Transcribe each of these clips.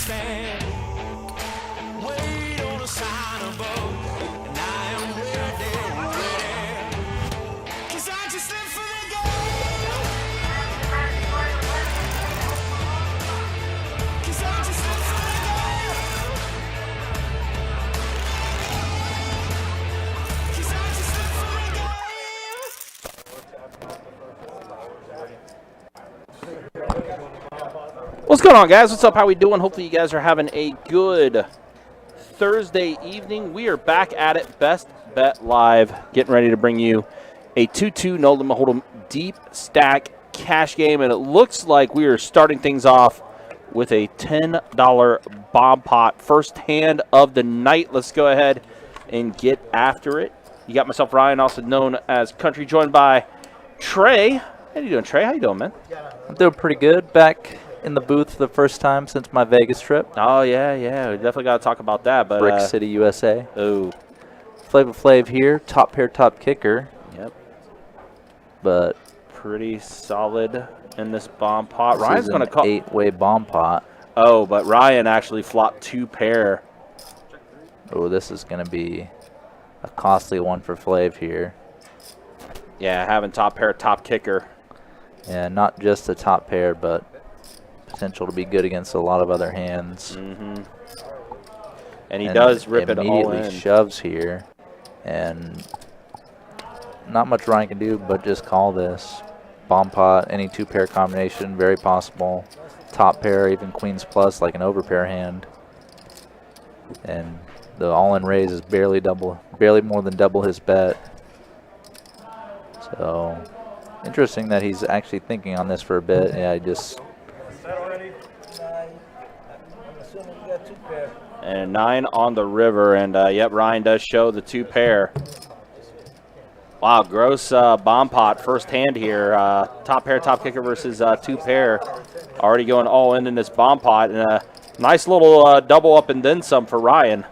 stand. Wait on a sign above, and I am ready, ready. 'Cause I just live for the game. 'Cause I just live for the game. 'Cause I just live for the game. What's going on, guys? What's up? How we doing? Hopefully you guys are having a good Thursday evening. We are back at it, Best Bet Live, getting ready to bring you a 2-2 no limit hold'em deep stack cash game, and it looks like we are starting things off with a $10 bomb pot. First hand of the night. Let's go ahead and get after it. You got myself, Ryan, also known as Country, joined by Trey. How you doing, Trey? How you doing, man? I'm doing pretty good. Back in the booth for the first time since my Vegas trip. Oh, yeah. We definitely got to talk about that. But Brick City, USA. Oh. Flava Flav here. Top pair, top kicker. Yep. But pretty solid in this bomb pot. this Ryan's is going to an call. 8-way bomb pot. Oh, but Ryan actually flopped 2 pair. Oh, this is going to be a costly one for Flav here. Yeah, having top pair, top kicker. Yeah, not just the top pair, but potential to be good against a lot of other hands. Mm-hmm. And he does rip it all immediately in. shoves here, and not much Ryan can do but just call this. Bomb pot, any 2-pair combination, very possible. Top pair, even queens plus, like an overpair hand. And the all-in raise is barely more than double his bet. So interesting that he's actually thinking on this for a bit. Yeah, I just. And 9 on the river, and yep, Ryan does show the 2 pair. Wow, gross bomb pot first hand here. Top pair, top kicker versus 2 pair. Already going all in this bomb pot, and a nice little double up and then some for Ryan.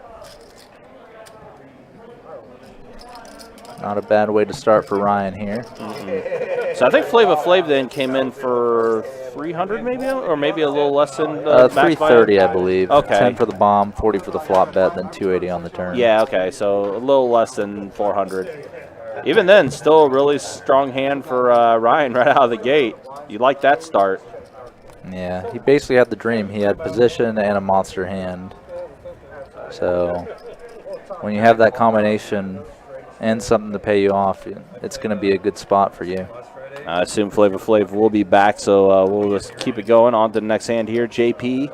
Not a bad way to start for Ryan here. Mm-hmm. So I think Flava Flav then came in for 300 maybe, or maybe a little less than 330, I believe. Okay. 10 for the bomb, 40 for the flop bet, then 280 on the turn. Yeah, okay, so a little less than 400. Even then, still a really strong hand for Ryan right out of the gate. You like that start. Yeah, he basically had the dream. He had position and a monster hand. So when you have that combination and something to pay you off, it's going to be a good spot for you. I assume Flava Flav will be back, so we'll just keep it going. On to the next hand here. JP,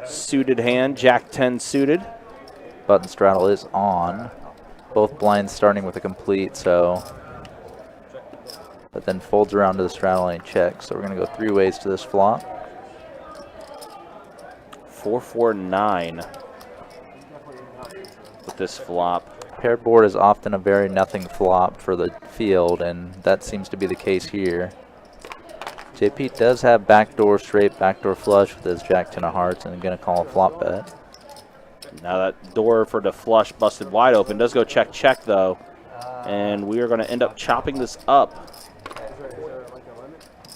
suited hand, Jack 10 suited. Button straddle is on. Both blinds starting with a complete, so. But then folds around to the straddle and checks. So we're going to go 3 ways to this flop. 4-4-9 with this flop. Paired board is often a very nothing flop for the field, and that seems to be the case here. JP does have backdoor straight, backdoor flush with his Jack 10 of hearts, and going to call a flop bet. Now that door for the flush busted wide open. Does go check, check, though. And we are going to end up chopping this up.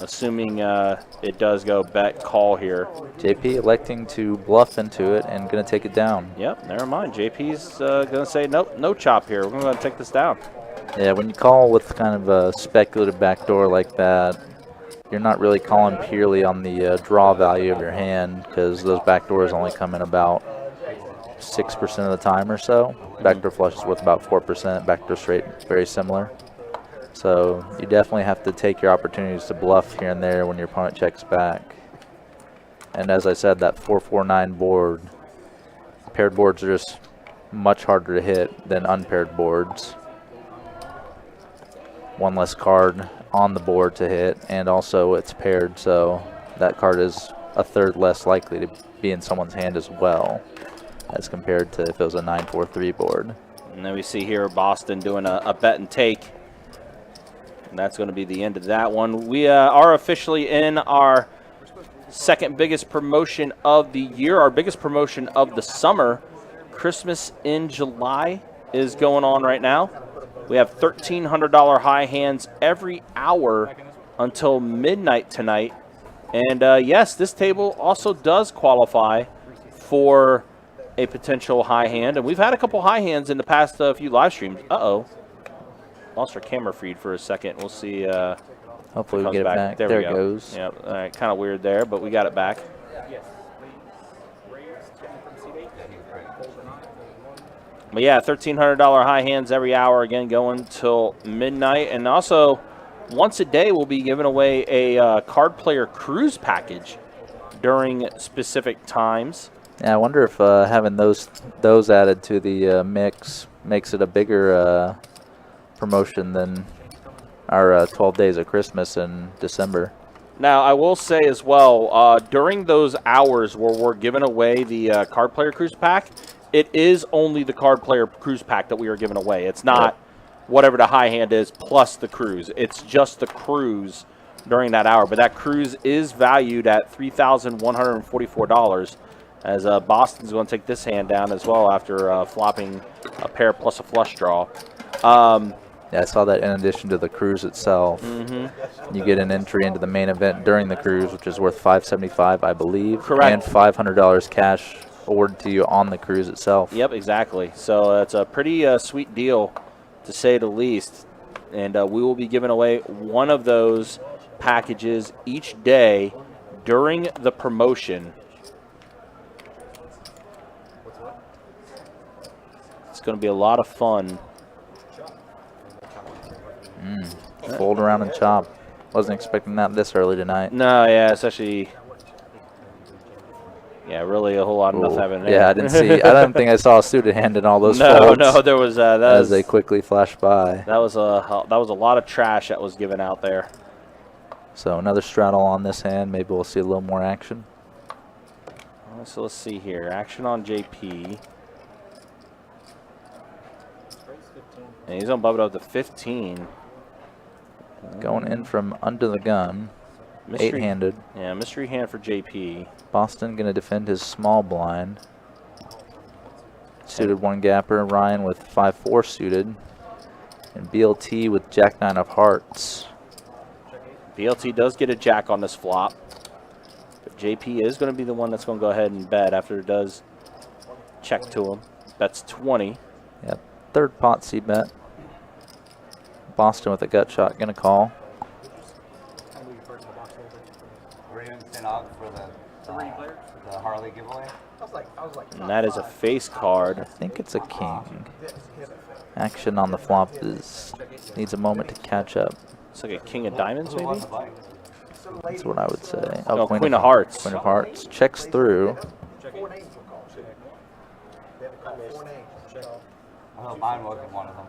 Assuming it does go bet call here. JP electing to bluff into it and going to take it down. Yep, never mind. JP's going to say, nope, no chop here. We're going to take this down. Yeah, when you call with kind of a speculative backdoor like that, you're not really calling purely on the draw value of your hand, because those backdoors only come in about 6% of the time or so. Backdoor flush is worth about 4%. Backdoor straight, very similar. So you definitely have to take your opportunities to bluff here and there when your opponent checks back. And as I said, that 4-4-9 board, paired boards are just much harder to hit than unpaired boards. One less card on the board to hit, and also it's paired, so that card is a third less likely to be in someone's hand as well, as compared to if it was a 9-4-3 board. And then we see here Boston doing a bet and take. And that's going to be the end of that one. We are officially in our second biggest promotion of the year, our biggest promotion of the summer. Christmas in July is going on right now. We have $1,300 high hands every hour until midnight tonight. And yes, this table also does qualify for a potential high hand. And we've had a couple high hands in the past few live streams. Uh-oh. Lost our camera feed for a second. We'll see. Hopefully we get it back. There it we go. goes. Yep. All right. Kind of weird there, but we got it back. But yeah, $1,300 high hands every hour, again, going till midnight. And also, once a day, we'll be giving away a card player cruise package during specific times. Yeah, I wonder if having those added to the mix makes it a bigger promotion than our 12 days of Christmas in December. Now, I will say as well, during those hours where we're giving away the card player cruise pack, it is only the card player cruise pack that we are giving away. It's not whatever the high hand is plus the cruise. It's just the cruise during that hour. But that cruise is valued at $3,144, as Boston's going to take this hand down as well after flopping a pair plus a flush draw. Yeah, I saw that in addition to the cruise itself. You get an entry into the main event during the cruise, which is worth $575, I believe. Correct. And $500 cash awarded to you on the cruise itself. Yep, exactly. So it's a pretty sweet deal, to say the least. And we will be giving away one of those packages each day during the promotion. It's going to be a lot of fun. Fold around and chop. Wasn't expecting that this early tonight. No, yeah, it's actually, yeah, really a whole lot of nothing happening there. Yeah, I didn't see. I don't think I saw a suited hand in all those No, folds. no, there was as they quickly flashed by. That was a lot of trash that was given out there. So another straddle on this hand. Maybe we'll see a little more action. So let's see here. Action on JP. And he's going to bump it up to 15. Going in from under the gun. Eight-handed. Yeah, mystery hand for JP. Boston going to defend his small blind. Suited one gapper. Ryan with 5-4 suited. And BLT with Jack-9 of hearts. BLT does get a jack on this flop. But JP is going to be the one that's going to go ahead and bet after it does check to him. That's 20. Yep. Third pot C bet. Boston with a gut shot, gonna call. We're in St. Aug for the Harley giveaway. And that is a face card. I think it's a king. Action on the flop needs a moment to catch up. It's like a king of diamonds, maybe? That's what I would say. Oh, queen of hearts. Queen of hearts. Checks through. Oh, mine wasn't one of them.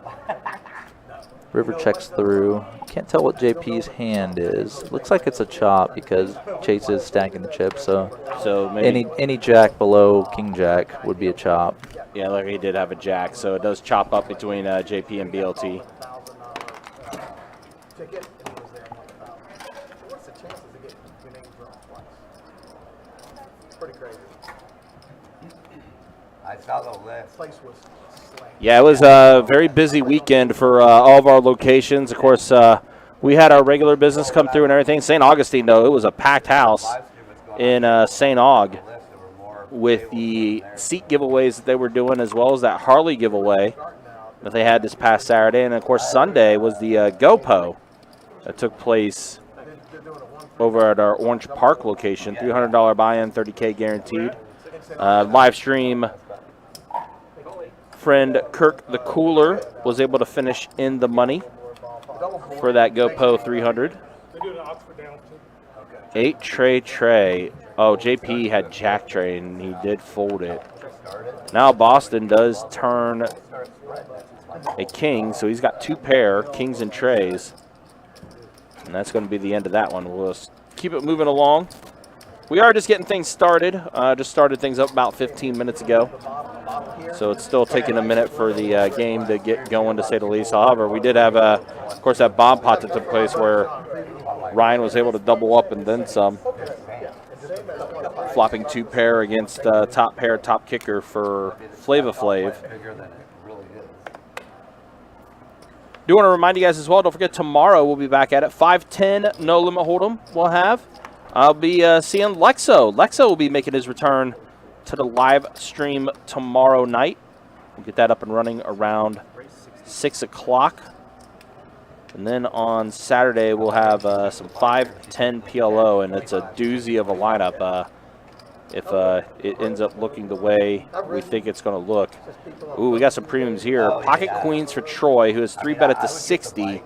River checks through. Can't tell what JP's hand is. Looks like it's a chop because Chase is stacking the chips. So maybe any jack below king jack would be a chop. Yeah, like he did have a jack, so it does chop up between JP and BLT. I saw the list. Yeah, it was a very busy weekend for all of our locations. Of course, we had our regular business come through and everything. St. Augustine, though, it was a packed house in St. Aug with the seat giveaways that they were doing, as well as that Harley giveaway that they had this past Saturday. And, of course, Sunday was the GoPo that took place over at our Orange Park location. $300 buy-in, $30K guaranteed. Live stream friend Kirk the Cooler was able to finish in the money for that GoPo 300. 8 tray. Oh, JP had jack tray and he did fold it. Now Boston does turn a king, so he's got 2 pair, kings and trays. And that's going to be the end of that one. We'll just keep it moving along. We are just getting things started. Just started things up about 15 minutes ago. So it's still taking a minute for the game to get going, to say the least. However, we did have, of course, that bomb pot that took place where Ryan was able to double up and then some. Flopping 2 pair against top pair, top kicker for Flava Flav. Do want to remind you guys as well, don't forget tomorrow we'll be back at it. 5:10 No Limit Hold'em we'll have. I'll be seeing Lexo. Lexo will be making his return to the live stream tomorrow night. We'll get that up and running around 6 o'clock. And then on Saturday, we'll have some 5-10 PLO, and it's a doozy of a lineup if it ends up looking the way we think it's going to look. Ooh, we got some premiums here. Pocket Queens for Troy, who has 3-bet at the 60.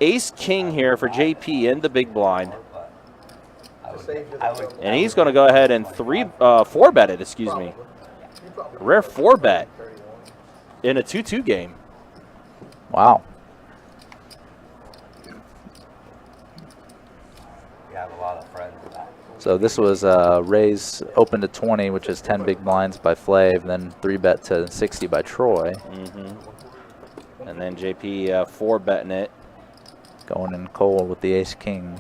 Ace King here for JP in the big blind. And he's going to go ahead and 4-bet it, excuse me. Rare 4-bet in a 2-2 game. Wow. You have a lot of friends in that. So this was raise open to 20, which is 10 big blinds by Flav, then 3-bet to 60 by Troy. And then JP 4-betting it. Going in cold with the ace king.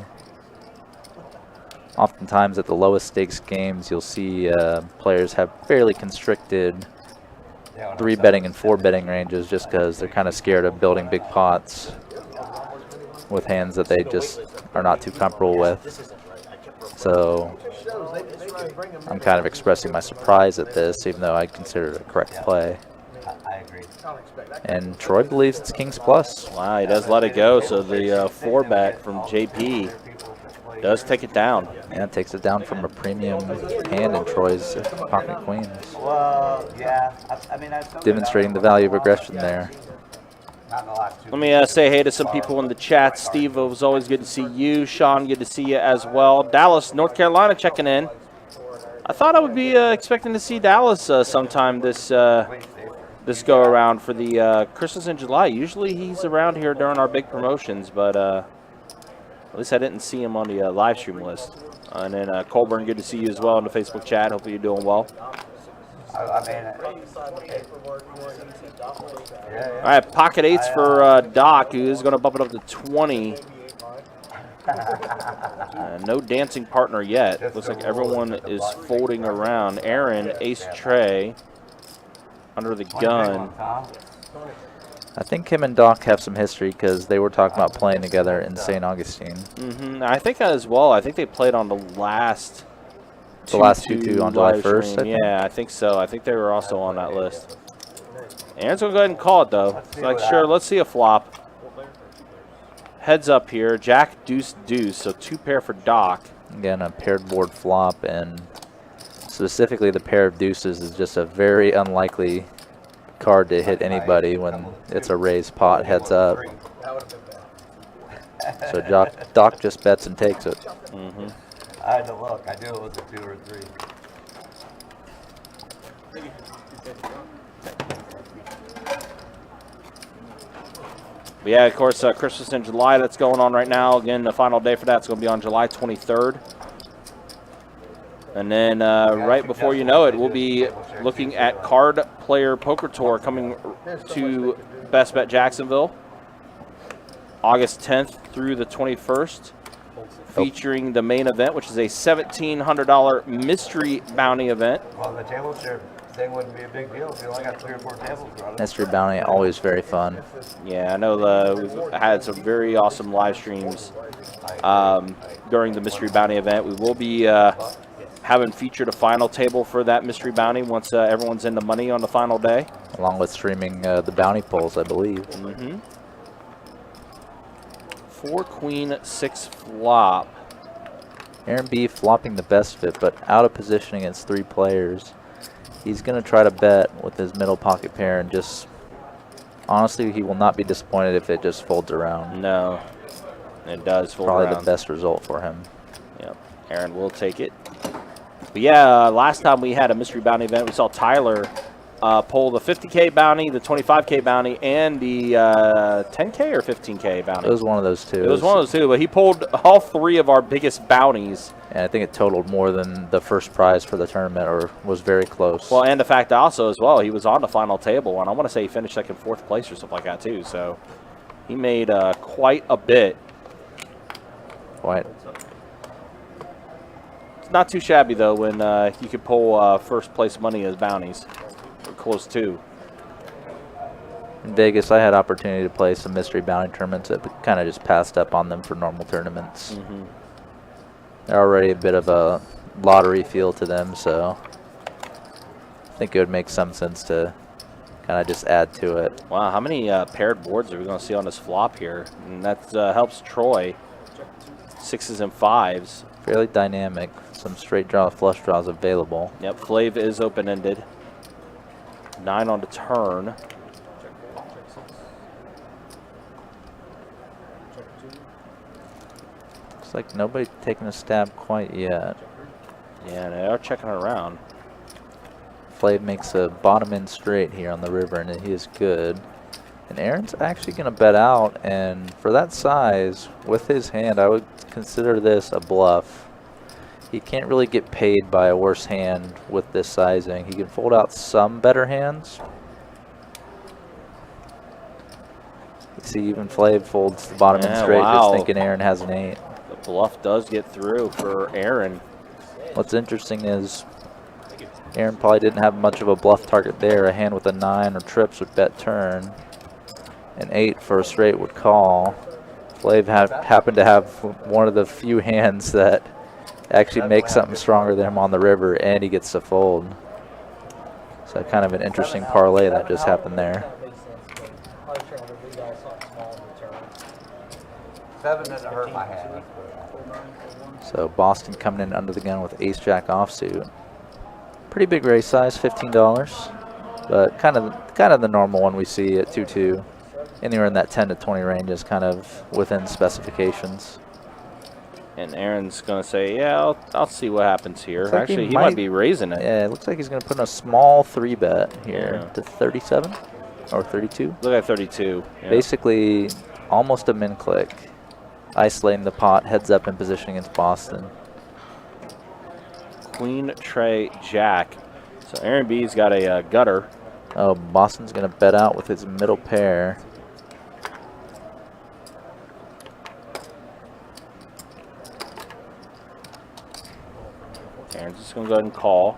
Oftentimes at the lowest stakes games, you'll see players have fairly constricted 3-betting and 4-betting ranges just because they're kind of scared of building big pots with hands that they just are not too comfortable with. So I'm kind of expressing my surprise at this, even though I consider it a correct play. I agree. And Troy believes it's King's Plus. Wow, he does let it go, so the 4-bet from JP does take it down. Yeah, it takes it down from a premium hand in Troy's pocket queens. Well, yeah. I mean, Demonstrating the value of aggression there. not in the last 2 Let me say hey to some people in the chat. Steve, it was always good to see you. Sean, good to see you as well. Dallas, North Carolina checking in. I thought I would be expecting to see Dallas sometime this go around for the Christmas in July. Usually he's around here during our big promotions, but at least I didn't see him on the live stream list. And then Colburn, good to see you as well in the Facebook chat. Hopefully you're doing well. I mean, All right, pocket eights for Doc, who is going to bump it up to 20. No dancing partner yet. Looks like everyone is folding around. Aaron, ace tray, under the gun. I think him and Doc have some history because they were talking about playing together in St. Augustine. I think as well. I think they played on the last 2-2 on July 1st, I think. Yeah, I think so. I think they were also on that list. Aaron's going to go ahead and call it, though. It's like, sure, let's see a flop. Heads up here. Jack, deuce, deuce. So 2 pair for Doc. Again, a paired board flop, and specifically the pair of deuces is just a very unlikely card to hit anybody when it's a raised pot heads up. So Doc just bets and takes it. I had to look. I knew it was a 2 or 3. But yeah, of course, Christmas in July, that's going on right now. Again, the final day for that's going to be on July 23rd. And then right before you know it, we'll be looking at Card Player Poker Tour coming to Best Bet Jacksonville, August 10th through the 21st, featuring the main event, which is a $1,700 mystery bounty event. Well, the table share thing wouldn't be a big deal if you only got 3 or 4 tables running. Mystery bounty, always very fun. Yeah, I know we've had some very awesome live streams during the mystery bounty event. We will be having featured a final table for that mystery bounty once everyone's in the money on the final day. Along with streaming the bounty polls, I believe. 4 queen 6 flop. Aaron B flopping the best fit, but out of position against 3 players. He's going to try to bet with his middle pocket pair, and just honestly, he will not be disappointed if it just folds around. No, it does fold Probably around. the best result for him. Yep, Aaron will take it. But yeah, last time we had a mystery bounty event, we saw Tyler pull the 50K bounty, the 25K bounty, and the 10K or 15K bounty. It was one of those two. It was one of those two, but he pulled all 3 of our biggest bounties. And I think it totaled more than the first prize for the tournament, or was very close. Well, and the fact also as well, he was on the final table, and I want to say he finished like in 4th place or something like that too. So he made quite a bit. Quite. It's not too shabby though when you could pull first place money as bounties, or close to. In Vegas, I had opportunity to play some mystery bounty tournaments that kind of just passed up on them for normal tournaments. They're already a bit of a lottery feel to them, so I think it would make some sense to kind of just add to it. Wow, how many paired boards are we going to see on this flop here? And that helps Troy. 6s and 5s. Fairly dynamic. Some straight draw, flush draws available. Yep, Flav is open-ended. 9 on the turn. Looks like nobody taking a stab quite yet. Yeah, they are checking around. Flav makes a bottom end straight here on the river, and he is good. And Aaron's actually going to bet out, and for that size, with his hand, I would consider this a bluff. He can't really get paid by a worse hand with this sizing. He can fold out some better hands. You see, even Flav folds the bottom end straight, wow. just thinking Aaron has an 8. The bluff does get through for Aaron. What's interesting is Aaron probably didn't have much of a bluff target there. A hand with a 9 or trips would bet turn. An 8 for a straight would call. Flav happened to have one of the few hands that actually makes something stronger than him on the river, and he gets to fold. So kind of an interesting parlay that just happened there. 7 didn't hurt my hand. So Boston coming in under the gun with ace-jack offsuit. Pretty big raise size, $15, but kind of the normal one we see at 2-2. Anywhere in that 10 to 20 range is kind of within specifications. And Aaron's going to say, yeah, I'll see what happens here. Like Actually, he might be raising it. Yeah, it looks like he's going to put in a small 3-bet here Yeah. to 37 or 32. Look at 32. Yeah. Basically, almost a min click. Isolating the pot, heads up in position against Boston. Queen, Trey, Jack. So Aaron B's got a gutter. Oh, Boston's going to bet out with his middle pair. Aaron's just going to go ahead and call.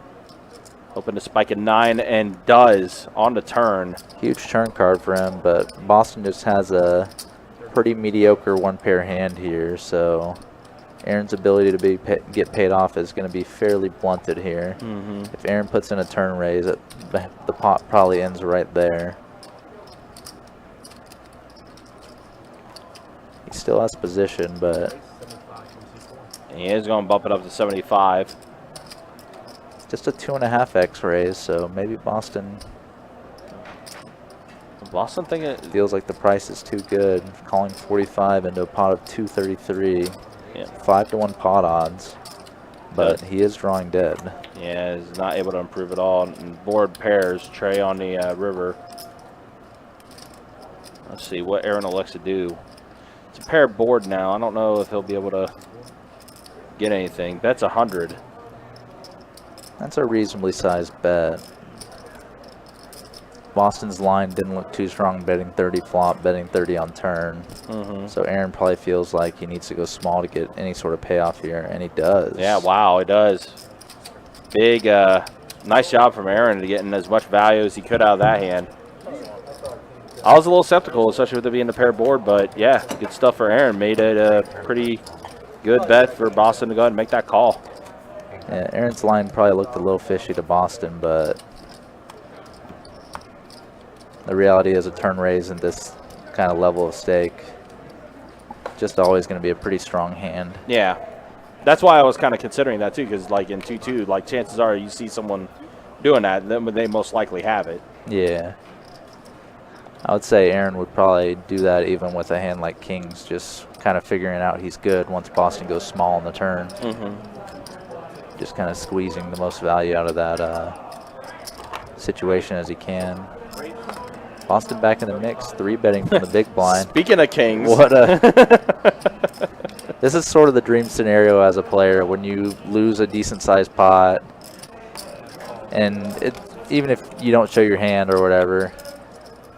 Hoping to spike a 9, and does on the turn. Huge turn card for him, but Boston just has a pretty mediocre one-pair hand here, so Aaron's ability to get paid off is going to be fairly blunted here. If Aaron puts in a turn raise, the pot probably ends right there. He still has position, but He is going to bump it up to 75. just a 2.5x raise, so maybe Boston thinking feels like the price is too good. Calling 45 into a pot of 233. Yeah. 5-to-1 pot odds, but he is drawing dead. Yeah, is not able to improve at all. And board pairs, Trey on the river. Let's see what Aaron elects to do. It's a pair board now. I don't know if he'll be able to get anything. That's 100. That's a reasonably sized bet. Boston's line didn't look too strong, betting 30 flop, betting 30 on turn. So Aaron probably feels like he needs to go small to get any sort of payoff here, and he does. Yeah, wow, it does. Big, nice job from Aaron to getting as much value as he could out of that hand. I was a little skeptical, especially with it being a pair board, but yeah, good stuff for Aaron. Made it a pretty good bet for Boston to go ahead and make that call. Yeah, Aaron's line probably looked a little fishy to Boston, but the reality is a turn raise in this kind of level of stake just always going to be a pretty strong hand. Yeah, that's why I was kind of considering that too, because like in 2-2, like chances are you see someone doing that, then they most likely have it. Yeah. I would say Aaron would probably do that even with a hand like Kings, just kind of figuring out he's good once Boston goes small on the turn. Just kind of squeezing the most value out of that situation as he can. Boston back in the mix, 3-betting from the big blind. Speaking of Kings. What a this is sort of the dream scenario as a player when you lose a decent sized pot, and even if you don't show your hand or whatever,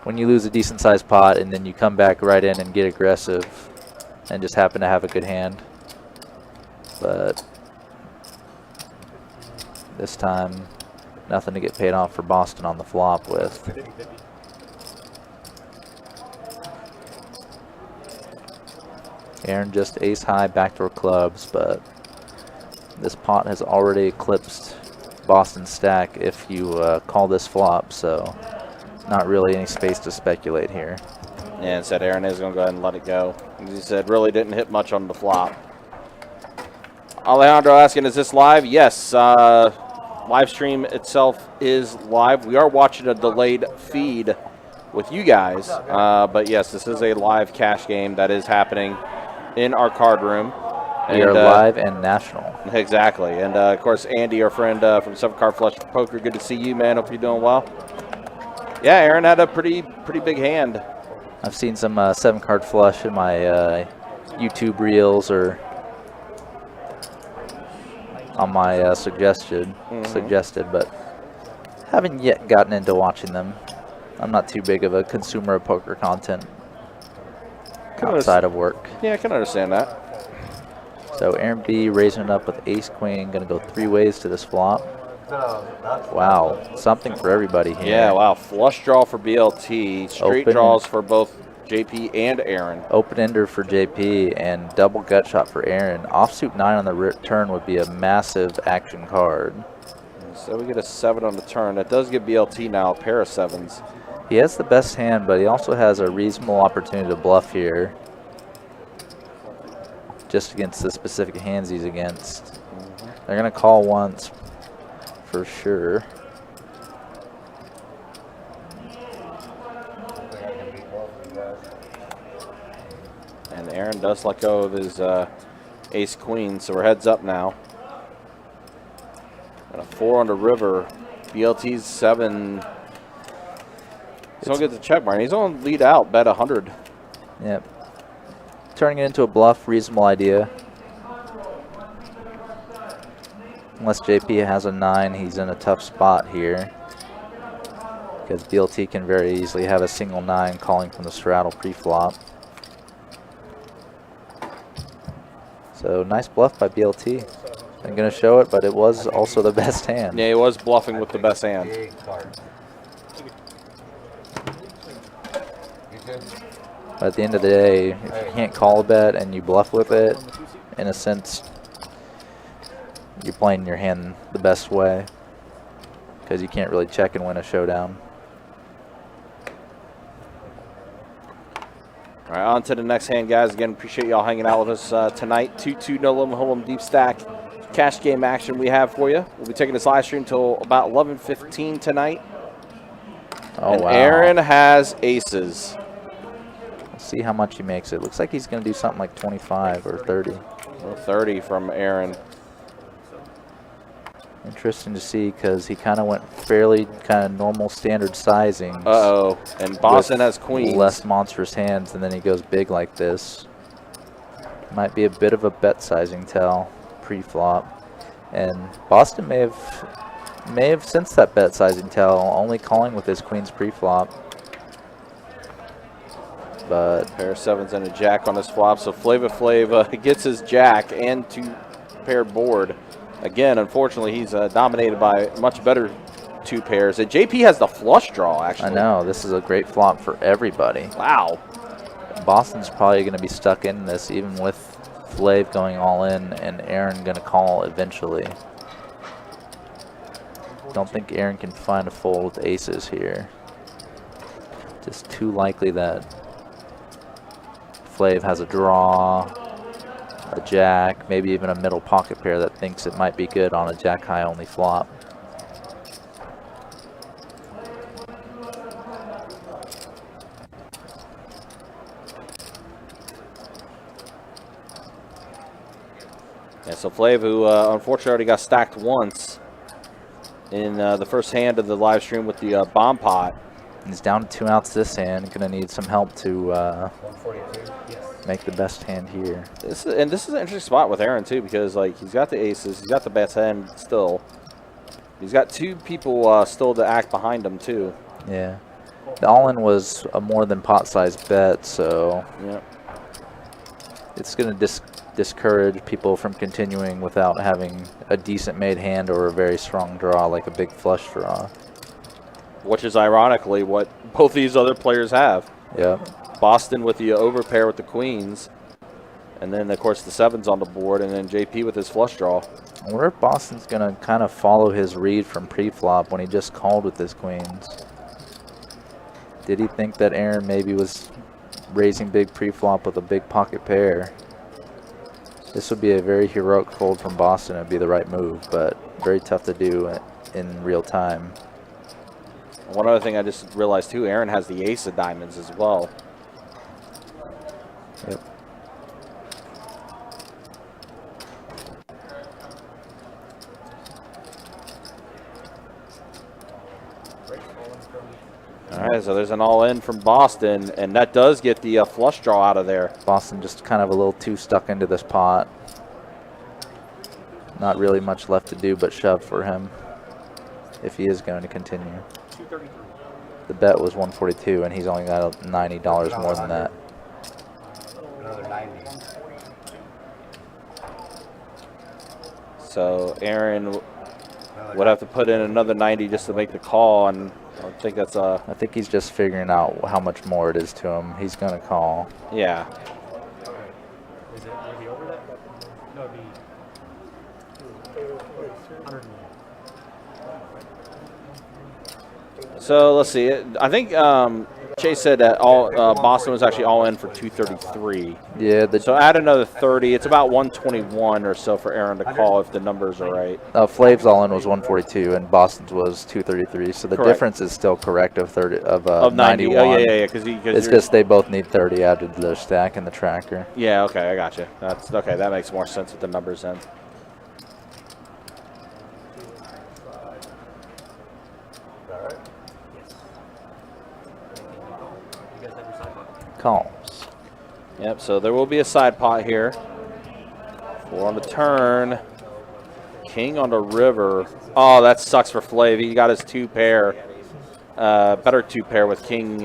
when you lose a decent sized pot and then you come back right in and get aggressive and just happen to have a good hand. But this time, nothing to get paid off for Boston on the flop with. Aaron just ace high backdoor clubs, but This pot has already eclipsed Boston's stack if you call this flop, so not really any space to speculate here. Yeah, and said Aaron is going to go ahead and let it go. As he said, really didn't hit much on the flop. Alejandro asking, is this live? Yes. Live stream itself is live. We are watching a delayed feed with you guys. But, yes, this is a live cash game that is happening in our card room. We are live and national. Exactly. And, of course, Andy, our friend from 7 Card Flush Poker, good to see you, man. Hope you're doing well. Yeah, Aaron had a pretty big hand. I've seen some 7 card flush in my YouTube reels or on my suggested, but haven't yet gotten into watching them. I'm not too big of a consumer of poker content outside of work. Yeah, I can understand that. So Aaron B raising it up with ace queen, gonna go 3 ways to this flop. Wow, something for everybody here. Yeah, wow, flush draw for BLT, straight Open draws for both JP and Aaron. Open ender for JP and double gut shot for Aaron. Offsuit 9 on the turn would be a massive action card. So we get a 7 on the turn. That does give BLT now a pair of 7s. He has the best hand, but he also has a reasonable opportunity to bluff here. Just against the specific hands he's against. They're going to call once for sure. And Aaron does let go of his ace queen, so we're heads up now. And a 4 on the river. BLT's 7. He's going to get the check mark. He's going to lead out, bet 100. Yep. Turning it into a bluff, reasonable idea. Unless JP has a 9, he's in a tough spot here. Because BLT can very easily have a single 9 calling from the straddle pre-flop. So nice bluff by BLT. I'm going to show it, but it was also the best hand. Yeah, he was bluffing with the best hand. But at the end of the day, if you can't call a bet and you bluff with it, in a sense, you're playing your hand the best way. Because you can't really check and win a showdown. All right, on to the next hand, guys. Again, appreciate y'all hanging out with us tonight. 2-2 no limit hold'em deep stack cash game action we have for you. We'll be taking this live stream until about 11:15 tonight. Oh, and wow. Aaron has aces. Let's see how much he makes it. Looks like he's going to do something like 25 or 30. Or 30 from Aaron. Interesting to see because he kind of went fairly kind of normal standard sizing. Uh-oh. And Boston has queens. Less monstrous hands, and then he goes big like this. Might be a bit of a bet sizing tell pre-flop. And Boston may have sensed that bet sizing tell, only calling with his queens pre-flop. But Pair of 7s and a jack on his flop. So Flava Flav gets his jack and 2 paired board. Again, unfortunately, he's dominated by much better 2 pairs. And JP has the flush draw, actually. I know, this is a great flop for everybody. Wow. Boston's probably going to be stuck in this, even with Flav going all in and Aaron going to call eventually. Don't think Aaron can find a fold with aces here. Just too likely that Flav has a draw, a jack, maybe even a middle pocket pair that thinks it might be good on a jack high only flop. Yeah, so Flav, who unfortunately already got stacked once in the first hand of the live stream with the bomb pot. He's down to 2 outs this hand. Going to need some help to make the best hand here. This is an interesting spot with Aaron too, because like he's got the aces, he's got the best hand still. He's got 2 people still to act behind him too. Yeah, the all-in was a more than pot-sized bet, so yeah, it's going to discourage people from continuing without having a decent made hand or a very strong draw like a big flush draw. Which is ironically what both these other players have. Yeah. Boston with the overpair with the queens, And then, of course, the 7's on the board, and then JP with his flush draw. I wonder if Boston's going to kind of follow his read from pre-flop when he just called with his queens. Did he think that Aaron maybe was raising big pre-flop with a big pocket pair? This would be a very heroic fold from Boston. It would be the right move, but very tough to do in real time. One other thing I just realized, too, Aaron has the ace of diamonds as well. Yep. All right, so there's an all-in from Boston, and that does get the flush draw out of there. Boston just kind of a little too stuck into this pot. Not really much left to do but shove for him if he is going to continue. The bet was 142, and he's only got $90 more than that. Another 90. So Aaron would have to put in another 90 just to make the call, and I think that's I think he's just figuring out how much more it is to him. He's going to call. yeah. Is it maybe over that? No, it'd be 100. So let's see. I think Chase said that Boston was actually all in for 233. Yeah, So add another 30. It's about 121 or so for Aaron to call if the numbers are right. Flav's all-in was 142, and Boston's was 233. So the Correct. difference is still correct of 30 Of 90. 91. Oh yeah. Because It's because they both need 30 added to their stack in the tracker. Yeah. Okay, I got you. That's okay. That makes more sense with the numbers then. Calls. Yep. So there will be a side pot here. 4 on the turn. King on the river. Oh, that sucks for Flav. He got his 2 pair. Better 2 pair with King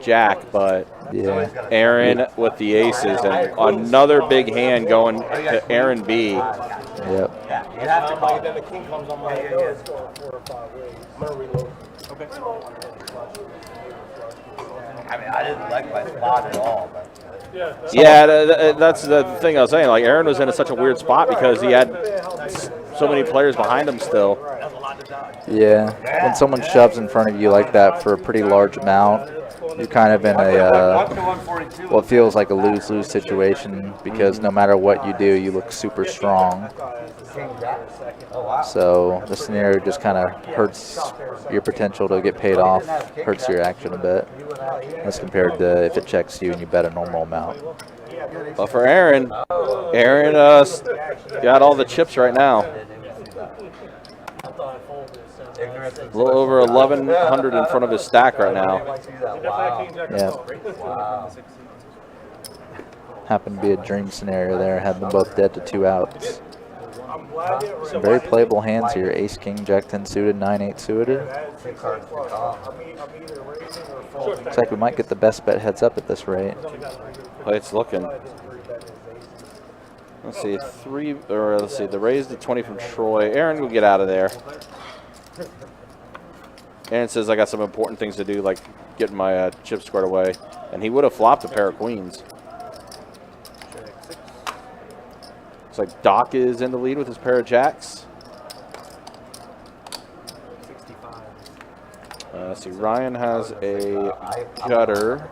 Jack, but Yeah. Aaron with the aces and another big hand going to Aaron B. Yep. Yeah, you have to call. Then the king comes on my door. It's going 4 or 5 ways. I'm gonna reload. Okay. I mean, I didn't like my spot at all, but Yeah, that's the thing I was saying. Like, Aaron was in such a weird spot because he had so many players behind him still. Yeah. When someone shoves in front of you like that for a pretty large amount, you're kind of in a what feels like a lose-lose situation because no matter what you do, you look super strong. So the scenario just kind of hurts your potential to get paid off, hurts your action a bit as compared to if it checks you and you bet a normal amount. But for Aaron got all the chips right now. A little over 1,100 in front of his stack right now. Yeah. Happened to be a dream scenario there. Had them both dead to 2 outs. Some very playable hands here. Ace, King, Jack 10 suited, 9-8 suited. Looks like we might get the best bet heads up at this rate. It's looking. Let's see, the raise to 20 from Troy. Aaron will get out of there. Aaron says I got some important things to do, like getting my chips squared away. And he would have flopped a pair of queens. Looks like Doc is in the lead with his pair of jacks. Let's see, Ryan has a gutter.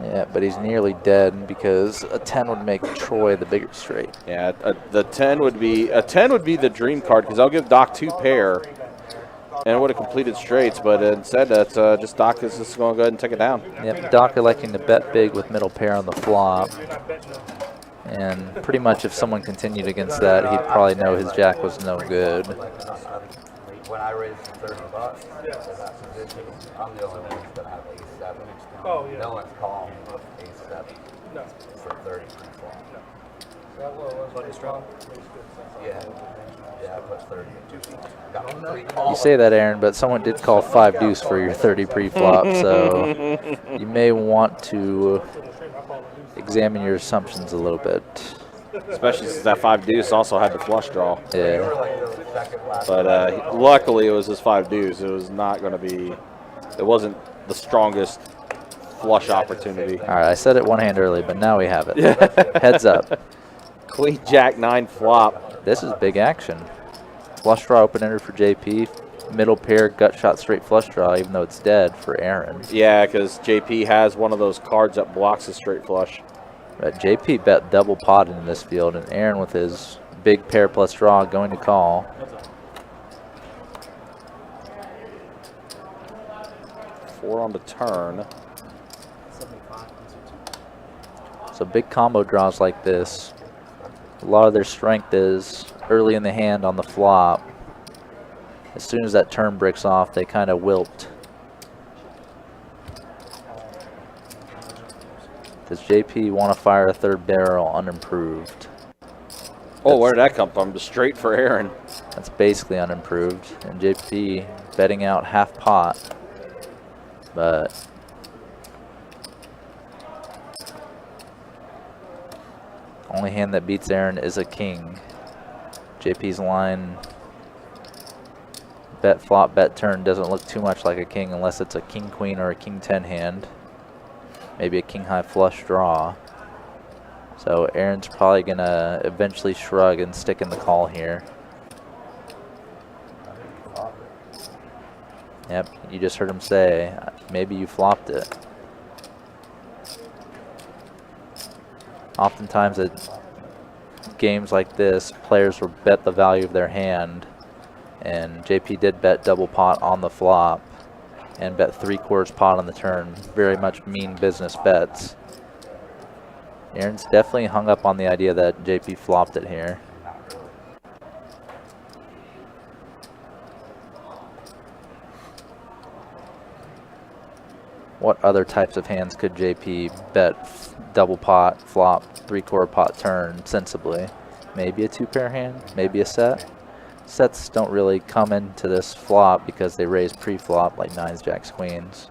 Yeah, but he's nearly dead because a 10 would make Troy the bigger straight. Yeah, the 10 would be the dream card because I'll give Doc 2 pair. And it would have completed straights, but instead that's just Doc is just going to go ahead and take it down. Yep, Doc electing to bet big with middle pair on the flop. And pretty much if someone continued against that, he'd probably know his jack was no good. when I raised $30 in that position, I'm the only one that have ace-7. Oh, yeah. No one's calling with ace-7 No. for 30 pre-flop. Buddy strong. Yeah. Yeah, I put 30 in 2 feet. Got 3 calls. You say that, Aaron, but someone did call 5 deuce for your 30 pre-flop, so you may want to examine your assumptions a little bit. Especially since that 5 deuce also had the flush draw. Yeah. But luckily it was his 5 deuce. It was not going to be, it wasn't the strongest flush opportunity. All right, I said it one hand early, but now we have it. Heads up. Queen Jack 9 flop. This is big action. Flush draw open-ender for JP. Middle pair gut shot straight flush draw, even though it's dead for Aaron. Yeah, because JP has one of those cards that blocks a straight flush. But JP bet double pot in this field, and Aaron with his big pair plus draw going to call. Four on the turn. So big combo draws like this, a lot of their strength is early in the hand on the flop. As soon as that turn breaks off, they kind of wilt. Does JP want to fire a third barrel unimproved? Oh, where did that come from? Just straight for Aaron. That's basically unimproved. And JP betting out half pot. But only hand that beats Aaron is a king. JP's line bet flop, bet turn doesn't look too much like a king unless it's a king queen or a king 10 hand. Maybe a king high flush draw. So Aaron's probably gonna eventually shrug and stick in the call here. Yep, you just heard him say, maybe you flopped it. Oftentimes at games like this, players will bet the value of their hand, and JP did bet double pot on the flop and bet 3/4 pot on the turn. Very much mean business bets. Aaron's definitely hung up on the idea that JP flopped it here. What other types of hands could JP bet double pot, flop, 3/4 pot turn sensibly? Maybe a 2-pair hand, maybe a set. Sets don't really come into this flop because they raise pre-flop like 9s, jacks, queens.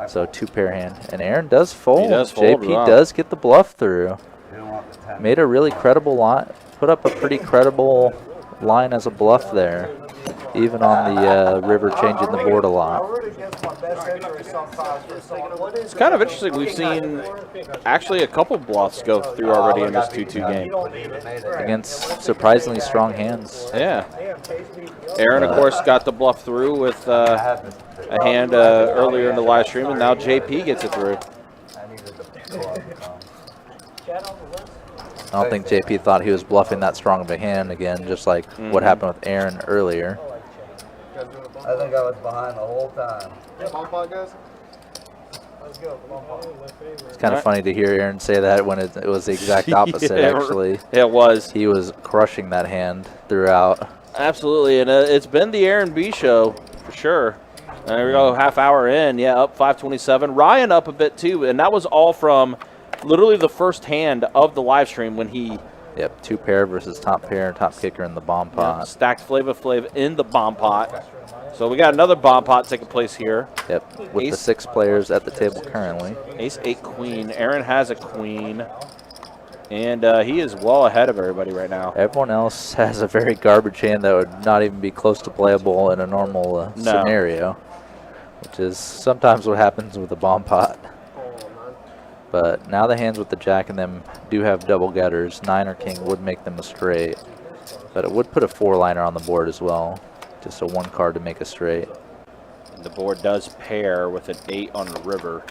So 2-pair hand. And Aaron does fold. He does fold, JP wow. does get the bluff through. Made a really credible line, put up a pretty credible line as a bluff there. Even on the river changing the board a lot. It's kind of interesting. We've seen actually a couple bluffs go through already in this 2-2 game. Against surprisingly strong hands. Yeah. Aaron, of course, got the bluff through with a hand earlier in the live stream, and now JP gets it through. I don't think JP thought he was bluffing that strong of a hand again, just like what happened with Aaron earlier. I think I was behind the whole time. It's kind of funny to hear Aaron say that when it was the exact opposite, Yeah, actually. It was. He was crushing that hand throughout. Absolutely, and it's been the Aaron B show for sure. There we go, half hour in. Yeah, up 527. Ryan up a bit too, and that was all from literally the first hand of the live stream when he Yep, 2-pair versus top pair, top kicker in the bomb pot. stacked Flava Flav in the bomb pot. So we got another bomb pot taking place here. Yep, with Ace. the 6 players at the table currently. Ace 8 queen. Aaron has a queen, and he is well ahead of everybody right now. Everyone else has a very garbage hand that would not even be close to playable in a normal scenario, which is sometimes what happens with a bomb pot. But now the hands with the jack in them do have double gutters. 9 or king would make them a straight, but it would put a 4-liner on the board as well. Just a 1 card to make a straight. And the board does pair with an 8 on the river.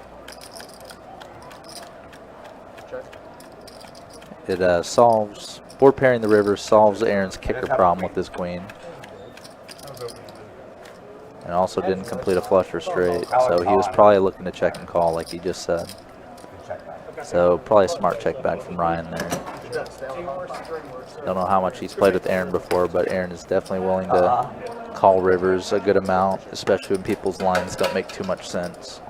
It solves, board pairing the river solves Aaron's kicker problem with his queen. And also didn't complete a flush or straight, so he was probably looking to check and call like he just said. So probably a smart check back from Ryan there. Don't know how much he's played with Aaron before, but Aaron is definitely willing to call rivers a good amount, especially when people's lines don't make too much sense.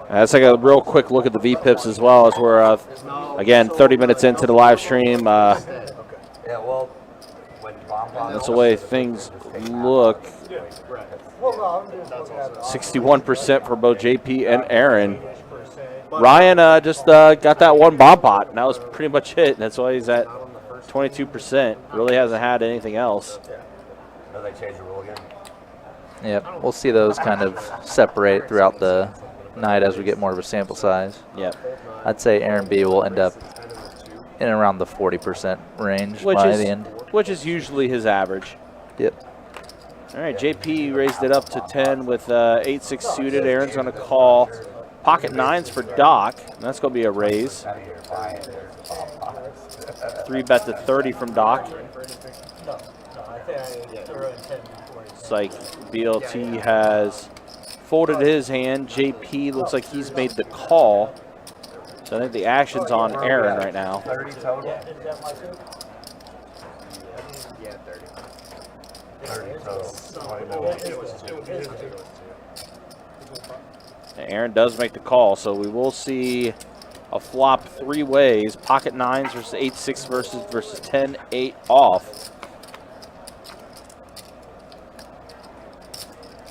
Let's take a real quick look at the VPIPs as well, as we're, again, 30 minutes into the live stream. That's the way things look. 61% for both JP and Aaron. Ryan just got that 1 bomb pot, and that was pretty much it. That's why he's at 22%. Really hasn't had anything else. Did they change the rule again? Yep, we'll see those kind of separate throughout the night as we get more of a sample size. Yep. I'd say Aaron B will end up in around the 40% range Which by is the end. which is usually his average. Yep. All right, JP raised it up to 10 with 8-6 suited. Aaron's going to call pocket nines for Doc, and that's going to be a raise. 3-bet to 30 from Doc. It's like BLT has folded his hand. JP looks like he's made the call. So I think the action's on Aaron right now. 30 total? Yeah, 30. 30 total. And Aaron does make the call, so we will see a flop 3 ways. Pocket nines versus 8-6 versus 10-8 off.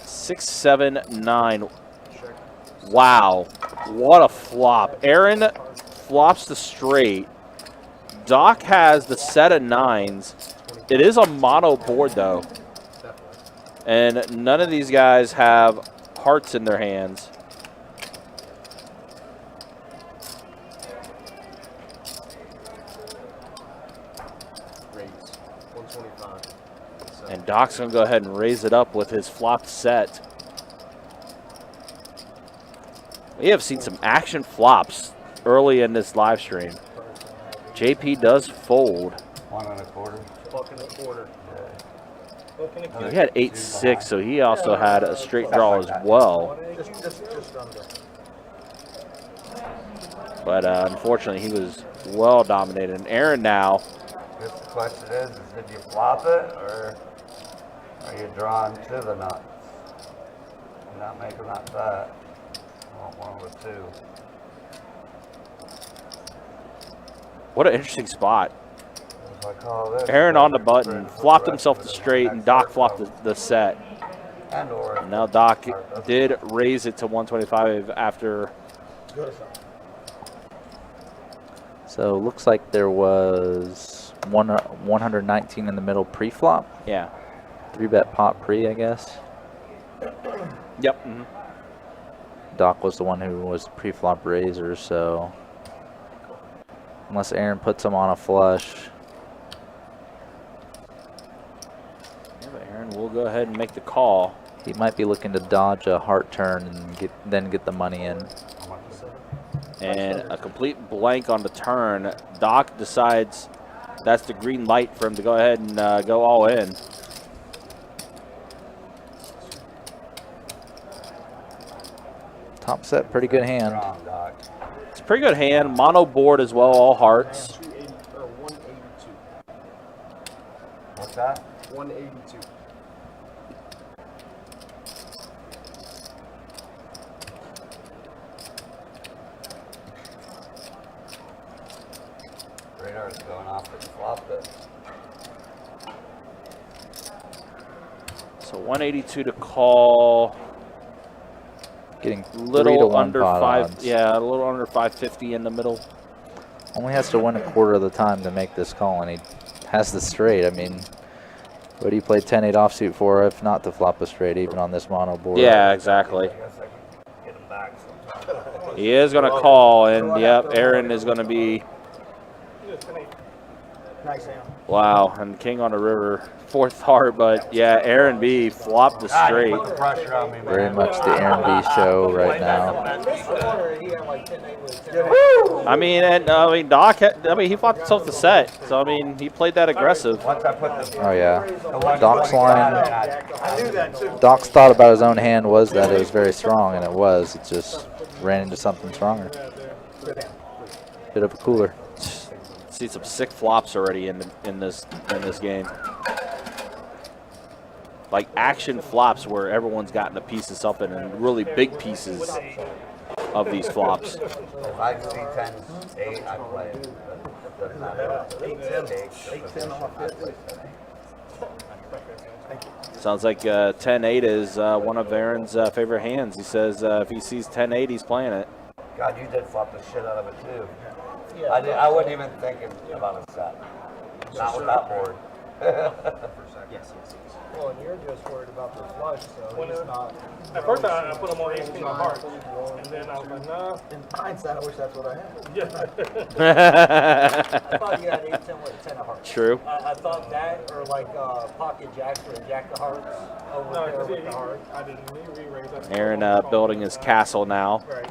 6-7-9. Wow, what a flop. Aaron flops the straight. Doc has the set of nines. It is a mono board though. And none of these guys have hearts in their hands. And Doc's going to go ahead and raise it up with his flopped set. We have seen some action flops early in this live stream. JP does fold. 1 1/4. Buck and a quarter. He had 8-6, so he also had a straight draw as well. Just under. But unfortunately, he was well dominated. And Aaron now, Guess the question is did you flop it or are you drawn to the nuts? You're not making that bet. I want 1 over 2. what an interesting spot. If I call this, Aaron on the button, flopped himself to straight, and Doc flopped the set. And or And now Doc did raise it to 125 after. So looks like there was 119 in the middle pre-flop. Yeah. 3-bet pot pre, I guess. Yep. Mhm. Doc was the one who was pre-flop raiser, so unless Aaron puts him on a flush. Yeah, but Aaron will go ahead and make the call. He might be looking to dodge a heart turn and then get the money in. And a complete blank on the turn. Doc decides that's the green light for him to go ahead and go all in. Top set, pretty good hand. strong, Doc. It's a pretty good hand. Mono board as well, all hearts. 182. What's that? 182. Radar's going off and flopped it. So 182 to call. Getting 3 to Little 1 under pot 5. odds. Yeah, a little under 550 in the middle. Only has to win a quarter of the time to make this call, and he has the straight. I mean, what do you play 10-8 offsuit for if not to flop a straight, even on this mono board? Yeah, exactly. I guess I can get him back sometime. He is going to call, and yep, Aaron is going to be. Nice hand. Wow, and king on the river, 4th heart, but yeah, Aaron B flopped the God, you straight. put the pressure on me, man. Very much the Aaron B show right now. This quarter, he had like 10-8 with 10. I mean, Doc. He flopped himself the set, so I mean, he played that aggressive. Once I put the Oh, yeah. one Doc's line. I knew that too. Doc's thought about his own hand was that it was very strong, and it was. It just ran into something stronger. Bit of a cooler. See some sick flops already in this game. Like action flops where everyone's gotten a piece of something and really big pieces of these flops. If I see 10-8, I play it. But it doesn't matter. 8-10 off it. Sounds like 10-8 is one of Aaron's favorite hands. He says if he sees 10-8, he's playing it. God, you did flop the shit out of it too. I wasn't even thinking about a set. Not with that board. Well, and you're just worried about the flush, so he's not. At first, I put him on 18 of hearts, and then I was like, nah. In hindsight, I wish that's what I had. Yeah. I thought you had 8, 10 with 10 of hearts. True. I thought that, or like pocket jacks or jack of hearts over No, there because with the heart. I didn't re-raise that. Aaron building his castle now. Right.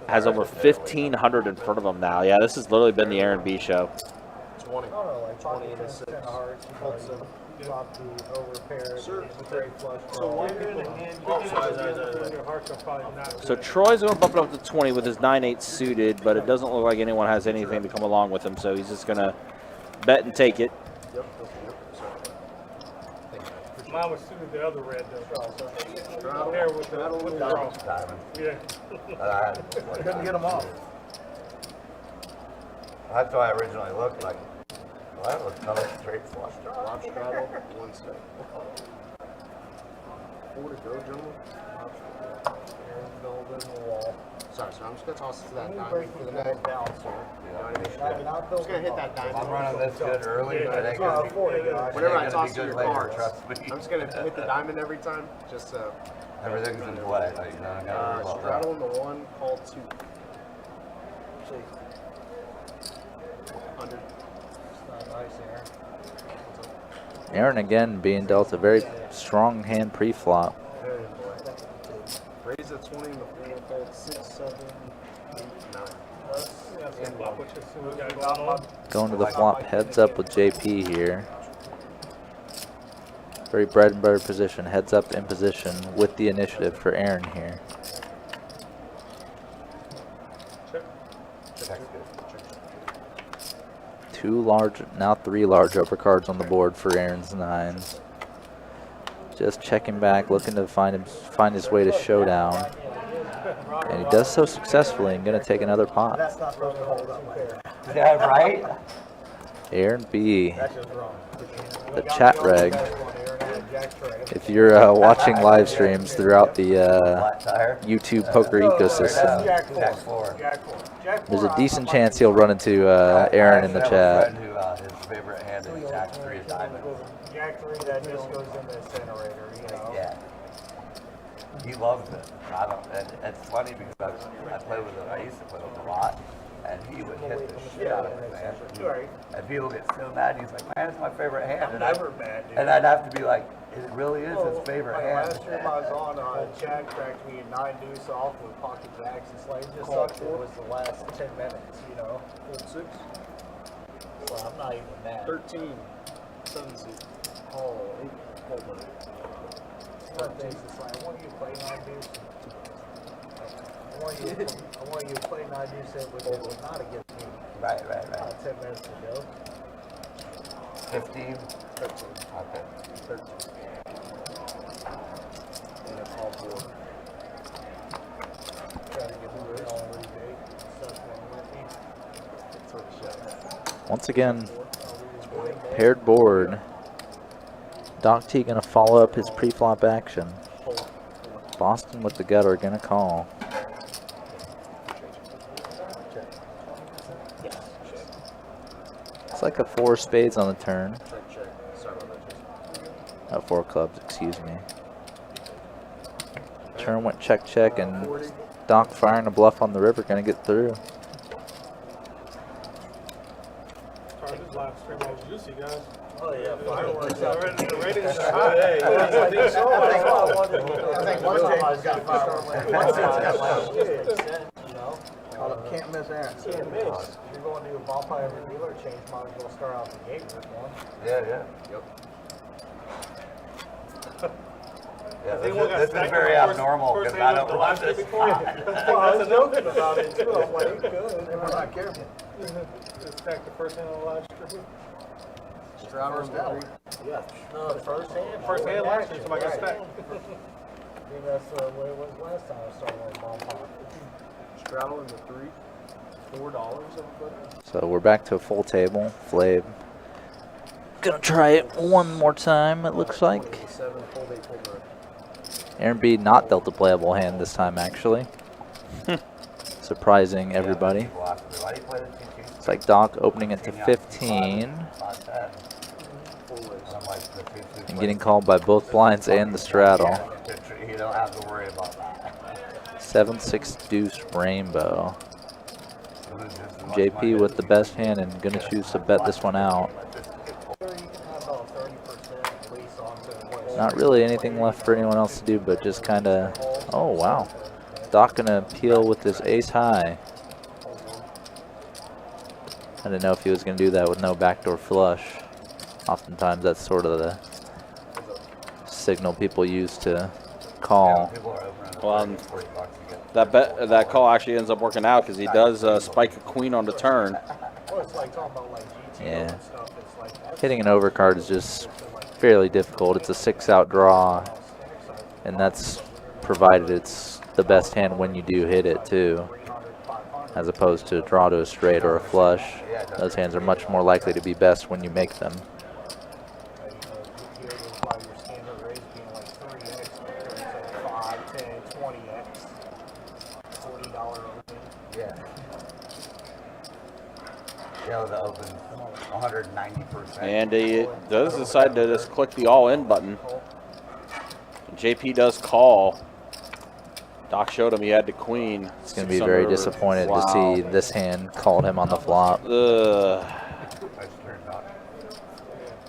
Has over 1,500 in front of him now. Yeah, this has literally been the Aaron B show. 20. I don't know, like pocket jacks, 10 of hearts. Flop the over pair. Sure. Straight flush. So why your hearts are probably not. So Troy's going to bump it up to 20 with his 9-8 suited, but it doesn't look like anyone has anything to come along with him, so he's just going to bet and take it. Mine was suited the other red though. There with the draw. Diamond. Yeah. Couldn't get them off. That's why I originally looked like, well, that looks kind of straight flush. Rob straddle, 1 step. 4 to go, gentlemen. Aaron's building the wall. Sorry, sir. I'm just going to toss it to that You diamond break for the the net. down, sir. You know what I mean? Not I'm just going to hit that I'm diamond. running this good early, but it ain't Well, gonna be, 40 guys. Whenever I gonna toss be you good your later, cards, trust me. I'm just going to hit the diamond every time. Just Everything's in play, like, you know, I gotta worry about straddle that. in the 1, call 2. 100. Not nice, Aaron. Aaron again being dealt a very strong hand pre-flop. Raise a 20 in the 4, fold 6, 7, 8, 9. Going to the flop heads up with JP here. Very bread and butter position, heads up in position with the initiative for Aaron here. Check's good. Two large, now 3 large overcards on the board for Aaron's 9s. Just checking back, looking to find his way to showdown. And he does so successfully and going to take another pot. That's not supposed to hold up there. Yeah, right? Aaron B, That's just wrong. the chat reg. If you're watching live streams throughout the Flat tire. YouTube poker ecosystem, Jack 4. there's a decent chance he'll run into Aaron in the I have a chat. friend who, his favorite hand is Jack 3 of diamond. Jack 3, that just goes in the incinerator, you know? Yeah. He loves it. I don't, and it's funny because I play with him. I used to play with him a lot, and he would hit the shit out of it, man. Right. And people get so mad. He's like, man, it's my favorite hand. I'm And never mad, dude. And I'd have to be like, it really is his favorite Like hand. last year I was on, Jack cracked me a 9 deuce off with pocket jacks. It's like, it just sucks. It was the last 10 minutes, you know? Fold 6, So I'm not even mad. 13, 7 seat. Call 8, fold 1. Some things it's like, I want you to play 9 deuce. I want you to play 9 deuce with it was not against me. Right. 10 minutes ago. 15. 13. Okay. 13. And a call 4. Trying to get the all rebate. Stuff with me. It's like a shot. Once again, paired board. Doc T going to follow up his pre-flop action. Boston with the gutter going to call. It's like a 4 spades on the turn. Check. Sorry about that, 4 clubs, excuse me. Turn went check, and Doc firing a bluff on the river, going to get through. Sorry, this live stream was juicy, guys. Oh yeah, fireworks. The ratings are high. Can't miss Aaron. Can't miss. If you're going to do a bonfire every dealer change, might as well start out the gate with one. Yeah. Yep. Yeah, Anyone got this is stacked very on the abnormal first because I hand of don't the run live stream this. before? Well, I was joking about it too. I was like, good. And we're not careful. Just stack the first hand on the live stream. Straddle in the 3. Yeah. No, the first hand. First hand last year, somebody got stacked. I think that's the way it was last time I started on bonfire. Straddle in the 3. $4 everybody. So we're back to a full table. Flav gonna try it one more time, it looks like. 7, fold 8, fold 9. Aaron B not dealt a playable hand this time, actually. Surprising everybody. Why do you play the 2-2? It's like Doc opening it to 15. I'm like the 2-2 And getting called by both blinds and the straddle. You don't have to worry about that. 7-6 deuce rainbow. JP with the best hand and gonna choose to bet this one out. Not really anything left for anyone else to do, but just kind of, oh wow. Doc gonna peel with this ace high. I didn't know if he was gonna do that with no backdoor flush. Oftentimes that's sort of the signal people use to call. Well, that call actually ends up working out because he does spike a queen on the turn. Yeah. Hitting an overcard is just fairly difficult. It's a 6-out draw, and that's provided it's the best hand when you do hit it too, as opposed to a draw to a straight or a flush. Those hands are much more likely to be best when you make them. Yeah, the open 190%. And he does decide to just click the all-in button. JP does call. Doc showed him he had the queen. He's going to be very disappointed to see this hand called him on the flop.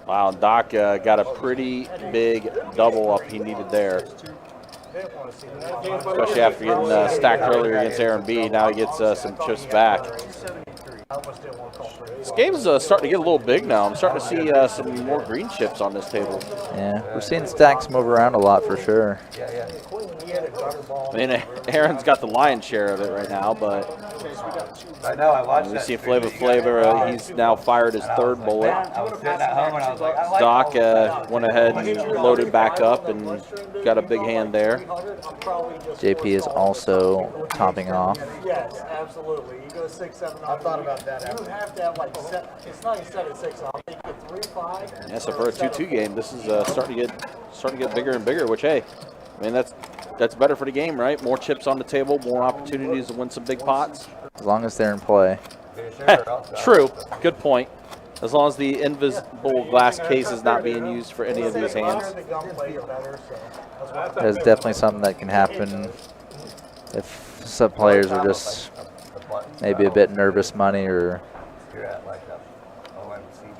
Wow, Doc got a pretty big double up he needed there. Especially after getting stacked earlier against Aaron B. Now he gets some chips back. This game's starting to get a little big now. I'm starting to see some more green chips on this table. Yeah, we're seeing stacks move around a lot for sure. I mean, Aaron's got the lion's share of it right now, but I know, I watched we that. see Flavor, he's now fired his third bullet. I was sitting at home and I was like, I like Doc went ahead and loaded back up and got a big hand there. JP is also topping off. Yes, absolutely. You go 6, 7. I thought about that. You have to have like it's not 7, 6. I'll make it 3, 5. Yeah, so for a 2-2 game, this is starting to get bigger and bigger. Which, hey, I mean that's better for the game, right? More chips on the table, more opportunities to win some big pots. As long as they're in play. True. Good point. As long as the invisible glass case is not being used for any of these hands. There's definitely something that can happen if some players are just maybe a bit nervous money or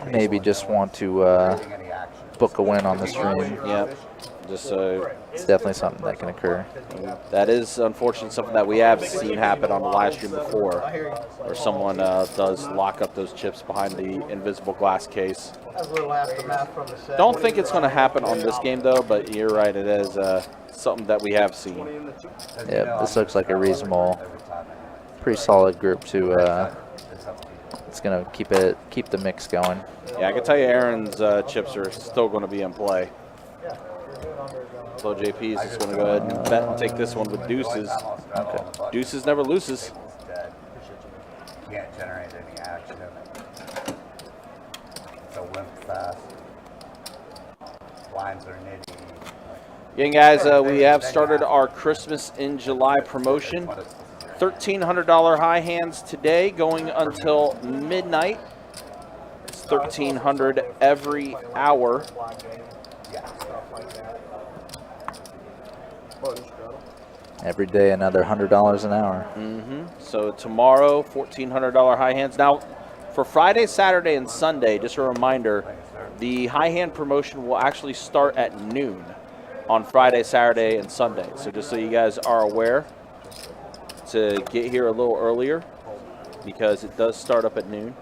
maybe just want to book a win on the stream. Yep. Just It's definitely something that can occur. that is unfortunately something that we have seen happen on the live stream before, where someone does lock up those chips behind the invisible glass case. Don't think it's going to happen on this game though, but you're right, it is something that we have seen. Yeah, this looks like a reasonable, pretty solid group to. It's gonna keep the mix going. Yeah, I can tell you, Aaron's chips are still going to be in play. So JP is just going to go ahead and bet and take this one with deuces. Okay. Deuces never loses. Can't generate any action in it. It's a limp fast. Blinds are nitty. Again, guys, we have started our Christmas in July promotion. $1,300 high hands today, going until midnight. It's $1,300 every hour. Every day, another $100 an hour. So tomorrow, $1,400 high hands. Now, for Friday, Saturday, and Sunday, just a reminder, the high hand promotion will actually start at noon on Friday, Saturday, and Sunday. So just so you guys are aware, to get here a little earlier, because it does start up at noon.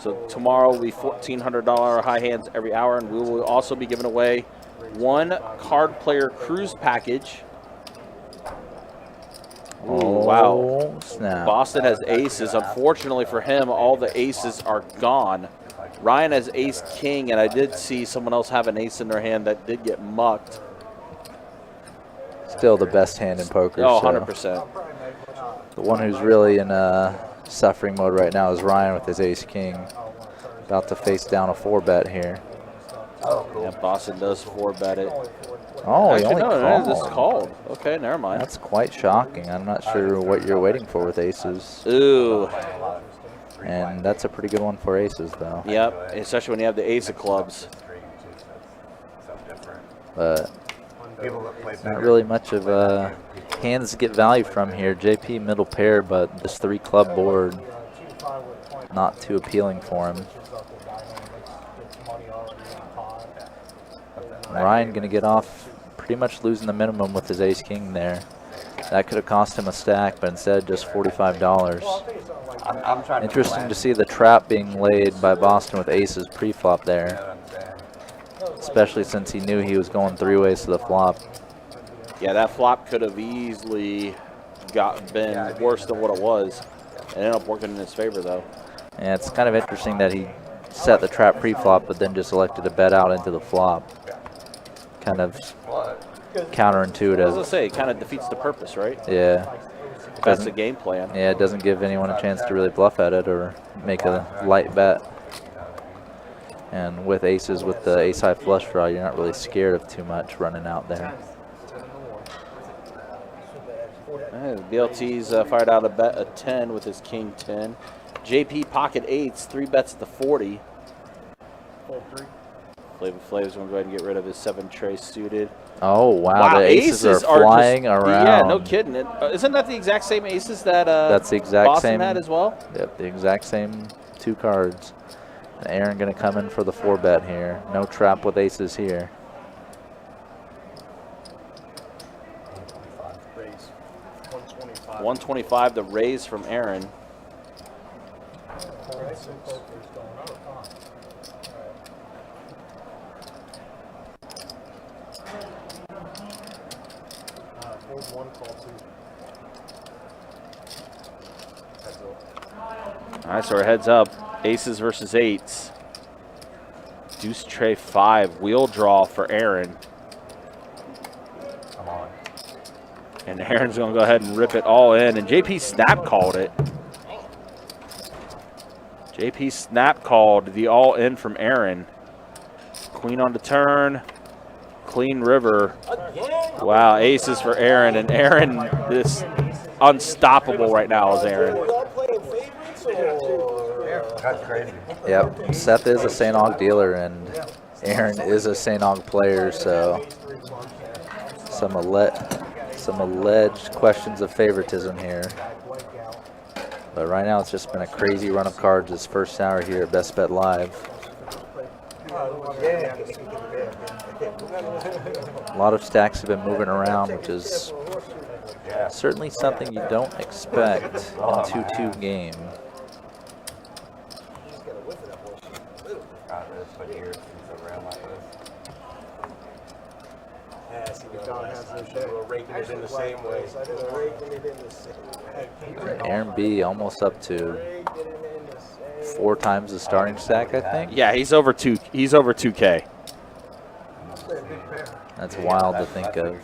So tomorrow will be $1,400 high hands every hour, and we will also be giving away one card player cruise package. Ooh, wow. Oh, snap. Boston has aces. Unfortunately for him, all the aces are gone. Ryan has ace king, and I did see someone else have an ace in their hand that did get mucked. Still the best hand in poker. Oh, so 100%. the one who's really in suffering mode right now is Ryan with his ace king. About to face down a 4-bet here. Yeah, Boston does 4-bet it. Oh, he Actually, only no, this is called. called. Okay, never mind. That's quite shocking. I'm not sure what you're waiting for with aces. Ooh. And that's a pretty good one for aces, though. Yep, especially when you have the ace of clubs. but People that play not better. really much of hands to get value from here. JP middle pair, but this 3-club board not too appealing for him. Ryan going to get off pretty much losing the minimum with his ace-king there. That could have cost him a stack, but instead just $45. I'm trying Interesting to see the trap being laid by Boston with aces pre-flop You know there, what I'm saying? especially since he knew he was going 3-ways to the flop. Yeah, that flop could have easily been worse than what it was. It ended up working in his favor, though. And it's kind of interesting that he set the trap pre-flop, but then just elected to bet out into the flop. Kind of What? As I counterintuitive. say, it kind of defeats the purpose, right? Yeah. That's the game plan. Yeah, it doesn't give anyone a chance to really bluff at it or make a light bet. And with aces, with the ace-high flush draw, you're not really scared of too much running out there. BLT's fired out a bet of 10 with his king 10. JP pocket eights, 3 bets at the 40. Fold 3. Flavor Flav's going to go ahead and get rid of his 7 tray suited. Oh, wow, the aces are flying around. Yeah, no kidding. Isn't that the exact same aces that That's the exact Boston same had as well? Yep, the exact same 2 cards. And Aaron going to come in for the 4 bet here. No trap with aces here. Raise. 125. 125 the raise from Aaron. All right, so our heads up. Aces versus eights. Deuce tray 5. Wheel draw for Aaron. Come on. And Aaron's going to go ahead and rip it all in. And JP snap called it. JP snap called the all in from Aaron. Queen on the turn. Clean river. Wow, aces for Aaron. And Aaron is unstoppable right now, is Aaron. That's crazy. Yep, Seth is a St. Aug dealer and Aaron is a St. Aug player, so some alleged questions of favoritism here. But right now it's just been a crazy run of cards this first hour here at Best Bet Live. A lot of stacks have been moving around, which is certainly something you don't expect in a 2-2 game. It's been years since I ran like this. Raking it in the same way. Aaron B almost up to 4 times the starting stack, I think. Yeah, he's over 2K. That's wild to think of.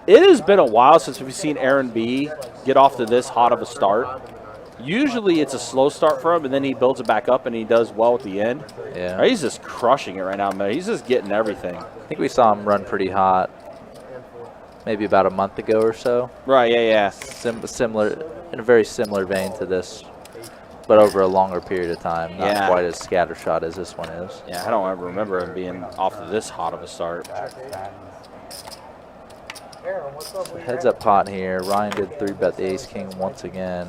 It has been a while since we've seen Aaron B get off to this hot of a start. Usually it's a slow start for him, and then he builds it back up, and he does well at the end. Yeah. He's just crushing it right now, man. He's just getting everything. I think we saw him run pretty hot maybe about a month ago or so. Right, yeah. Similar, in a very similar vein to this, but over a longer period of time. Not quite as scattershot as this one is. Yeah, I don't ever remember him being off of this hot of a start. Heads up pot here. Ryan did 3-bet the ace-king once again.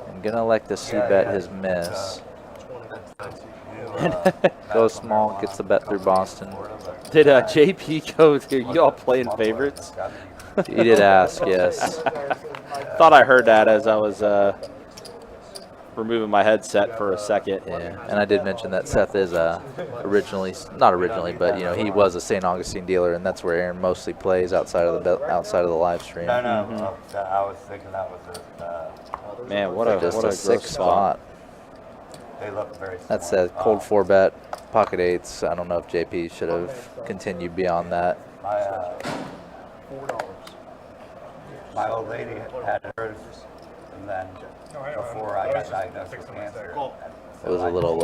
I'm going to elect to c-bet his miss. Go small, gets the bet through Boston. Did JP go through? You all playing favorites? He did ask, yes. Thought I heard that as I was removing my headset for a second. Yeah, and I did mention that Seth is not originally, but you know, he was a St. Augustine dealer, and that's where Aaron mostly plays outside of the live stream. No, I was thinking that was Man, what a Just a gross 6 spot. they look very That's similar. a cold 4-bet, pocket eights. I don't know if JP should have continued beyond that. My old lady had hers, and then before I got diagnosed with cancer, It was a little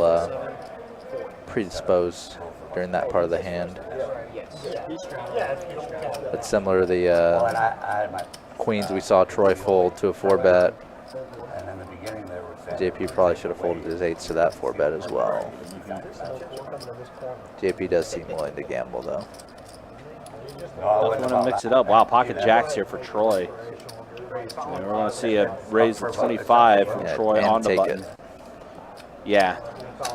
predisposed during that part of the hand. But similar to the and I had my, queens, we saw Troy fold to a 4-bet. and in the beginning they were saying, JP probably should have folded his eights to that 4-bet as well. coming in this corner. JP does seem willing to gamble, though. I'm going to mix it up. Wow, pocket jacks here for Troy. And we're going to see a raise to 25 from Troy on the button. Yeah,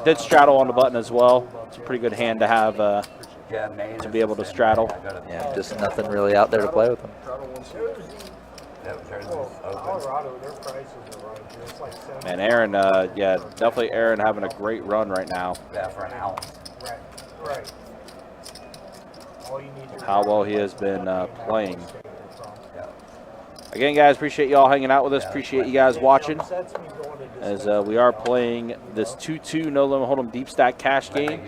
did straddle on the button as well. It's a pretty good hand to have to be able to straddle. Yeah, just nothing really out there to play with him. Colorado, their prices are right here. It's like 7. And Aaron, yeah, definitely Aaron having a great run right now. Yeah, for an ounce. Right. All you need is How well he has been playing. Again, guys, appreciate you all hanging out with us. Appreciate you guys watching as we are playing this 2-2 No Limit Hold'em Deep Stack Cash game.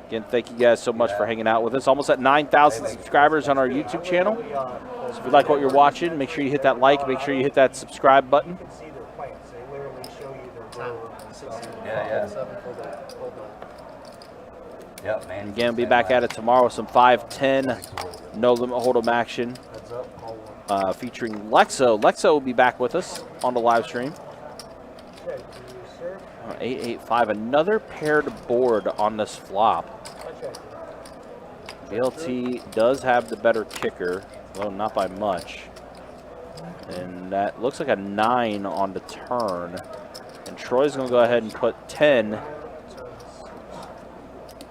Again, thank you guys so much for hanging out with us. Almost at 9,000 subscribers on our YouTube channel. So if you like what you're watching, make sure you hit that like. Make sure you hit that subscribe button. You can see their plants. They literally show you their growth. Yeah. Yep, man. Again, we'll be back at it tomorrow with some 5-10 No Limit Hold'em action featuring Lexo. Lexo will be back with us on the live stream. 885, another paired board on this flop. BLT does have the better kicker, though not by much. And that looks like a 9 on the turn. And Troy's going to go ahead and put 10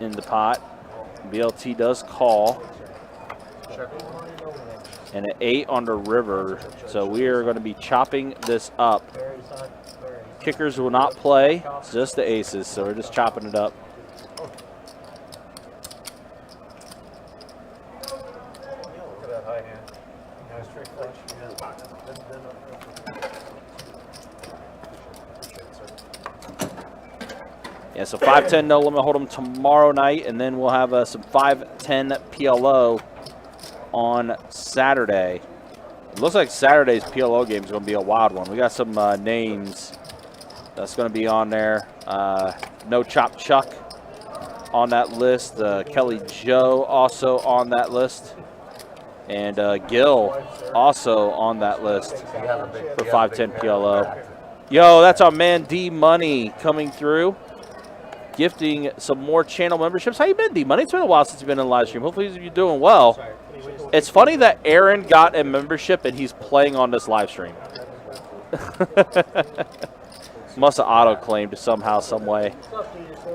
in the pot. BLT does call. And an 8 on the river. So we are going to be chopping this up. Kickers will not play, it's just the aces, so we're just chopping it up. Yeah, so 5-10 No Limit Hold'em tomorrow night, and then we'll have some 5-10 PLO on Saturday. It looks like Saturday's PLO game is going to be a wild one. We got some names that's going to be on there. No Chop Chuck on that list. Kelly Joe also on that list. And Gil also on that list for 5-10 PLO. Yo, that's our man D Money coming through, gifting some more channel memberships. How you been, D Money? It's been a while since you've been in the live stream. Hopefully you're doing well. It's funny that Aaron got a membership and he's playing on this live stream. Must have auto-claimed somehow, some way.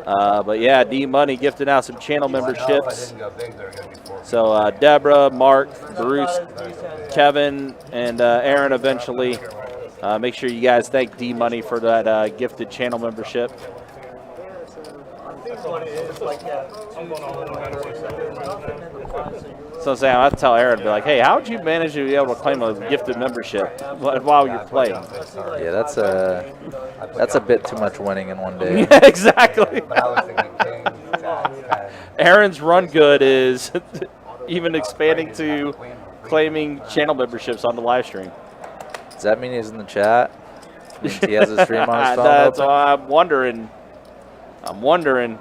But yeah, D Money gifted out some channel memberships. So Deborah, Mark, Bruce, Kevin, and Aaron eventually. Make sure you guys thank D Money for that gifted channel membership. So I'm saying, I have to tell Aaron, be like, hey, how would you manage to be able to claim a gifted membership while you're playing? Yeah, that's a bit too much winning in one day. Yeah, exactly. Aaron's run good is even expanding to claiming channel memberships on the live stream. Does that mean he's in the chat? Means he has a stream on his phone That's open? why I'm wondering.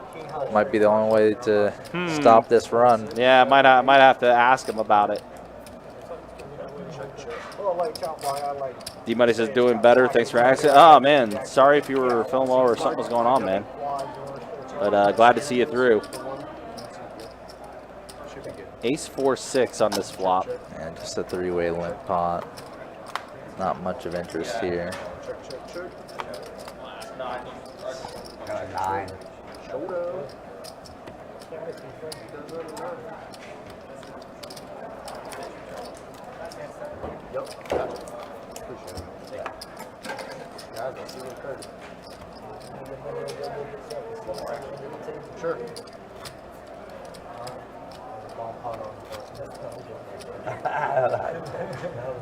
Might be the only way to stop this run. Yeah, I might have to ask him about it. D Money says doing better. Thanks for asking. Oh man, sorry if you were filming or something was going on, man. But glad to see you through. Ace 4-6 on this flop. And just a 3-way limp pot. Not much of interest here. Got a 9. Sure.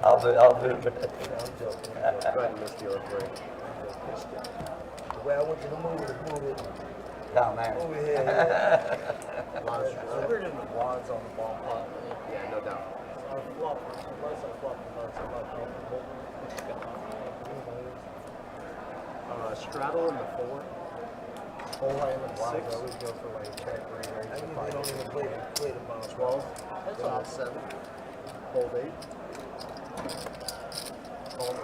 I'll do it. Go ahead and miss the other break. The way I want you to move it. Down there. Over here. We're in the wads on the ball pot. Yeah, no doubt. Straddle in the 4. Whole line of wads, I always go for like check rate. I don't even play the ball. 12. That's all 7. Hold 8. Call 9.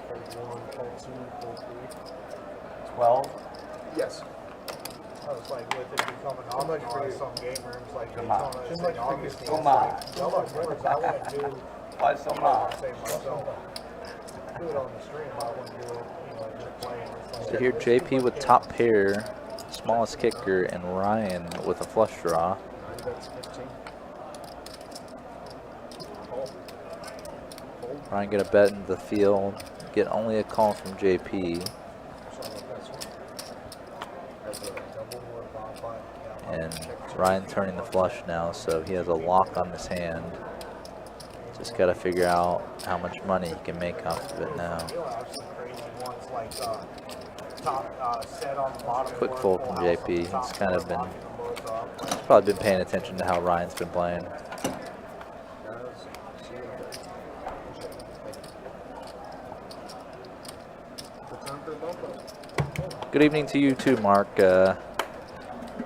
Hold 1, call 2, call 3. 12. Yes. was like with it becoming optional in some game rooms like Come on. Daytona and St. Augustine. Come on. So much worse. I wouldn't do, Why so I much? say myself, do it on the stream. I wouldn't do it, just playing. It's So like- here JP with top pair, smallest kicker, and Ryan with a flush draw. Ryan get a bet into the field, get only a call from JP. And Ryan turning the flush now, so he has a lock on his hand. Just got to figure out how much money he can make off of it now. You'll have some crazy ones like top set on the bottom. Quick board, fold full from house JP. on the top He's kind of board, been, locking them both up. probably been paying attention to how Ryan's been playing. Good evening to you too, Mark.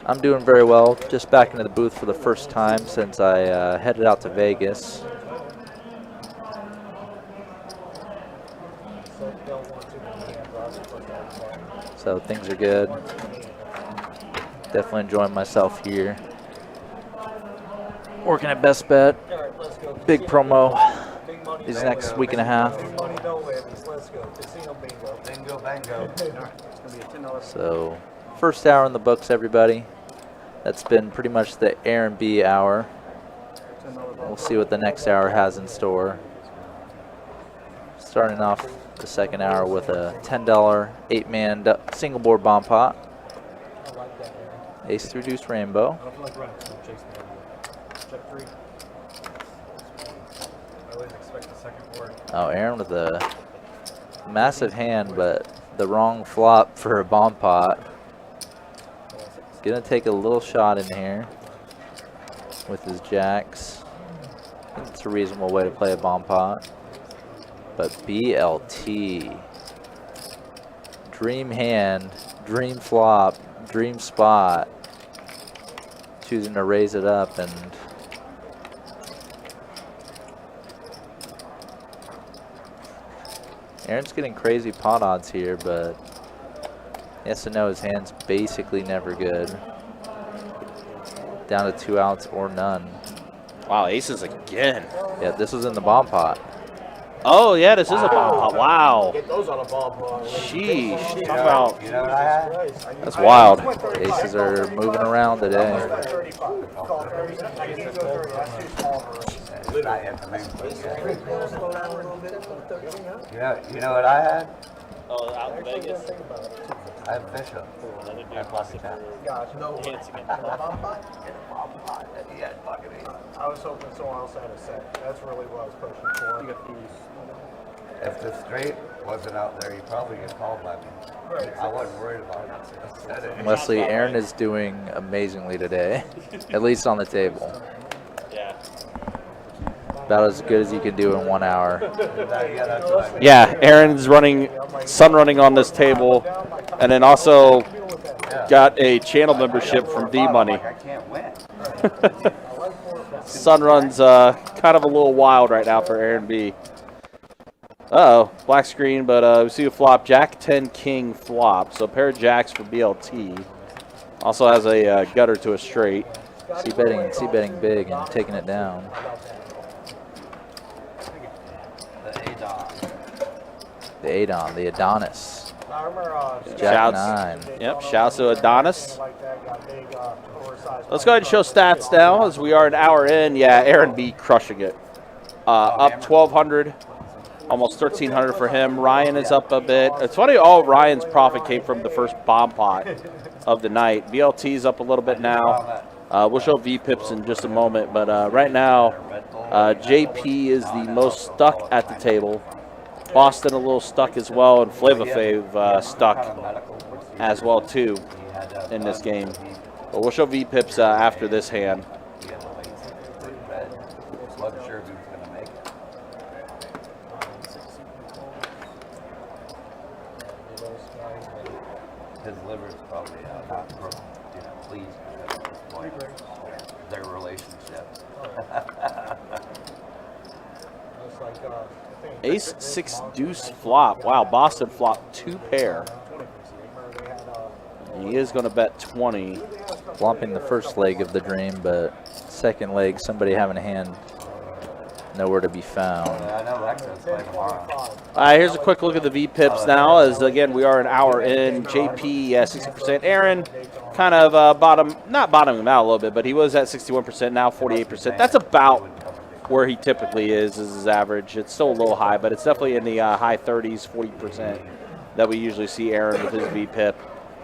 I'm doing very well. Just back into the booth for the first time since I headed out to Vegas. So things are good. Definitely enjoying myself here. Working at Best Bet. Big promo these next week and a half. Big money, no whammies. Let's go. Casino bingo. Bingo, bango. So first hour in the books, everybody. That's been pretty much the Aaron B hour. We'll see what the next hour has in store. Starting off the second hour with a $10 8-man single board bomb pot. Ace through deuce rainbow. Oh, Aaron with a massive hand, but the wrong flop for a bomb pot. Gonna take a little shot in here with his jacks. I think it's a reasonable way to play a bomb pot. But BLT. Dream hand, dream flop, dream spot. Choosing to raise it up, and Aaron's getting crazy pot odds here, but he has to know his hand's basically never good. Down to 2 outs or none. Wow, aces again. Yeah, this was in the bomb pot. Oh, yeah, this is a bomb pot. Wow. Get those on a bomb pot. Sheesh. Talk about, You know what I had? that's wild. Aces are moving around today. 35. Call 30. I can go 30. That's too small for us. I had the main thing. Slow down a little bit. 13, huh? You know what I had? Oh, out in Vegas. I had Bishop. I had Pocket Tap. Gosh, no. Bomb pot? He had Pocket Ace. I was hoping someone else had a set. That's really what I was pushing for. If the straight wasn't out there, he probably get called by me. Right. I wasn't worried about it. I said it. Leslie, Aaron is doing amazingly today, at least on the table. Yeah. About as good as you can do in 1 hour. Yeah, that's what I mean. Yeah, Aaron's running, sun running on this table, and then also got a channel membership from D Money. Like, I can't win. Sun runs kind of a little wild right now for Aaron B. Uh-oh, black screen, but we see a flop, Jack 10 King flop, so a pair of jacks for BLT. Also has a gutter to a straight. C betting big and taking it down. The Adon, the Adonis. I remember Jack Shouts. 9. Yep, shouts to Adonis. Let's go ahead and show stats now as we are an hour in. Yeah, Aaron B crushing it. Up 1,200, almost 1,300 for him. Ryan is up a bit. It's funny, all Ryan's profit came from the first bomb pot of the night. BLT's up a little bit now. We'll show V-Pips in just a moment, but right now, JP is the most stuck at the table. Boston a little stuck as well, and Flava Fave stuck as well too in this game. But we'll show V-Pips after this hand. Wasn't sure if he was going to make it. His liver's probably not pleased at this point. Their relationship. Ace 6 deuce flop. Wow, Boston flop 2 pair. He is going to bet 20. Lumping the first leg of the dream, but second leg, somebody having a hand nowhere to be found. I know Lexington's playing tomorrow. All right, here's a quick look at the V-pips now, as again, we are an hour in. JP, 60%. Aaron, kind of not bottoming him out a little bit, but he was at 61%, now 48%. That's about where he typically is his average. It's still a little high, but it's definitely in the high 30s, 40% that we usually see Aaron with his V-pip.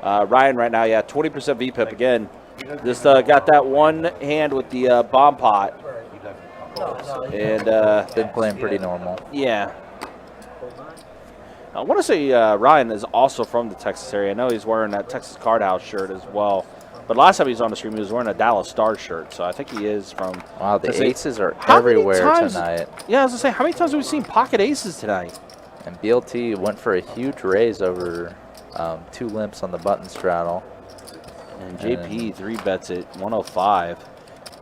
Ryan right now, 20% V-pip again. Just got that one hand with the bomb pot. And been playing pretty normal. Yeah. I want to say Ryan is also from the Texas area. I know he's wearing that Texas Card House shirt as well. But last time he was on the stream, he was wearing a Dallas Stars shirt. So I think he is from. Wow, the aces are everywhere tonight. Yeah, I was going to say, how many times have we seen pocket aces tonight? And BLT went for a huge raise over 2 limps on the button straddle. And JP 3-bets it 105.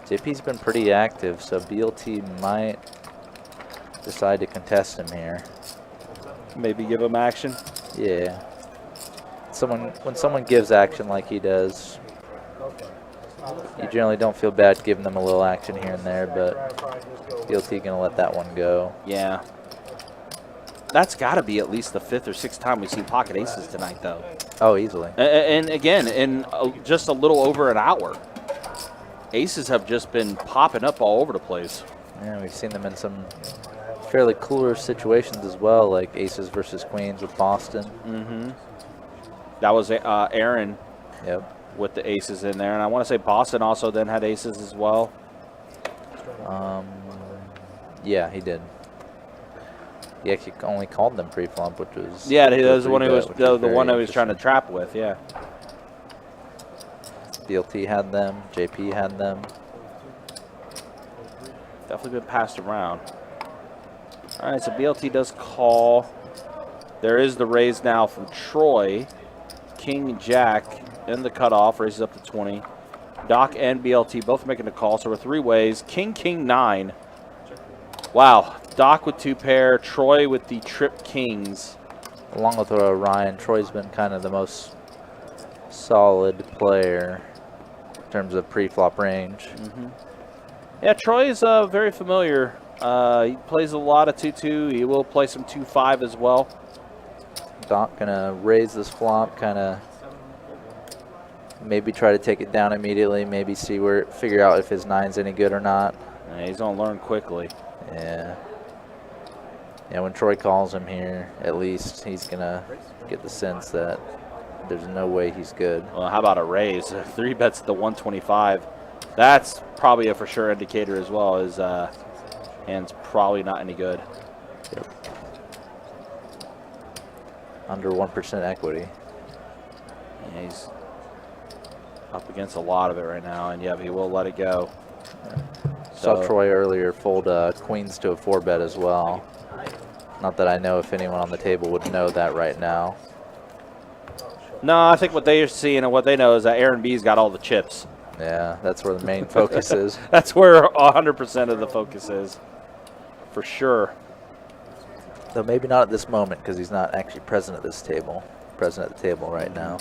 JP's been pretty active, so BLT might decide to contest him here. Maybe give him action. Yeah. When someone gives action like he does, you generally don't feel bad giving them a little action here and there, but BLT gonna let that one go. Yeah. That's got to be at least the 5th or 6th time we've seen pocket aces tonight, though. Oh, easily. And again, in just a little over an hour, aces have just been popping up all over the place. Yeah, we've seen them in some fairly cooler situations as well, like aces versus queens with Boston. Mm-hmm. That was Aaron. Yep. With the aces in there, and I want to say Boston also then had aces as well. Yeah, he did. He actually only called them pre-flop, which was that was the one who was the one I was trying to trap with. Yeah. BLT had them. JP had them. Definitely been passed around. All right, so BLT does call. There is the raise now from Troy. King Jack in the cutoff, raises up to 20. Doc and BLT both making the call, so we're 3 ways. King, 9. Wow. Doc with 2 pair, Troy with the trip kings. Along with Ryan, Troy's been kind of the most solid player in terms of pre-flop range. Mm-hmm. Yeah, Troy is very familiar. He plays a lot of 2-2. He will play some 2-5 as well. Doc gonna raise this flop, kind of maybe try to take it down immediately, maybe figure out if his 9's any good or not. Yeah, he's gonna learn quickly. Yeah. Yeah, when Troy calls him here, at least he's gonna get the sense that there's no way he's good. Well, how about a raise? 3-bets at the 125. That's probably a for sure indicator as well. His hand's probably not any good. Yep. Under 1% equity. Yeah, he's up against a lot of it right now, and he will let it go. Yeah. Saw Troy earlier fold queens to a 4-bet as well. Not that I know if anyone on the table would know that right now. No, I think what they're seeing and what they know is that Aaron B's got all the chips. Yeah, that's where the main focus is. That's where 100% of the focus is, for sure. Though maybe not at this moment because he's not actually present at this table. Present at the table right now.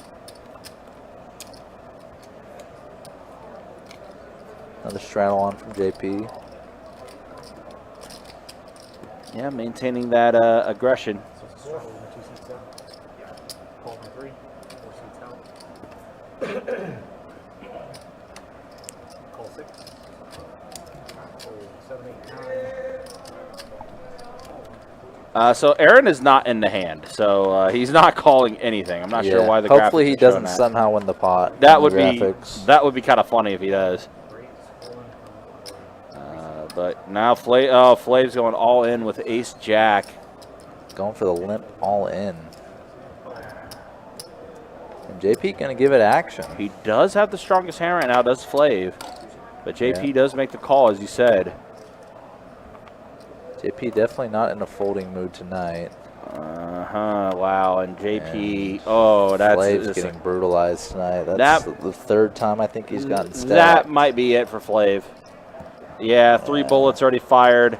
Another straddle on from JP. Yeah, maintaining that aggression. Call 6. Call 7, 8, 9. So Aaron is not in the hand, so he's not calling anything. I'm not sure why the graphics hopefully he are showing doesn't that. somehow win the pot. That would be kind of funny if he does. But now Flav's going all in with Ace Jack. Going for the limp all in. And JP gonna give it action. He does have the strongest hand right now, does Flav. But JP does make the call, as you said. JP definitely not in a folding mood tonight. Wow, and JP, and that's Flav's getting brutalized tonight. That's the 3rd time I think he's gotten stabbed. That might be it for Flav. Yeah, 3 bullets already fired.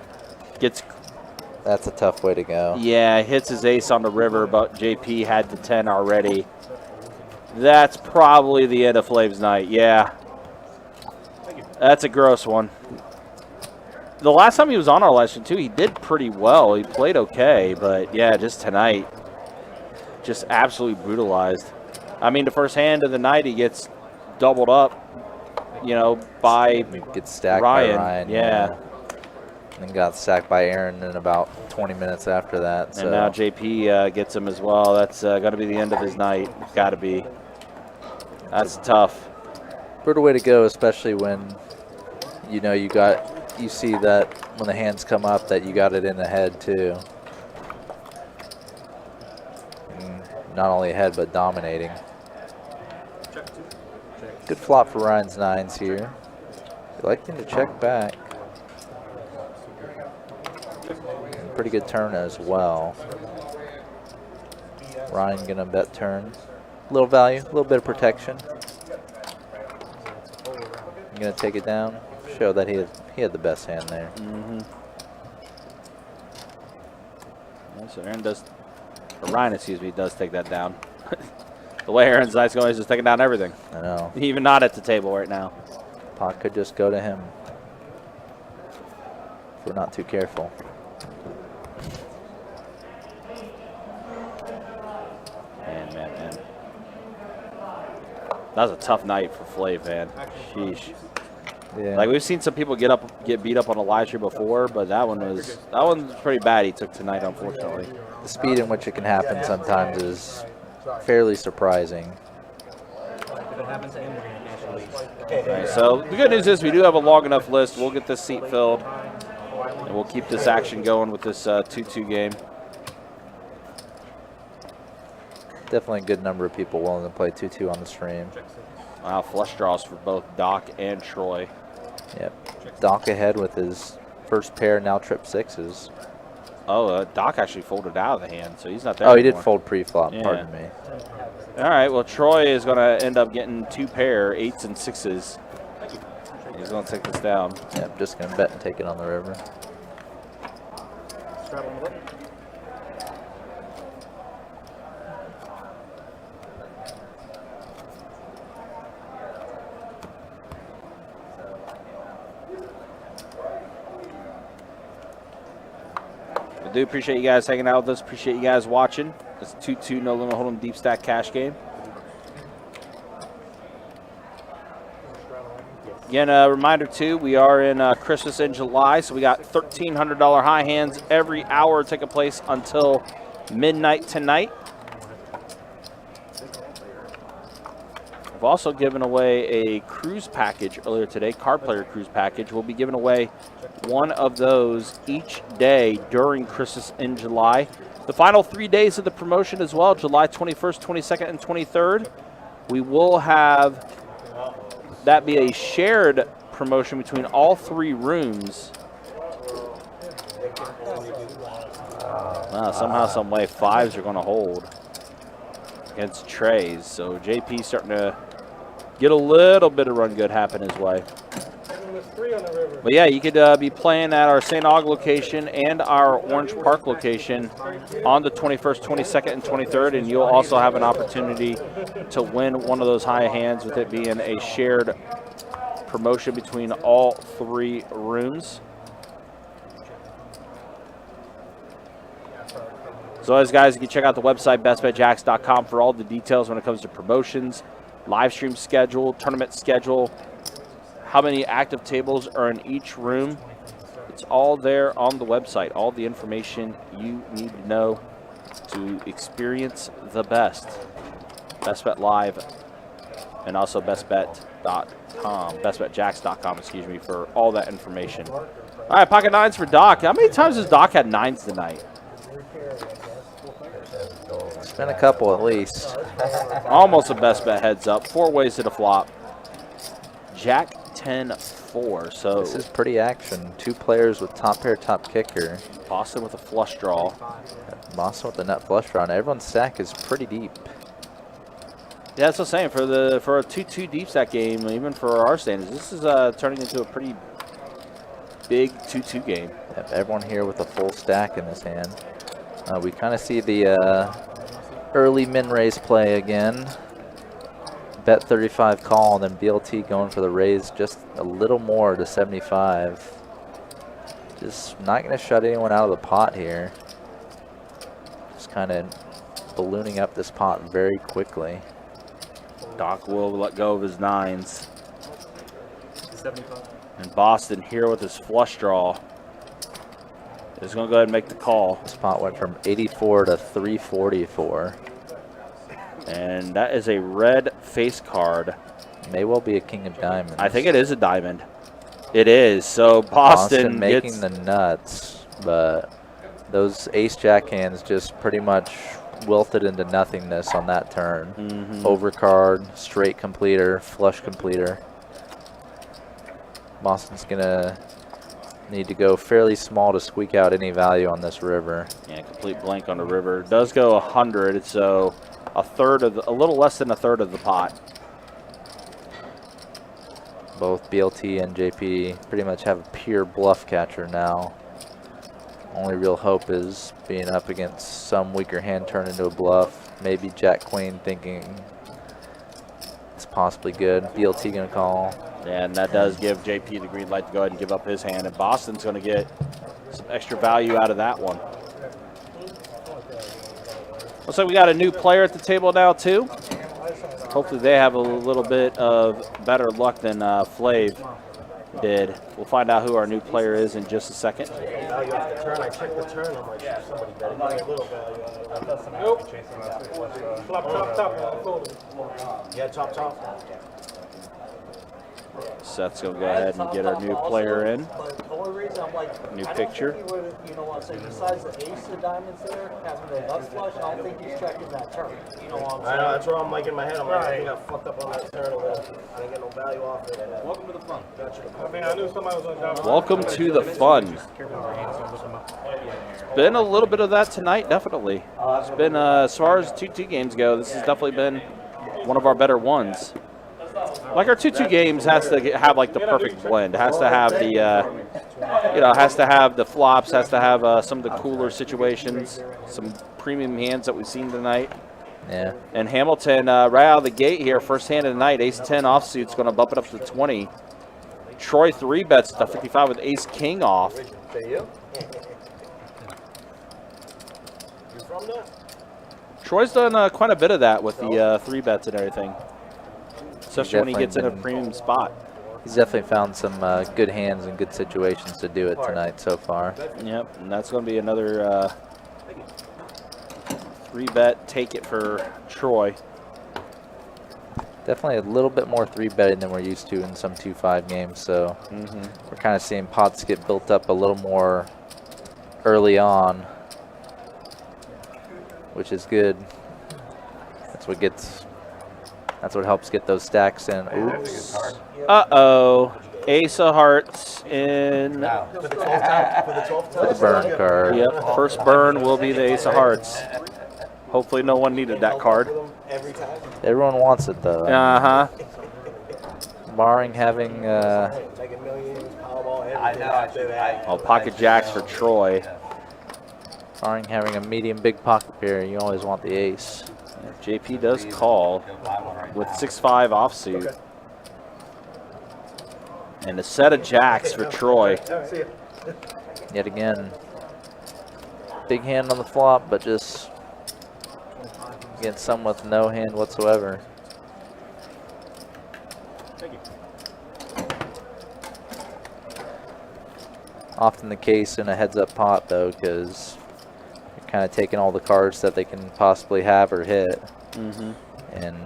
That's a tough way to go. Yeah, hits his ace on the river, but JP had the 10 already. That's probably the end of Flav's night. Yeah. That's a gross one. The last time he was on our live stream, too, he did pretty well. He played okay, but, yeah, just tonight, just absolutely brutalized. I mean, the first hand of the night, he gets doubled up, you know, by Gets stacked Ryan. by Ryan. Yeah. And got sacked by Aaron in about 20 minutes after that. So. And now JP gets him as well. That's got to be the end of his night. Got to be. That's tough. Brutal way to go, especially when, you know, you see that when the hands come up that you got it in the head too. And not only ahead, but dominating. Good flop for Ryan's 9s here. Electing to check back. Pretty good turn as well. Ryan gonna bet turn. Little value, a little bit of protection. Gonna take it down. Show that he had the best hand there. So Aaron does, or Ryan, excuse me, does take that down. The way Aaron's night's going, he's just taking down everything. I know. Even not at the table right now. Pot could just go to him if we're not too careful. Man. That was a tough night for Flav, man. Sheesh. Yeah. Like, we've seen some people get beat up on a live stream before, but that one's pretty bad he took tonight, unfortunately. The speed in which it can happen sometimes is fairly surprising. Right, so the good news is we do have a long enough list. We'll get this seat filled, and we'll keep this action going with this 2-2 game. Definitely a good number of people willing to play 2-2 on the stream. Wow, flush draws for both Doc and Troy. Yep. Doc ahead with his first pair, now trip 6s. Oh, Doc actually folded out of the hand, so he's not there Oh, he did anymore. fold pre-flop, Yeah. pardon me. All right, well, Troy is going to end up getting 2 pair, 8s and 6s. He's going to take this down. Yep, just going to bet and take it on the river. I do appreciate you guys hanging out with us. Appreciate you guys watching. It's 2-2 No Limit Hold'em Deep Stack Cash game. Again, a reminder too, we are in Christmas in July, so we got $1,300 high hands every hour taking place until midnight tonight. We've also given away a cruise package earlier today, card player cruise package. We'll be giving away one of those each day during Christmas in July. The final 3 days of the promotion as well, July 21st, 22nd, and 23rd. We will have that be a shared promotion between all 3 rooms. Somehow, some way, 5s are going to hold against trays. So JP starting to get a little bit of run good happen his way. But yeah, you could be playing at our St. Aug location and our Orange Park location on the 21st, 22nd, and 23rd, and you'll also have an opportunity to win one of those high hands with it being a shared promotion between all 3 rooms. So as guys, you can check out the website bestbetjacks.com for all the details when it comes to promotions, live stream schedule, tournament schedule, how many active tables are in each room. It's all there on the website, all the information you need to know to experience the best. Best Bet Live and also bestbet.com, bestbetjacks.com, excuse me, for all that information. All right, pocket 9s for Doc. How many times has Doc had 9s tonight? It's been a couple at least. Almost a best bet heads up. 4 ways to the flop. Jack 10-4. So This is pretty action. 2 players with top pair, top kicker. Boston with a flush draw. Boston with the nut flush draw. And everyone's stack is pretty deep. Yeah, that's what I'm saying. For a 2-2 deep stack game, even for our standards, this is turning into a pretty big 2-2 game. Yep, everyone here with a full stack in this hand. We kind of see the early min raise play again. Bet 35 call, and then BLT going for the raise just a little more to 75. Just not going to shut anyone out of the pot here. Just kind of ballooning up this pot very quickly. Doc will let go of his 9s. 75. And Boston here with his flush draw is going to go ahead and make the call. This pot went from 84 to 344. And that is a red face card. May well be a king of diamonds. I think it is a diamond. It is. So Boston making gets the nuts, but those ace-jack hands just pretty much wilted into nothingness on that turn. Overcard, straight completer, flush completer. Boston's going to need to go fairly small to squeak out any value on this river. Yeah, complete blank on the river. It does go 100, so a little less than a third of the pot. Both BLT and JP pretty much have a pure bluff catcher now. Only real hope is being up against some weaker hand turn into a bluff. Maybe Jack Queen thinking it's possibly good. BLT gonna call. And that does give JP the green light to go ahead and give up his hand. And Boston's going to get some extra value out of that one. Looks like we got a new player at the table now, too. Hopefully they have a little bit of better luck than Flav did. We'll find out who our new player is in just a second. Value off the turn. I checked the turn. I'm like, somebody better get a little value out of it. Nope. Flop, top. Yeah, top. Seth's going to go ahead and get our new player in. But the only reason I'm like, New I don't picture. think he would, you know what I'm saying, besides the ace of diamonds there, having the nuts flush, I don't think he's checking that turn. You know what I'm I saying? know, that's what I'm like in my head. I'm like, I think I fucked up on that turn a little. I didn't get no value off it. Welcome to the fun. I mean, I knew somebody was on top. Welcome to the fun. It's been a little bit of that tonight, definitely. It's been, as far as 2-2 games go, this has definitely been one of our better ones. Like our 2-2 games has to have like the perfect blend. Has to have the, has to have the flops. Has to have some of the cooler situations. Some premium hands that we've seen tonight. Yeah. And Hamilton right out of the gate here, first hand of the night, ace 10 offsuit's going to bump it up to 20. Troy 3 bets to 55 with ace king off. You from there? Troy's done quite a bit of that with the 3 bets and everything. Especially when he gets in a Definitely premium spot. He's definitely found some good hands and good situations to do it tonight so far. Yep, and that's going to be another 3-bet take it for Troy. Definitely a little bit more 3-betting than we're used to in some 2-5 games, so we're kind of seeing pots get built up a little more early on, which is good. That's what helps get those stacks in. Oops. Uh-oh. Ace of hearts in. For the 12th time. For the 12th time. The burn card. Yep, first burn will be the ace of hearts. Hopefully no one needed that card. Every time. Everyone wants it though. Uh-huh. Barring having Like a million, Powerball, everything after that. All pocket jacks for Troy. a medium big pocket pair, you always want the ace. JP does call with 6-5 offsuit. And a set of jacks for Troy. Yet again, big hand on the flop, but just against some with no hand whatsoever. Often the case in a heads-up pot, though, because you're kind of taking all the cards that they can possibly have or hit. And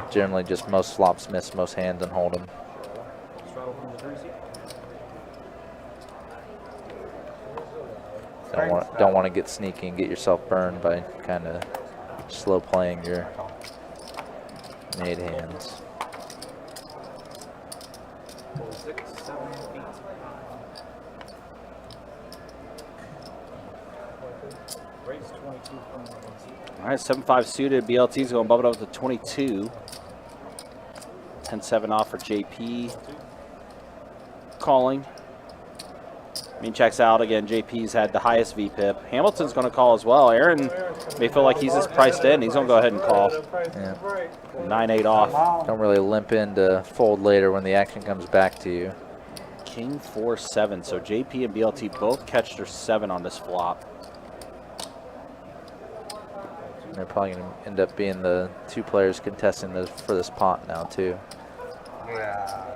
generally just most flops miss most hands and hold them. Don't want to get sneaky and get yourself burned by kind of slow playing your made hands. All right, 7-5 suited. BLT's going to bump it up to 22. 10-7 off for JP. Calling. Mean checks out again. JP's had the highest VPIP. Hamilton's going to call as well. Aaron may feel like he's just priced in. He's going to go ahead and call. Yeah. 9-8 off. Don't really limp in to fold later when the action comes back to you. King 4-7. So JP and BLT both catch their 7 on this flop. And they're probably going to end up being the 2 players contesting this for this pot now too. Yeah.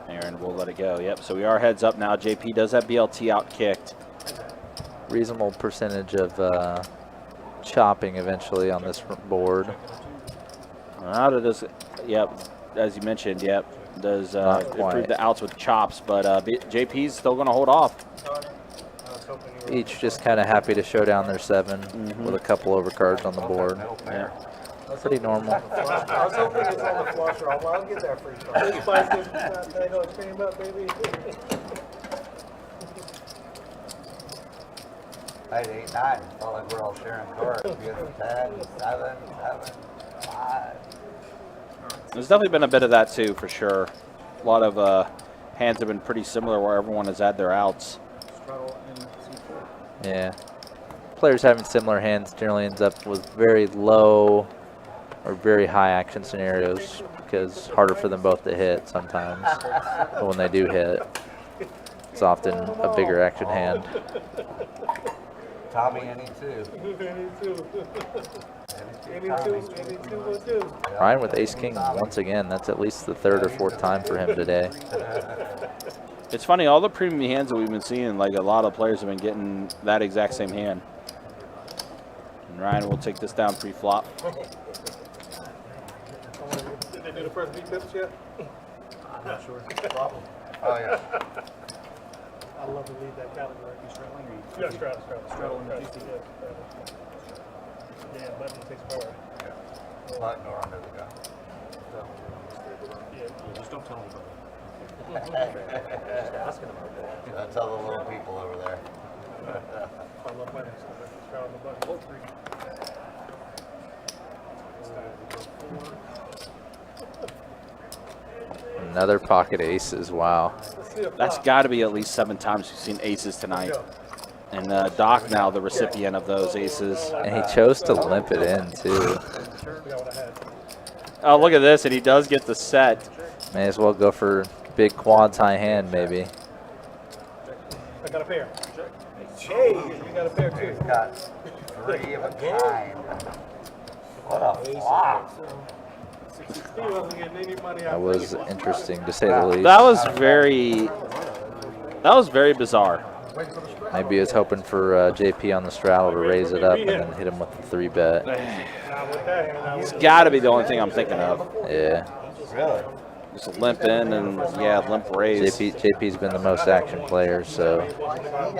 Aaron will let it go. Yep. So we are heads up now. JP does have BLT out kicked. Reasonable percentage of chopping eventually on this board. Out of this, yep, as you mentioned, yep, does improve the outs with chops, but JP's still going to hold off. Each just kind of happy to show down their 7 with a couple overcards on the board. Yeah. Pretty normal. I was hoping it's on the flusher. I'll get that free shot. I know it came up, baby. I had 8, 9. Felt like we're all sharing cards. We had 10, 7, 5. There's definitely been a bit of that too, for sure. A lot of hands have been pretty similar where everyone has had their outs. Yeah. Players having similar hands generally ends up with very low or very high action scenarios because it's harder for them both to hit sometimes. But when they do hit, it's often a bigger action hand. Tommy, any 2. Ryan with ace king once again. That's at least the 3rd or 4th time for him today. It's funny, all the premium hands that we've been seeing, like a lot of players have been getting that exact same hand. And Ryan will take this down pre-flop. Did they do the first V-pips yet? I'm not sure. Oh, yeah. I love to lead that category. Yeah, straddle. Yeah, button takes power. Button or under the gun. Yeah, just don't tell anybody. Just asking about that. That's all the little people over there. I love buttons. Straddle the button. Oh, 3. Another pocket aces. Wow. That's got to be at least 7 times we've seen aces tonight. And Doc now the recipient of those aces. And he chose to limp it in too. Oh, look at this, and he does get the set. May as well go for big quads high hand maybe. I got a pair. Hey, you got a pair too. He's got 3 of a kind. What a flop. He wasn't getting any money out That of was it. interesting to say the least. That was very bizarre. Maybe he was hoping for JP on the straddle to raise it up and then hit him with the 3-bet. It's got to be the only thing I'm thinking of. Yeah. Really? Just limp in and, yeah, limp raise. JP's been the most action player, so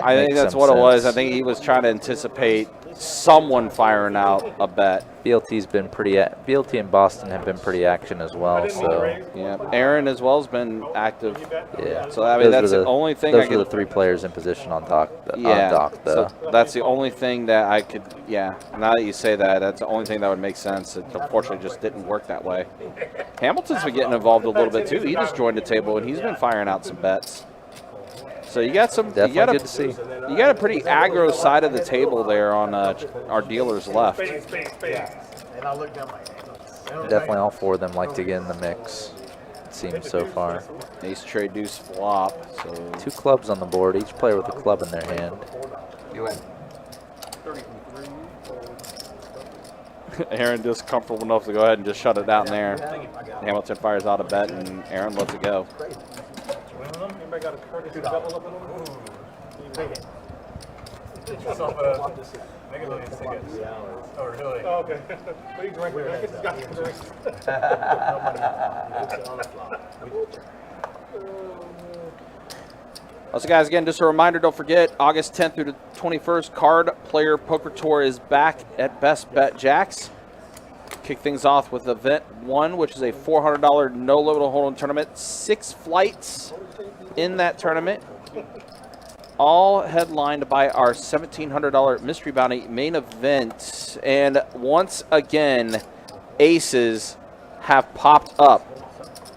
I think makes that's some what it was. I sense. think he was trying to anticipate someone firing out a bet. BLT and Boston have been pretty action as well, so Yeah, Aaron as well has been active. yeah. So I mean, Those that's were the only thing Those I were the could. 3 players in position on Doc. Yeah, On Doc, though. so that's the only thing that I could. Yeah, now that you say that, that's the only thing that would make sense. It unfortunately just didn't work that way. Hamilton's been getting involved a little bit too. He just joined the table and he's been firing out some bets. So you got some. Definitely you got good to see. You got a pretty aggro side of the table there on our dealers left. And I looked down my Definitely all 4 of them like to get in the mix, it seems so far. Ace trade deuce flop. So 2 clubs on the board, each player with a club in their hand. You win. Aaron just comfortable enough to go ahead and just shut it down there. Hamilton fires out a bet and Aaron lets it go. Anybody got a courtesy double up in them? You take it. Mega Millions tickets. Oh, really? Oh, okay. What are you drinking? I guess he's got some drinks. Also, guys, again, just a reminder, don't forget, August 10th through the 21st, Card Player Poker Tour is back at Best Bet Jacks. Kick things off with Event 1, which is a $400 no-limit hold'em tournament. 6 flights in that tournament, all headlined by our $1,700 Mystery Bounty main event. And once again, aces have popped up.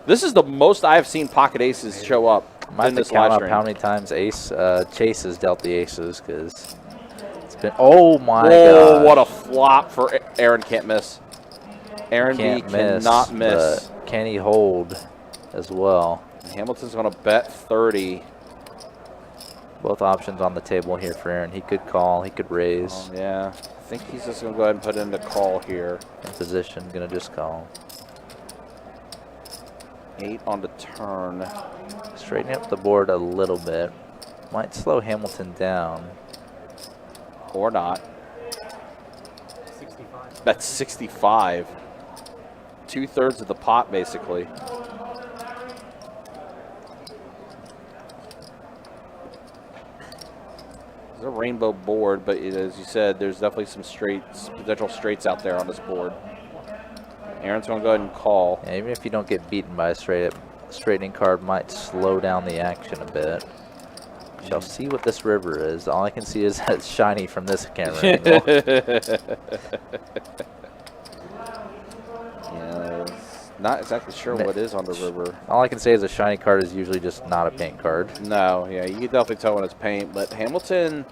This is the most I've seen pocket aces show up Might have to this count live up stream. how many times Chase has dealt the aces, because it's been. Oh my Whoa, god! what a flop for Aaron. Can't miss. Aaron B Can't miss, cannot miss. but can he hold as well? Hamilton's going to bet 30. Both options on the table here for Aaron. He could call, he could raise. Yeah, I think he's just going to go ahead and put in the call here. In position, gonna just call. 8 on the turn. Straightening up the board a little bit. Might slow Hamilton down. Or not. 65. That's 65. 2/3 of the pot, basically. It's a rainbow board, but as you said, there's definitely some straights, potential straights out there on this board. Aaron's going to go ahead and call. Yeah, even if you don't get beaten by a straightening card, might slow down the action a bit. Shall see what this river is. All I can see is that it's shiny from this camera angle. Yeah, not exactly sure what is on the river. All I can say is a shiny card is usually just not a paint card. No, yeah, you can definitely tell when it's paint, but Hamilton,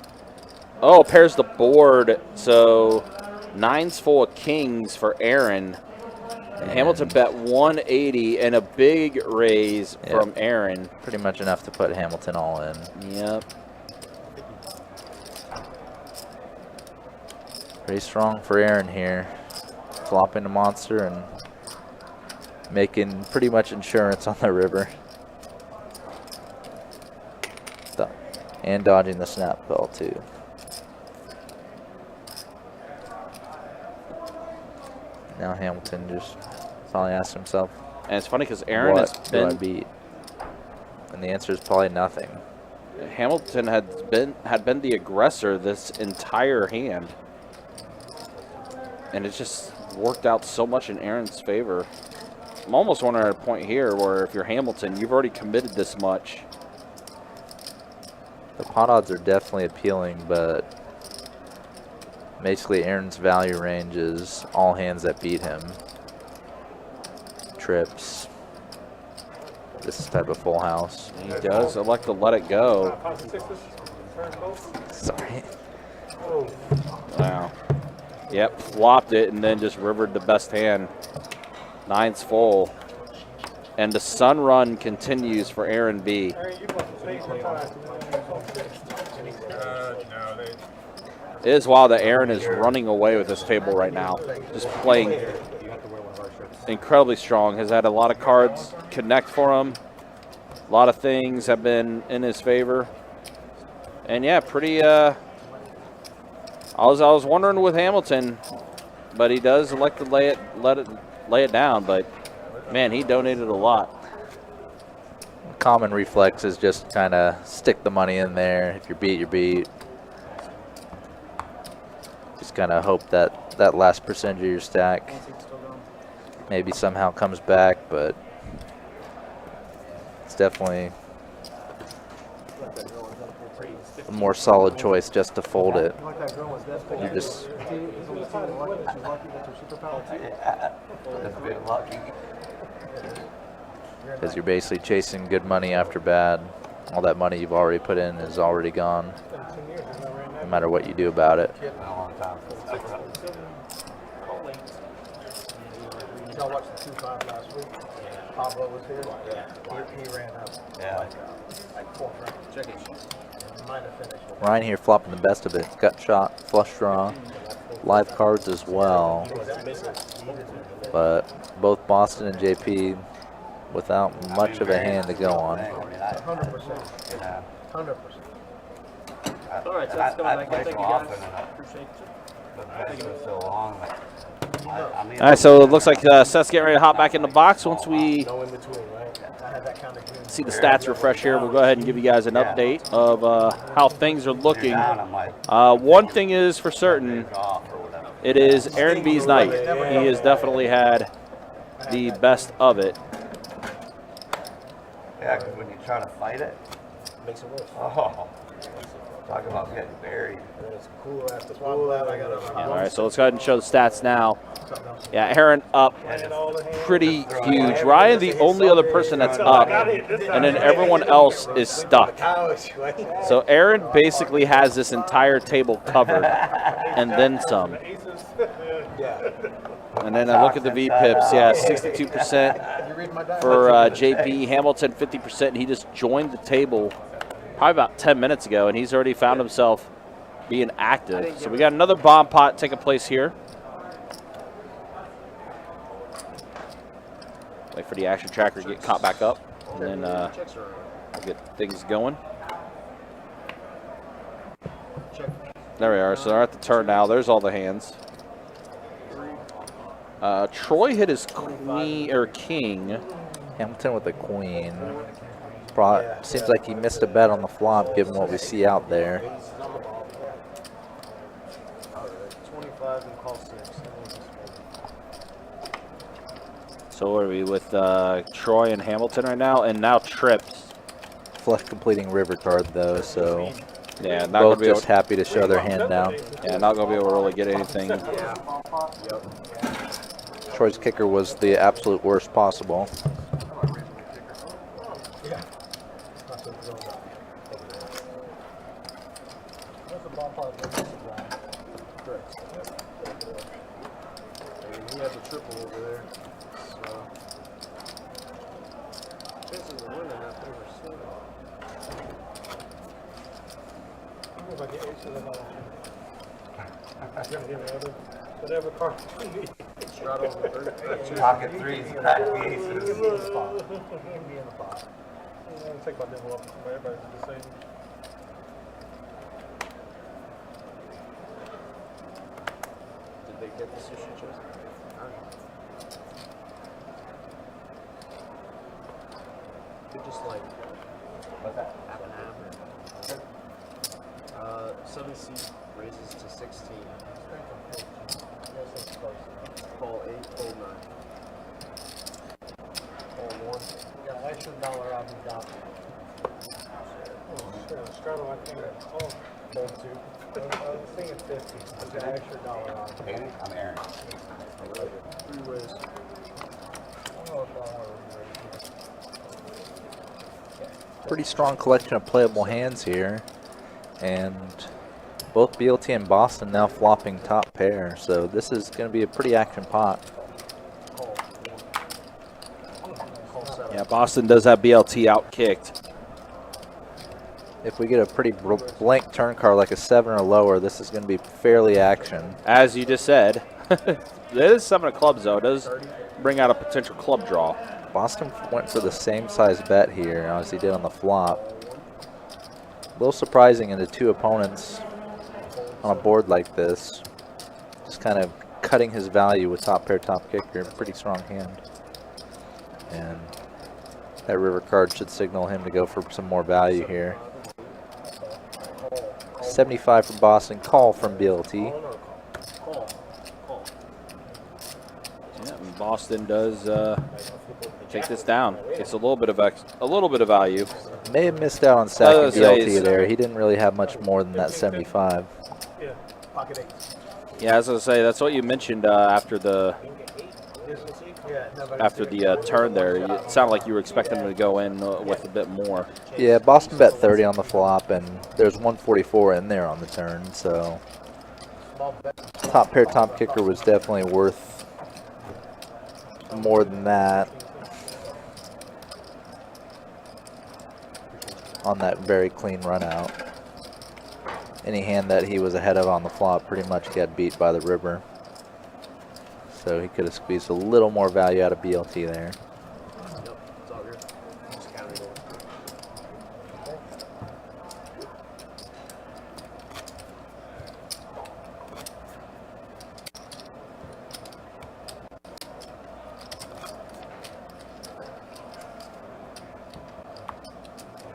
oh, pairs the board, so 9's full of kings for Aaron. Hamilton bet 180 and a big raise from Aaron. Pretty much enough to put Hamilton all in. Yep. Pretty strong for Aaron here. Flopping the monster and making pretty much insurance on the river. And dodging the snap bell too. Now Hamilton just probably asks himself, And it's funny because Aaron what has do I been, beat? And the answer is probably nothing. Hamilton had been the aggressor this entire hand. And it just worked out so much in Aaron's favor. I'm almost wondering at a point here where if you're Hamilton, you've already committed this much. The pot odds are definitely appealing, but basically Aaron's value range is all hands that beat him. Trips. This type of full house. He does elect to let it go. Sorry. Wow. Yep, flopped it and then just rivered the best hand. 9's full. And the sun run continues for Aaron B. It is wild that Aaron is running away with this table right now. Just playing incredibly strong. Has had a lot of cards connect for him. A lot of things have been in his favor. And yeah, pretty I was wondering with Hamilton, but he does elect to lay it down, but man, he donated a lot. Common reflex is just kind of stick the money in there. If you're beat, you're beat. Just kind of hope that that last percentage of your stack maybe somehow comes back, but it's definitely a more solid choice just to fold it. You just because you're basically chasing good money after bad. All that money you've already put in is already gone, no matter what you do about it. Y'all watched the 2-5 last week? Pablo was here. He ran up. Yeah. Like 4 rounds. Check it. Might have finished. Ryan here flopping the best of it. Gut shot, flush draw, live cards as well. But both Boston and JP without much of a hand to go on. 100%. 100%. All right, so that's going back. Thank you guys. Appreciate you. So long. I mean, All right, so it looks like Seth's getting ready to hop back in the box. Once we No in between, right? I had that kind of game. see the stats refresh here, we'll go ahead and give you guys an update of how things are looking. I'm like, One thing is for certain, off or whatever. it is Aaron B's night. He has definitely had the best of it. Yeah, because when you try to fight it, Makes it worse. oh, talk about getting buried. It's cool after cool. I got All right, so let's go ahead and show the stats now. Yeah, Aaron up pretty huge. Ryan, the only other person that's up, and then everyone else is stuck. So Aaron basically has this entire table covered, and then some. And then I look at the VPIPs, yeah, 62% for JP, Hamilton 50%. He just joined the table probably about 10 minutes ago, and he's already found himself being active. So we got another bomb pot taking place here. Wait for the action tracker to get caught back up, and then we'll get things going. There we are. So they're at the turn now. There's all the hands. Troy hit his queen or king. Hamilton with the queen. Seems like he missed a bet on the flop, given what we see out there. 25 and call 6. So what are we with Troy and Hamilton right now, and now trips. Flush completing river card though, so Yeah, not both gonna be just happy to show their hand down. Yeah, not gonna be able to really get anything. Troy's kicker was the absolute worst possible. He has a triple over there. So chances of winning that thing are slim. Whatever card. Right over 30. Pocket threes, back aces. Take my devil off. Everybody's the same. Did they get the sushi chest? Could just like half and half. 7C raises to 16. Call 8, fold 9. Call 1. Yeah, extra dollar out of the top. Straddle, I can't. Oh, Fold 2. I was thinking 50. I got extra dollar on. I'm Aaron. 3 ways. I don't know if I want to Pretty strong collection of playable hands here, and both BLT and Boston now flopping top pair, so this is going to be a pretty action pot. Call 1. Call 7. Yeah, Boston does have BLT out kicked. If we get a pretty blank turn card like a 7 or lower, this is going to be fairly action. As you just said, there is 7 of clubs though. It does bring out a potential club draw. Boston went for the same size bet here as he did on the flop. A little surprising into 2 opponents on a board like this. Just kind of cutting his value with top pair, top kicker. Pretty strong hand. And that river card should signal him to go for some more value here. 75 for Boston, call from BLT. Call. Call. Yeah, and Boston does take this down. Gets a little bit of value. May have missed out on I stacking was gonna say, BLT there. He didn't really have much more than that 75. yeah. pocket 8. Yeah, as I was say, that's what you mentioned after the turn there. It sounded like you were expecting him to go in with a bit more. Yeah, Boston bet 30 on the flop, and there's 144 in there on the turn, so top pair, top kicker was definitely worth more than that on that very clean run out. Any hand that he was ahead of on the flop pretty much got beat by the river. So he could have squeezed a little more value out of BLT there. Yep, it's all good. Just count it over.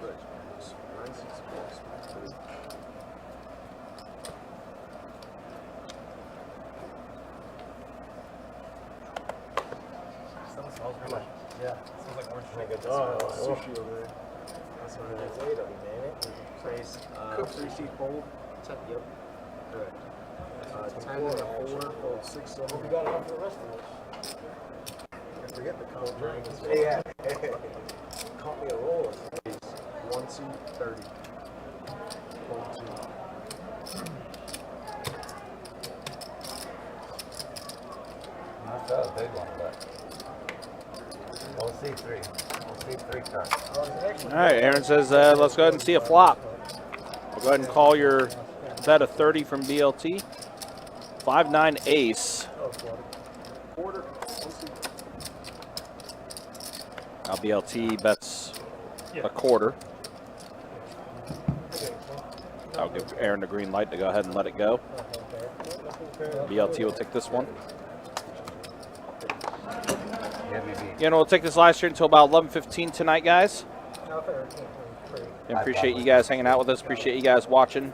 Good. 9, 6 bucks. Yeah. Sushi over there. That's what it is. Praise. 3C fold. Yep. Correct. 10 and a 4, fold 6, 7. Hope you got enough for the rest of us. I forget the count dragons. Yeah. Caught me a roll. 1 2 30. Fold 2. That's a big one, but we'll see 3. We'll see 3 cards. All right, Aaron says, let's go ahead and see a flop. We'll go ahead and call your bet of 30 from BLT. 5-9 ace. Quarter. Now BLT bets a quarter. I'll give Aaron the green light to go ahead and let it go. BLT will take this one. Again, we'll take this live stream until about 11:15 tonight, guys. And appreciate you guys hanging out with us. Appreciate you guys watching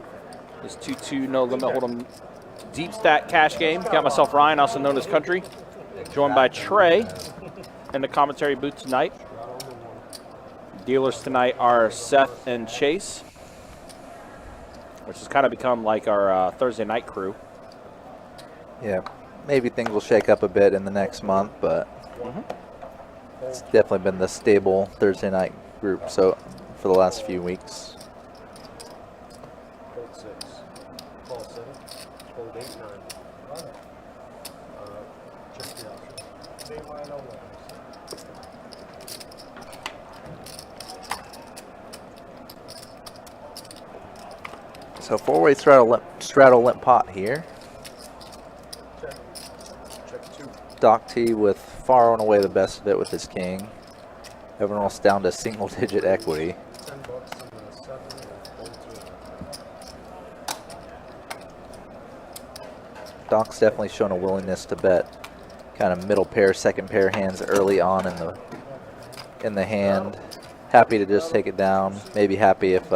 this 2-2 no limit hold'em deep stack cash game. Got myself Ryan, also known as Country, joined by Trey in the commentary booth tonight. Dealers tonight are Seth and Chase, which has kind of become like our Thursday night crew. Yeah, maybe things will shake up a bit in the next month, but it's definitely been the stable Thursday night group so for the last few weeks. Fold 6. Call 7. Fold 8, 9. Check the option. They want to know what. So four-way straddle limp pot here. Check 2. Doc T with far and away the best of it with his king. Everyone else down to single-digit equity. $10 and a 7 and fold 2. Doc's definitely shown a willingness to bet kind of middle pair, second pair hands early on in the hand. Happy to just take it down. Maybe happy if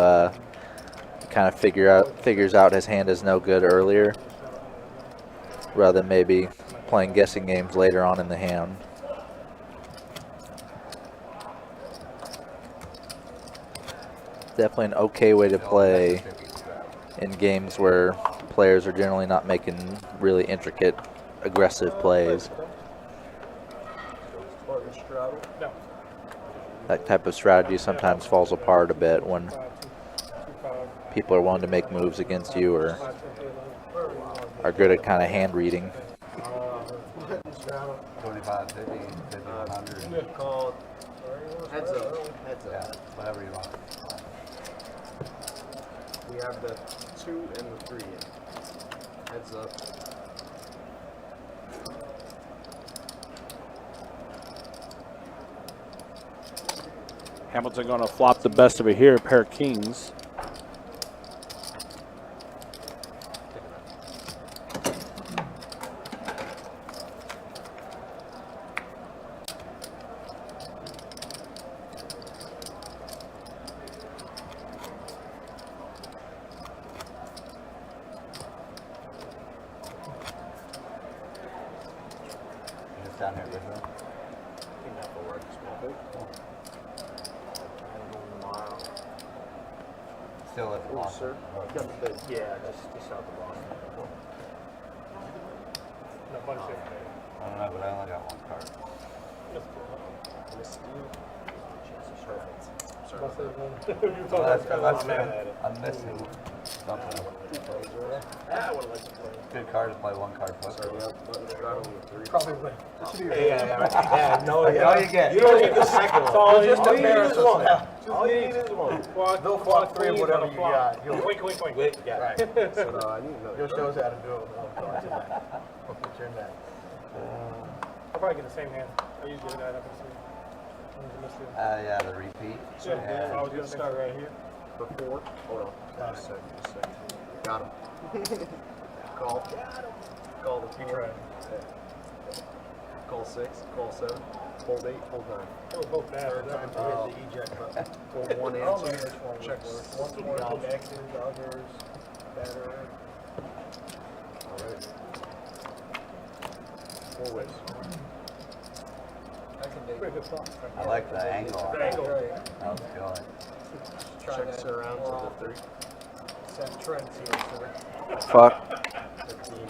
kind of figures out his hand is no good earlier, rather than maybe playing guessing games later on in the hand. Definitely an okay way to play in games where players are generally not making really intricate, aggressive plays. That type of strategy sometimes falls apart a bit when people are willing to make moves against you or are good at kind of hand reading. 25, 50, 50, 100. Called. Heads up. Heads Yeah, up. whatever you want. We have the 2 and the 3 in. Heads up. Hamilton going to flop the best of it here, a pair of kings. Just down here with them. Still at the Oh, bottom. sir. Yeah, just out the bottom. No, bunch of I don't know, but I only got 1 card. I'm missing something. Good card to play 1 card flip. Probably win. Yeah, no, That's all you get. You don't need the second one. all you Just need. embarrass us. All you need is one. They'll flop 3 of whatever you got. Wink, wink, wink. Wait, yeah. Right. So no, I need another. You'll show us how to do it. I'll put your neck. I'll probably get the same hand. I usually do that up and see. Yeah, the repeat. So I was gonna start right here. For 4. Hold on. Just a second. Got him. Call. Call the 4. Call 6. Call 7. Hold 8. Hold 9. They were both bad. Third time to hit the eject button. Hold 1 I and don't know 2. which one Checks. was worse. One more X's, the others better. Alright. 4 ways. I can dig Pretty it. good flop. I like the angle. on that. Angle. Right. That was good. Checks around to the 3. Set trends here, sir. Fuck. 15 and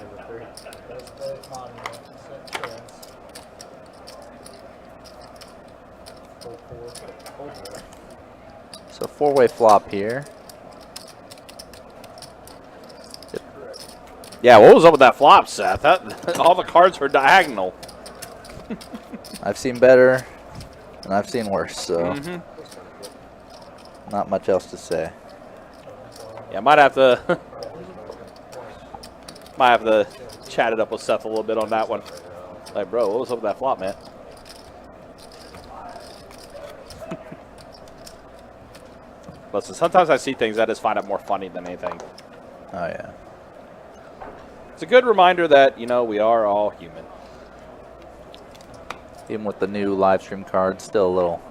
So 4-way flop here. Yeah, what was up with that flop, Seth? All the cards were diagonal. I've seen better, and I've seen worse, so Mm-hmm. not much else to say. Yeah, might have to chat it up with Seth a little bit on that one. Like, bro, what was up with that flop, man? Listen, sometimes I see things I just find it more funny than anything. Oh, yeah. It's a good reminder that, you know, we are all human. Even with the new live stream cards, still a little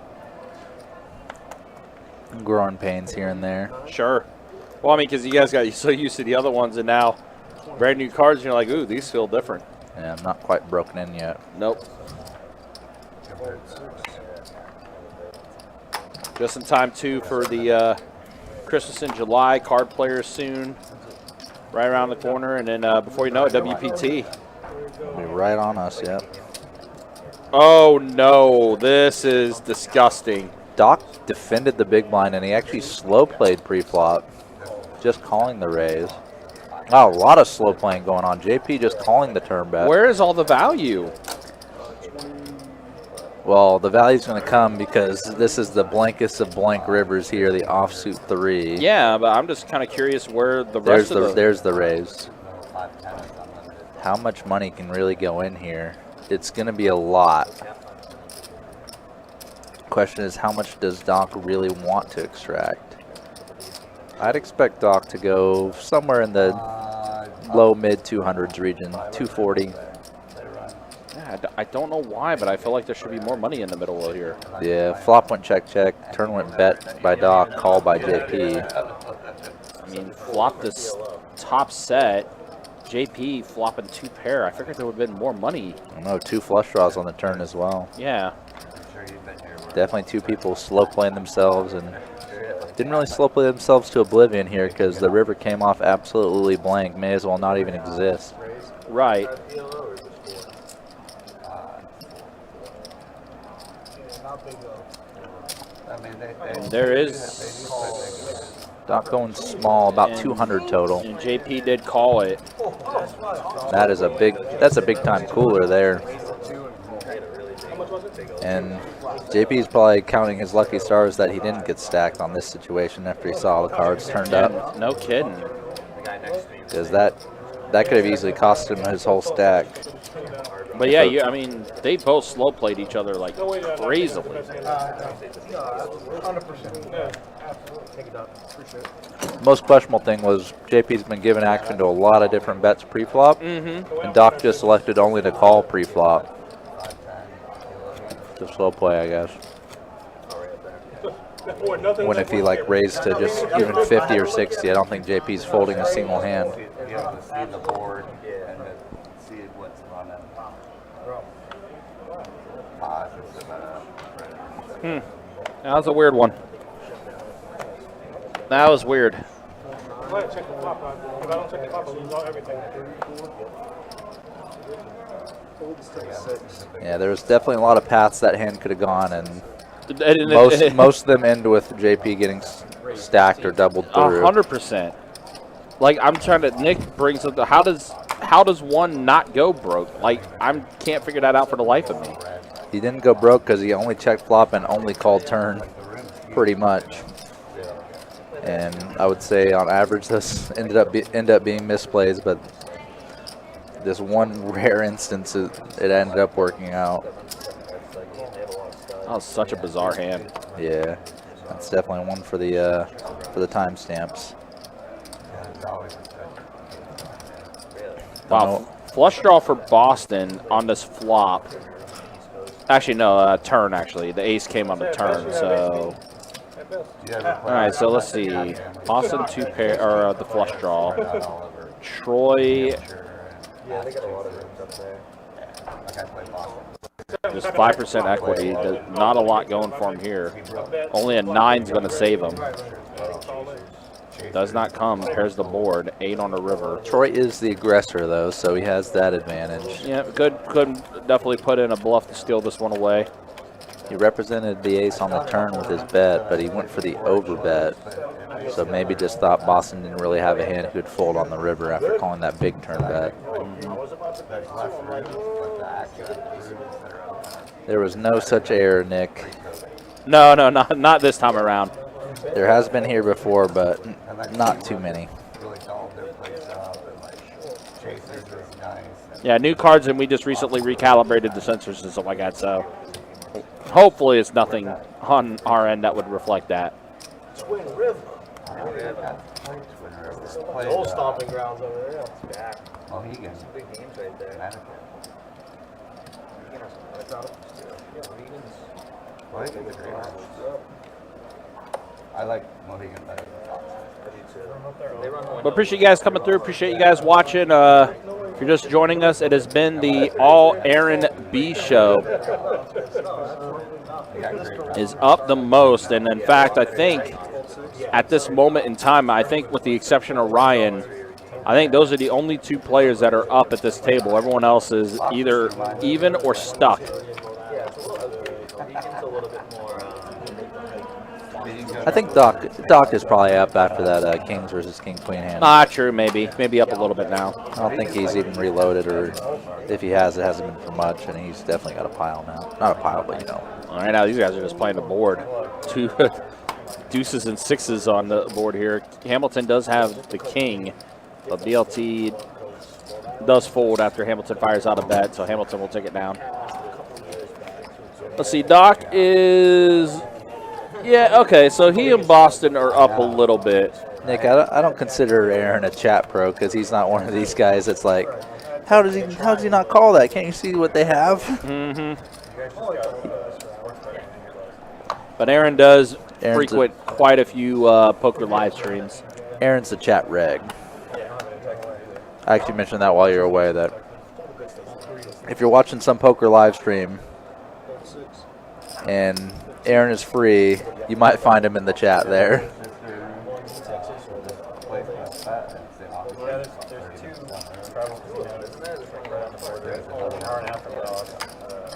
growing pains here and there. Sure. Well, I mean, because you guys got so used to the other ones, and now brand new cards, and you're like, ooh, these feel different. Yeah, I'm not quite broken in yet. Nope. Just in time, too, for the Christmas in July. Card players soon. Right around the corner. And then before you know it, WPT. Be right on us, yep. Oh, no. This is disgusting. Doc defended the big blind, and he actually slow played pre-flop. Just calling the raise. Wow, a lot of slow playing going on. JP just calling the turn bet. Where is all the value? Well, the value's going to come because this is the blankest of blank rivers here, the offsuit 3. Yeah, but I'm just kind of curious where the rest of the... There's the raise. How much money can really go in here? It's going to be a lot. Question is, how much does Doc really want to extract? I'd expect Doc to go somewhere in the low mid 200s region, 240. Yeah, I don't know why, but I feel like there should be more money in the middle of here. Yeah, flop went check check, turn went bet by Doc, call by JP. I mean, flop this top set, JP flopping 2 pair. I figured there would have been more money. I know, 2 flush draws on the turn as well. Yeah. Definitely 2 people slow playing themselves, and didn't really slow play themselves to oblivion here because the river came off absolutely blank. May as well not even exist. Right. And there is... Doc going small, about 200 total. And JP did call it. That's a big time cooler there. And JP's probably counting his lucky stars that he didn't get stacked on this situation after he saw the cards turned up. No kidding. Because that could have easily cost him his whole stack. But yeah, I mean, they both slow played each other like crazily. 100%. Most questionable thing was JP's been given action to a lot of different bets pre-flop, and Doc just selected only to call pre-flop. The slow play, I guess. When if he like raised to just even 50 or 60, I don't think JP's folding a single hand. You have to see the board and see what's running. That was a weird one. That was weird. I'm glad I checked the flop. If I don't check the flop, I lose everything. Yeah, there's definitely a lot of paths that hand could have gone, and most of them end with JP getting stacked or doubled through. 100%. Like, I'm trying to... Nick brings up the... How does one not go broke? Like, I can't figure that out for the life of me. He didn't go broke because he only checked flop and only called turn, pretty much. And I would say on average this end up being misplays, but this one rare instance it ended up working out. That was such a bizarre hand. Yeah, that's definitely one for the timestamps. Wow, flush draw for Boston on this flop. Actually, no, turn, actually. The ace came on the turn, so... All right, so let's see. Boston 2 pair, or the flush draw. Troy... Just 5% equity. Not a lot going for him here. Only a 9's going to save him. Does not come. Pairs the board. 8 on the river. Troy is the aggressor, though, so he has that advantage. Yeah, could definitely put in a bluff to steal this one away. He represented the ace on the turn with his bet, but he went for the over bet. So maybe just thought Boston didn't really have a hand who could fold on the river after calling that big turn bet. There was no such error, Nick. No, not this time around. There has been here before, but not too many. Yeah, new cards, and we just recently recalibrated the sensors and stuff like that, so hopefully it's nothing on our end that would reflect that. Twin River. The old stomping grounds over there. It's back. Mohegan. Big games right there. I like Mohegan better. But appreciate you guys coming through. Appreciate you guys watching. If you're just joining us, it has been the All Aaron B Show. Is up the most, and in fact, I think at this moment in time, I think with the exception of Ryan, I think those are the only two players that are up at this table. Everyone else is either even or stuck. I think Doc is probably up after that Kings versus King Queen hand. True, maybe up a little bit now. I don't think he's even reloaded, or if he has, it hasn't been for much, and he's definitely got a pile now. Not a pile, but you know. All right, now these guys are just playing the board. Two deuces and sixes on the board here. Hamilton does have the king, but BLT does fold after Hamilton fires out a bet, so Hamilton will take it down. Let's see, Doc is... Yeah, okay, so he and Boston are up a little bit. Nick, I don't consider Aaron a chat pro because he's not one of these guys that's like, how does he not call that? Can't you see what they have? Mm-hmm. But Aaron does frequent quite a few poker live streams. Aaron's the chat reg. I actually mentioned that while you're away, that if you're watching some poker live stream and Aaron is free, you might find him in the chat there.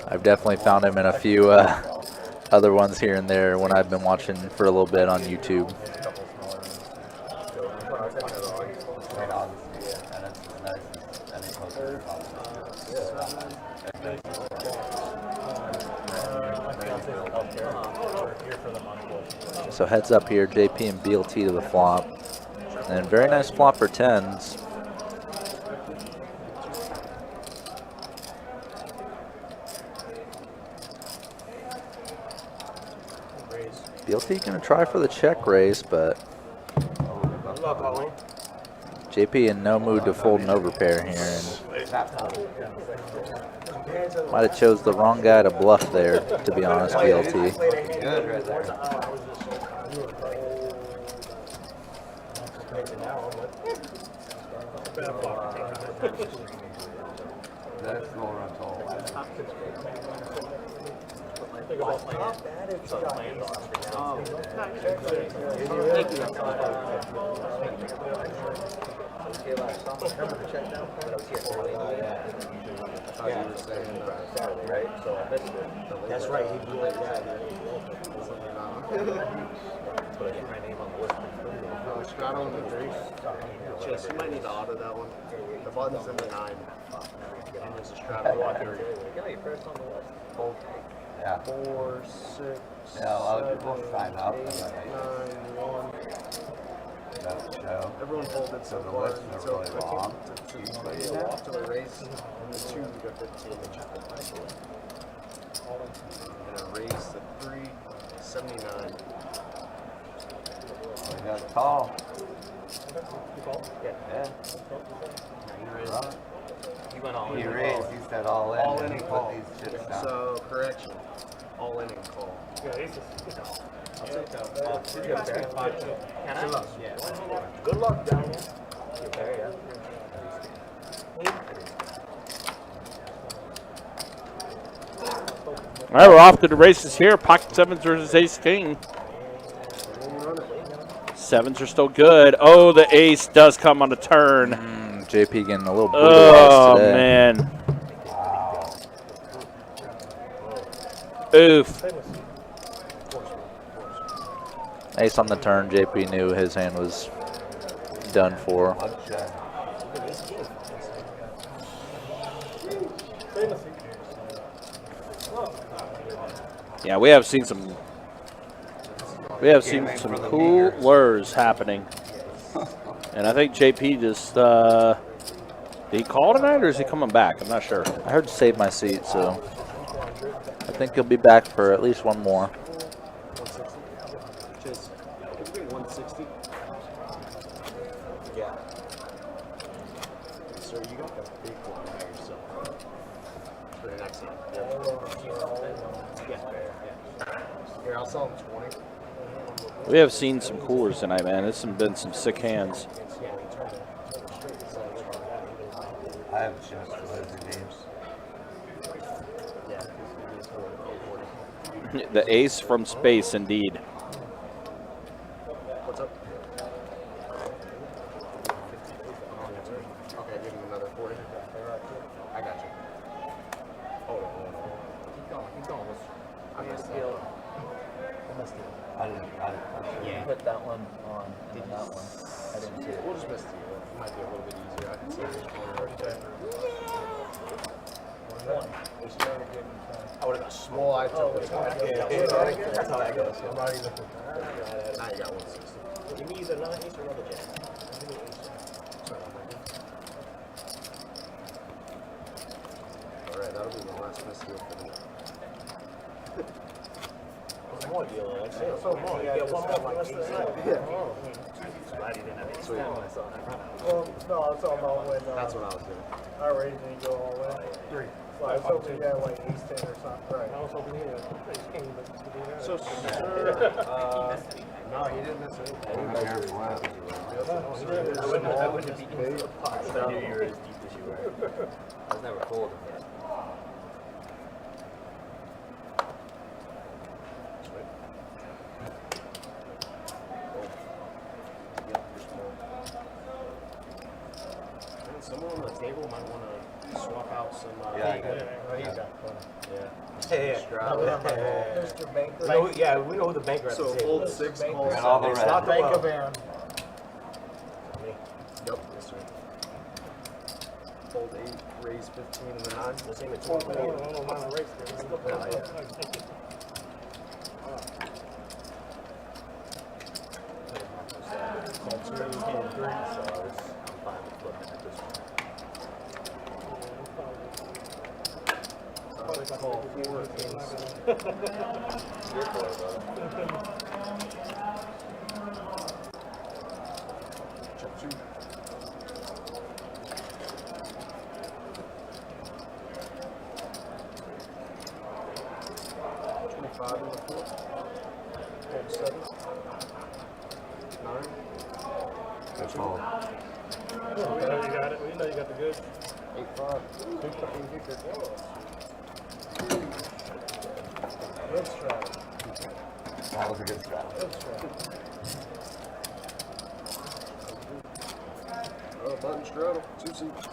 I've definitely found him in a few other ones here and there when I've been watching for a little bit on YouTube. So heads up here, JP and BLT to the flop. And very nice flop for tens. BLT gonna try for the check raise, but JP in no mood to fold an overpair here, and might have chose the wrong guy to bluff there, to be honest, BLT. That's right. He blew it. Straddle in the 3. Chase, you might need to auto that one. The button's in the 9. And there's a straddle. Yeah. 4, 6, Yeah, a lot of people sign up. 8, 9, 1. Doesn't show. Everyone folded so So the far. lists are So really long. to the race, and the 2 to go 15 and check the back. And a race to 3, 79. We got a call. Yeah. He went all He in. raised, he said all in, All and in he and put call. these chips down. So, correction. All in and call. Yeah, aces. I'll take that. Can I? Yeah. Good luck, Daniel. All right, we're off to the races here. Pocket sevens versus ace king. Sevens are still good. Oh, the ace does come on the turn. JP getting a little brutalized Oh, today. man. Oof. Ace on the turn. JP knew his hand was done for. Yeah, we have seen some cool lures happening. And I think JP just did he call tonight or is he coming back? I'm not sure. I heard save my seat, so I think he'll be back for at least one more. 160. Yeah. Sir, you got the big one by yourself. For the next hand. Yeah. Here, I'll sell him 20. We have seen some coolers tonight, man. There's been some sick hands. I have just laser games. The ace from space, indeed. What's up? Okay, give him another 40. I got you. Oh, keep going. I missed it. Yeah. Put that one on and then that one. I didn't see it. We'll just miss it. It might be a little bit easier. I can see this corner right there. I would have got small. I took this one. That's how that goes. I'm not even. Now you got 160. Give me either another ace or another jack. Alright, that'll be the last miss here for the night. More deal, actually. So more. Yeah, one more like the rest of the night. Yeah. Sweet. Well, no, I was talking about when That's what I was doing. I raised and you go all the way. 3. So I was hoping you had like ace 10 or something. Right. I was hoping he had ace king, but he didn't have So, it. sir, no, he didn't miss it. I wouldn't have beaten the pot. I knew you were as deep as you were. I was never cold. Someone on the table might want to swap out some. Yeah, I got it. Mr. Banker. Yeah, we know who the banker at the table. So hold 6, call And all the It's red. not the Bank well. of Aaron. Yep, yes sir. Hold 8, raise 15 and the 9. The same at 12. I don't mind the race there. Call 2 and 3, so I'm fine with flipping at this point. Call 4 and 6. Good boy, brother. Check 2. $25 in the 4. Hold 7. 9. That's all. You got it. You know you got the goods. 8-5. Let's try it. That was a good strat. Let's try it. Button straddle. 2 seats.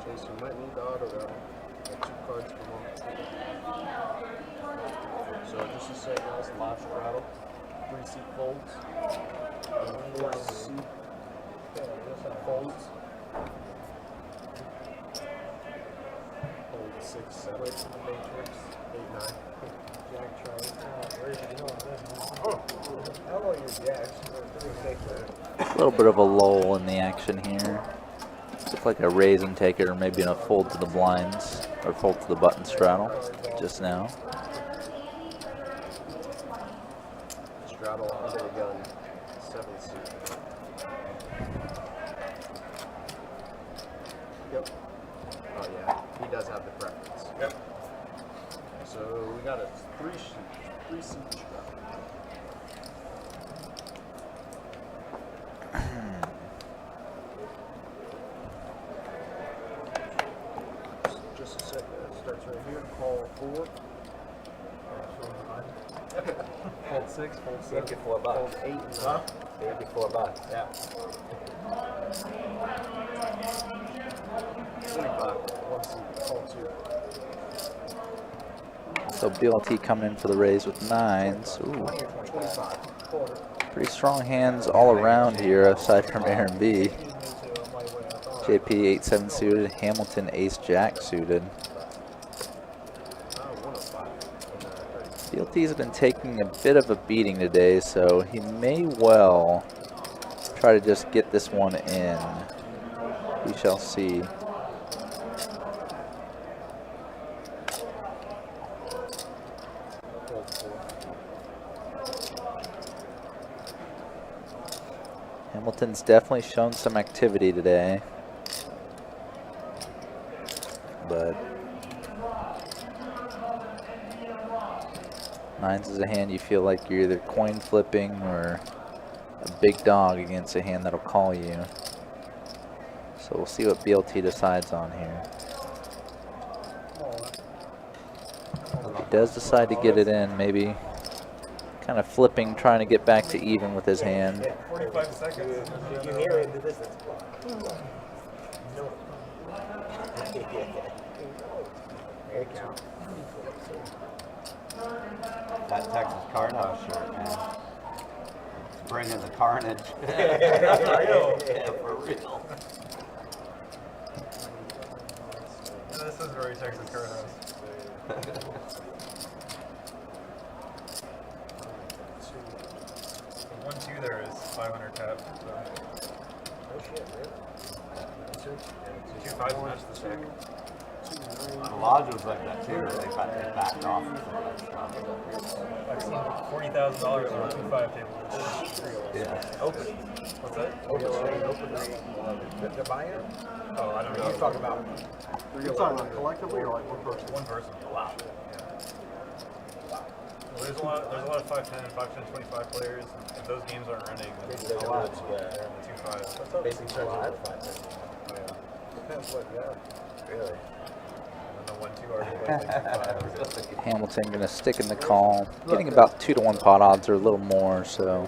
Chase, you might need the auto that one. Got 2 cards come on. So just to say, guys, live straddle. 3 seat folds. 4 seat folds. Hold 6, 7. Matrix. 8, 9. Jack Charlie. How about your jacks? A little bit of a lull in the action here. Looks like a raise and take it, or maybe a fold to the blinds, or fold to the button straddle just now. Straddle under the gun. 7 seat. Yep. Oh yeah, he does have the preference. Yep. So we got a 3 seat straddle. Just a second. It starts right here. Call 4. 6, fold 7. Gave you $4. Fold 8 and Huh? Gave you $4. Yeah. 25. 1 suit. Fold 2. So BLT coming in for the raise with 9s. Ooh, 25. Quarter. pretty strong hands all around here, aside from Aaron B. JP 8-7 suited, Hamilton Ace-Jack suited. BLT's been taking a bit of a beating today, so he may well try to just get this one in. We shall see. Hamilton's definitely shown some activity today, but 9s is a hand you feel like you're either coin flipping or a big dog against a hand that'll call you. So we'll see what BLT decides on here. If he does decide to get it in, maybe kind of flipping, trying to get back to even with his hand. 45 seconds. You hear it, this is no. There you go. That Texas Card House shirt, man. It's bringing the carnage. Yeah, for real. This is very Texas Card House. 1-2 there is 500 tap. So. No shit, really? 2 5 match the check. The Lodge was like that too, where they backed off. I've seen $40,000 on a 2-5 table. Yeah. Open. What's that? The buyer? Oh, I don't know. You're talking about collectively or like one person? One person. Wow. Yeah. Well, there's a lot of 5-10, 5-10, 25 players. If those games aren't running, then they're in the 2-5. Basically, live. Depends what, yeah. Really? And the 1-2 already plays like 2-5. Hamilton going to stick in the call, getting about 2-to-1 pot odds or a little more, so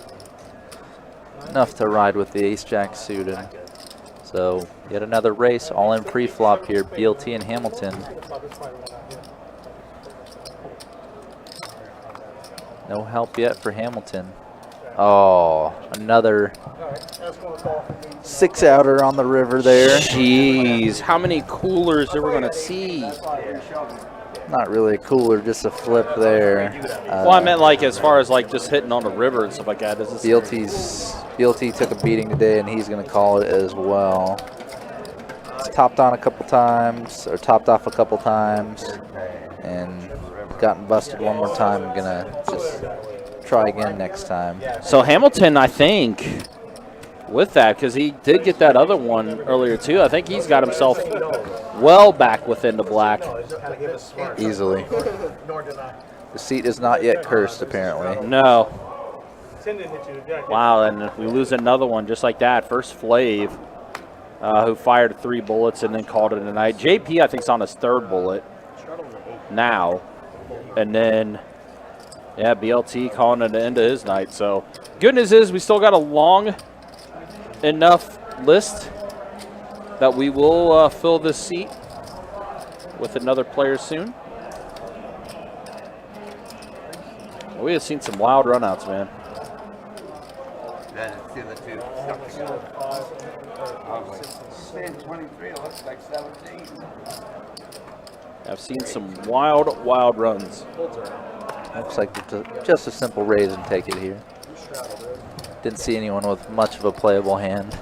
enough to ride with the Ace-Jack suited. So yet another race, all in pre-flop here, BLT and Hamilton. No help yet for Hamilton. Oh, another 6-outer on the river there. Jeez, how many coolers are we going to see? Not really a cooler, just a flip there. Well, I meant like as far as like just hitting on the river and stuff like that. BLT took a beating today, and he's going to call it as well. It's topped on a couple times, or topped off a couple times, and gotten busted one more time. I'm going to just try again next time. So Hamilton, I think, with that, because he did get that other one earlier too, I think he's got himself well back within the black. Easily. The seat is not yet cursed, apparently. No. 10 didn't hit you, Jack. Wow, and we lose another one just like that. First Flav, who fired 3 bullets and then called it a night. JP, I think, is on his 3rd bullet now. And then, yeah, BLT calling it the end of his night. So good news is we still got a long enough list that we will fill this seat with another player soon. We have seen some wild runouts, man. Then see the two. I was like, saying 23, it looks like 17. I've seen some wild, wild runs. Looks like just a simple raise and take it here. Didn't see anyone with much of a playable hand,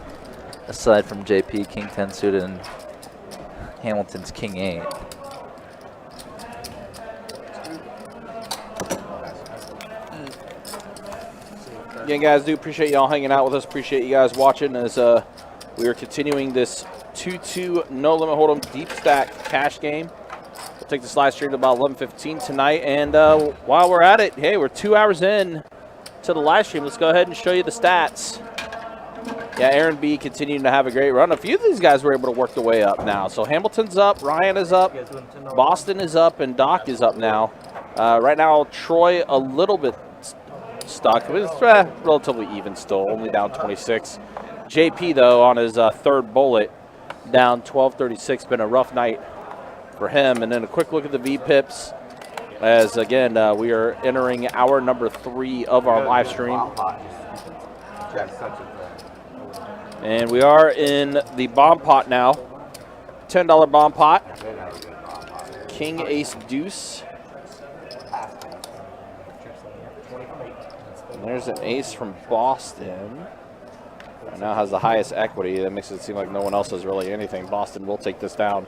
aside from JP, King 10 suited, and Hamilton's King 8. Again, guys, do appreciate y'all hanging out with us. Appreciate you guys watching as we are continuing this 2-2 no limit hold'em deep stack cash game. We'll take this live stream to about 11:15 tonight. And while we're at it, hey, we're 2 hours in to the live stream. Let's go ahead and show you the stats. Yeah, Aaron B continuing to have a great run. A few of these guys were able to work their way up now. So Hamilton's up, Ryan is up, Boston is up, and Doc is up now. Right now, Troy a little bit stuck. It was relatively even still, only down 26. JP, though, on his third bullet, down 1236. Been a rough night for him. And then a quick look at the V-Pips as, again, we are entering hour number 3 of our live stream. And we are in the bomb pot now. $10 bomb pot. King, ace, deuce. And there's an ace from Boston. Now has the highest equity. That makes it seem like no one else has really anything. Boston will take this down.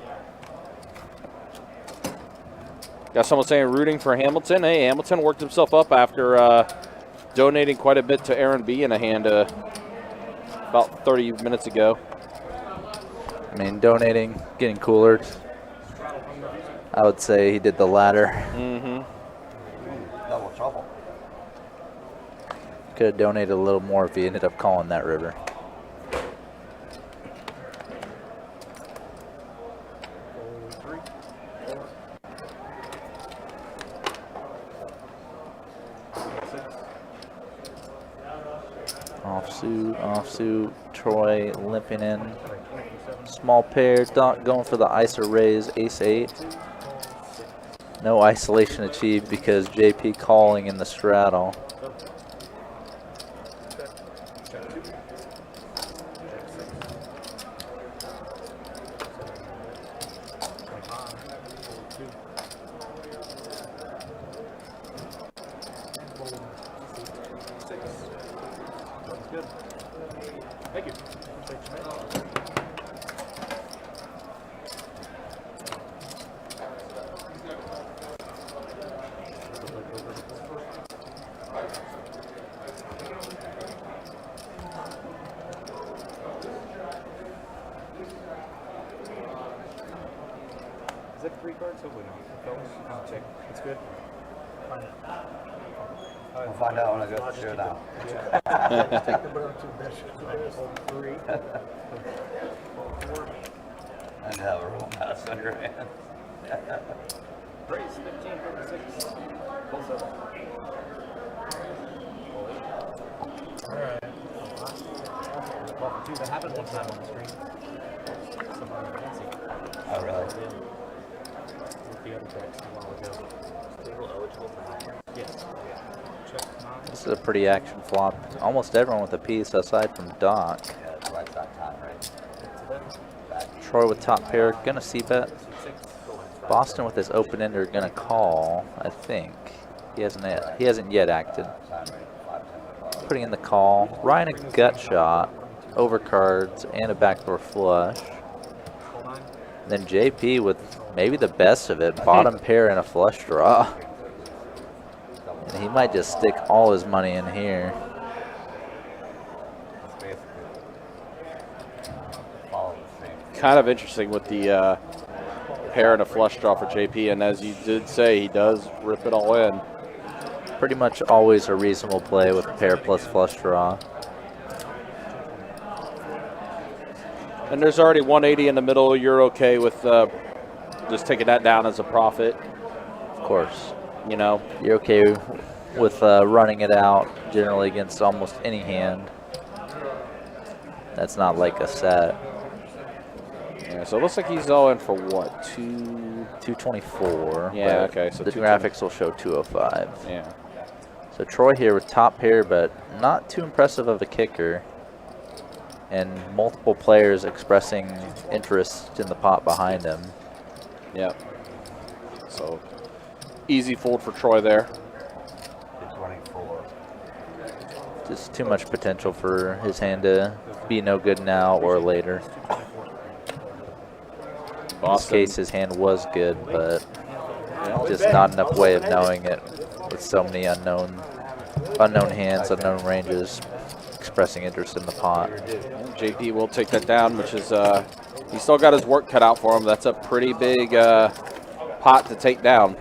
Got someone saying rooting for Hamilton. Hey, Hamilton worked himself up after donating quite a bit to Aaron B in a hand about 30 minutes ago. I mean, donating, getting cooler. I would say he did the latter. Double trouble. Could have donated a little more if he ended up calling that river. Offsuit, Troy limping in. Small pair, Doc going for the ISO raise, ace-8. No isolation achieved because JP calling in the straddle. Is that 3 cards? Hopefully not. Check. It's good. We'll find out when I go to showdown. Take the bottom 2 bishops. 3. And have a real mess on your hand. Raise 15, 36. Full seven. Alright. Well, dude, that happened one time on the screen. Somebody fancy. Oh, really? With the other decks a while ago. Legal eligible for higher? Yes. Check 9. This is a pretty action flop. Almost everyone with a piece aside from Doc. Yeah, it's right that time, right? Troy with top pair, gonna c-bet. Boston with his open ender, gonna call, I think. He hasn't yet acted. Putting in the call. Ryan a gut shot, overcards, and a backdoor flush. Then JP with maybe the best of it, bottom pair and a flush draw. And he might just stick all his money in here. Kind of interesting with the pair and a flush draw for JP, and as you did say, he does rip it all in. Pretty much always a reasonable play with pair plus flush draw. And there's already 180 in the middle. You're okay with just taking that down as a profit? Of course. You know? You're okay with running it out generally against almost any hand. That's not like a set. Yeah, so it looks like he's all in for what? 224. Yeah, okay. So the graphics will show 205. Yeah. So Troy here with top pair, but not too impressive of a kicker. And multiple players expressing interest in the pot behind him. Yep. So easy fold for Troy there. 224. Just too much potential for his hand to be no good now or later. In this case, his hand was good, but just not enough way of knowing it with so many unknown hands, unknown ranges expressing interest in the pot. JP will take that down, which is he's still got his work cut out for him. That's a pretty big pot to take down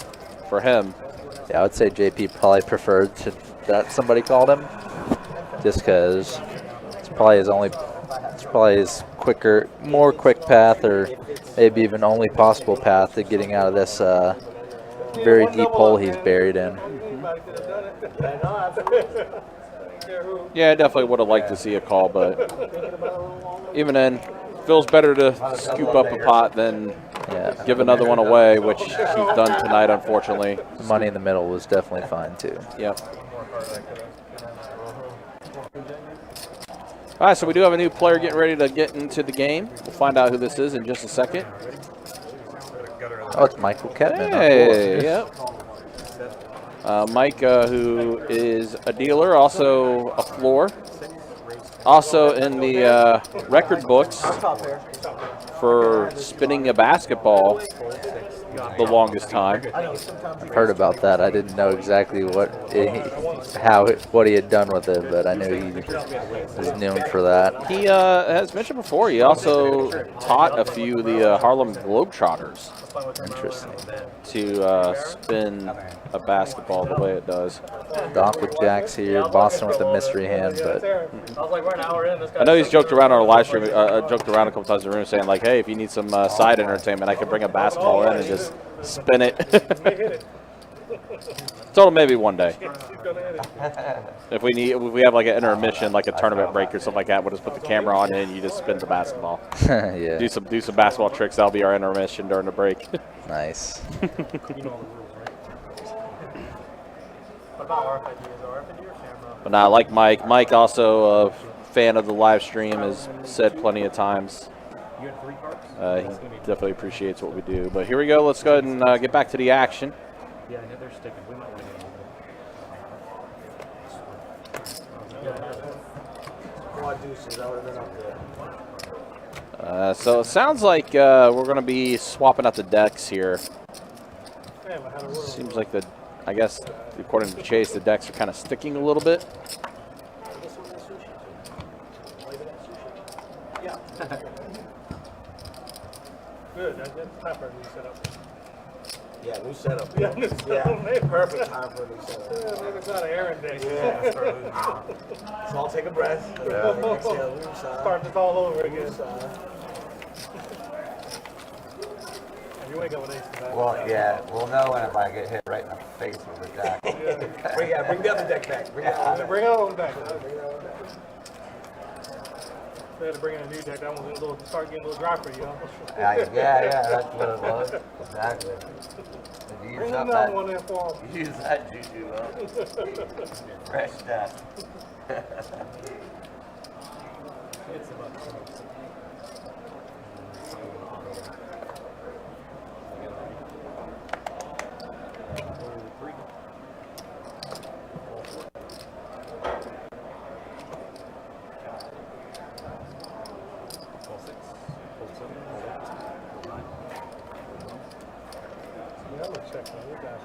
for him. Yeah, I would say JP probably preferred that somebody called him, just because it's probably his more quick path, or maybe even only possible path to getting out of this very deep hole he's buried in. Everybody could have done it. I know, absolutely. Care who. Yeah, I definitely would have liked to see a call, but even then, feels better to scoop up a pot than give another one away, which he's done tonight, unfortunately. The money in the middle was definitely fine too. Yep. All right, so we do have a new player getting ready to get into the game. We'll find out who this is in just a second. Oh, it's Michael Ketman. Hey, yep. Mike, who is a dealer, also a floor, also in the record books for spinning a basketball the longest time. I've heard about that. I didn't know exactly what he had done with it, but I knew he was known for that. He has mentioned before, he also taught a few of the Harlem Globetrotters Interesting. to spin a basketball the way it does. Doc with Jacks here, Boston with the mystery hand, but I was like, we're an hour in. This I know he's joked around on our live stream, joked around a couple times in the room saying like, hey, if you need some side entertainment, I can bring a basketball in and just spin it. Told him maybe one day. If we have like an intermission, like a tournament break or something like that, we'll just put the camera on and you just spin the basketball. yeah, Do some basketball tricks. That'll be our intermission during the break. nice. You know all the rules, right? What about RFID? Is it RFID or camera? But now, like Mike. Mike also a fan of the live stream, has said plenty of times. You had 3 cards? He definitely appreciates what we do. But here we go. Let's go ahead and get back to the action. Yeah, they're sticking. We might win it. Quad deuces, I would have been up there. So it sounds like we're going to be swapping out the decks here. Damn, I had a roll. Seems like I guess, according to Chase, the decks are kind of sticking a little bit. This one is sushi. Flavor that sushi. Yeah. Good, that's time for a new setup. Yeah, new setup. Yeah, new setup, maybe. Perfect time for a new setup. Yeah, maybe it's not an errand day. Yeah. So I'll take a breath. Exhale, loose side. Start this all over again. Loose side. You ain't got with ace tonight. Well, yeah, we'll know if I get hit right in the face with the jack. Bring the other deck back. Bring the other Bring it on back. deck back. They had to bring in a new deck. That one's a little, start getting a little dry for you, huh? Yeah, that's what it was. Exactly. Use Bring up another that, one in for him. use that juju up. Fresh death. It's about 26. Yeah, I'm gonna check on you guys.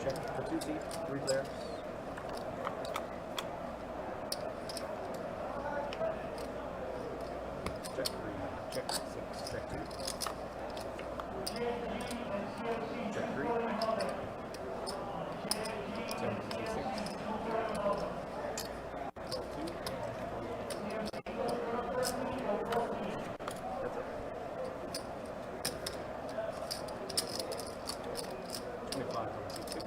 Check for 2 seats, 3 players. Check 3, check 6, check 2. Check 3. 10, 6. 25 on seat 6.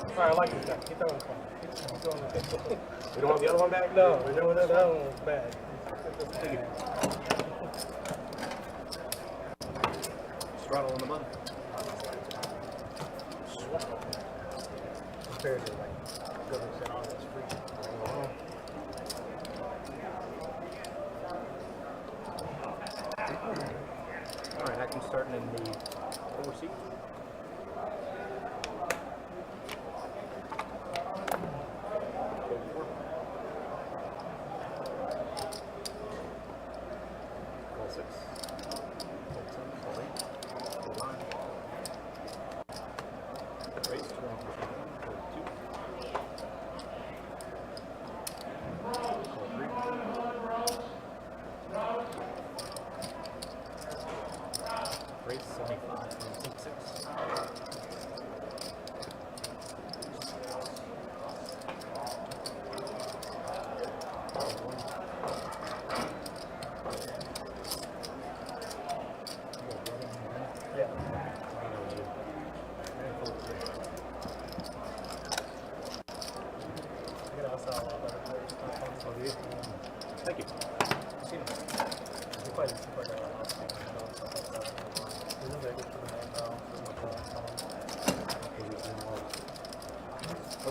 All right, I like this guy. Keep that one fun. You don't want the other one back? No, we know that one was bad. Throttle on the button. Compared to like, goodness and all this free. Alright, action starting in the 4 seat. Call 6. Call 10. Call 8. Call 9. Race 2 on position 1. Call 2. Call 3. Race 75 from seat 6.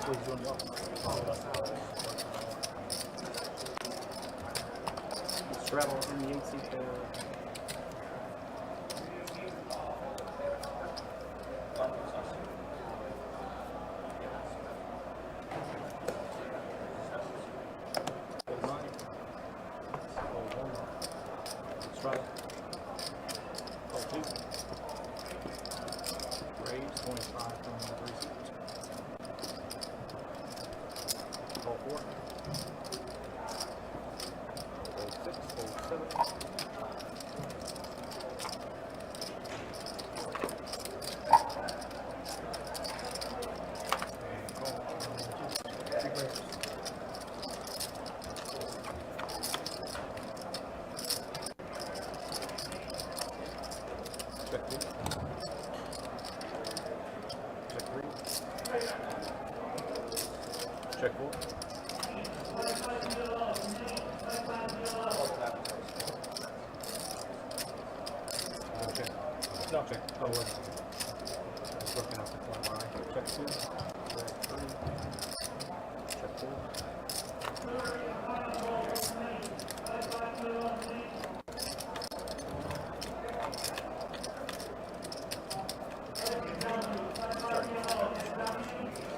Hopefully he's doing well. Straddle in the 8 seat there. Straddle. Call 2. Raise 25 from the 3 seats. Call 4. Hold 6, hold 7. And call 2. 3 players. Check 2. Check 3. Check 4. Okay. No, check. Oh, what? Just looking up the corner. Check 2. Check 3. Check 4.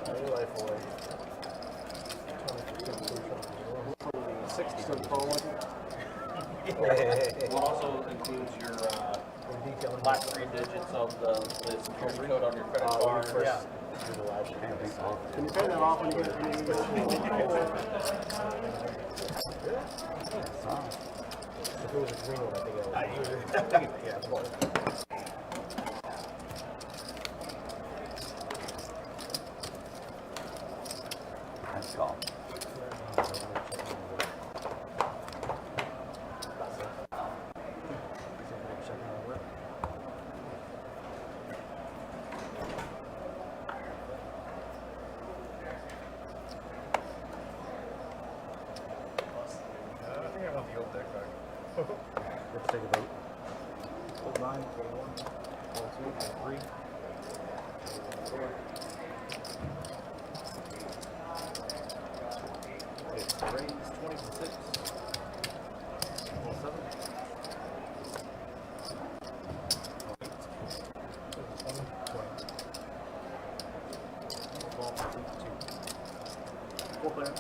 Any life away. 60. It also includes your last 3 digits of the security code on your credit card. Yeah. Can you turn that off when you get If it was a green one, I think I would. Yeah, Nice call. I think I want the old deck back. Let's take a vote. Hold 9, hold 1, hold 2, hold 3. It's raised 26. Hold 7. Hold 8. 12, 2. 4 players.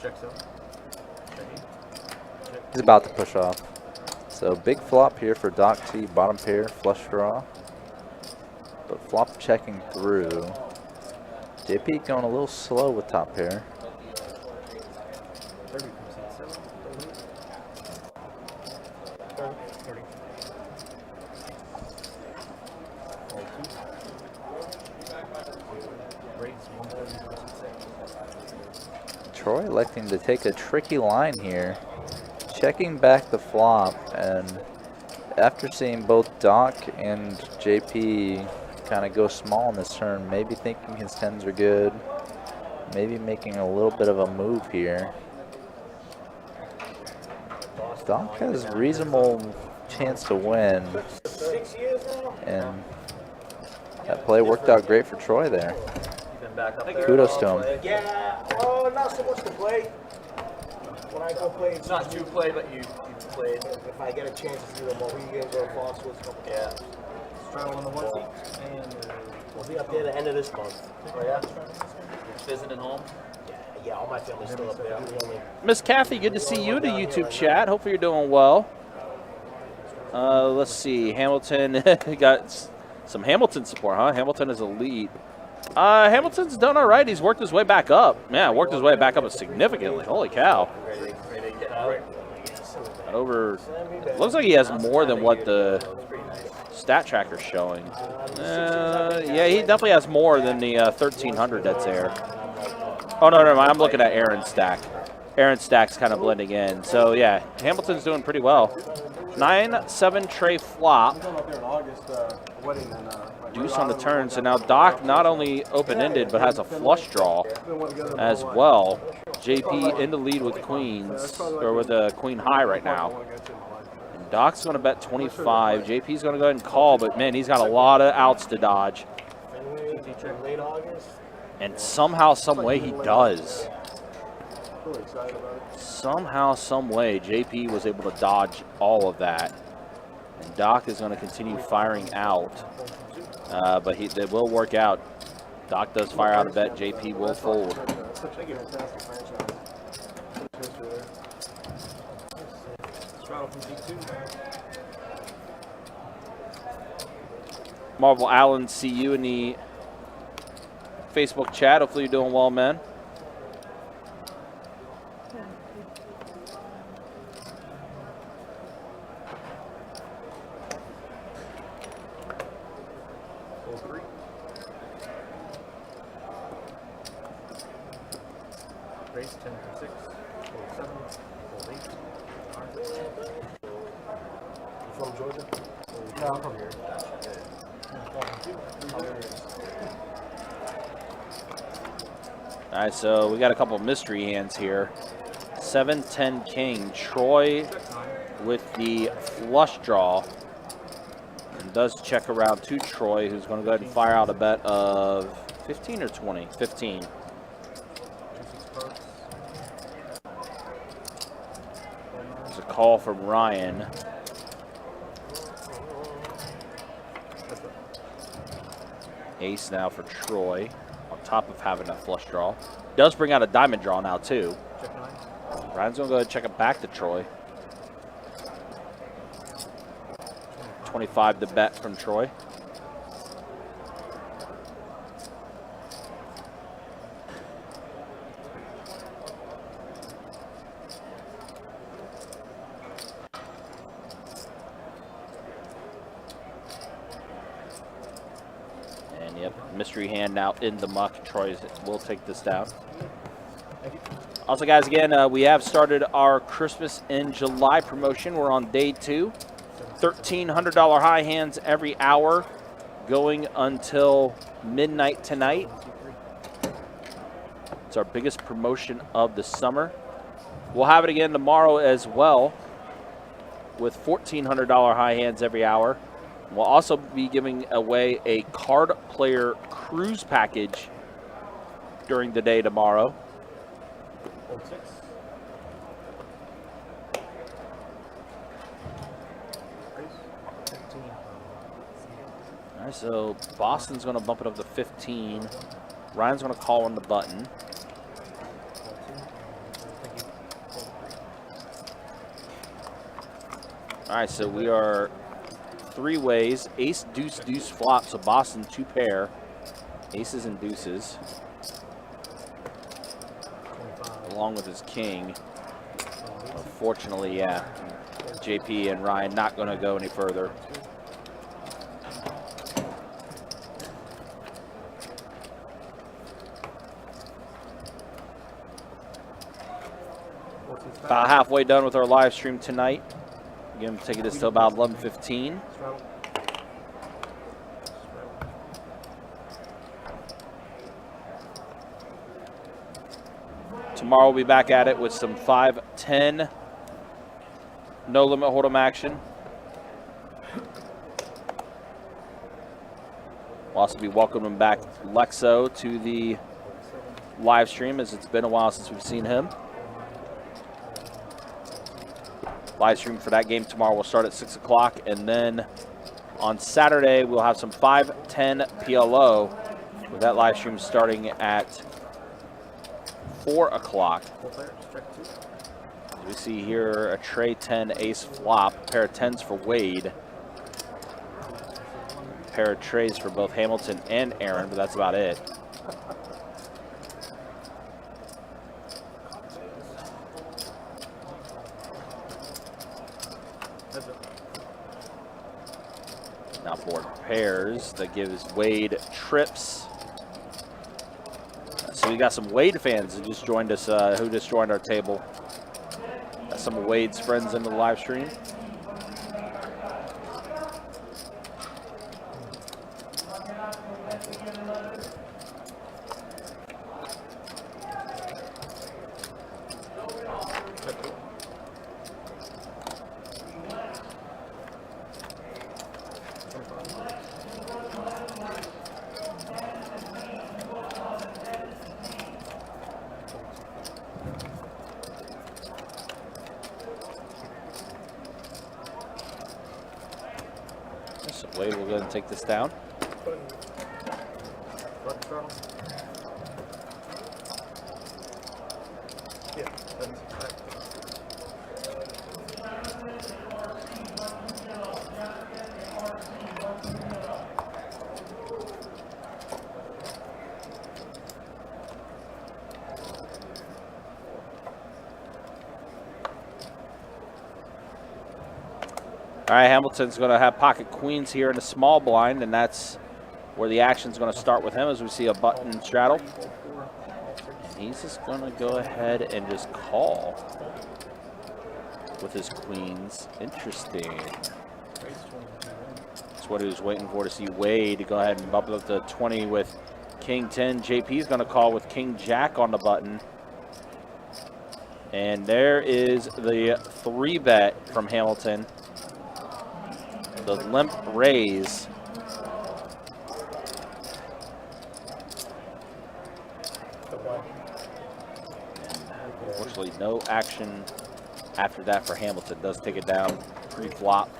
Check 7. Check 8. Check. He's about to push off. So big flop here for Doc T, bottom pair, flush draw. But flop checking through. JP going a little slow with top pair. 30 from seat 7. 30. 30. Hold 2. Raise 130 from seat 6. Troy electing to take a tricky line here. Checking back the flop, and after seeing both Doc and JP kind of go small in this turn, maybe thinking his 10s are good, maybe making a little bit of a move here. Doc has reasonable chance to win, 6 years now? and that play worked out great for Troy there. Been back up there. Kudos to him. Yeah. Oh, not so much to play. When I go play, It's not you play, but you played. if I get a chance to do the Mohegans or Foxwoods, a couple Yeah. Straddle on the 1 seat. And we'll be up there the end of this month. oh yeah. Visiting home. Yeah, all my family's still up there. I'm the only. Miss Kathy, good to see you in the YouTube chat. Hopefully you're doing well. Let's see. Hamilton got some Hamilton support, huh? Hamilton is elite. Hamilton's done all right. He's worked his way back up. Yeah, worked his way back up significantly. Holy cow. Ready to get out. Over. Looks like he has more than what the stat tracker's showing. Yeah, he definitely has more than the 1300 that's there. Oh, no, never mind. I'm looking at Aaron's stack. Aaron's stack's kind of blending in. So, yeah, Hamilton's doing pretty well. 9-7 tray flop. Deuce on the turn. So now Doc not only open-ended, but has a flush draw as well. JP in the lead with queens, or with a queen high right now. And Doc's going to bet 25. JP's going to go ahead and call, but man, he's got a lot of outs to dodge. Fenway, late August. And somehow, some way, he does. Really excited about it. Somehow, some way, JP was able to dodge all of that. And Doc is going to continue firing out. But they will work out. Doc does fire out a bet. JP will fold. Such a fantastic franchise. Such history there. Straddle from D2. Marvel Allen, see you in the Facebook chat. Hopefully you're doing well, man. Race 10 for 6, 7, 8. You from Georgia? No, I'm from here. All right, so we got a couple of mystery hands here. 7-10 King. Troy with the flush draw. And does check around to Troy, who's going to go ahead and fire out a bet of 15 or 20? 15. There's a call from Ryan. Ace now for Troy, on top of having a flush draw. Does bring out a diamond draw now, too. Ryan's going to go ahead and check it back to Troy. 25 to bet from Troy. And yep, mystery hand now in the muck. Troy will take this down. Also, guys, again, we have started our Christmas in July promotion. We're on day 2. $1,300 high hands every hour, going until midnight tonight. It's our biggest promotion of the summer. We'll have it again tomorrow as well, with $1,400 high hands every hour. We'll also be giving away a card player cruise package during the day tomorrow. All right, so Boston's going to bump it up to 15. Ryan's going to call on the button. All right, so we are 3 ways. Ace, deuce, deuce, flop. So Boston 2 pair. Aces and deuces. Along with his king. Unfortunately, yeah. JP and Ryan not going to go any further. About halfway done with our live stream tonight. Again, taking this to about 11:15. Tomorrow we'll be back at it with some 5-10 no limit hold'em action. We'll also be welcoming back Lexo to the live stream, as it's been a while since we've seen him. Live stream for that game tomorrow will start at 6 o'clock, and then on Saturday we'll have some 5-10 PLO with that live stream starting at 4 o'clock. We see here a tray 10 ace flop, pair of 10s for Wade, pair of trays for both Hamilton and Aaron, but that's about it. Now board pairs, that gives Wade trips. So we got some Wade fans who just joined us, who just joined our table. Got some of Wade's friends in the live stream. Wade will go ahead and take this down. Front throttle. Yeah, that's correct. All right, Hamilton's going to have pocket queens here in a small blind, and that's where the action's going to start with him as we see a button straddle. And he's just going to go ahead and just call with his queens. Interesting. That's what he was waiting for, to see Wade go ahead and bump it up to 20 with King 10. JP's going to call with King Jack on the button. And there is the 3-bet from Hamilton. The limp raise. Unfortunately, no action after that for Hamilton. Does take it down pre-flop.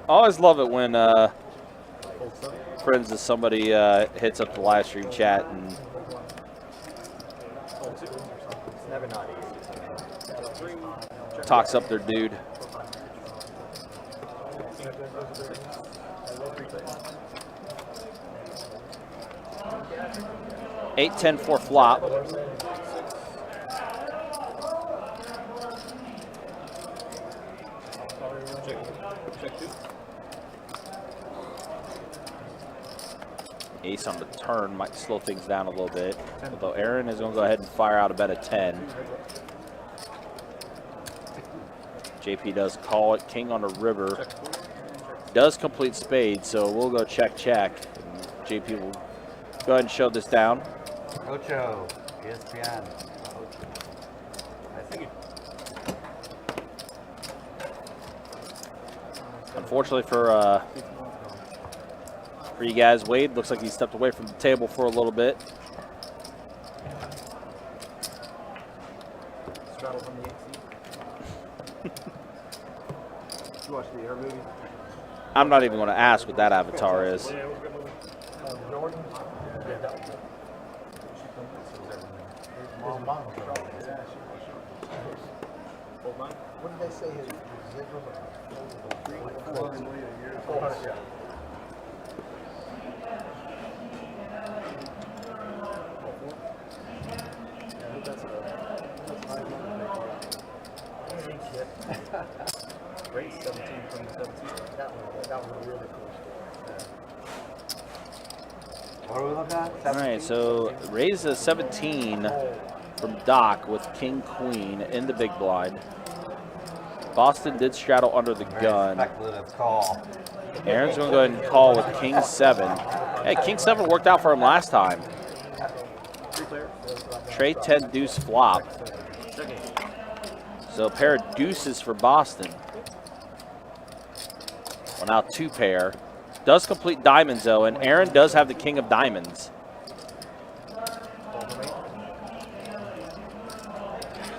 I always love it when friends of somebody hits up the live stream chat and talks up their dude. Eight, 10 for flop. Ace on the turn might slow things down a little bit. Although Aaron is going to go ahead and fire out a bet of 10. JP does call it. King on the river. Does complete spade, so we'll go check, check. And JP will go ahead and show this down. Ocho, ESPN. Unfortunately for you guys, Wade looks like he stepped away from the table for a little bit. Straddle from the 8 seat. You watch the Air movie? I'm not even going to ask what that avatar is. Yeah, it was a good movie. Jordan? Yeah, that was good. His mom was wrong. Old man? What did they say his zipper was? 400, yeah. Race 17 from the 17. That was a really cool story. What are we looking at? All right, so raise a 17 from Doc with King Queen in the big blind. Boston did straddle under the gun. Speculative call. Aaron's going to go ahead and call with King 7. Hey, King 7 worked out for him last time. Trey 10 deuce flop. So a pair of deuces for Boston. Well, now 2 pair. Does complete diamonds though, and Aaron does have the king of diamonds.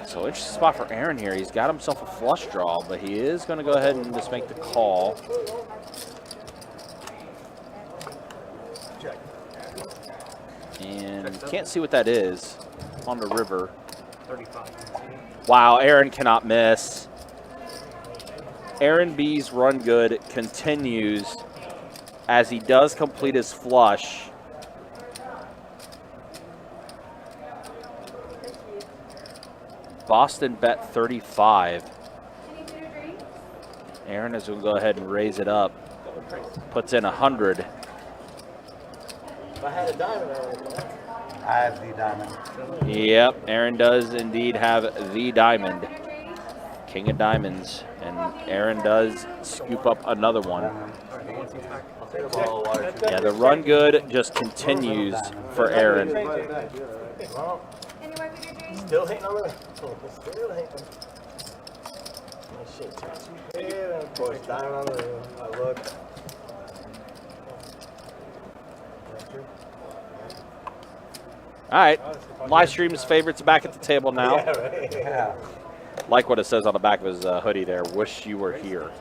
So interesting spot for Aaron here. He's got himself a flush draw, but he is going to go ahead and just make the call. And can't see what that is on the river. 35. Wow, Aaron cannot miss. Aaron B's run good continues as he does complete his flush. Boston bet 35. Aaron is going to go ahead and raise it up. Puts in 100. If I had a diamond, I would have. I have the diamond. Yep, Aaron does indeed have the diamond. King of diamonds. And Aaron does scoop up another one. Yeah, the run good just continues for Aaron. Any more for your drink? Still hating on it? Still hating. Oh, shit. Yeah, of course, dying on the room. I look. All right. Live stream's favorites back at the table now. Yeah, right. Yeah. Like what it says on the back of his hoodie there. Wish you were here.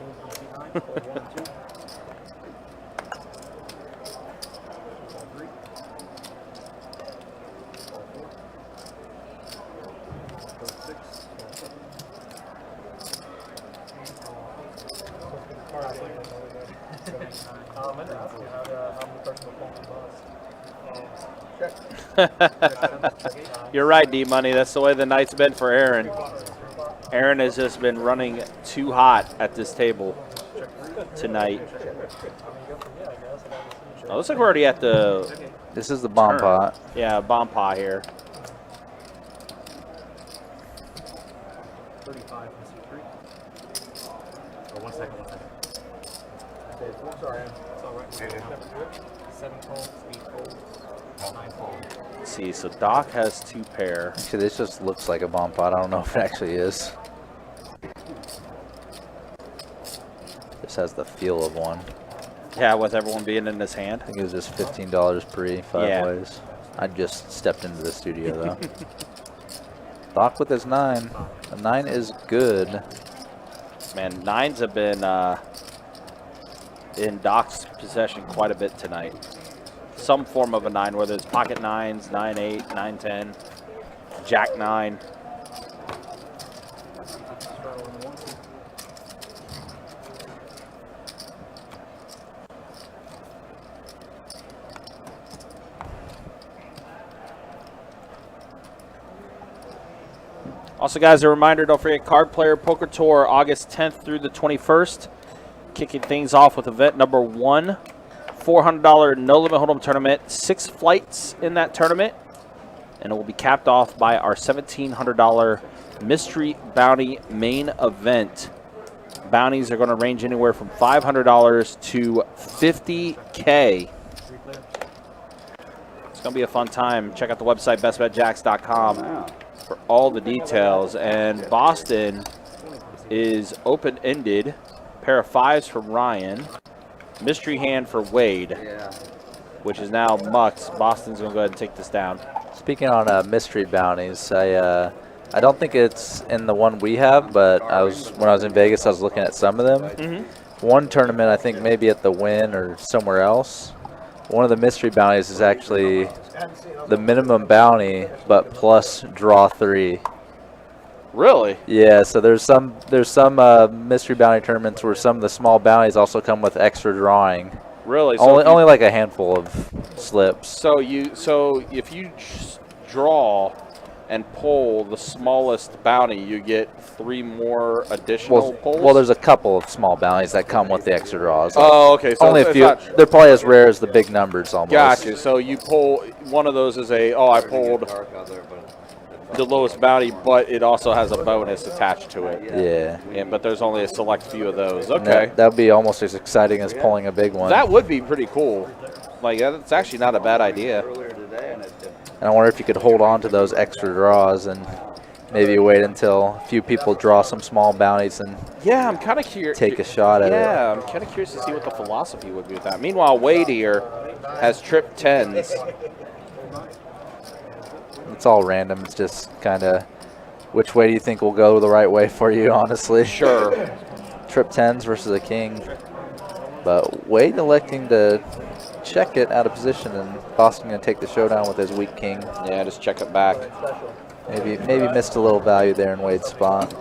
You're right, D-Money. That's the way the night's been for Aaron. Aaron has just been running too hot at this table tonight. Oh, looks like we're already at the... This is the bomb turn. pot. Yeah, bomb pot here. 35, Mr. 3. Oh, 1 second, 1 second. Sorry. It's all right. 7 calls, 8 calls, 9 calls. Let's see, so Doc has 2 pair. Actually, this just looks like a bomb pot. I don't know if it actually is. This has the feel of one. Yeah, with everyone being in his hand. I think it was just $15 pre 5 Yeah. ways. I just stepped into the studio though. Doc with his 9. The 9 is good. Man, 9s have been in Doc's possession quite a bit tonight. Some form of a 9, whether it's pocket 9s, 9-8, 9-10, Jack 9. Also, guys, a reminder, don't forget Card Player Poker Tour, August 10th through the 21st. Kicking things off with event number 1, $400 no-limit hold'em tournament. 6 flights in that tournament, and it will be capped off by our $1,700 Mystery Bounty main event. Bounties are going to range anywhere from $500 to $50K. It's going to be a fun time. Check out the website, bestbetjacks.com. for all the details. And Boston is open-ended. Pair of 5s from Ryan. Mystery hand for Wade, which is now mucked. Boston's going to go ahead and take this down. Speaking on mystery bounties, I don't think it's in the one we have, but when I was in Vegas, I was looking at some of them. One tournament, I think maybe at the Wynn or somewhere else, one of the mystery bounties is actually the minimum bounty, but plus draw 3. Really? Yeah, so there's some mystery bounty tournaments where some of the small bounties also come with extra drawing. Really? So Only like a handful of slips. So if you draw and pull the smallest bounty, you get 3 more additional pulls? Well, there's a couple of small bounties that come with the extra draws. Oh, okay. So only a few. They're probably as rare as the big numbers almost. Gotcha. So you pull one of those is I pulled the lowest bounty, but it also has a bonus attached to it. Yeah. But there's only a select few of those. Okay. That would be almost as exciting as pulling a big one. That would be pretty cool. Like, that's actually not a bad idea. And I wonder if you could hold on to those extra draws and maybe wait until a few people draw some small bounties and yeah, I'm kind of curious. Take a shot at it. Yeah, I'm kind of curious to see what the philosophy would be with that. Meanwhile, Wade here has trip 10s. It's all random. It's just kind of which way do you think will go the right way for you, honestly. Sure. Trip 10s versus a king. But Wade electing to check it out of position, and Boston going to take the showdown with his weak king. Yeah, just check it back. Maybe missed a little value there in Wade's spot.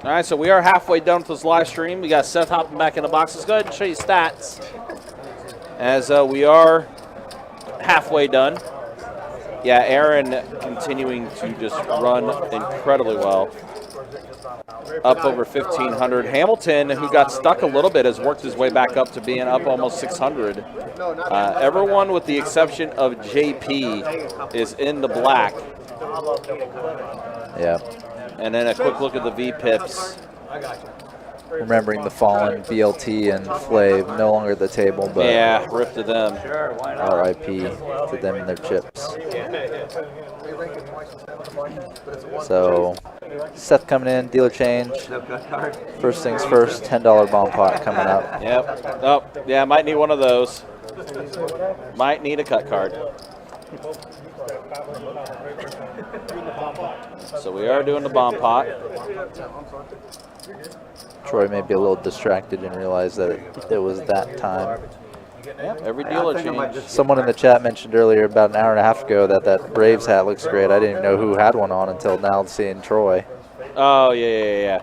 All right, so we are halfway done with this live stream. We got Seth hopping back in the box. Let's go ahead and show you stats as we are halfway done. Yeah, Aaron continuing to just run incredibly well. Up over 1,500. Hamilton, who got stuck a little bit, has worked his way back up to being up almost 600. Everyone with the exception of JP is in the black. Yeah. And then a quick look at the VPIPs. remembering the fallen BLT and Flav, no longer at the table, but Yeah, rip to them. Sure, why not? RIP to them and their chips. So Seth coming in, dealer change. No cut card? First things first, $10 bomb pot coming up. Yep. Oh, yeah, might need one of those. Might need a cut card. So we are doing the bomb pot. Troy may be a little distracted and realize that it was that time. Yep, every dealer change. Someone in the chat mentioned earlier about an hour and a half ago that Braves hat looks great. I didn't even know who had one on until now seeing Troy. Oh, yeah.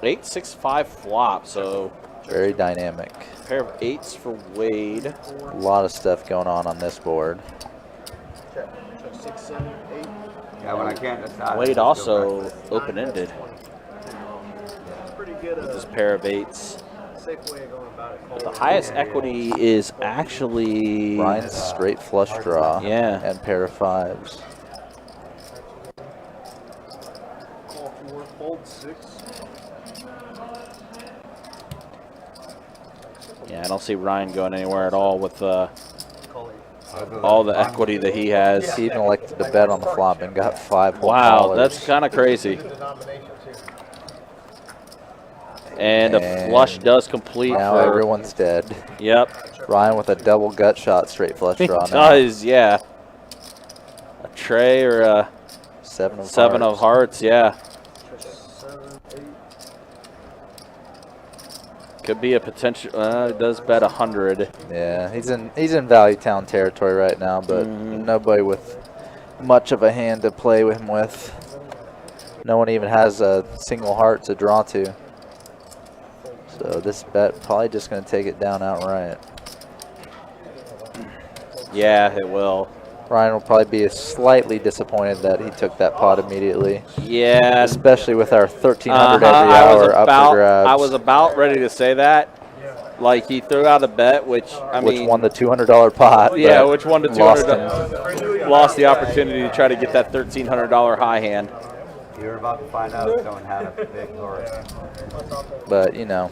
8-6-5 flop, so Very dynamic. pair of 8s for Wade. A lot of stuff going on this board. Yeah, when I can't decide. Wade I just go also breakfast. open-ended Pretty good. with this pair of 8s. Safe way of going about it. But the highest equity is actually Ryan's straight flush draw. Yeah. And pair of 5s. Call 4, fold 6. Yeah, I don't see Ryan going anywhere at all with Call 8. all the equity that he has. He even elected to bet on the flop and got 5 whole Wow, dollars. that's kind of crazy. And a flush does complete Now for everyone's dead. Yep, Ryan with a double gut shot straight flush he draw now. does. Yeah, a tray or a 7 of 7 of hearts. Yeah, 7, 8. could be a potential. It does bet 100. Yeah, he's in Value Town territory right now, but nobody with much of a hand to play with him with. No one even has a single heart to draw to. So this bet probably just going to take it down outright. Yeah, it will. Ryan will probably be slightly disappointed that he took that pot immediately, Yeah, especially with our 1,300 every hour up for grabs. I was about ready to say that. Like he threw out a bet, which I which mean, won the $200 pot. yeah, but which won the lost $200. him. Lost the opportunity to try to get that $1,300 high hand. You're about to find out if someone had a big horse. But, you know,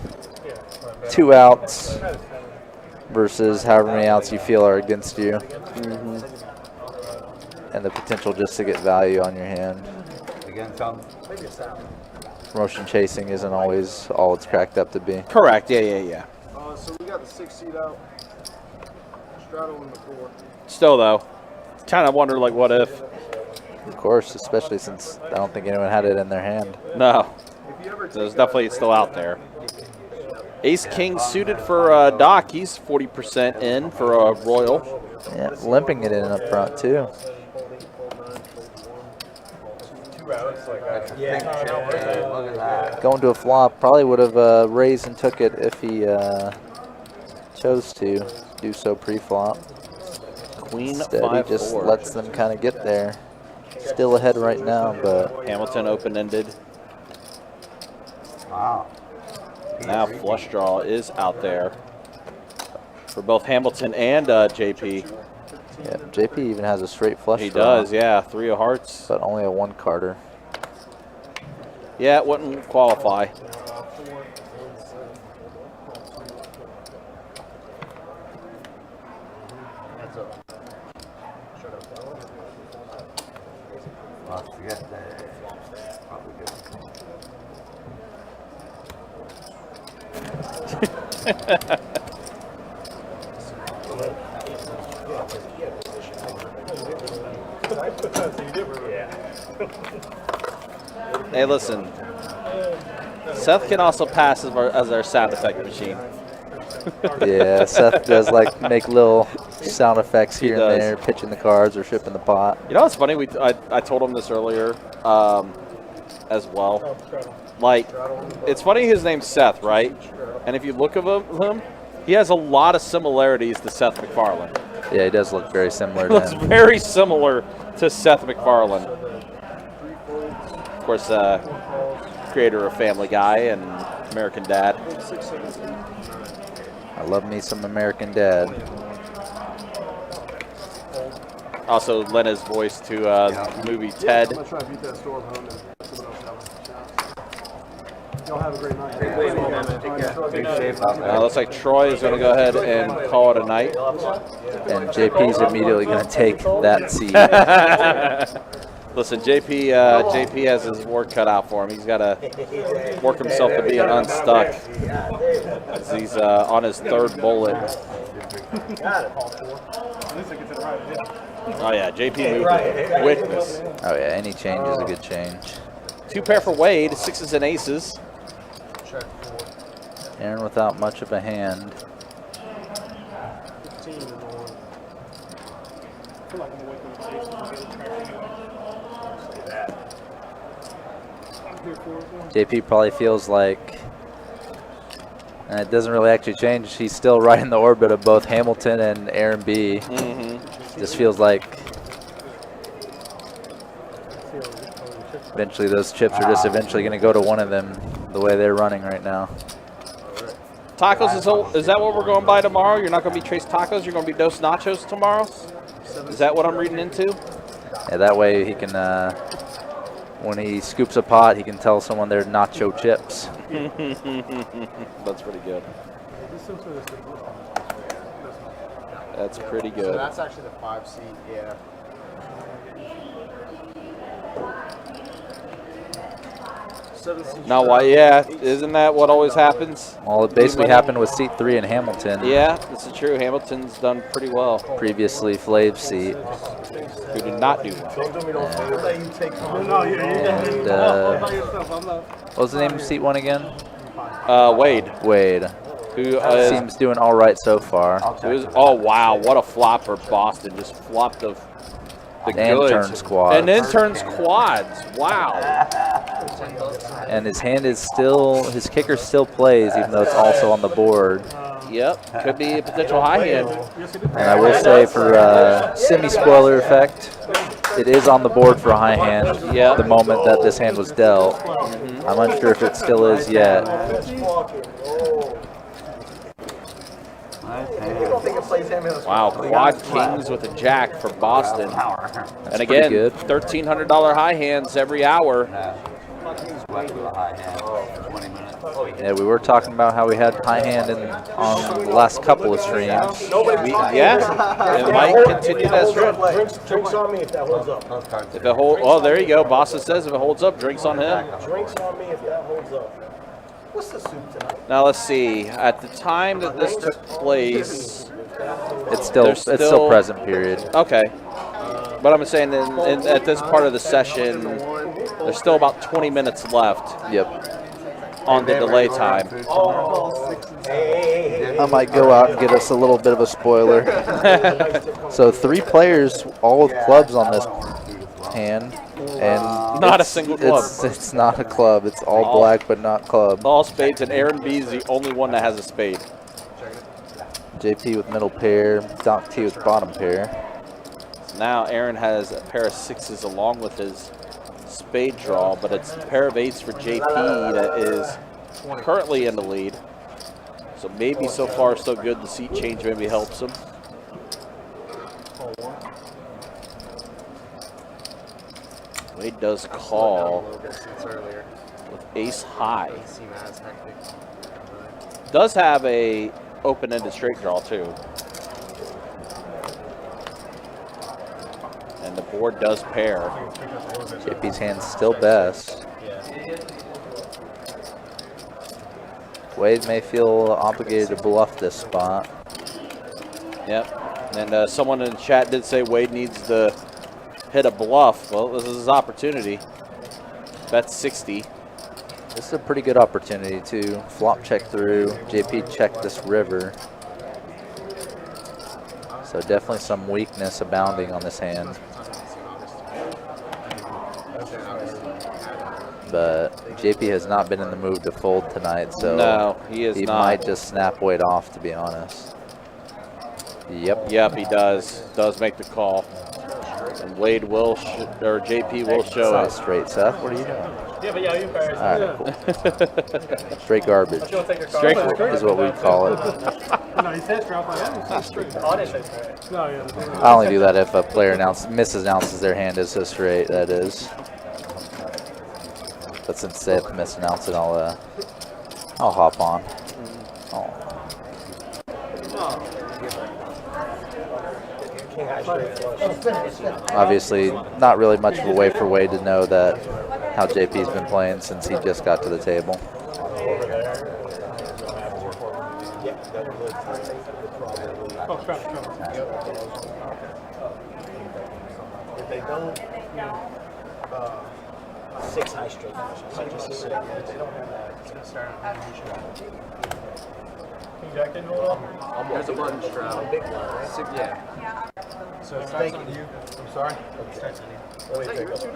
2 outs versus however many outs you feel are against you. And the potential just to get value on your hand. Again, some. Promotion chasing isn't always all it's cracked up to be. Correct. Yeah. So we got the 6 seed out. Straddle in the 4. Still though, kind of wonder like what if. Of course, especially since I don't think anyone had it in their hand. No, so it's definitely still out there. Ace King suited for Doc. He's 40% in for a Royal. Yeah, limping it in up front too. Yeah. Look at that. Going to a flop, probably would have raised and took it if he chose to do so pre-flop. Queen Instead, 5 he just 4. lets them kind of get there. Still ahead right now, but Hamilton open-ended. Wow. Now flush draw is out there for both Hamilton and JP. yeah, JP even has a straight flush He draw, does, yeah. 3 of hearts. but only a 1-carder. Yeah, it wouldn't qualify. Lots to get there. Probably good. Hey, listen. Seth can also pass as our sound effect machine. Yeah, Seth does like make little sound effects here and does. there, pitching the cards or shipping the pot. You know what's funny? I told him this earlier as well. Like, it's funny his name's Seth, right? And if you look at him, he has a lot of similarities to Seth MacFarlane. Yeah, he does look very similar He looks to him. very similar to Seth MacFarlane. Of course, creator of Family Guy and American Dad. I love me some American Dad. Also lent his voice to the movie Ted. I'm going to try to beat that storm home and someone else have a chance. Y'all have a great night. Looks like Troy is going to go ahead and call it a night. And JP's immediately going to take that seat. Listen, JP has his work cut out for him. He's got to work himself to being unstuck. He's on his third bullet. Oh yeah, JP moved with quickness. Oh yeah, any change is a good change. 2 pair for Wade, 6s and aces. Aaron without much of a hand. 15 and 1. I feel like I'm awake with the face. I'm here for it. JP probably feels like, and it doesn't really actually change, he's still right in the orbit of both Hamilton and Aaron B. Just feels like eventually those chips are just eventually going to go to one of them the way they're running right now. Tacos, is that what we're going by tomorrow? You're not going to be Trace Tacos? You're going to be Dos Nachos tomorrow? Is that what I'm reading into? Yeah, that way he can, when he scoops a pot, he can tell someone they're nacho chips. That's pretty good. That's pretty good. So that's actually the 5 seat, yeah. Now, why? Yeah, isn't that what always happens? Well, it basically happened with seat 3 in Hamilton. Yeah, this is true. Hamilton's done pretty well. Previously Flav's seat. Who did not do well. And, what was the name of seat 1 again? Wade. Wade. Who Seems doing all right so far. oh, wow. What a flop for Boston. Just flopped the And goods. turns quads. And then turns quads. Wow. And his hand is still, his kicker still plays, even though it's also on the board. Yep. Could be a potential high hand. And I will say for semi-spoiler effect, it is on the board for a high hand the moment that this hand was dealt. I'm unsure if it still is yet. Wow, quad kings with a jack for Boston. And again, good. $1,300 high hands every hour. Yeah, we were talking about how we had high hand on the last couple of streams. It might continue that trend. Drinks on me if that holds up. If it oh, there you go. Boston says if it holds up, drinks on him. Drinks on me if that holds up. What's the soup tonight? Now let's see. At the time that this took place, It's still present period. okay. But I'm saying at this part of the session, there's still about 20 minutes left Yep. on the delay time. I might go out and get us a little bit of a spoiler. So 3 players, all with clubs on this hand. And Not a single club. It's not a club. It's all black, but not club. All spades, and Aaron B is the only one that has a spade. JP with middle pair, Doc T with bottom pair. Now Aaron has a pair of 6s along with his spade draw, but it's a pair of 8s for JP that is currently in the lead. So maybe so far so good. The seat change maybe helps him. Wade does call with ace high. Does have a open-ended straight draw too. And the board does pair. JP's hand's still best. Wade may feel obligated to bluff this spot. Yep. And someone in the chat did say Wade needs to hit a bluff. Well, this is his opportunity. Bet 60. This is a pretty good opportunity to flop check through. JP check this river. So definitely some weakness abounding on this hand. But JP has not been in the mood to fold tonight, so no, he is he not. might just snap Wade off, to be honest. Yep. Yep, he does. Does make the call. And Wade will, or JP will show Not it. straight, Seth. What are you doing? Yeah, but yeah, you guys. All right, cool. Straight garbage Straight is what we call it. No, he said straight. No, yeah. I only do that if a player misses their hand is so straight, that is. But since Seth misannounced it, I'll hop on. Oh, King high straight flush. obviously, not really much of a way for Wade to know that how JP's been playing since he just got to the table. Over there. Yeah, that would Oh, crap. If they don't, 6 high straight flushes. I just assume that they don't have that. It's gonna start on King Jack didn't roll off? There's a button strap. A big one, right? Yeah. So it's Thank taking you. I'm sorry? It's taking you. Is that yours, $2?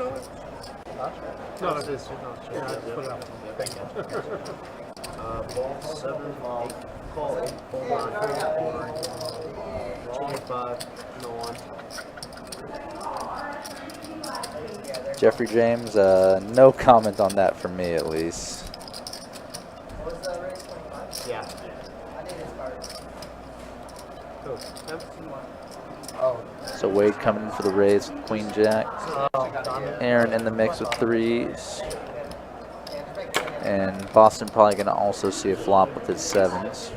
No, that's his. Yeah, I just put it up. Thank you. Ball 7, 8, call 8, hold on, 25, no one. Jeffrey James, no comment on that from me at least. Yeah. So Wade coming for the raise with Queen Jack. Aaron in the mix with 3s. And Boston probably going to also see a flop with his 7s.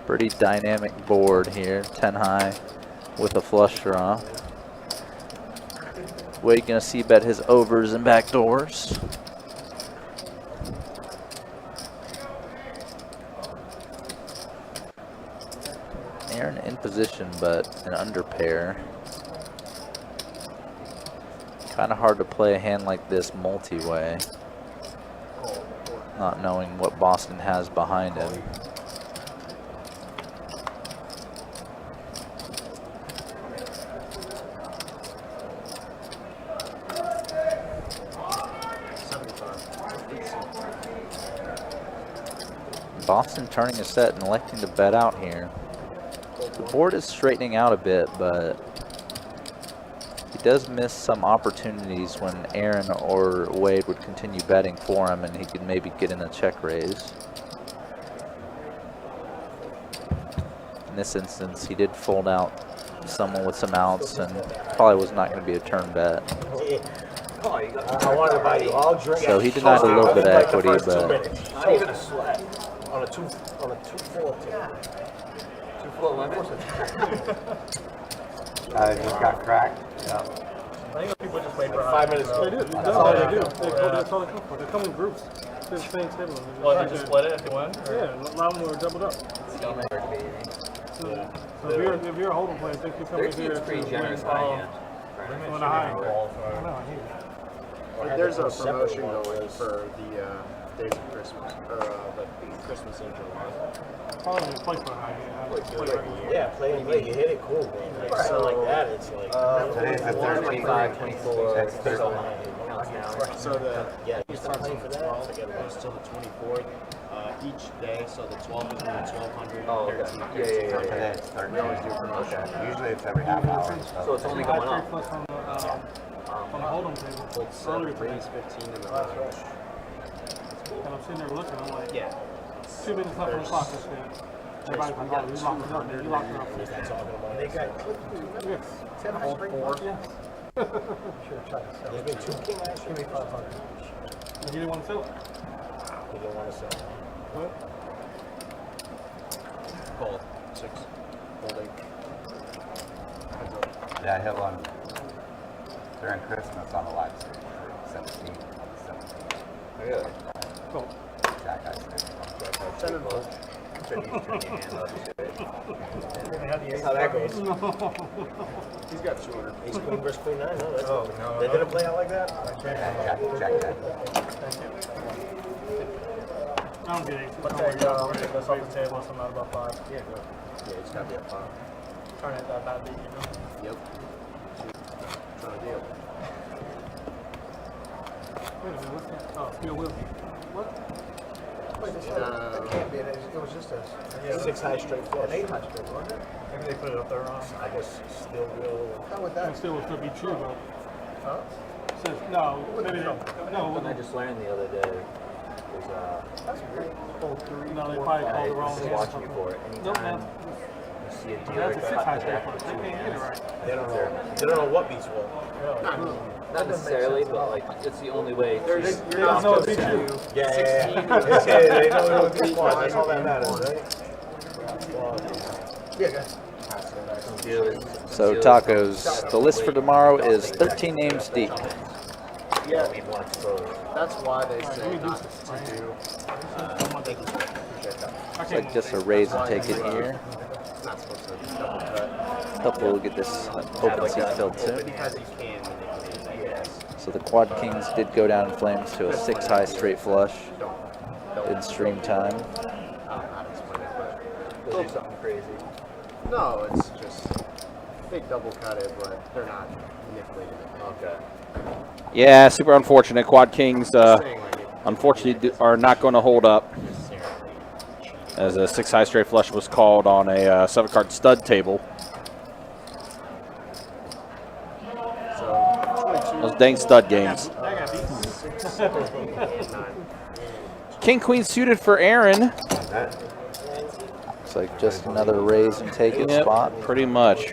Pretty dynamic board here, 10 high with a flush draw. Wade gonna see bet his overs and backdoors. Aaron in position, but an under pair. Kind of hard to play a hand like this multi-way, not knowing what Boston has behind him. Boston turning a set and electing to bet out here. The board is straightening out a bit, but he does miss some opportunities when Aaron or Wade would continue betting for him and he could maybe get in a check raise. In this instance, he did fold out someone with some outs and probably was not going to be a turn bet. I wanted to buy you all drink. So he denied a little bit of equity, but Not even a sweat. On a 2-4 table. 2-4 lemon? It just got cracked. I think people just wait for 5 minutes. They do. That's all they do. That's all they come for. They come in groups. They're the same table. Well, they just split it if you want? Yeah, allow them to double up. So if you're a hold'em player, I think you come in here to win on a high. No, There's a promotion going for the days of Christmas, or the Christmas in July. probably play for a high. Yeah, play you hit it cool. Like, so like that, it's like Today's the 13th. 24. That's Thursday. So the you start playing for that. So it goes till the 24th. Each day, so the 12th is when the 1200. Oh, okay. Today it's 13th. We always do promotion. Usually it's every half hour. So it's only going up. On the hold'em table. Hold 7, brings 15 in the rush. And I'm sitting there looking, I'm like, Yeah. 2 minutes left on the clock, this game. Everybody's like, oh, you locked it up, man. You locked it up. That's talking about. They got Yes. 10 hold 4. Yes. There's been 2 king last year. You didn't want to sell it. You don't want to sell. What? Call 6. Holding. Yeah, I hit one during Christmas on the live stream for 17th. Really? Cool. Jack I stream. 7 votes. That's how that goes. He's got 200. Ace queen versus queen 9. No, that's no. They didn't play out like that? Jack. I don't get it. But take this off the table, so I'm not about 5. Yeah, good. Yeah, it's got to be a 5. Turn it that bad beat, you know? Yep. Trying to deal. Wait a minute, what's that? Oh, steel wheel. What? Wait, it can't be. It was just a 6 high straight flush. an 8 high straight, wasn't it? Maybe they put it up there wrong. I guess still will. How would That that? still could be true, but Huh? says, no, maybe no. I just learned the other day, That's weird. No, they probably called the wrong Just hand. watching you for it. Nope, Anytime man. you see a That's dealer a six cut high the deck straight with flush. two They can't get it hands, right. they don't know. They don't know what beats what. Not necessarily, but like it's the only way. There's no beat you. Yeah, 16. they know what beats what. That's all that matters, right? Yeah, guys. So tacos, the list for tomorrow is 13 names deep. Yeah, that's why they say not to do. It's like just a raise and take it here. It's not supposed to double cut. Hopefully we'll get this open seat filled soon. Because you can manipulate it, yes. So the Quad Kings did go down in flames to a 6 high straight flush in stream time. I don't know how to explain it, but they'll do something crazy. No, it's just they double cut it, but they're not manipulating it. Okay. Yeah, super unfortunate. Quad Kings, Saying like it unfortunately, are not going to hold up, necessarily cheating. as a 6 high straight flush was called on a 7-card stud table. So 22. Those dang stud games. I got beat. 9. King Queen suited for Aaron. It's like just another raise and take it Yep, spot. pretty much.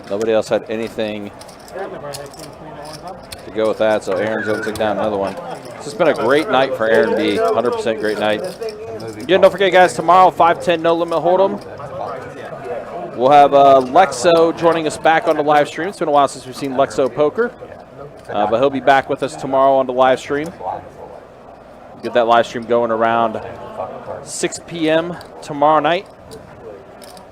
Nobody else had anything Yeah, I've never had that queen at one time. to go with that, so Aaron's going to take down another one. This has been a great night for Aaron B. 100% great night. Again, don't forget, guys, tomorrow, 5:10 No Limit Hold'em. We'll have Lexo joining us back on the live stream. It's been a while since we've seen Lexo poker, but he'll be back with us tomorrow on the live stream. Get that live stream going around 6 p.m. tomorrow night.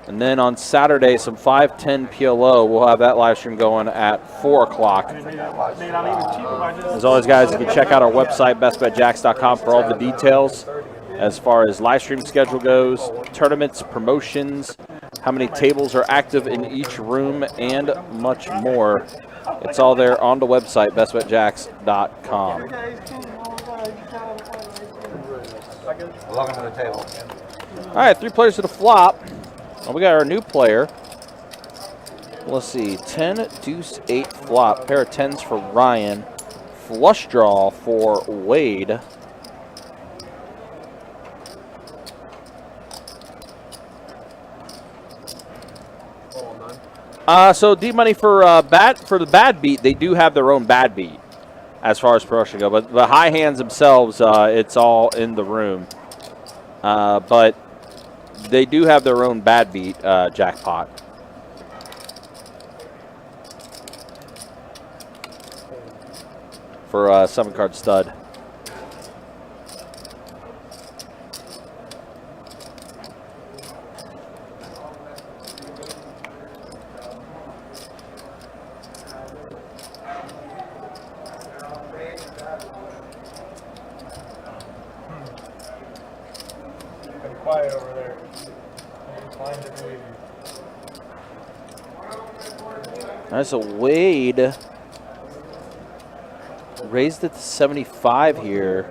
And then on Saturday, some 5:10 PLO, we'll have that live stream going at 4 o'clock. Made it out even cheaper by just. As always, guys, you can check out our website, bestbetjacks.com, for all the details as far as live stream schedule goes, tournaments, promotions, how many tables are active in each room, and much more. It's all there on the website, bestbetjacks.com. Welcome to the table. All right, 3 players to the flop. Well, we got our new player. Let's see, 10, deuce, 8 flop. Pair of 10s for Ryan. Flush draw for Wade. So deep money for the bad beat. They do have their own bad beat as far as promotion go, but the high hands themselves, it's all in the room. But they do have their own bad beat jackpot. For 7-card stud. Been quiet over there. Find it, baby. That's a Wade. Raised it to 75 here.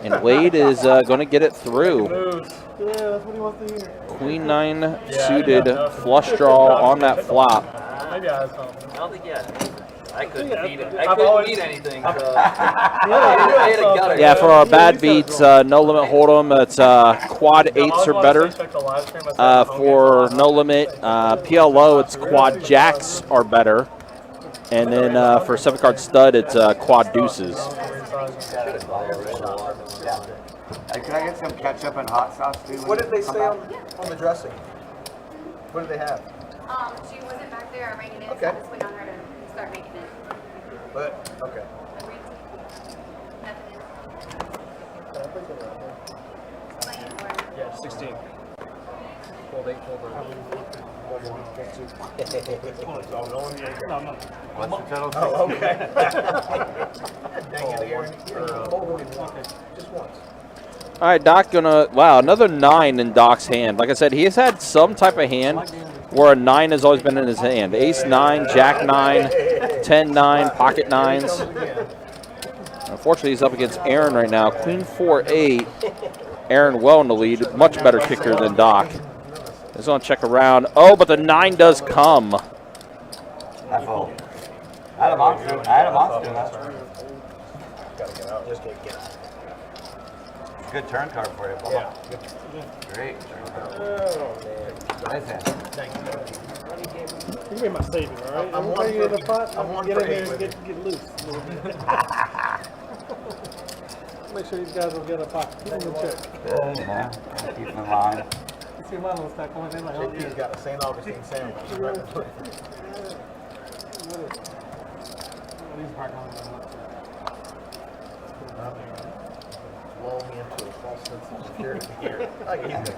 And Wade is going to get it through. Moves. Yeah, that's what he wants to hear. Queen 9 suited flush draw on that flop. Maybe I have something. I don't think yet. I couldn't beat it. I've I couldn't always- beat anything. I've- So. Yeah, Yeah, for our bad beats, no limit hold'em, it's quad 8s or better. For no limit PLO, it's quad jacks or better. And then for 7-card stud, it's quad deuces. Hey, can I get some ketchup and hot sauce too? What did they say on the dressing? What did they have? She wasn't back there writing it, so Okay. I just went on her to start making it. But, okay. Nothing Yeah, is plain or Yeah, 16. Hold 8, hold on. What's the total? Oh, okay. Dang it, Aaron. Just once. All right, Doc wow, another 9 in Doc's hand. Like I said, he has had some type of hand where a 9 has always been in his hand. Ace 9, Jack 9, 10 9, pocket 9s. Unfortunately, he's up against Aaron right now. Queen 4 8. Aaron well in the lead. Much better kicker than Doc. He's going to check around. Oh, but the 9 does come. That's full. I had a monster. Gotta get out. Just get out. good turn card for you, Bubba. Yeah. Great turn card. Oh, man. Nice hand. You made my saving, all right? I'm Every one time you for- in the pot, I'm one get for in there eight and with get loose a little bit. Make sure these guys don't get a pocket. Keep them in check. Good, yeah. Keep in line. You see my little stack going in like, oh, JP's got a St. Augustine sandwich. These hard ones. Lull me into a false sense of security here. I can use it.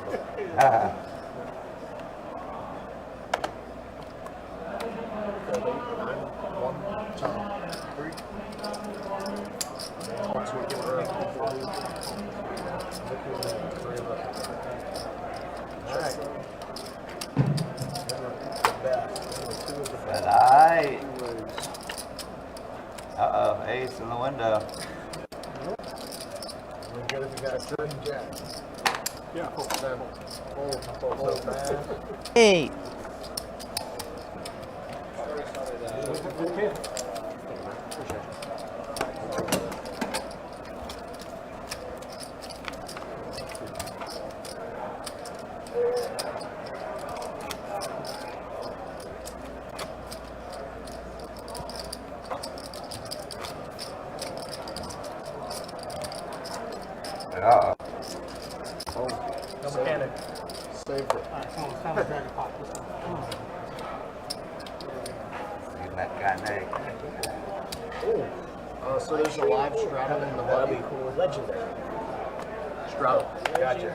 Good eye. Uh-oh, ace in the window. We're good if you got a certain jack. Yeah. Hold fast. Hey. Uh-oh. No mechanic. Saved it. All right, come on, it's time to drag a pot. Using that guy Nate. So there's a live stratum in the lobby. Legendary. Stratum. Gotcha.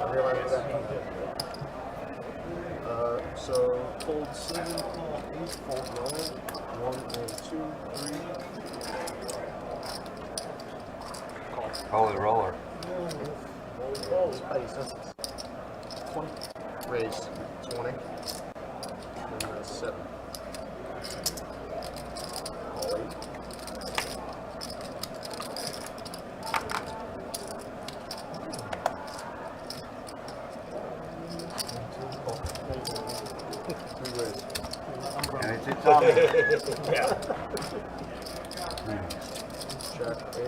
I realized that. So fold 7, call 8, fold 9, 1 and 2, 3. Holy roller. Spicy senses. 20. Raise 20. And 7. Call 8. And it's just on me. Yeah. Check 8.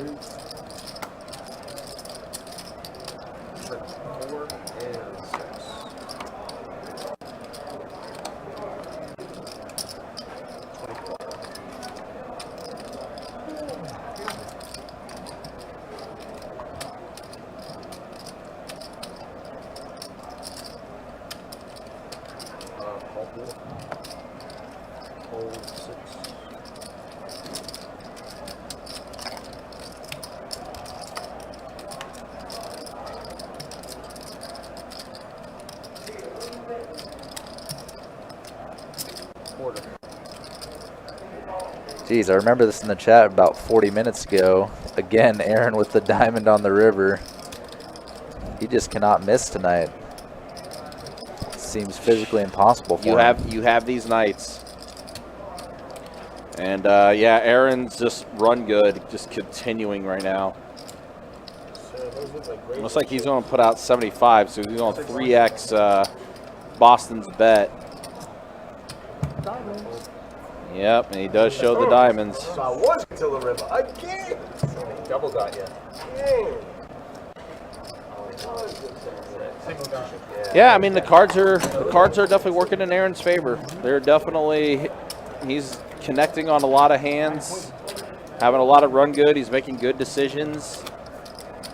Check 4 and 6. Call 4. Hold 6. Quarter. Geez, I remember this in the chat about 40 minutes ago. Again, Aaron with the diamond on the river. He just cannot miss tonight. Seems physically impossible for him. You have these nights. And yeah, Aaron's just run good, just continuing right now. So those look like great. Looks like he's going to put out 75, so he's going to 3x Boston's bet. Diamonds. Yep, and he does show the diamonds. So I was until the river. Again! Double got you. Dang. Single gun. Yeah, I mean the cards are definitely working in Aaron's favor. They're definitely he's connecting on a lot of hands, having a lot of run good. He's making good decisions,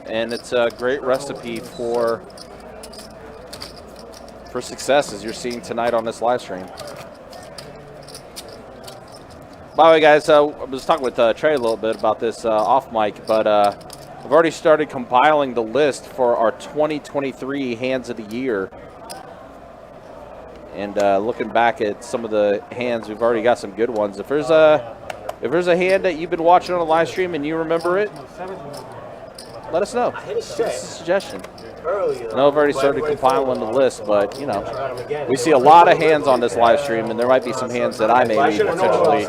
and it's a great recipe for success as you're seeing tonight on this live stream. By the way, guys, I was talking with Trey a little bit about this off mic, but I've already started compiling the list for our 2023 hands of the year. And looking back at some of the hands, we've already got some good ones. If there's a hand that you've been watching on the live stream and you remember it, let us know. Just a suggestion. Earlier. I know I've already started compiling the list, but you know, we see a lot of hands on this live stream, and there might be some hands that I may be potentially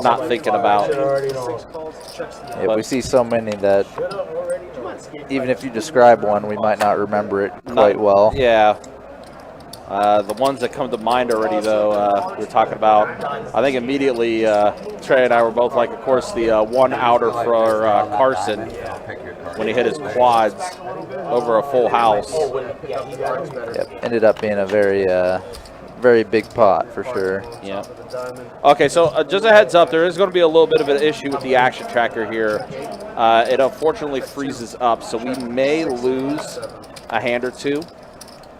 not thinking about. Yeah, we see so many that even if you describe one, we might not remember it quite well. Yeah. The ones that come to mind already, though, we're talking about, I think immediately Trey and I were both like, of course, the one outer for Carson when he hit his quads over a full house. Yep, ended up being a very big pot for sure. Yeah. Okay, so just a heads up, there is going to be a little bit of an issue with the action tracker here. It unfortunately freezes up, so we may lose a hand or two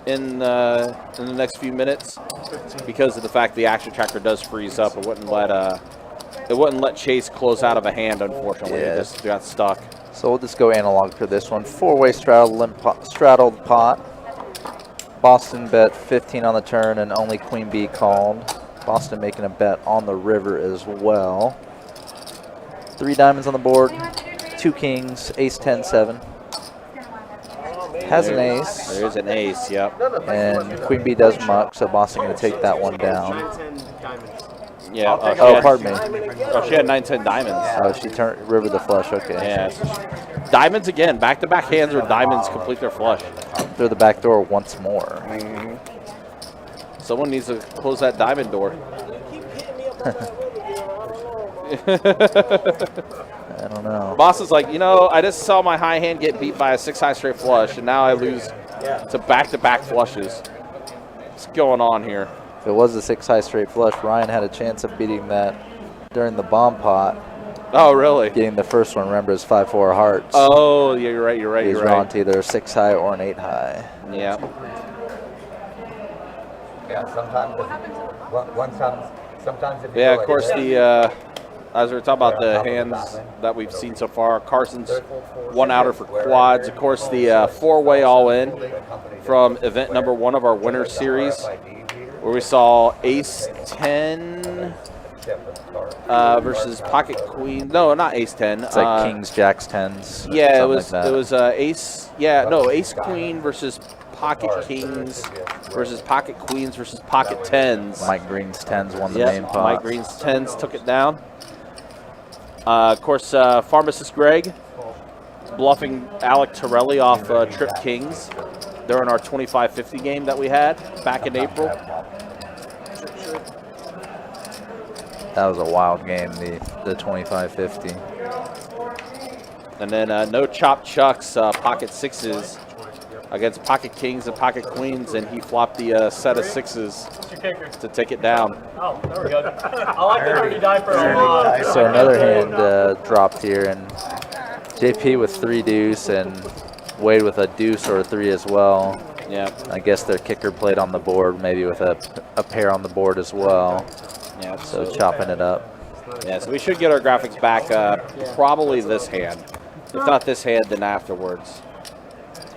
in the next few minutes because of the fact the action tracker does freeze up. It wouldn't let Chase close out of a hand, unfortunately. Yeah. It just got stuck. So we'll just go analog for this one. 4-way straddled pot. Boston bet 15 on the turn and only Queen Bee called. Boston making a bet on the river as well. 3 diamonds on the board, 2 kings, ace 10, 7. Has an ace. There is an ace, yep. And Queen Bee does muck, so Boston going to take that one down. Yeah. Pardon me. Oh, she had 9-10 diamonds. Oh, she turned river the flush. Okay. Yeah. Diamonds again. Back-to-back hands where diamonds complete their flush. Through the back door once more. Someone needs to close that diamond door. I don't know. Boss is like, I just saw my high hand get beat by a 6-high straight flush, and now I lose to back-to-back flushes. What's going on here? If it was a 6-high straight flush, Ryan had a chance of beating that during the bomb pot. Oh, really? Getting the first one, remember, is 5-4 hearts. Oh, yeah, you're right. He's drawn to either a 6-high or an 8-high. Yeah. Yeah, sometimes if you Yeah, go of course, like this, as we were talking about the hands that we've seen so far, Carson's one outer for quads. Of course, the 4-way all-in from event number 1 of our winter series, where we saw ace 10 versus pocket queen. No, not ace 10. It's like kings, jacks, 10s. Yeah, it was like ace. Yeah, no, ace queen versus pocket kings versus pocket queens versus pocket 10s. Mike Green's 10s won the Yep, main pot. Mike Green's 10s took it down. Of course, Pharmacist Greg bluffing Alec Torelli off Trip Kings during our 25-50 game that we had back in April. That was a wild game, the 25-50. And then no chop chucks, pocket 6s against pocket kings and pocket queens, and he flopped the set of 6s to take it down. Oh, there we go. I like the 30 die for a lot. So another hand dropped here, and JP with 3 deuce and Wade with a deuce or a 3 as well. Yeah. I guess their kicker played on the board, maybe with a pair on the board as well. Yeah. So chopping it up. Yeah, so we should get our graphics back probably this hand. If not this hand, then afterwards.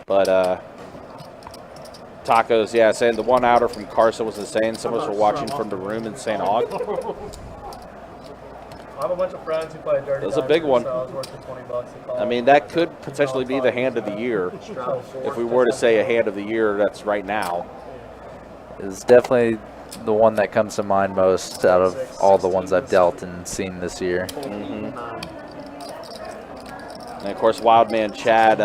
But Tacos, yeah, saying the one outer from Carson was insane. Some of us were watching from the room in St. Aug. I have a bunch of friends who play dirty. That's a big one. So I was working $20 to call. I mean, that could potentially be the hand of the year. If we were to say a hand of the year, that's right now. It's definitely the one that comes to mind most out of all the ones I've dealt and seen this year. And of course, Wildman Chad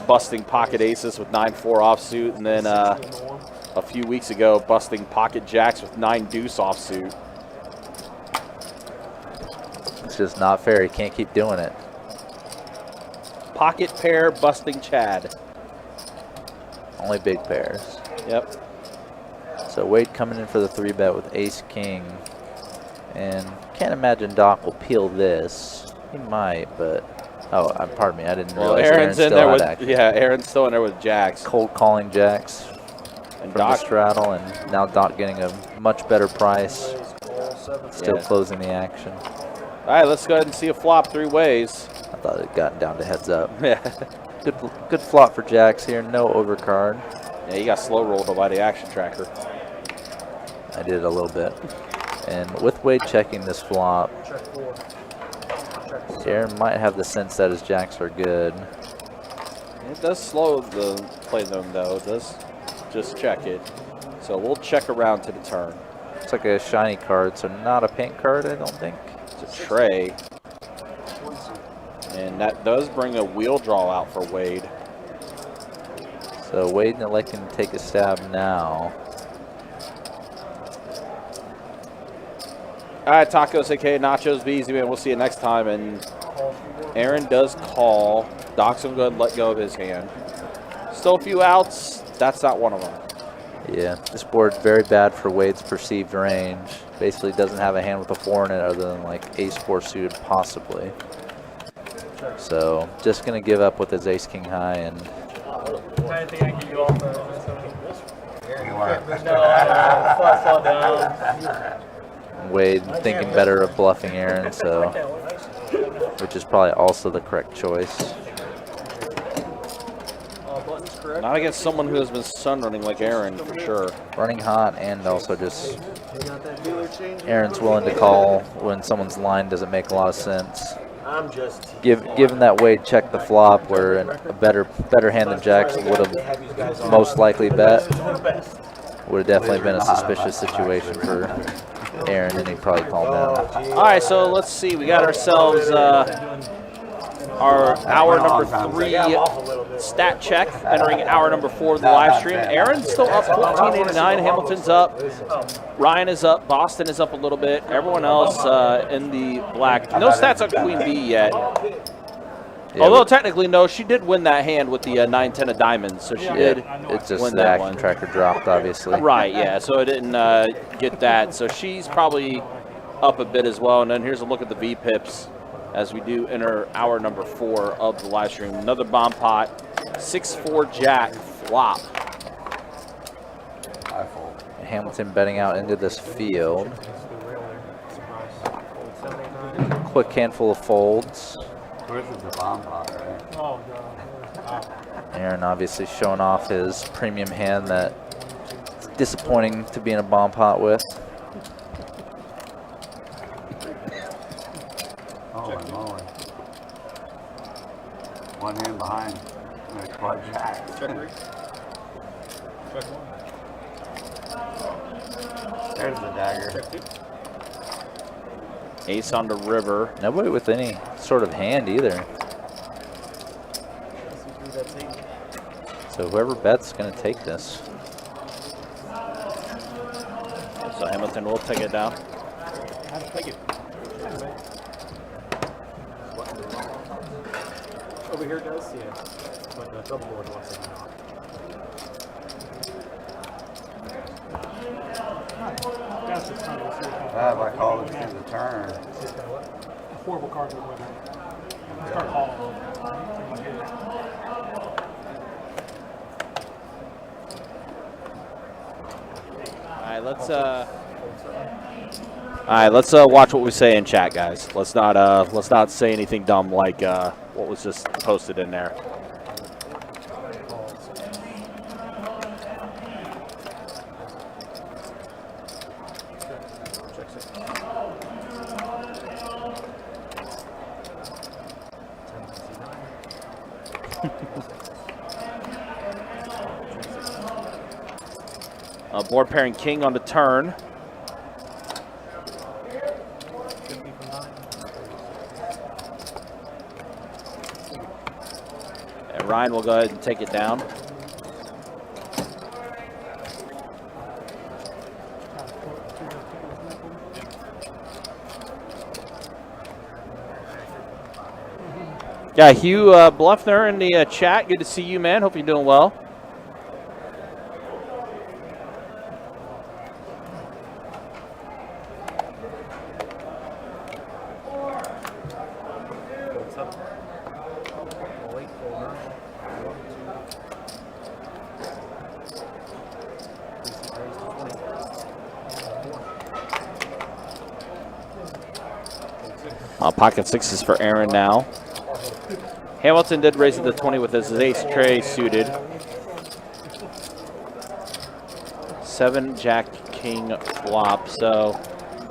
busting pocket aces with 9-4 offsuit, and then a few weeks ago busting pocket jacks with 9 deuce offsuit. It's just not fair. He can't keep doing it. Pocket pair busting Chad. Only big pairs. Yep. So Wade coming in for the 3-bet with ace king, and can't imagine Doc will peel this. He might, but pardon me, I didn't realize Aaron's in still there had with action. Aaron's still in there with jacks. Cold calling jacks And from the Doc, straddle, and now Doc getting a much better price. Still Yeah. closing the action. all right, let's go ahead and see a flop 3 ways. I thought it got down to heads up. Yeah, Good flop for jacks here. No overcard. yeah, you got slow rolled by the action tracker. I did a little bit. And with Wade checking this flop, Aaron might have the sense that his jacks are good. It does slow the play them though. It does just check it. So we'll check around to the turn. It's like a shiny card, so not a pink card, I don't think. It's a tray. And that does bring a wheel draw out for Wade. So Wade electing to take a stab now. All right, Tacos, aka Nachos, be easy, man. We'll see you next time. And Aaron does call. Doc's going to go ahead and let go of his hand. Still a few outs. That's not one of them. Yeah, this board's very bad for Wade's perceived range. Basically doesn't have a hand with a 4 in it other than like ace-4 suited possibly. So just going to give up with his ace-king high and I think I can do all the. You are. Fall down. Wade thinking better of bluffing Aaron, so which is probably also the correct choice. Buttons correct. Not against someone who has been sun running like Aaron, for sure. Running hot and also just Aaron's willing to call when someone's line doesn't make a lot of sense. I'm just. Given that Wade checked the flop where a better hand than Jackson would have most likely bet, would have definitely been a suspicious situation for Aaron, and he probably called down. All right, so let's see. We got ourselves our hour number 3 stat check, entering hour number 4 of the live stream. Aaron's still up 1489. Hamilton's up. Ryan is up. Boston is up a little bit. Everyone else in the black. No stats on Queen Bee yet. Yeah, Although technically, no, she did win that hand with the 9-10 of diamonds, so she did it's just win the that action one. tracker dropped, obviously. Right, yeah, so it didn't get that. So she's probably up a bit as well. And then here's a look at the V-pips as we do enter hour number 4 of the live stream. Another bomb pot, 6-4 jack flop. I fold. Hamilton betting out into this field. Quick handful of folds. This is the bomb pot, right? Oh, God. Aaron obviously showing off his premium hand that it's disappointing to be in a bomb pot with. Holy moly. One hand behind. Like quad jack. Check 3. Check 1. There's the dagger. Check 2. Ace on the river. Nobody with any sort of hand either. So whoever bets is going to take this. So Hamilton will take it down. Thank you. Over here does, yeah. But the double board wants it not. I called it through the turn. Horrible card with it. Start calling. All right, let's watch what we say in chat, guys. Let's not say anything dumb like what was just posted in there. Board pairing king on the turn. And Ryan will go ahead and take it down. Yeah, Hugh Bluffner in the chat. Good to see you, man. Hope you're doing well. Pocket sixes for Aaron now. Hamilton did raise it to 20 with his ace tray suited. 7 jack king flop. So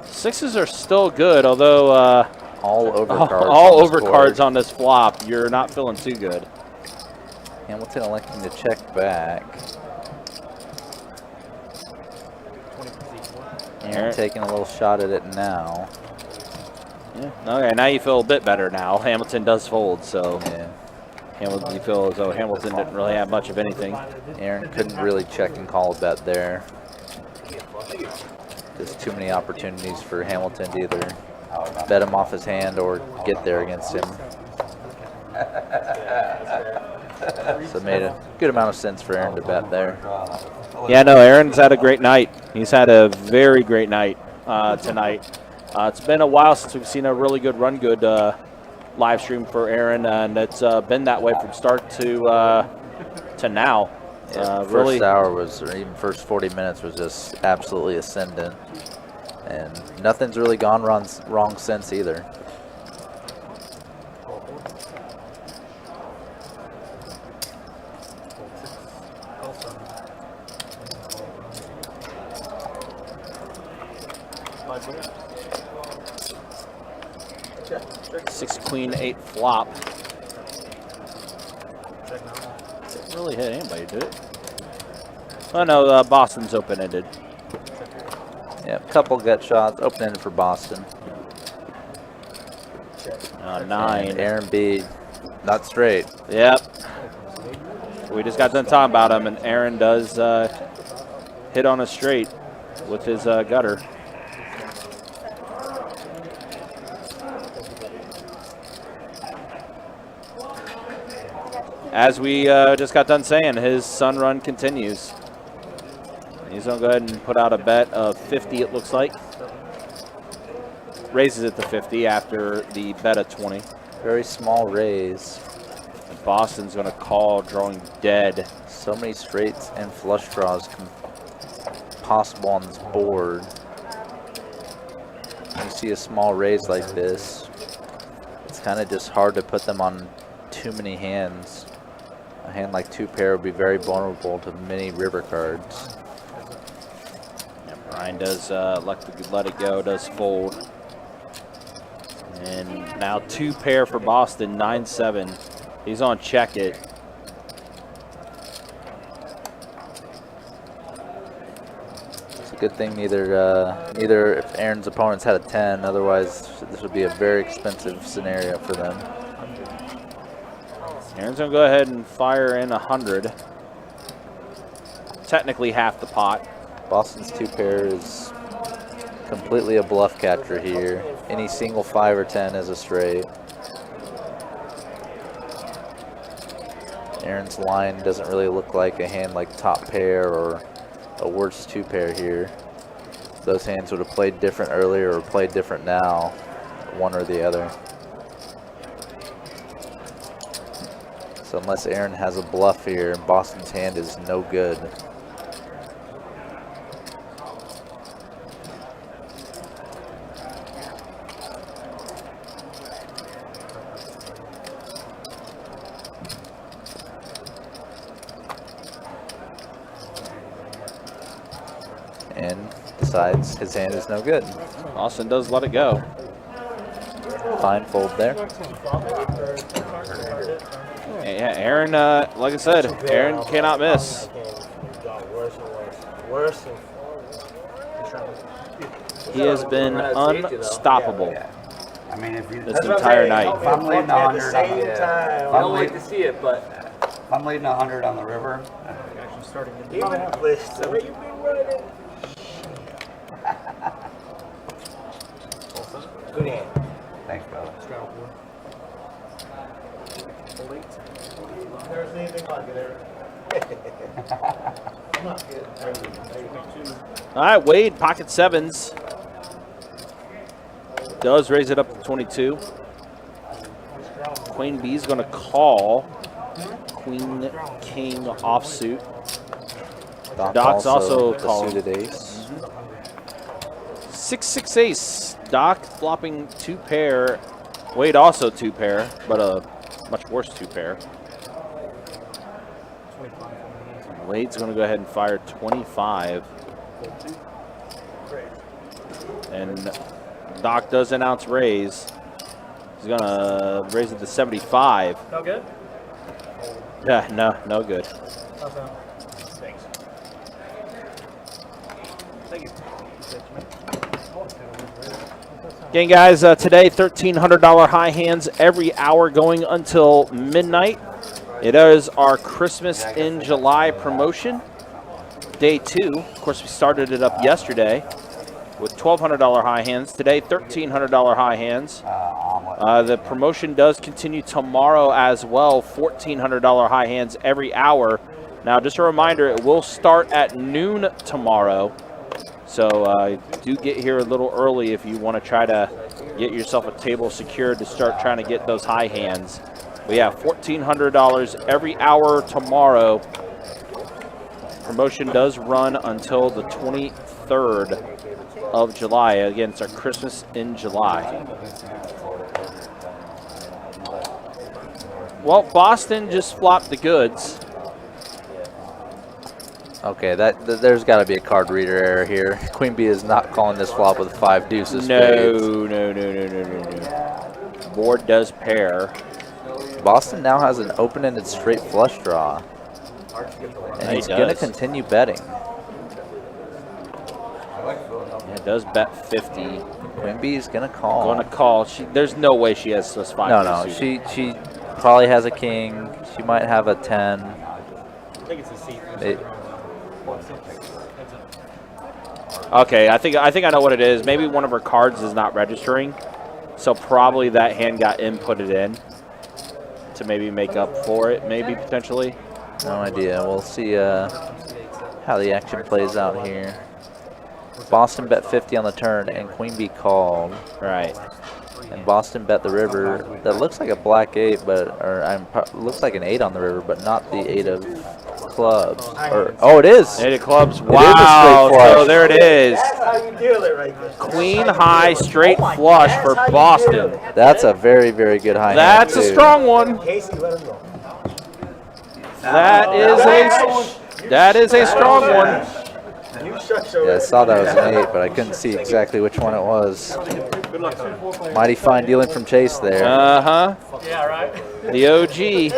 sixes are still good, although all over cards on this flop. You're not feeling too good. Hamilton electing to check back. Aaron taking a little shot at it now. Yeah. Okay, now you feel a bit better now. Hamilton does fold, so yeah. Hamilton, you feel as though Hamilton didn't really have much of anything. Aaron couldn't really check and call a bet there. Just too many opportunities for Hamilton to either bet him off his hand or get there against him. So it made a good amount of sense for Aaron to bet there. Yeah, no, Aaron's had a great night. He's had a very great night tonight. It's been a while since we've seen a really good run good live stream for Aaron, and it's been that way from start to now. Yeah, Really, first hour was, or even first 40 minutes was just absolutely ascendant, and nothing's really gone wrong since either. Six queen, 8 flop. Didn't really hit anybody, did it? Oh no, Boston's open-ended. Yeah, couple gut shots, open-ended for Boston. 9. And Aaron B, not straight. Yep. We just got done talking about him, and Aaron does hit on a straight with his gutter. As we just got done saying, his sun run continues. He's going to go ahead and put out a bet of 50, it looks like. Raises it to 50 after the bet of 20. Very small raise. And Boston's going to call, drawing dead. So many straights and flush draws possible on this board. When you see a small raise like this, it's kind of just hard to put them on too many hands. A hand like 2-pair would be very vulnerable to many river cards. Yeah, Brian does let it go, does fold. And now 2-pair for Boston, 9-7. He's on check it. It's a good thing neither if Aaron's opponents had a 10, otherwise this would be a very expensive scenario for them. Aaron's going to go ahead and fire in 100. Technically half the pot. Boston's 2-pair is completely a bluff catcher here. Any single 5 or 10 is a straight. Aaron's line doesn't really look like a hand like top pair or a worse 2-pair here. Those hands would have played different earlier or played different now, one or the other. So unless Aaron has a bluff here, Boston's hand is no good. And decides his hand is no good. Boston does let it go. Fine fold there. Yeah, Aaron, like I said, Aaron cannot miss. He has been unstoppable I mean, if you, this entire night. if I'm leading 100 on the, I don't like to see it, but if I'm leading 100 on the river, Actually starting in Even listen, you've been running. Good hand. thanks, brother. There's anything like it there. I'm not kidding. All right, Wade, pocket 7s. Does raise it up to 22. Queen B is going to call. Queen King offsuit. Doc's also the calling. suited ace. 6-6 ace. Doc flopping 2-pair. Wade also 2-pair, but a much worse 2-pair. Wade's going to go ahead and fire 25. And Doc does announce raise. He's going to raise it to 75. No good? Yeah, no good. Okay. Thanks. Thank you. Again, guys, today $1,300 high hands every hour going until midnight. It is our Christmas in July promotion, day 2. Of course, we started it up yesterday. with $1,200 high hands. Today, $1,300 high hands. The promotion does continue tomorrow as well, $1,400 high hands every hour. Now, just a reminder, it will start at noon tomorrow. So do get here a little early if you want to try to get yourself a table secured to start trying to get those high hands. But yeah, $1,400 every hour tomorrow. Promotion does run until the 23rd of July. Again, it's our Christmas in July. Well, Boston just flopped the goods. Okay, there's got to be a card reader error here. Queen Bee is not calling this flop with 5 deuces. No. Board does pair. Boston now has an open-ended straight flush draw. And he's going to continue betting. Yeah, it does bet 50. Queen Bee is going to call. Going to call. There's no way she has those 5. No. She probably has a king. She might have a 10. I think it's a seat. Okay, I think I know what it is. Maybe one of her cards is not registering, so probably that hand got inputted in to maybe make up for it. Maybe potentially. No idea. We'll see how the action plays out here. Boston bet 50 on the turn, and Queen Bee called. Right. And Boston bet the river. That looks like a black 8, looks like an 8 on the river, but not the 8 of clubs. Oh, it is. 8 of clubs. It Wow. is a straight flush. So there it is. That's how you deal it right there. Queen high straight flush for Boston. That's a very, very good high That's a hand, too. strong one. Casey, let him go. That is a strong one. You shut your Yeah, I saw that was an 8, but I couldn't see exactly which one it was. Mighty fine dealing from Chase there. Uh-huh. Yeah, right. The OG,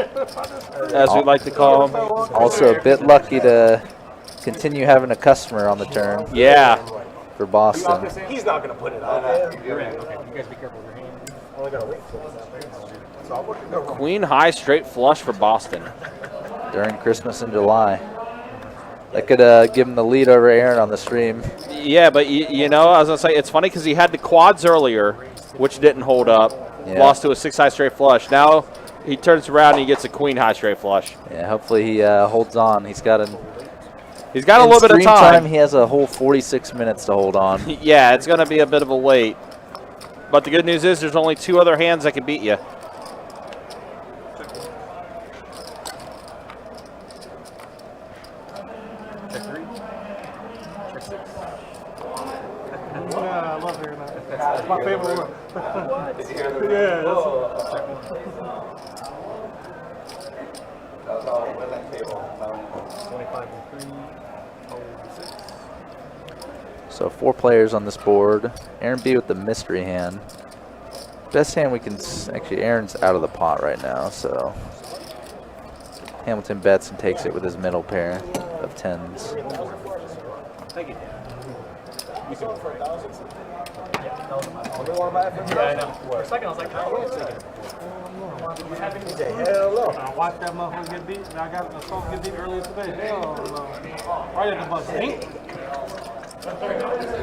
as we like to call him. Also a bit lucky to continue having a customer on the turn Yeah. for Boston. He's not going to put it out there. You're right. Okay, you guys be careful with your hand. Only got to wait for it. Queen high straight flush for Boston. During Christmas in July. That could give him the lead over Aaron on the stream. Yeah, but you know, as I say, it's funny because he had the quads earlier, which didn't hold up. Yeah. Lost to a 6 high straight flush. Now he turns around and he gets a queen high straight flush. Yeah, hopefully he holds on. He's got a little bit of stream time. He has a whole 46 minutes to hold on. Yeah, it's going to be a bit of a wait. But the good news is there's only 2 other hands that can beat you. Check 3. Check 6. Yeah, I love hearing that. That's my favorite one. Yeah, that's 25 and 3. Hold 6. So 4 players on this board. Aaron B with the mystery hand. Best hand we can actually, Aaron's out of the pot right now, so Hamilton bets and takes it with his middle pair of 10s. Thank you. You said for 1,000. Yeah, I know. For a second, I was like, oh, wait a second. Hell no. I watched that motherfucker get beat. I got a song get beat earlier today. Hell no. Right at the bus. You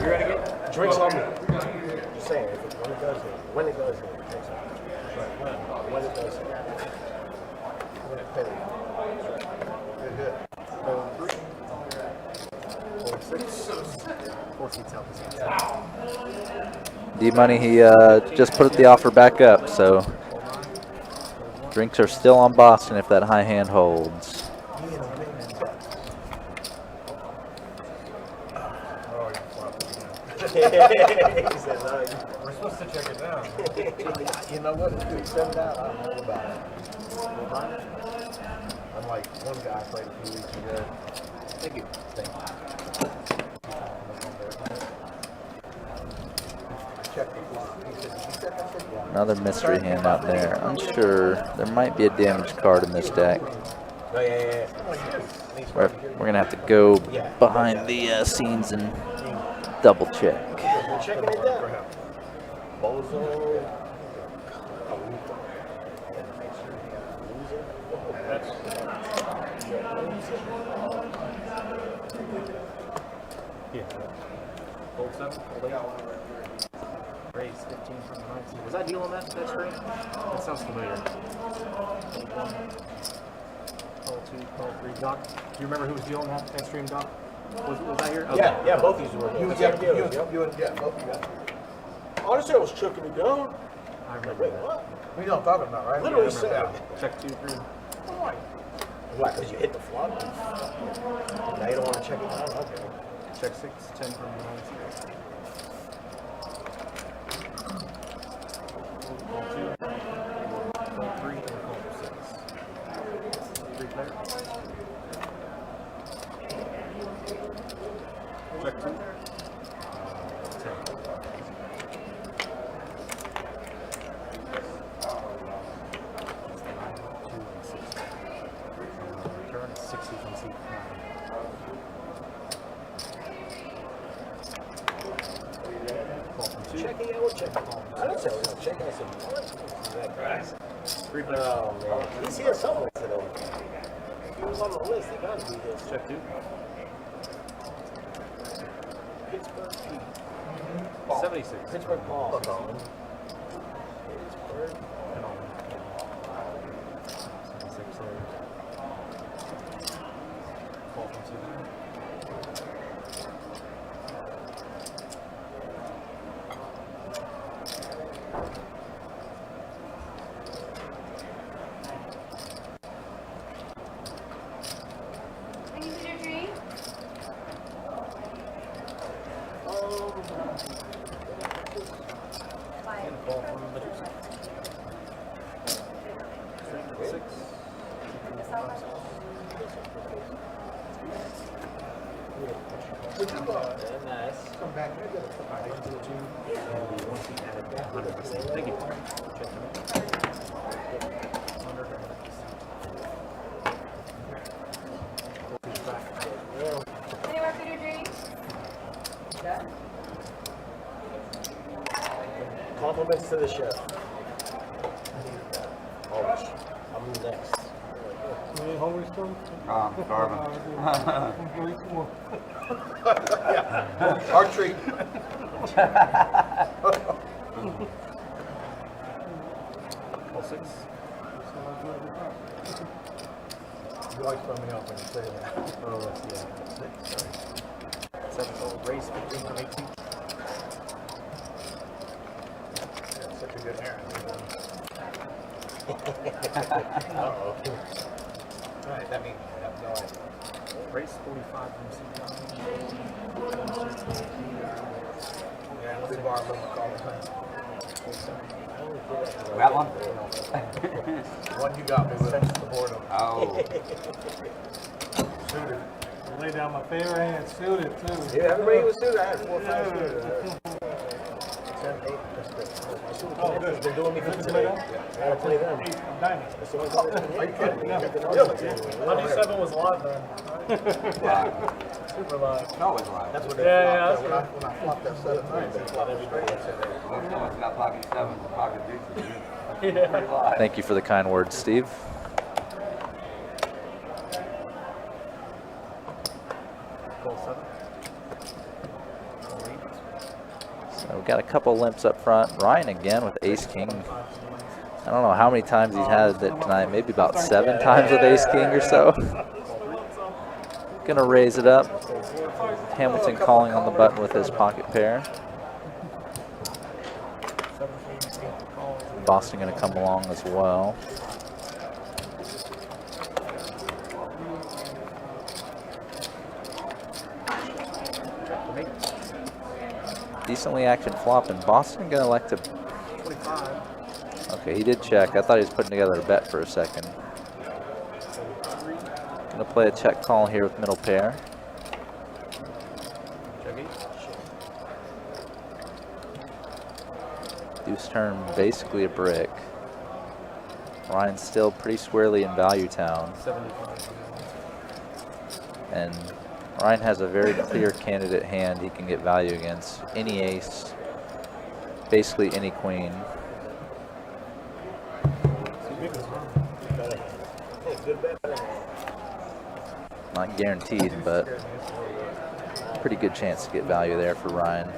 ready to get Drinks on me. Just saying, if when it does it, when it does it, drinks on me. When it does it. When it pays. D-Money, he just put the offer back up, so drinks are still on Boston if that high hand holds. We're supposed to check it down. You know what? If you send that, I don't know about it. I'm like one guy I played a few weeks ago. Thank you. Thank you. Another mystery hand out there. Unsure. There might be a damaged card in this deck. Oh, yeah. We're going to have to go behind the scenes and double check. We're checking it down. Bozo. Fold 7, fold 8. Raise 15 from the 19. Was I dealing that screen? That sounds familiar. Call 2, call 3. Doc, do you remember who was dealing that stream, Doc? Was I here? Okay. Yeah, both of you were. You and Yeah, both you guys. Honestly, I was choking me down. I remember Wait, that. what? We know what I'm talking about, right? Literally Yeah, I said remember it. Check 2, 3. Why? Because you hit the flop? Now you don't want to check it down? Okay. Check 6, 10 from the 9. Call 2, call 3, and call 6. 3 player. Check 2. 10. 60 from seat 9. Call from 2. Checking out, checking out. I didn't say I was going to check. I said, what? 3 player. Oh, man. He's here somewhere today. He was on the list. He got to be here. Check 2. Pittsburgh Pete. 76. Pittsburgh Paul. Pittsburgh. And on. 76 there. Call from 2. Can you see your tree? Five. And call from the 2. 6. Would you Nice. come back here? Get a Alright, into the 2. And the 1 seat added back 100%. Thank you. Check them out. 100. Push back. Any more food or drink? Compliments to the chef. Always. I'm next. You ain't hungry still? Our treat. Call 6. You always throw me off when you say that. Oh, that's, yeah. 6. Sorry. 7. So raise 15 from 18. That's such a good errand. Uh-oh. All right, that means I have no idea. Race 45 from seat 9. Yeah, let's bar them all the time. That one? One you got me with the boredom. Oh. Suited. Lay down my favorite hand, suited too. Yeah, everybody was suited. I had 4 or 5 Yeah. suited. 10, 8. That's good. Oh, good. They're doing me good today. I gotta play them. Diamond. That's the only time they can hit me. Really? Monday 7 was live then. Super live. No, it's live. That's what they Yeah, flopped. yeah, when I flopped that 7 times. They flopped every day. Most of us got pocket sevens and pocket deuces. It's pretty live. Thank you for the kind words, Steve. Call 7. Call 8. So we've got a couple limps up front. Ryan again with ace king. I don't know how many times he's had it tonight. Maybe about 7 times with ace king or so. Gonna raise it up. Hamilton calling on the button with his pocket pair. Boston gonna come along as well. Decently action flop, and Boston gonna elect to. 25. Okay, he did check. I thought he was putting together a bet for a second. Gonna play a check call here with middle pair. Check 8. Deuce turn basically a brick. Ryan's still pretty squarely in value town, 75. and Ryan has a very clear candidate hand he can get value against. Any ace, basically any queen. Hey, good bet. Not guaranteed, but Pretty good chance to get value there for Ryan.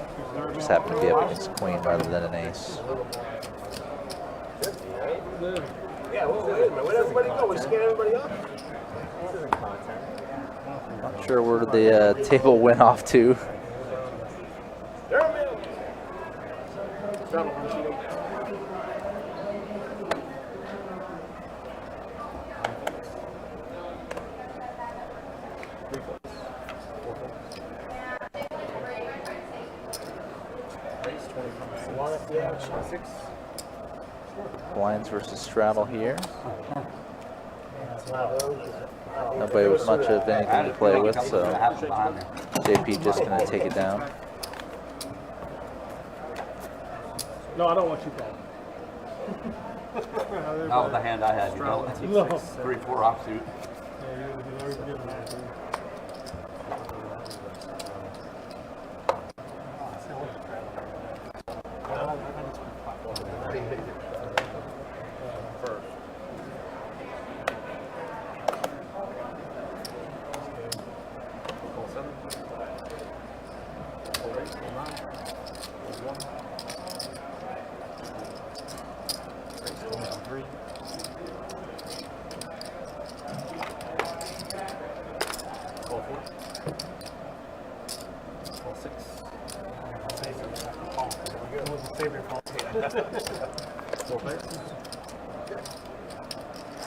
Just happened to be up against a queen rather than an ace. Yeah, well, wait a minute. Where'd everybody go? We scan everybody up? This isn't content. Not sure where the table went off to. There, man. Travel on cheating. Blinds versus straddle here. Nobody with much of anything to play with, so JP just going to take it down. No, I don't want you calling. Not with the hand I had, you know. 3-4 offsuit.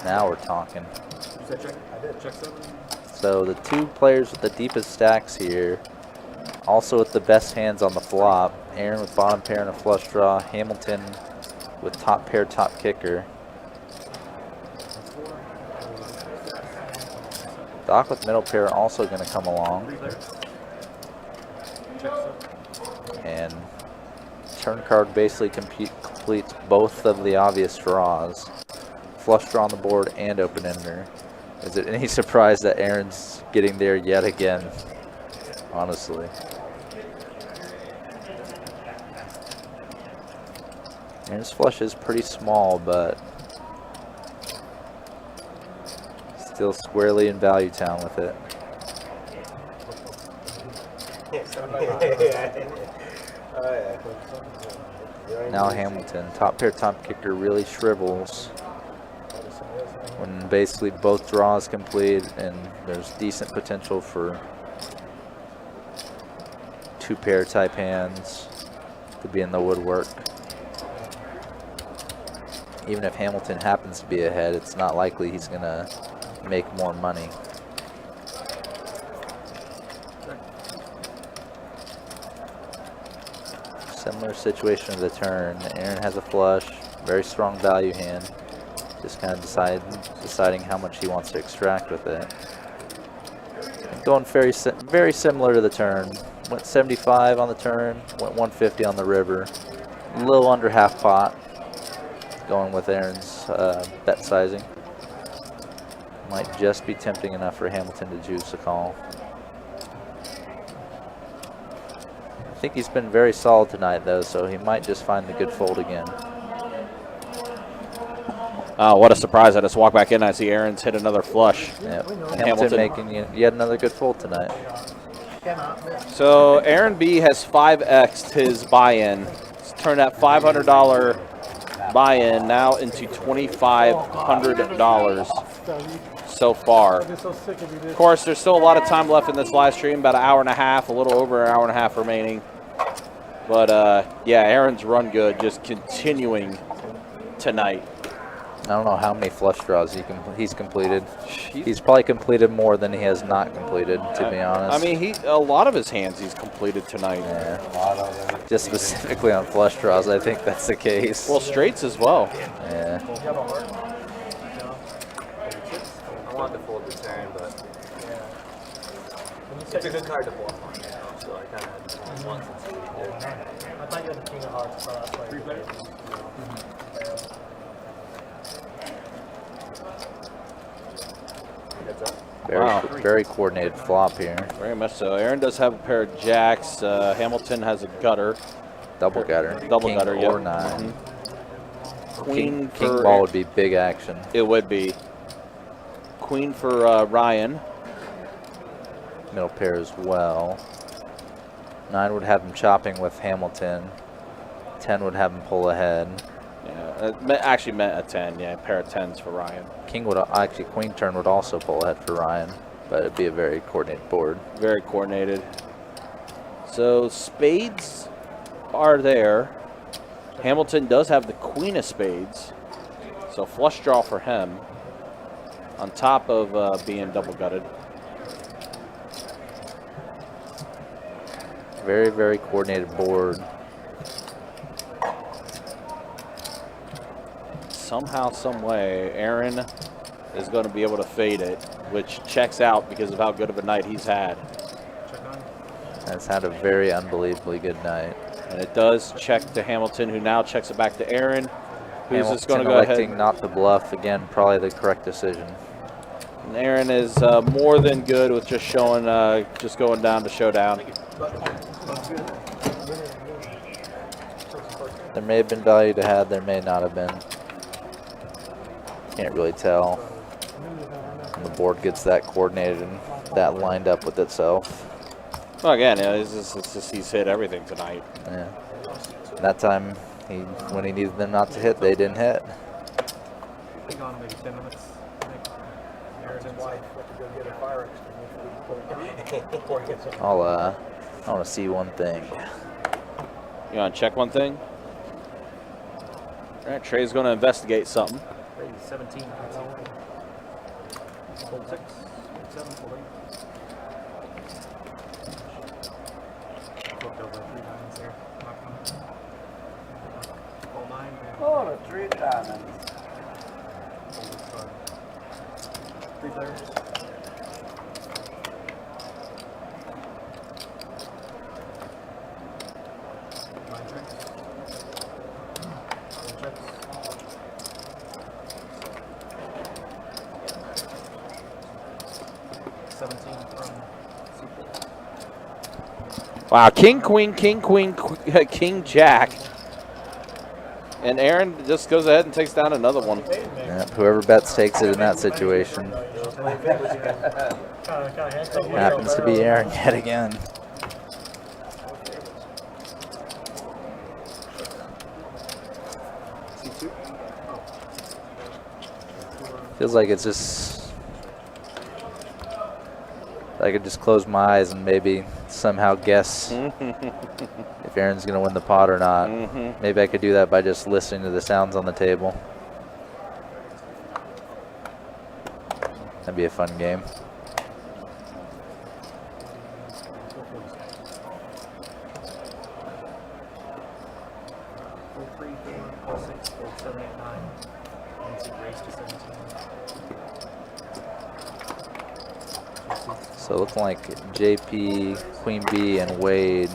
Now we're talking. You said check? I did. Check 7. So the two players with the deepest stacks here, also with the best hands on the flop. Aaron with bottom pair and a flush draw. Hamilton with top pair, top kicker. Doc with middle pair also going to come along. And turn card basically completes both of the obvious draws. Flush draw on the board and open ender. Is it any surprise that Aaron's getting there yet again? Honestly. Aaron's flush is pretty small, but still squarely in value town with it. Now Hamilton, top pair, top kicker really shrivels when basically both draws complete and there's decent potential for two pair type hands to be in the woodwork. Even if Hamilton happens to be ahead, it's not likely he's gonna make more money. Similar situation to the turn. Aaron has a flush, very strong value hand. Just kind of deciding how much he wants to extract with it. Going very similar to the turn. Went 75 on the turn, went 150 on the river. A little under half pot. Going with Aaron's bet sizing. Might just be tempting enough for Hamilton to juice a call. I think he's been very solid tonight though, so he might just find the good fold again. Oh, what a surprise. I just walk back in and I see Aaron's hit another flush. Yep. Hamilton making yet another good fold tonight. So Aaron B has 5x'd his buy-in. He's turned that $500 buy-in now into $2,500 so far. Of course, there's still a lot of time left in this live stream, about an hour and a half, a little over an hour and a half remaining. But yeah, Aaron's run good, just continuing tonight. I don't know how many flush draws he's completed. He's probably completed more than he has not completed, to be honest. I mean, a lot of his hands he's completed tonight. Yeah. Just specifically on flush draws, I think that's the case. Well, straights as well. Yeah. I wanted to fold the turn, but it's a good card to fold on, you know, so I kind of want to see what he did. I thought you had the king of hearts, so that's why. 3 players? Very coordinated flop here. Very much so. Aaron does have a pair of jacks. Hamilton has a gutter. Double gutter. Double King gutter, or yep. 9. Queen King for ball would be big action. It would be. Queen for Ryan. Middle pair as well. 9 would have him chopping with Hamilton. 10 would have him pull ahead. Yeah, it actually meant a 10. Yeah, a pair of 10s for Ryan. King would actually, queen turn would also pull ahead for Ryan, but it'd be a very coordinated board. Very coordinated. So spades are there. Hamilton does have the queen of spades. So flush draw for him on top of being double gutted. Very, very coordinated board. Somehow, some way, Aaron is going to be able to fade it, which checks out because of how good of a night he's had. Has had a very unbelievably good night. And it does check to Hamilton, who now checks it back to Aaron, who's Hamilton just going to go electing ahead. not to bluff. Again, probably the correct decision. And Aaron is more than good with just showing, just going down to showdown. There may have been value to have, there may not have been. Can't really tell. When the board gets that coordinated and that lined up with itself. Well, again, it's just he's hit everything tonight. Yeah. That time, when he needed them not to hit, they didn't hit. Be gone maybe 10 minutes. Aaron's wife went to go get a fire extinguisher before he gets I want to see one thing. You want to check one thing? All right, Trey's going to investigate something. 17. Hold 6. 7. Hold 8. Flipped over 3 nines there. Hold 9. Oh, the 3 diamonds. 3 players. Wow, king, queen, king, jack. And Aaron just goes ahead and takes down another one. Yep, whoever bets takes it in that situation. Happens to be Aaron yet again. Feels like it's just, I could just close my eyes and maybe somehow guess if Aaron's going to win the pot or not. Maybe I could do that by just listening to the sounds on the table. That'd be a fun game. So looking like JP, Queen B, and Wade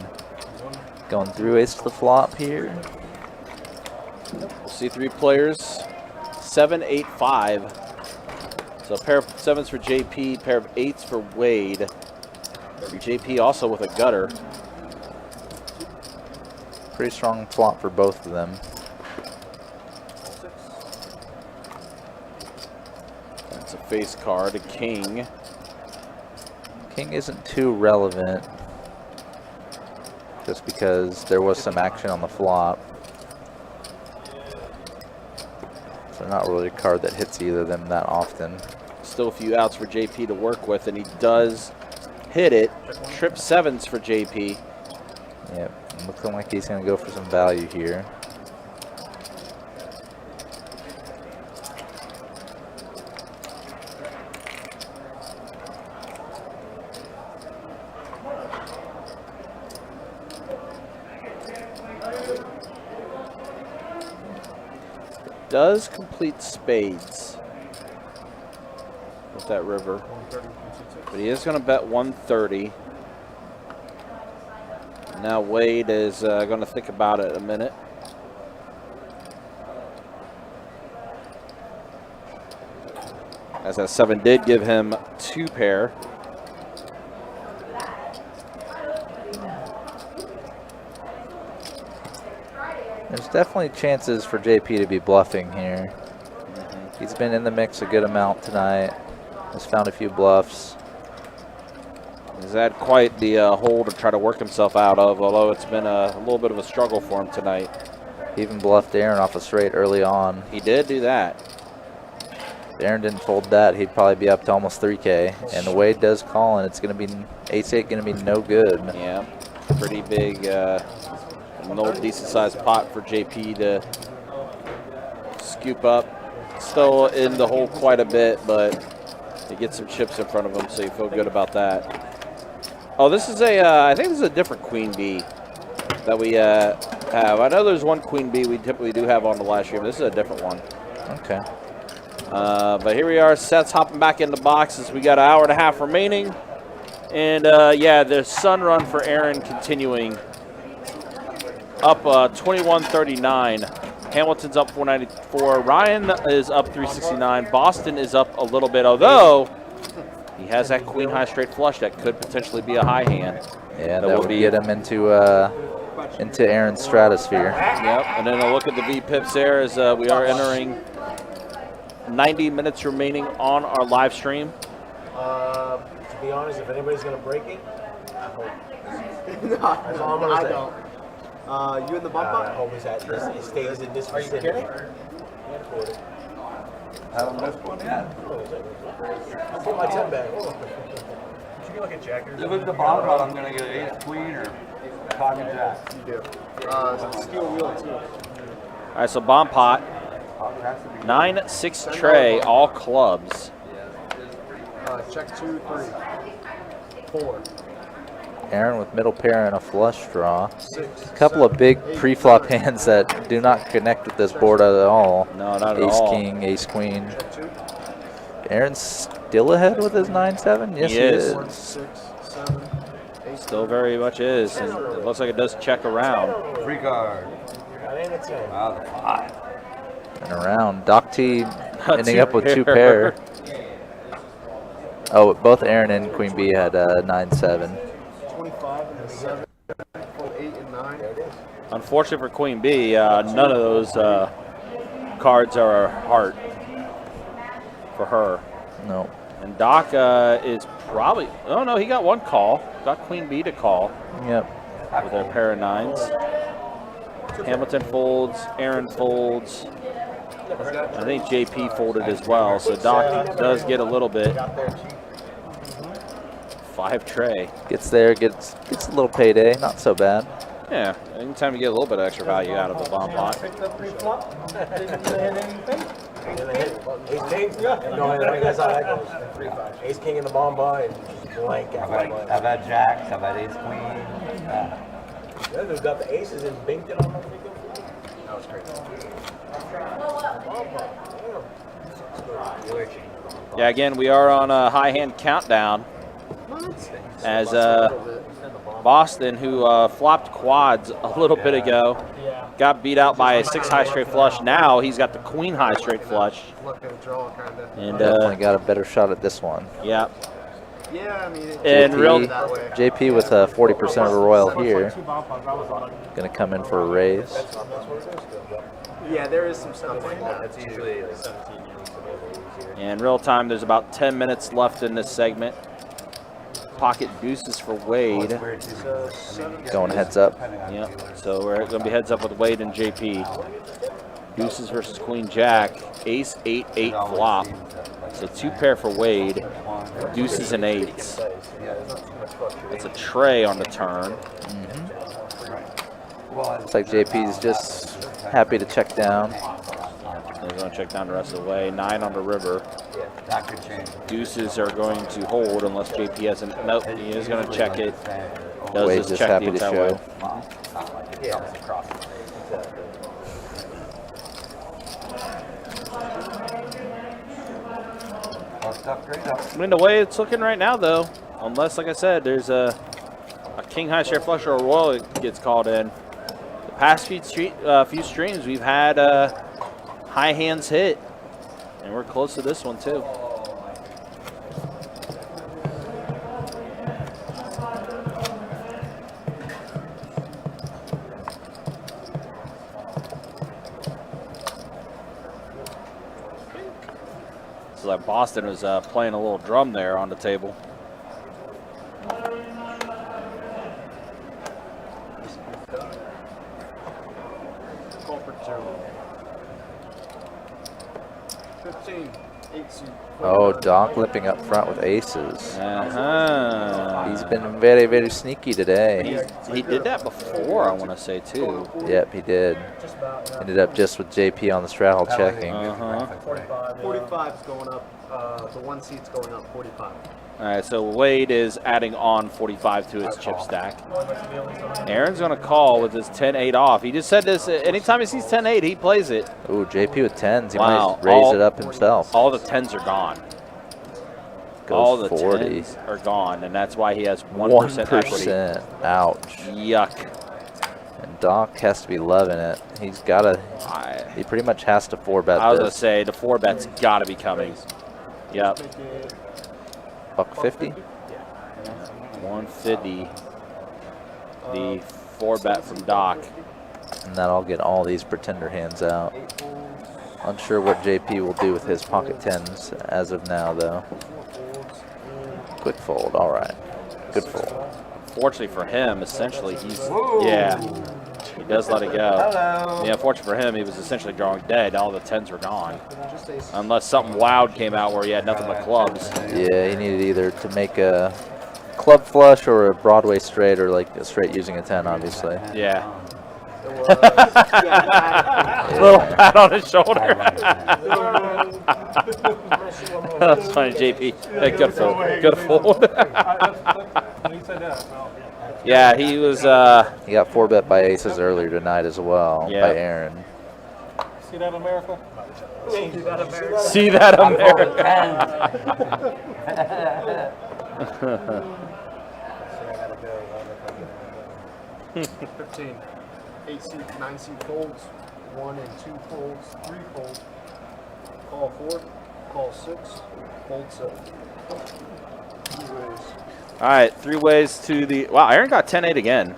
going through ace to the flop here. We'll see 3 players, 7, 8, 5. So a pair of 7s for JP, pair of 8s for Wade. JP also with a gutter. Pretty strong flop for both of them. That's a face card, a king. King isn't too relevant just because there was some action on the flop. So not really a card that hits either of them that often. Still a few outs for JP to work with, and he does hit it. Trip 7s for JP. Yep, looking like he's going to go for some value here. Does complete spades with that river, but he is going to bet 130. Now Wade is going to think about it a minute. As that 7 did give him 2 pair. There's definitely chances for JP to be bluffing here. He's been in the mix a good amount tonight. Has found a few bluffs. He's had quite the hole to try to work himself out of, although it's been a little bit of a struggle for him tonight. He even bluffed Aaron off a straight early on. He did do that. If Aaron didn't fold that, he'd probably be up to almost 3K. And the Wade does call, and it's going to be ace-8 going to be no good. Yeah, pretty big, an old decent-sized pot for JP to scoop up. Still in the hole quite a bit, but he gets some chips in front of him, so you feel good about that. Oh, this is I think this is a different Queen Bee that we have. I know there's one Queen Bee we typically do have on the live stream. This is a different one. Okay. But here we are. Seth's hopping back in the boxes. We got an hour and a half remaining. And, yeah, the sun run for Aaron continuing. Up 21-39. Hamilton's up 494. Ryan is up 369. Boston is up a little bit, although he has that queen high straight flush that could potentially be a high hand. Yeah, that would get him into Aaron's stratosphere. Yep, and then a look at the V-pips there as we are entering 90 minutes remaining on our live stream. To be honest, if anybody's going to break it, I hope. No, That's all I'm going to say. I don't. You in the bump I up? hope it stays in this vicinity. Haven't missed one yet. I'll put my 10 back. Hold on. Should be like a jack or If it's the bomb pot, I'm gonna get an ace queen or pocket jack. You do. Steel wheel too. All right, so bomb pot, 9-6 tray, all clubs. Check 2, 3, 4, Aaron with middle pair and a flush draw. 6. A couple of big pre-flop hands that do not connect with this board at all. No, not at Ace all. king, ace queen. Aaron's still ahead with his 9-7? Yes, he is. 6, 7, 8. Still very much is. And it looks like it does check around. Free card. That ain't a 10. Wow, the 5. And around. Doc T ending up with 2 pair. Oh, both Aaron and Queen B had 9-7. 25 and 7, 8 and 9. Unfortunate for Queen B, none of those cards are a heart for her. No. And Doc is probably, oh no, he got one call. Got Queen B to call Yep. with a pair of 9s. Hamilton folds, Aaron folds. I think JP folded as well, so Doc does get a little bit. 5 tray. Gets there, gets a little payday. Not so bad. Yeah, anytime you get a little bit of extra value out of the bomb pot. Ace king? No, that's how that goes. Ace king in the bomb by and just blank I've after had, I've had jacks, I've had ace queen. The other dude got the aces and binked it on the freaking floor. That was crazy. Yeah, again, we are on a high hand countdown as Boston, who flopped quads a little bit ago, got beat out by a 6 high straight flush. Now he's got the queen high straight flush. Luck of the draw, kind of. And Definitely got a better shot at this one. yeah, Yeah, I mean, and JP with 40% of a royal here. Gonna come in for a raise. yeah, there is some stuff like that. That's usually like 17 in real time, there's about 10 minutes left in this segment. Pocket deuces for Wade. Going heads up. Yep. So we're going to be heads up with Wade and JP. Deuces versus Queen Jack. Ace 8-8 flop. So 2 pair for Wade. Deuces and 8s. It's a tray on the turn. Looks like JP's just happy to check down. They're going to check down the rest of the way. 9 on the river. That could change. Deuces are going to hold unless JP hasn't. Nope, he is going to check it. Does Wade's this just check the happy to entire show. way. I mean, the way it's looking right now, though, unless, like I said, there's a king high share flush or a royal that gets called in. The past few streams, we've had high hands hit, and we're close to this one, too. So like Boston was playing a little drum there on the table. 15. 8 seed. Oh, Doc limping up front with aces. Uh-huh. He's been very, very sneaky today. He did that before, I want to say, too. Yep, he did. Ended up just with JP on the straddle checking. Uh-huh. 45 is going up. The 1 seed's going up 45. All right, so Wade is adding on 45 to his chip stack. Aaron's going to call with his 10-8 off. He just said this, anytime he sees 10-8, he plays it. Ooh, JP with 10s. He Wow. might raise it up himself. All the 10s are gone. Goes All the 40. 10s are gone, and that's why he has 1% equity. 1%. Ouch. Yuck. And Doc has to be loving it. He's got to, he pretty much has to 4-bet I was going this. to say, the 4-bet's got to be coming. Yep. $150? 150. The 4-bet from Doc. And that'll get all these pretender hands out. Unsure what JP will do with his pocket 10s as of now, though. Quick fold, all right. Good fold. Fortunately for him, essentially, he's, yeah, he does let it go. Hello. Yeah, fortunately for him, he was essentially drawing dead. All the 10s were gone. Unless something wild came out where he had nothing but clubs. Yeah, he needed either to make a club flush or a Broadway straight, or like a straight using a 10, obviously. Yeah. Little pat on his shoulder. That's funny, JP. Hey, good fold. Good fold. Yeah, he was. He got 4-bet by aces earlier tonight as well, Yeah. by Aaron. See that, America? See that, America. 15. 8 seed, 9 seed folds. 1 and 2 folds. 3 folds. Call 4. Call 6. Fold 7. 3 ways. All right, 3 ways to the. Wow, Aaron got 10-8 again.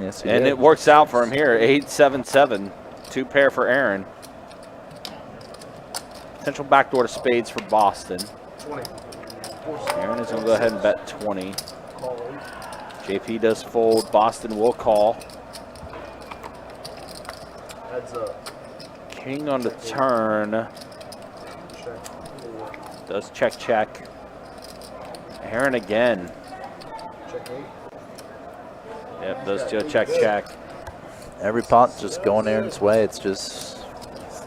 Yes, he And did. it works out for him here. 8-7-7. 2 pair for Aaron. Potential backdoor to spades for Boston. 20. 4 seed. Aaron is going to go ahead and bet 20. Call 8. JP does fold. Boston will call. Heads up. King on the turn. Check 4. Does check. Aaron again. Check 8. Yep, does check. Every pot's just going Aaron's way. It's just,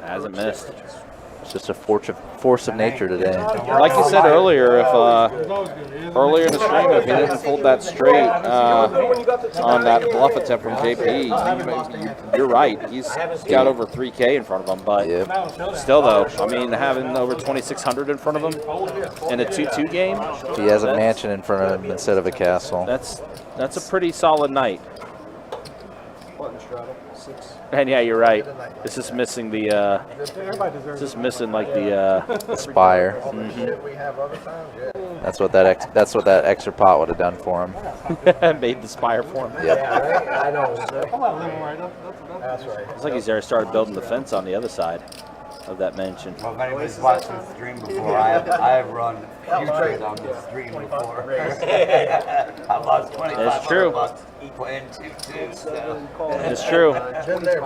Hasn't missed. it's just a force of nature today. Like you said earlier, if earlier in the stream, if he didn't fold that straight on that bluff attempt from JP, you're right. He's got over 3K in front of him, but Yep. still, though, I mean, having over 2,600 in front of him in a 2-2 game, He has a mansion in front of him instead of a castle. that's a pretty solid night. Button straddle. 6. And yeah, you're right. It's just missing the. It's just missing like the. Spire. Shit we have other times, yeah. That's what that extra pot would have done for him. Made the spire for him. Yep. I know. That's right. It's like he's already started building the fence on the other side of that mansion. Well, if anybody's watched the stream before, I have run futures on the stream before. I lost 25 It's true. bucks playing 2-2. So. It's true.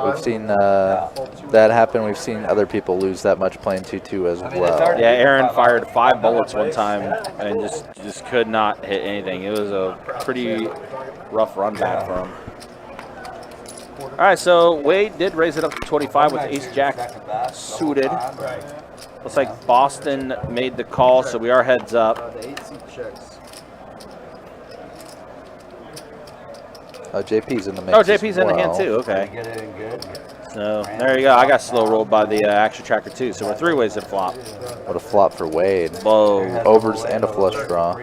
We've seen that happen. We've seen other people lose that much playing 2-2 as well. Yeah, Aaron fired 5 bullets one time and just could not hit anything. It was a pretty rough run back for him. All right, so Wade did raise it up to 25 with ace-jack suited. Looks like Boston made the call, so we are heads up. The 8 seed checks. Oh, JP's in the mix. Oh, JP's as in the hand well. too. Okay. Get it in good. So there you go. I got slow rolled by the action tracker too. So we're 3 ways to flop. What a flop for Wade. Whoa. Overs and a flush draw.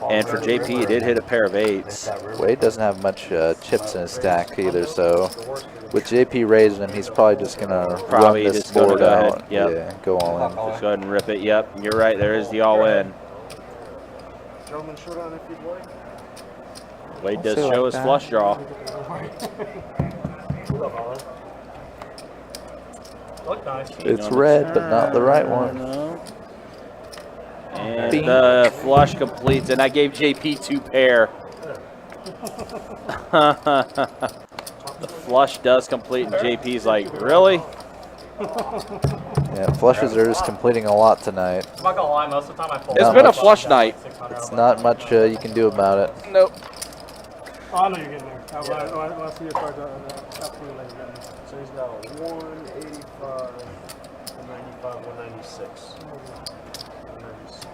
And for JP, he did hit a pair of 8s. Wade doesn't have much chips in his stack either, so with JP raising him, he's probably just gonna Probably run this just gonna board go ahead, out. yep. Yeah, go all in. Just go ahead and rip it. Yep, you're right. There is the all-in. Gentlemen, showdown if you'd like. Wade does say show like his that. flush draw. Look nice. It's red, but not the right one. No. And Bing. the flush completes, and I gave JP 2 pair. The flush does complete, and JP's like, really? Yeah, flushes are just completing a lot tonight. I'm not gonna lie, most of the time I pull. It's Not been a much. flush night. It's not much you can do about it. Nope. Oh, I know you're getting there. When I see your cards, absolutely know you're getting there. So he's got 185, 195, 196. 196.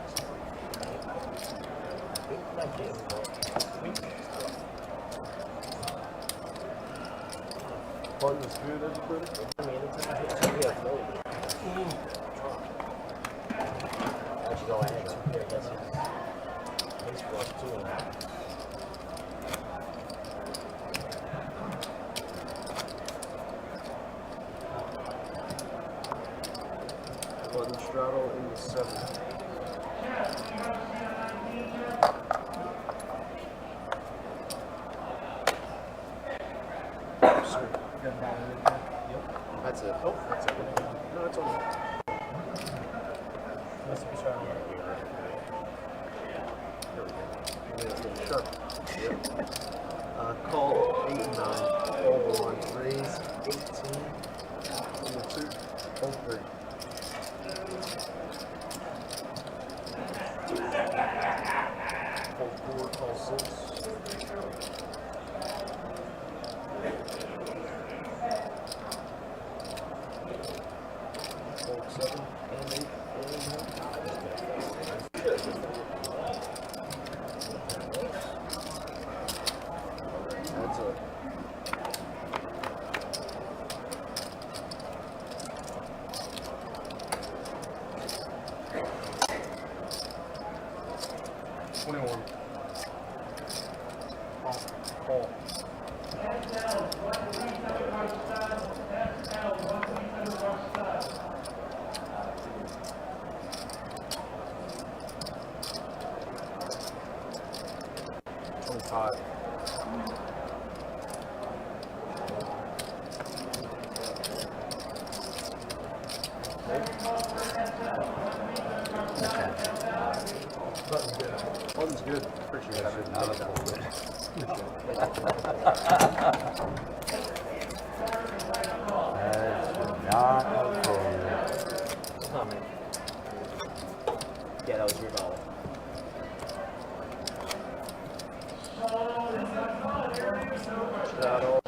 Fun is good, everybody. I mean, anytime I hit 2, we have no. Actually, no, I had 2 here. I guess he's plus 2 and a half. Button straddle in the 7. That's it. Oh, that's it. No, that's all. Must be trying to Sure. Yep. Call 8 and 9. Over 1. Raise 18. Number 2. Hold 3. Hold 4. Call 6. Hold 7 and 8. That's it. Call. 25. Button's good. Appreciate it. Yeah, that was your dollar. Straddle.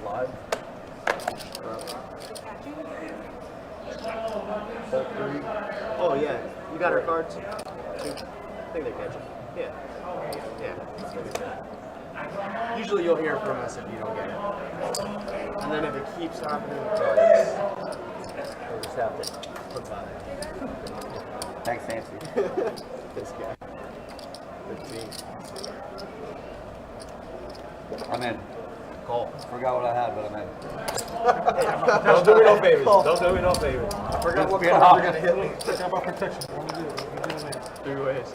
Live. Hold 3. Oh, yeah. You got our cards? 2. I think they're catching. Yeah. Yeah. Let's go get that. Usually you'll hear from us if you don't get it. And then if it keeps happening, We'll just have to put by there. Thanks, Nancy. this guy. 15. I'm in. Call. Forgot what I had, but I'm in. Don't do me no favors. Don't do me no favors. I forgot what being card hot. you're gonna hit me. Check out my protection. What do we do? What do we do? 3 ways.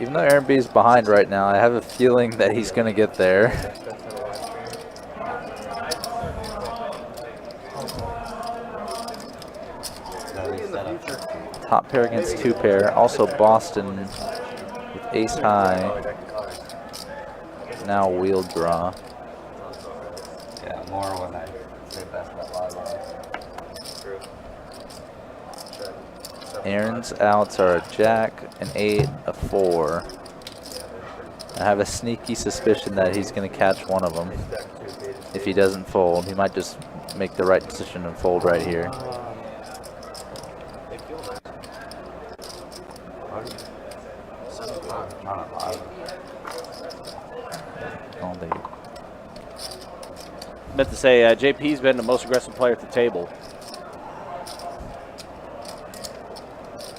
Even though Aaron B is behind right now, I have a feeling that he's going to get there. Top pair against 2 pair. Also Boston with ace high. Now wheel draw. Yeah, more when I say best bet live on. Aaron's outs are a jack, an 8, a 4. I have a sneaky suspicion that he's going to catch one of them. If he doesn't fold, he might just make the right decision and fold right here. I don't think. Meant to say, JP's been the most aggressive player at the table.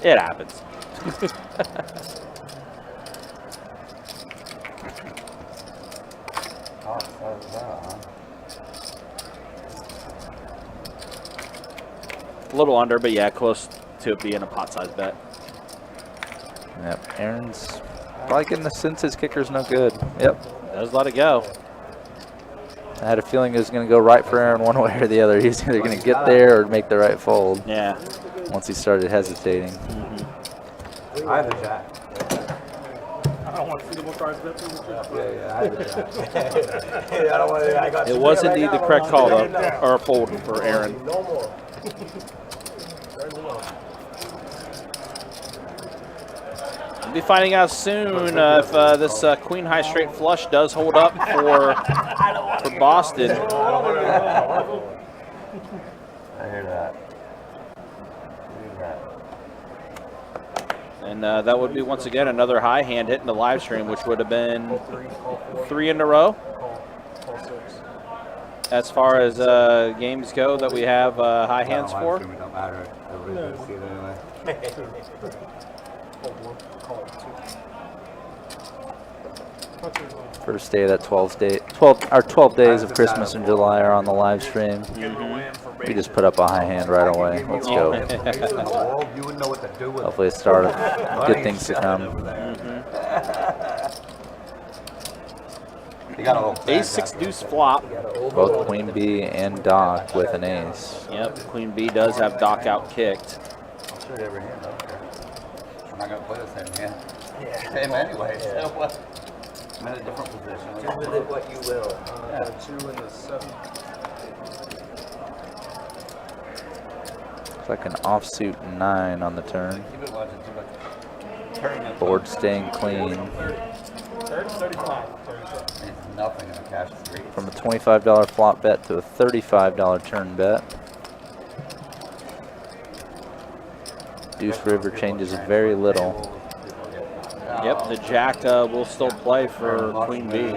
It happens. Oh, so was that, huh? A little under, but yeah, close to it being a pot-sized bet. Yep, Aaron's probably getting the sense his kicker's no good. Yep. Does let it go. I had a feeling it was going to go right for Aaron one way or the other. He's either going to get there or make the right fold. Yeah. once he started hhesitating. I have a jack. I don't want to see the more cards bet. Yeah, I have a jack. I don't want to. I got. It was indeed the correct call, though, or fold for Aaron. No more. Very well. We'll be finding out soon if this queen high straight flush does hold up for Boston. I hear that. And that would be, once again, another high hand hitting the live stream, which would have been 3 in a row. Call 6. As far as games go that we have high hands for. It don't matter. Everybody's gonna see it anyway. Hold 1. Call 2. First day of that 12 days of Christmas in July are on the live stream. We just put up a high hand right away. Let's go. You wouldn't know what to do with it. Hopefully, it's start of good things to come. You got a whole Ace-6 deuce flop. Both Queen B and Doc with an ace. Yep, Queen B does have Doc out kicked. I'll shoot every hand. I don't care. I'm not gonna play the same hand. Same anyway. So what? I'm in a different position. Do with it what you will. 2 and the 7. It's like an offsuit 9 on the turn. You've been watching too much tournament. Board staying clean. 35. It's nothing in a cash 3. From a $25 flop bet to a $35 turn bet. Deuce River changes very little. Yep, the jack will still play for Queen B.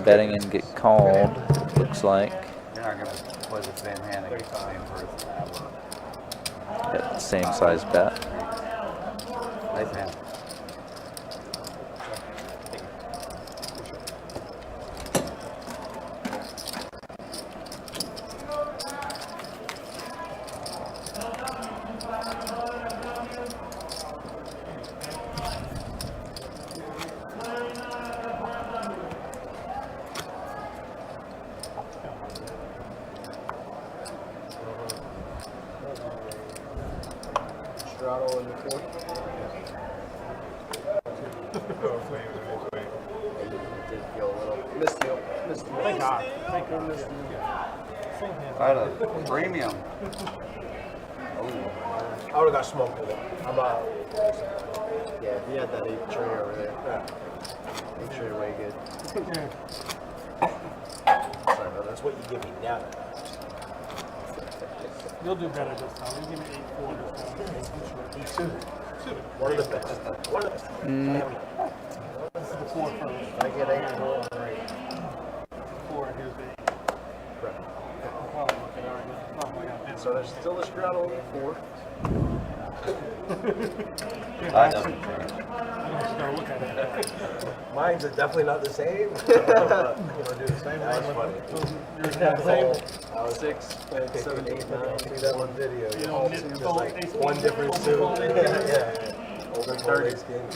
Betting and get called, looks like. You're not gonna play the same hand against the same person. Bet the same size bet. Nice hand. Straddle in the 4. Did feel a little. Missed you. Thank God. Thank God. I had a premium. I would have got smoked with it. I'm out. Yeah, he had that 8 tray over there. Make sure you're way good. Sorry, bro. That's what you give me now. You'll do better this time. You give me 8-4 this time. One of the best. One of the best. This is the 4 first. I get 8-4 on the right. 4 and here's the 8. Right. Oh, okay, all right. Oh my God. So there's still a straddle in the 4. I know. I'm just gonna look at it. Mine's are definitely not the same. You want to do the same? That's funny. Yours not the same? 6, 7, 8, 9. See that one video? You You know, all knit two just fold, like ace one queen, difference fold, too. fold, fold. Yeah. Older 30 game.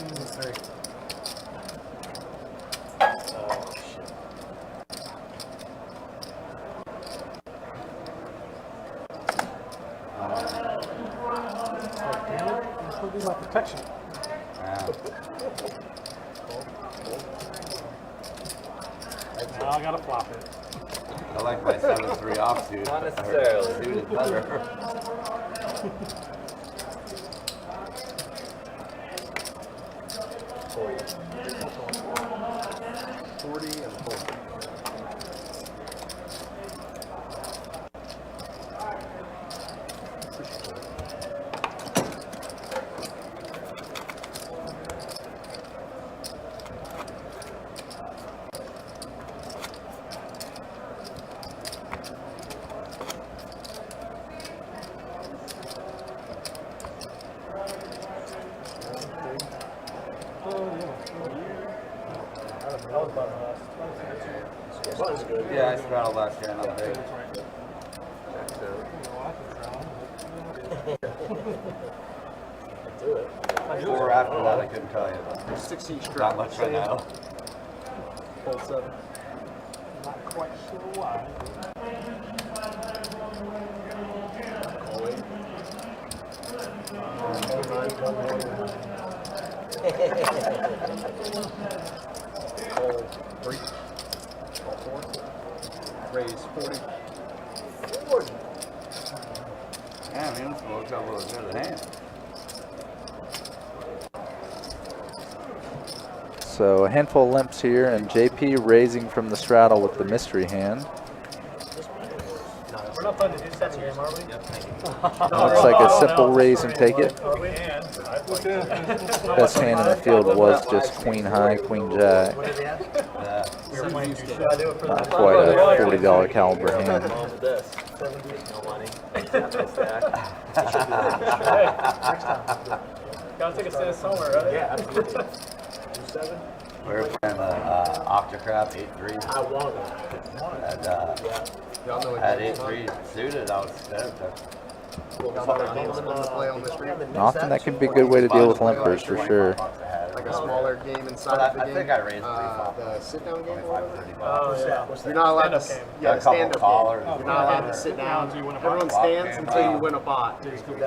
Oh shit. This will be my protection. Now I gotta flop it. I like my 7-3 offsuit. Not necessarily. Suit is better. 40 and 40. Yeah, I straddled last year and I'm big. Do it. Before or after that, I couldn't tell you. But 60 not straddle. much right now. Fold 7. Not quite sure why. Call 8. Call 3. Call 4. Raise 40. Damn, he was supposed to have a little good hand. So a handful of limps here, and JP raising from the straddle with the mystery hand. We're not planning to do second game, are we? Looks like a simple raise and take it. Are we? Best hand in the field was just queen high, queen jack. We were playing too Not quite a $40 caliber hand. Gotta take a stand somewhere, right? Yeah, absolutely. We were playing the Octocraft 8-3. I want that. Y'all know what At games 8-3 suited, I was stoked. y'all know what games I'm gonna play on the stream? Often that can be a good way to deal with limpers for sure. Like a smaller game inside of the I game. think I raised 3 the sit-down game or whatever. Oh, yeah. You're not allowed to. Stand-up game. Yeah, A the couple stand-up callers. game. You're not allowed to sit down. Until you win a pot. Everyone stands until you win a pot.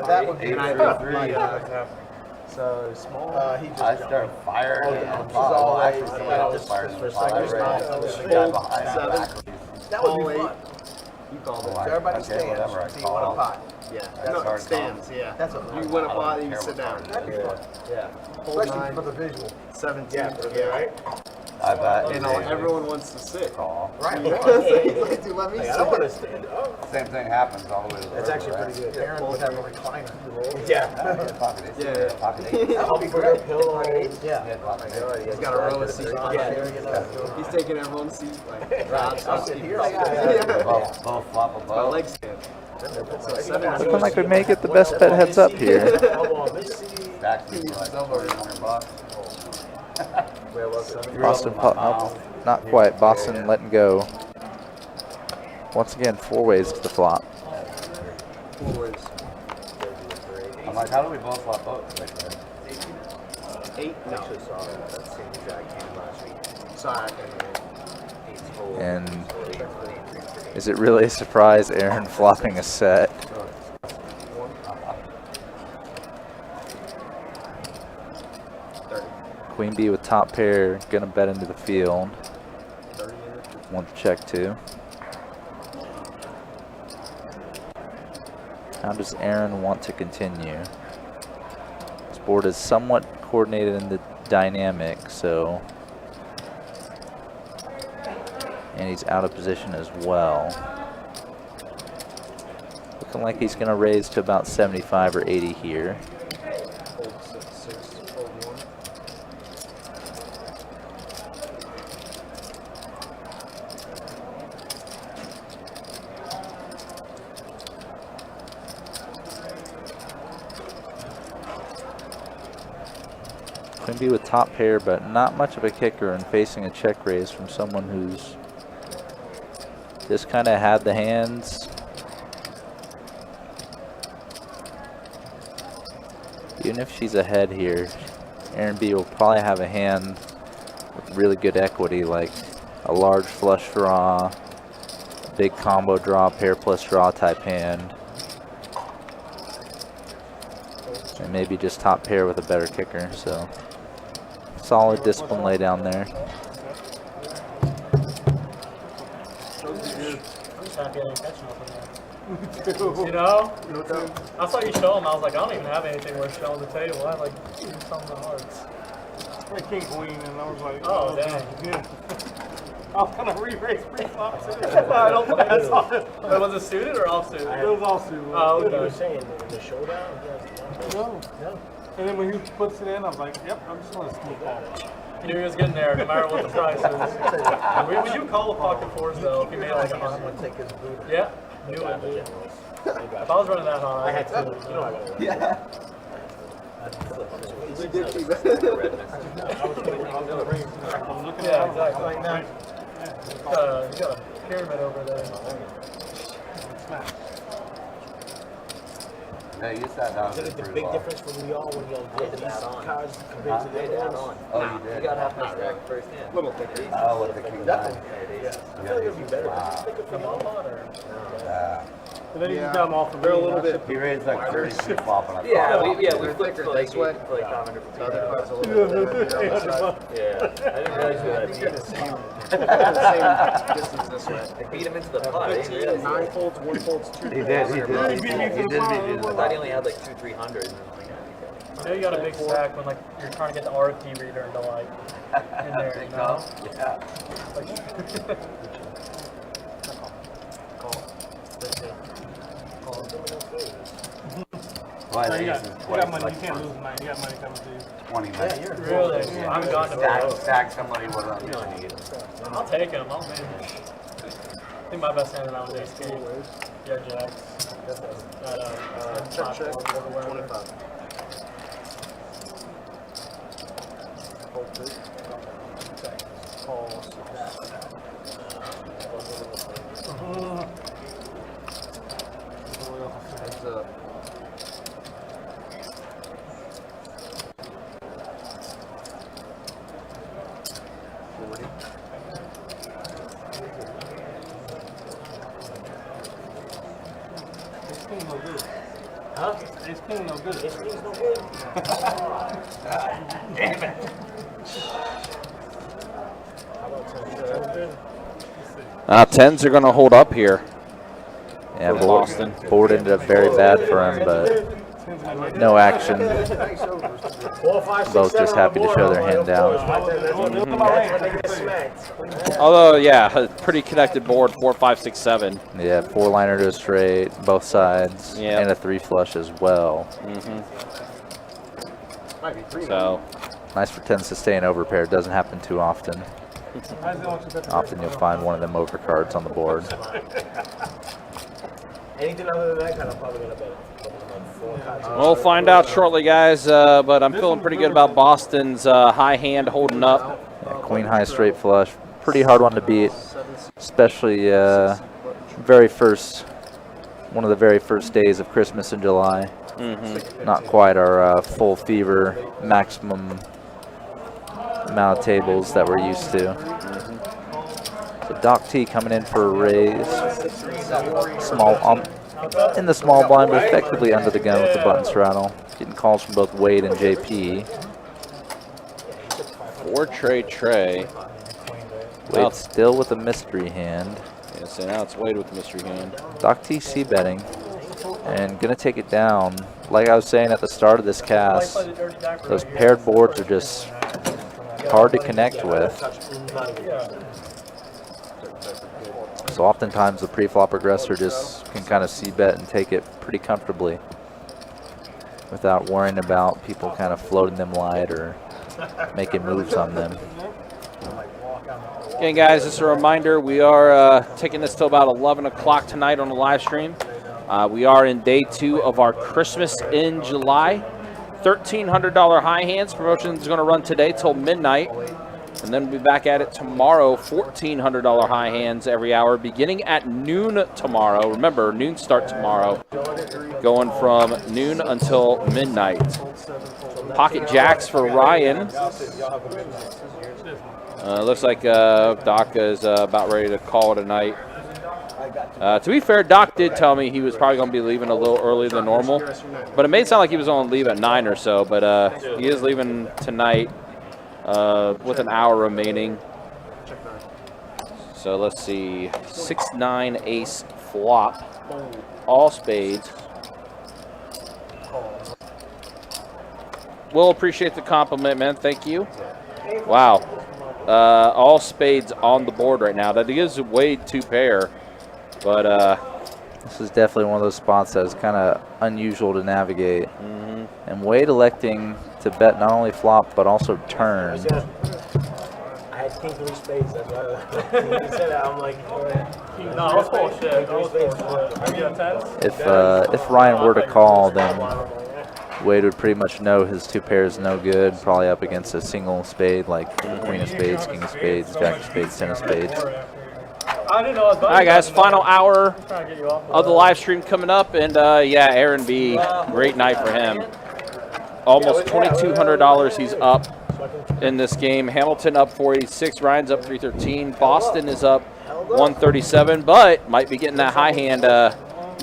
That would be And I Eight, put three, the, three. so small. he just I started firing and she's well, always- actually, yeah, I was just firing for a the fire second. rate. Just The fold guy behind me 7. back. That would Call be 8. fun. You called it. Like, So everybody okay, whatever I stands, so you win a call. pot. Yeah. That's No, hard stands. Yeah. That's a You win a pot, you sit down. That'd be fun. Yeah. Hold Especially 9, for the visual. 17. Yeah, right? I bet. And everyone wants to sit. Call. Right. You want to sit? You let me Like, sit. I don't want to stand up. Same thing happens all the way to the That's river, actually right? pretty good. Aaron would have a recliner. Yeah. Pocket eight, Yeah. pocket eight. That would be great. Pillow. Yeah. Yeah, pocket eight. He's got a row of seats. Yeah. He's taking everyone's seat. Like, God's I'll sit here. Yeah. Both flop My above. leg stand. So 7 Looking like we may get the best bet heads up here. Back to like $400. Boston, nope, not quite. Boston letting go. Once again, 4 ways to the flop. I'm like, how do we both flop both? Like that? 8? No. Sorry, I couldn't hear you. And is it really a surprise Aaron flopping a set? Queen B with top pair, gonna bet into the field. Want to check too. How does Aaron want to continue? This board is somewhat coordinated in the dynamic, so. And he's out of position as well. Looking like he's gonna raise to about 75 or 80 here. Hold 6, hold 1. Queen B with top pair, but not much of a kicker and facing a check raise from someone who's just kind of had the hands. Even if she's ahead here, Aaron B will probably have a hand with really good equity, like a large flush draw, a big combo draw, pair plus draw type hand. And maybe just top pair with a better kicker, so solid discipline lay down there. I'm just happy I didn't catch nothing there. You know? I saw you show him. I was like, I don't even have anything worth showing the table. I had like something of hearts. Like king queen, and I was like, Oh, dang. yeah. I was gonna re-raise pre-flop too. I don't think I saw it. Was it suited or off suited? It was all suited. Oh, You were okay. saying the showdown? No. And then when he puts it in, I was like, yep, I'm just gonna sneak off. Knew he was getting there, no matter what the price is. Would you call the pocket fours though if you made like a I'm hundred? gonna take his boot. Yeah, knew it. If I was running that high, I had to. You know I got it. Yeah. You did keep it. yeah, exactly. You got a pyramid over there. Yeah, you sat down. Is it the big difference from y'all when y'all get these cards compared to the other ones? Oh, you did? You got half my stack first hand. Little thicker. Oh, with the king nine. Yeah. I feel like it'd be better. Yeah. But then you just got them all from They're a me, little not bit. He raised like 33 flop on a Yeah, flop. we flicked for like this way. for like 500 The other card's a little bit thicker on the side. Yeah, I didn't realize you I had think they're the same distance this way. I beat him into the pot. I didn't realize 9 folds, 1 folds, 2 He did. He folds. did. He did. He did. I thought he only had like 200-300. You know you got a big stack when like you're trying to get the RFD reader into like in there, you know? Yeah. Well, I You think got, this is you twice, got money. like You can't lose money. You got money coming to you. 20 minutes. Really? I haven't gotten to Stack somebody with a. You don't need it. I'll take him. I'll manage. I think my best hand tonight was ace king. Yeah, jacks. That Check, check. platform over 25. Fold 2. Call 6. Heads up. Ace king no good. Huh? Ace king no good. Ace king's no good. Damn it. Tens are going to hold up here. Yeah, For board, Boston. board ended up very bad for him, but no action. 4, 5, 6, Both just 7 happy to on the show board. their hand Of down. course, right there, that's when they get smacked. Although, yeah, a pretty connected board, 4, 5, 6, 7. Yeah, 4-liner to a straight, both sides, Yeah. and a 3 flush as well. Might be 3. So, Nice for 10s to stay in overpair. Doesn't happen too often. Often you'll find one of them overcards on the board. Anything other than that kind of probably gonna bet. 4 cards. we'll find out shortly, guys. But I'm feeling pretty good about Boston's high hand holding up. Yeah, queen high straight flush. Pretty hard one to beat, especially one of the very first days of Christmas in July. Not quite our full fever maximum amount of tables that we're used to. So Doc T coming in for a raise. Small in the small blind, but effectively under the gun with the button straddle. Getting calls from both Wade and JP. 4 Trey. Wade still with a mystery hand. Yeah, so now it's Wade with the mystery hand. Doc T C betting and gonna take it down. Like I was saying at the start of this cast, those paired boards are just hard to connect with. So oftentimes the pre-flop aggressor just can kind of c-bet and take it pretty comfortably without worrying about people kind of floating them light or making moves on them. Again, guys, just a reminder, we are taking this till about 11 o'clock tonight on the live stream. We are in day 2 of our Christmas in July. $1,300 high hands. Promotion is going to run today till midnight. And then we'll be back at it tomorrow, $1,400 high hands every hour, beginning at noon tomorrow. Remember, noon start tomorrow, going from noon until midnight. Pocket jacks for Ryan. Looks like Doc is about ready to call it a night. To be fair, Doc did tell me he was probably going to be leaving a little earlier than normal, but it made it sound like he was going to leave at 9 or so, but he is leaving tonight with an hour remaining. So let's see, 6-9 ace flop, all spades. Will appreciate the compliment, man. Thank you. Wow. All spades on the board right now. That is way 2 pair, but this is definitely one of those spots that is kind of unusual to navigate. And Wade electing to bet not only flop but also turn. I had king 3 spades. That's why when you said that, I'm like, No, I was full of shit. I was full of shit. Are you a 10? If Ryan were to call, then Wade would pretty much know his 2 pairs no good, probably up against a single spade like queen of spades, king of spades, jack of spades, 10 of spades. I didn't know I was All right, guys, final hour trying to get you off of the live stream coming up, and yeah, Aaron B, great night for him. Almost $2,200 he's up in this game. Hamilton up 486, Ryan's up 313, Boston is up 137, but might be getting that high hand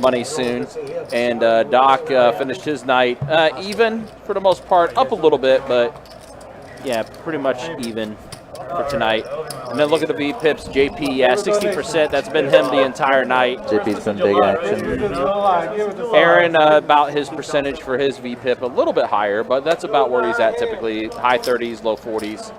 money soon. And Doc finished his night even for the most part, up a little bit, but yeah, pretty much even for tonight. And then look at the V-Pips, JP, yeah, 60%. That's been him the entire night. JP's been big action. Aaron, about his percentage for his V-Pip, a little bit higher, but that's about where he's at typically, high 30s, low 40s.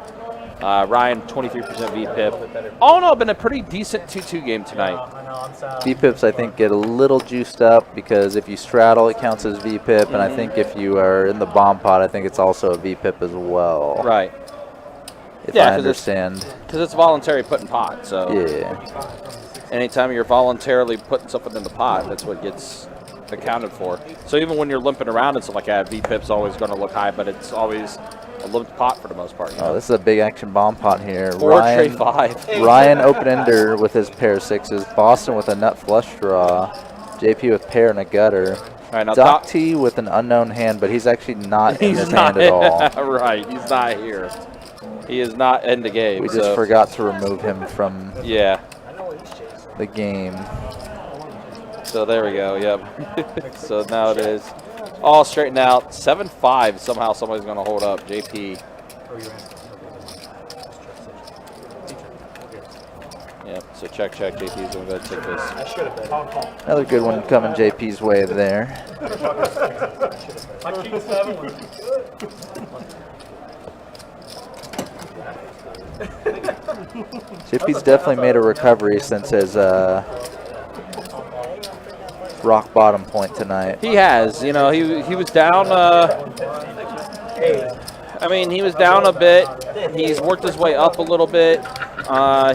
Ryan, 23% V-Pip. All in all, been a pretty decent 2-2 game tonight. V-Pips, I think, get a little juiced up because if you straddle, it counts as V-Pip, and I think if you are in the bomb pot, I think it's also a V-Pip as well. Right. If I understand. Because it's voluntary putting pot, so. Yeah. Anytime you're voluntarily putting something in the pot, that's what gets accounted for. So even when you're limping around and stuff like that, V-Pip's always going to look high, but it's always a limped pot for the most part. You know? Oh, this is a big action bomb pot here. Four, tray 5. Ryan open-ender with his pair of 6s. Boston with a nut flush draw. JP with pair and a gutter. All right, now Doc T with an unknown hand, but he's actually not in his hand at all. Right, he's not here. He is not in the game. We just forgot to remove him from the game. So there we go, yep. So now it is all straightened out. 7-5, somehow somebody's going to hold up. JP. Yep, so check. JP's going to go take this. Another good one coming JP's way there. JP's definitely made a recovery since his rock bottom point tonight. He has, you know, he was down. I mean, he was down a bit. He's worked his way up a little bit.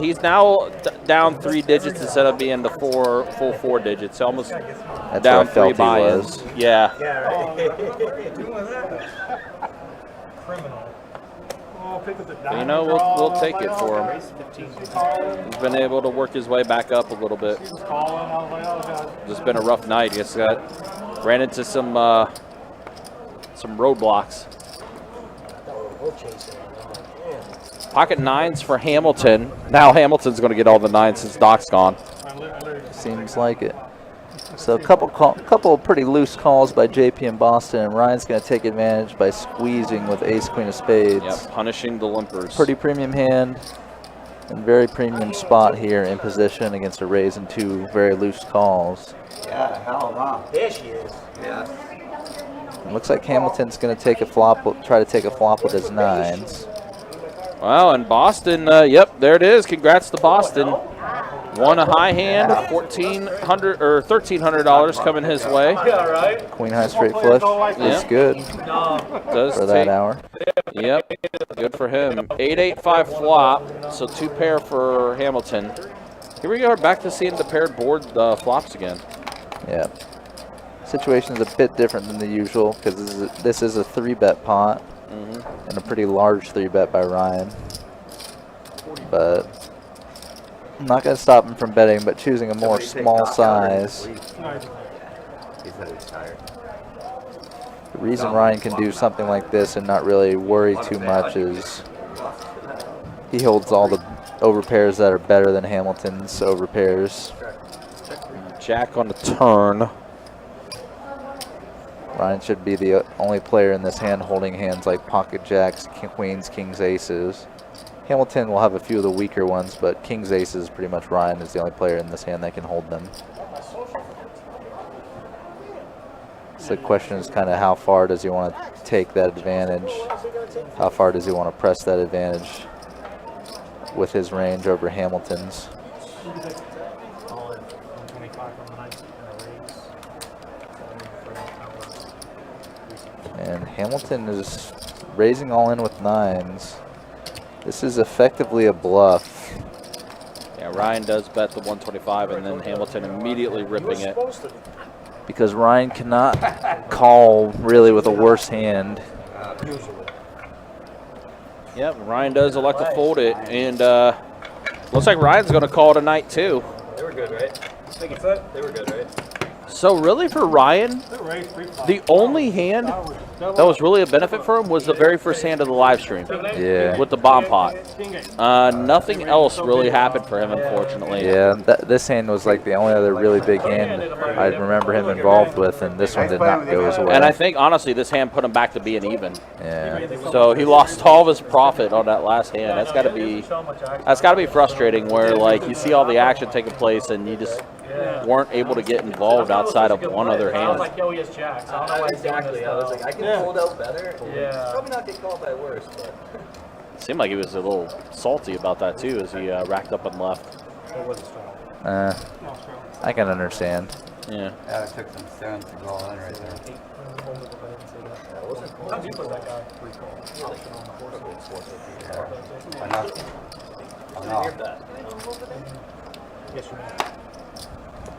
He's now down 3 digits instead of being the full 4 digits. Almost That's down where I 3 felt buy-ins. he was. Yeah. But, you know, we'll take it for him. He's been able to work his way back up a little bit. Just been a rough night. Just ran into some roadblocks. Pocket 9s for Hamilton. Now Hamilton's going to get all the 9s since Doc's gone. Seems like it. So a couple pretty loose calls by JP and Boston, and Ryan's going to take advantage by squeezing with ace queen of spades. Yep, punishing the limpers. Pretty premium hand and very premium spot here in position against a raise and 2 very loose calls. Yeah, hell no. There she is. Yeah. It looks like Hamilton's going to take a flop, try to take a flop with his 9s. Wow, and Boston, yep, there it is. Congrats to Boston. Won a high hand, $1,400 or $1,300 coming his way. Yeah, right. Queen high straight flush. That's good Does for that hour. Yep, good for him. 8-8-5 flop, so 2 pair for Hamilton. Here we go, back to seeing the paired board flops again. Yeah. Situation is a bit different than the usual because this is a 3-bet pot and a pretty large 3-bet by Ryan. But I'm not going to stop him from betting, but choosing a more small size. He said he's tired. The reason Ryan can do something like this and not really worry too much is he holds all the overpairs that are better than Hamilton's overpairs. Jack on the turn. Ryan should be the only player in this hand holding hands like pocket jacks, queens, kings, aces. Hamilton will have a few of the weaker ones, but kings, aces, pretty much Ryan is the only player in this hand that can hold them. So the question is kind of how far does he want to take that advantage? How far does he want to press that advantage with his range over Hamilton's? And Hamilton is raising all in with 9s. This is effectively a bluff. Yeah, Ryan does bet the 125 and then Hamilton immediately ripping it. Because Ryan cannot call really with a worse hand. Yep, Ryan does elect to fold it, and Looks like Ryan's going to call tonight, too. They were good, right? Think it's it? They were good, right? So really for Ryan, the only hand that was really a benefit for him was the very first hand of the live stream. Yeah. With the bomb pot. Nothing else really happened for him, unfortunately. Yeah, this hand was like the only other really big hand I remember him involved with, and this one did not go as well. And I think, honestly, this hand put him back to being even. Yeah. So he lost all of his profit on that last hand. That's got to be frustrating where, like, you see all the action taking place and you just weren't able to get involved outside of one other I was hand. like, yo, he has jacks. I don't know why he's doing this. I was like, I can hold out better. Yeah. Probably not get called by worse, but. Seemed like he was a little salty about that, too, as he racked up and left. I can understand. Yeah. Yeah, it took some stones to go in right there. How did you put that guy?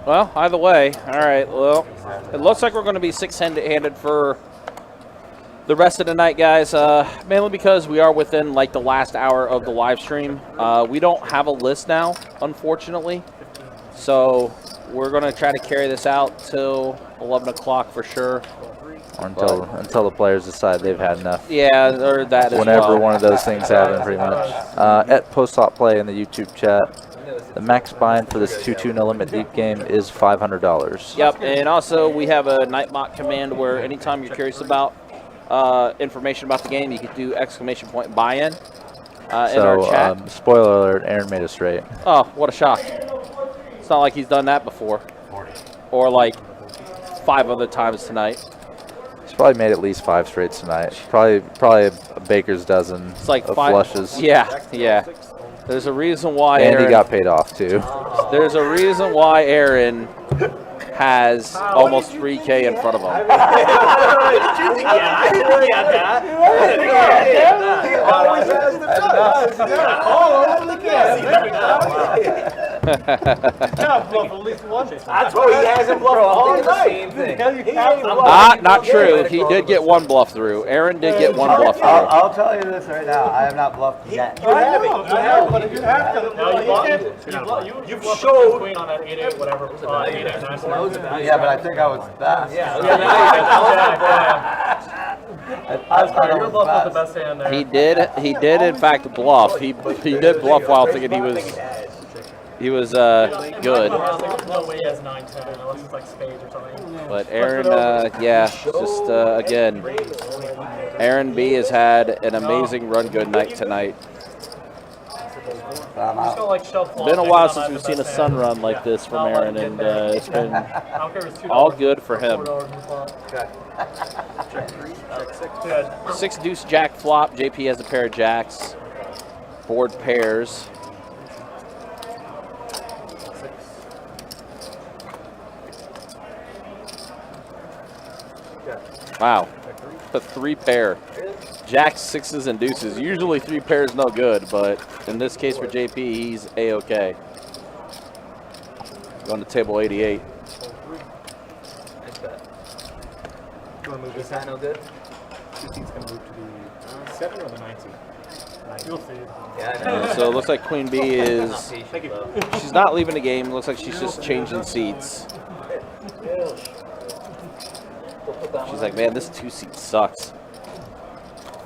Well, either way, all right. Well, it looks like we're going to be six-handed for the rest of the night, guys. Mainly because we are within like the last hour of the live stream. We don't have a list now, unfortunately. So we're going to try to carry this out till 11 o'clock for sure. Or until the players decide they've had enough. Yeah, or that as Whenever well. one of those things happen, pretty much. At post-op play in the YouTube chat, the max bind for this 2-2 no limit deep game is $500. Yep, and also we have a Nightbot command where anytime you're curious about information about the game, you can do !buy-in in our chat. Spoiler alert, Aaron made it straight. Oh, what a shock. It's not like he's done that before. Or like 5 other times tonight. He's probably made at least 5 straights tonight. Probably a baker's dozen It's like of 5 flushes. Yeah. There's a reason why And Aaron, he got paid off, too. There's a reason why Aaron has almost 3K in front of him. Always has the touch. All over the gas. Bluff at least one. That's what he hasn't bluffed all night. Not true. He did get one bluff through. Aaron did get one bluff through. I'll tell you this right now. I have not bluffed yet. You have it. But you have to. No, you showed queen on that 8-8, whatever. 8-8, Yeah, but I think I was best. I thought I Your was bluff was the best. best hand there. He did in fact bluff. He did bluff while thinking he was good. There's no way he has 9-10 unless it's like spades or something. But Aaron, just again, Aaron B has had an amazing run good night tonight. I'm Just out. go like shove flop. Been a while since we've seen a sun run like this from Aaron, and it's been all good for him. 6 deuce jack flop. JP has a pair of jacks. Board pairs. Wow, a 3 pair. Jacks, 6s, and deuces. Usually 3 pairs no good, but in this case for JP, he's A-okay. Going to table 88. Nice bet. Is that no good? 2 seats can move to the 7 or the 19. You'll see. Yeah, I know. So it looks like Queen B is, Thank you. she's not leaving the game. Looks like she's just changing seats. She's like, man, this 2-seat sucks.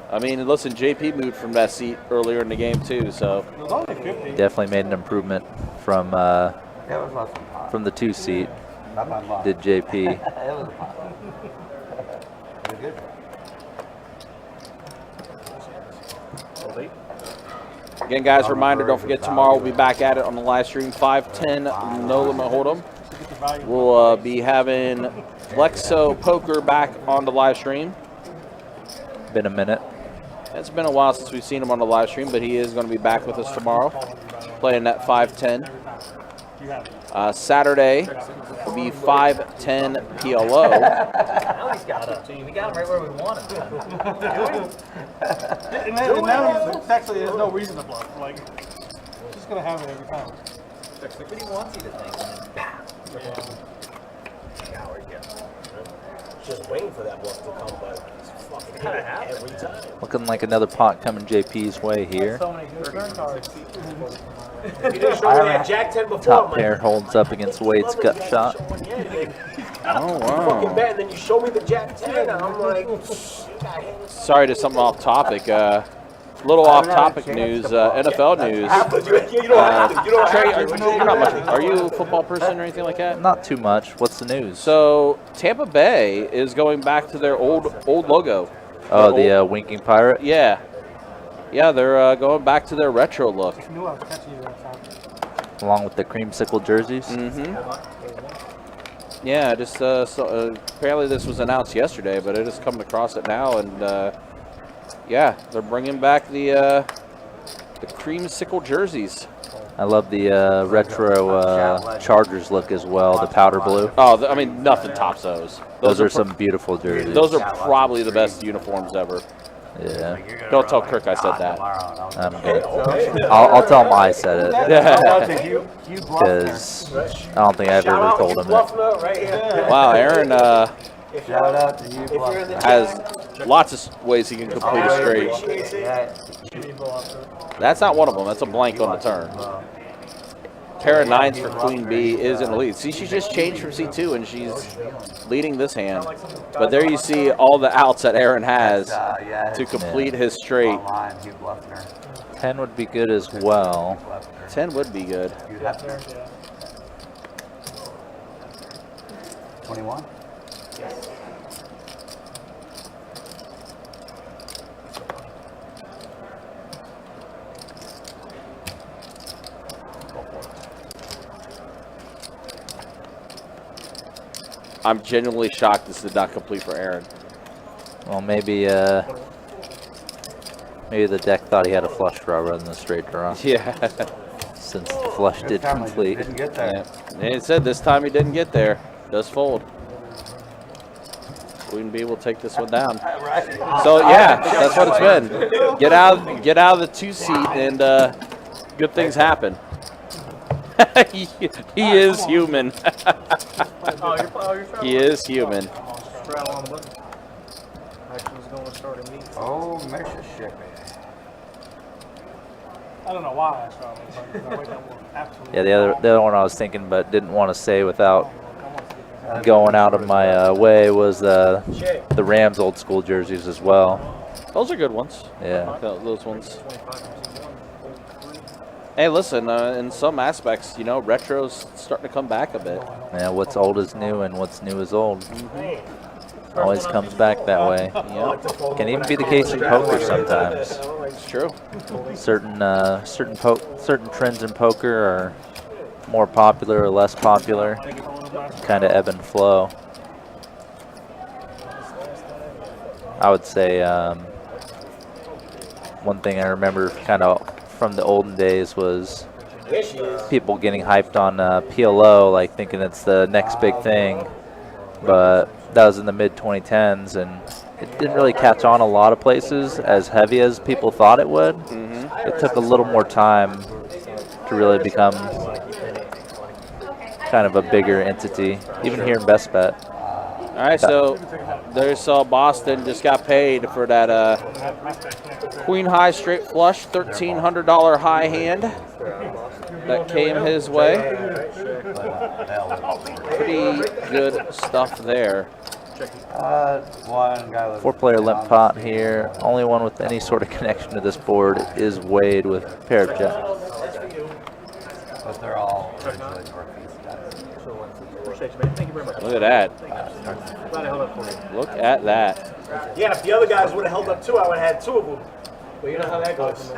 I mean, listen, JP moved from that seat earlier in the game too, so. It was only 50. Definitely made an improvement from Yeah, it was less than pot. the 2 seat. Not by much. Did JP. It was a pot. It was good. Again, guys, reminder, don't forget tomorrow we'll be back at it on the live stream, 5:10, no limit hold'em. We'll be having Lexo Poker back on the live stream. Been a minute. It's been a while since we've seen him on the live stream, but he is going to be back with us tomorrow, playing at 5:10. Saturday will be 5:10 PLO. Now he's got up. We got him right where we want him. And now he's actually there's no reason to bluff. Like, he's just gonna have it every time. But he wants you to think. Just waiting for that bluff to come, but Looking like another pot coming JP's way here. So many good turn cards. If you didn't show me that Jack 10 before, Top I'm pair like, holds up against Wade's gut shot. Oh, fucking wow. bet, and then you show me the Jack 10, and I'm like, you got him. Sorry to something off topic. Little off-topic news, NFL news. You don't have to. You don't Trey, have to. you're not much. Are you a football person or anything like that? Not too much. What's the news? So Tampa Bay is going back to their old logo. Oh, Their the winking pirate. Yeah, they're going back to their retro look. I knew I was catching you that time. Along with the creamsicle jerseys. Yeah, just apparently this was announced yesterday, but I just coming across it now, and yeah, they're bringing back the creamsicle jerseys. I love the retro Chargers look as well, the powder blue. Oh, I mean, nothing tops those. Those are some beautiful jerseys. Those are probably the best uniforms ever. Yeah. Don't tell Kirk I said that. I'm good. I'll tell him I said it. Because I don't think I've ever told him it. Right here. Wow, Aaron Shout out to you, has lots of ways he can complete a straight. That's not one of them. That's a blank on the turn. Pair of 9s for Queen Bee is in the lead. See, she just changed from C2 and she's leading this hand. But there you see all the outs that Aaron has to complete his straight. 10 would be good as well. 10 would be good. 21? I'm genuinely shocked this did not complete for Aaron. Well, maybe the deck thought he had a flush draw rather than a straight draw. Yeah. Since the flush did complete. Didn't get there. Yeah. And it said this time he didn't get there. Does fold. Queen Bee will take this one down. So yeah, that's what it's been. Get out of the 2 seat and good things happen. he is human. He is human. Oh, Mississippi. I don't know why I started. Yeah, the other one I was thinking but didn't want to say without going out of my way was the Rams old school jerseys as well. Those are good ones. Yeah. Those ones. Hey, listen, in some aspects, you know, retro's starting to come back a bit. Yeah, what's old is new and what's new is old. Always comes back that way. Yep. Can even be the case in poker sometimes. It's true. Certain trends in poker are more popular or less popular. Kind of ebb and flow. I would say one thing I remember kind of from the olden days was people getting hyped on PLO, like thinking it's the next big thing. But that was in the mid-2010s, and it didn't really catch on a lot of places as heavy as people thought it would. It took a little more time to really become kind of a bigger entity, even here in Best Bet. All right, so there's Boston just got paid for that Queen High straight flush, $1,300 high hand that came his way. Pretty good stuff there. One guy was 4-player limp pot here. Only one with any sort of connection to this board is Wade with pair of jacks. but they're all originally Northeast guys. Thank you very much. Look at that. Glad I held up for you. Look at that. Yeah, if the other guys would have held up too, I would have had 2 of them. But you know how that goes.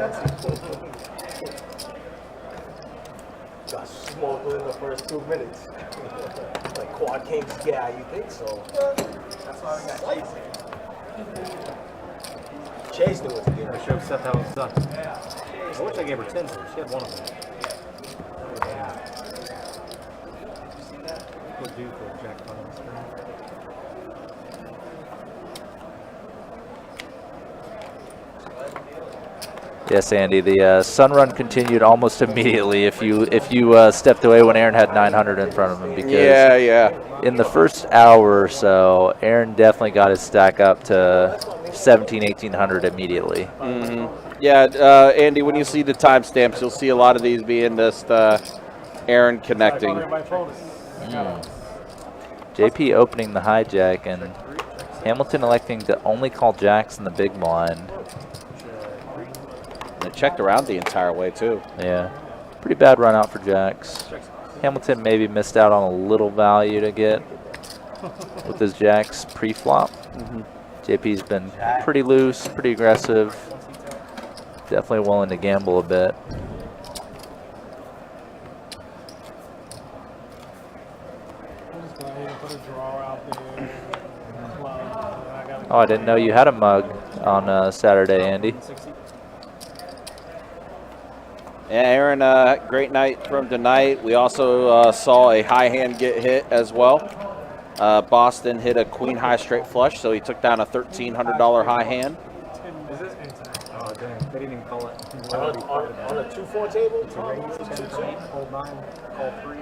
Got smoked within the first 2 minutes. Like quad kings, yeah, you think so? That's why I got Chase knew what to do. I should have set that one sucked. I wish I gave her 10 for it. She had one of them. Would do for a jackpot on the screen. Yes, Andy. The sun run continued almost immediately. If you stepped away when Aaron had 900 in front of him, because in the first hour or so, Aaron definitely got his stack up to 1,1800 immediately. Yeah, Andy, when you see the timestamps, you'll see a lot of these being just Aaron connecting. JP opening the hijack, and Hamilton electing to only call jacks in the big blind. And it checked around the entire way, too. Yeah, pretty bad run out for jacks. Hamilton maybe missed out on a little value to get with his jacks pre-flop. JP's been pretty loose, pretty aggressive. Definitely willing to gamble a bit. Oh, I didn't know you had a mug on Saturday, Andy. Yeah, Aaron, great night from tonight. We also saw a high hand get hit as well. Boston hit a queen high straight flush, so he took down a $1,300 high hand. Oh, dang. They didn't even call it. On a 2-4 table? It's a raise, 10-8, hold 9, call 3,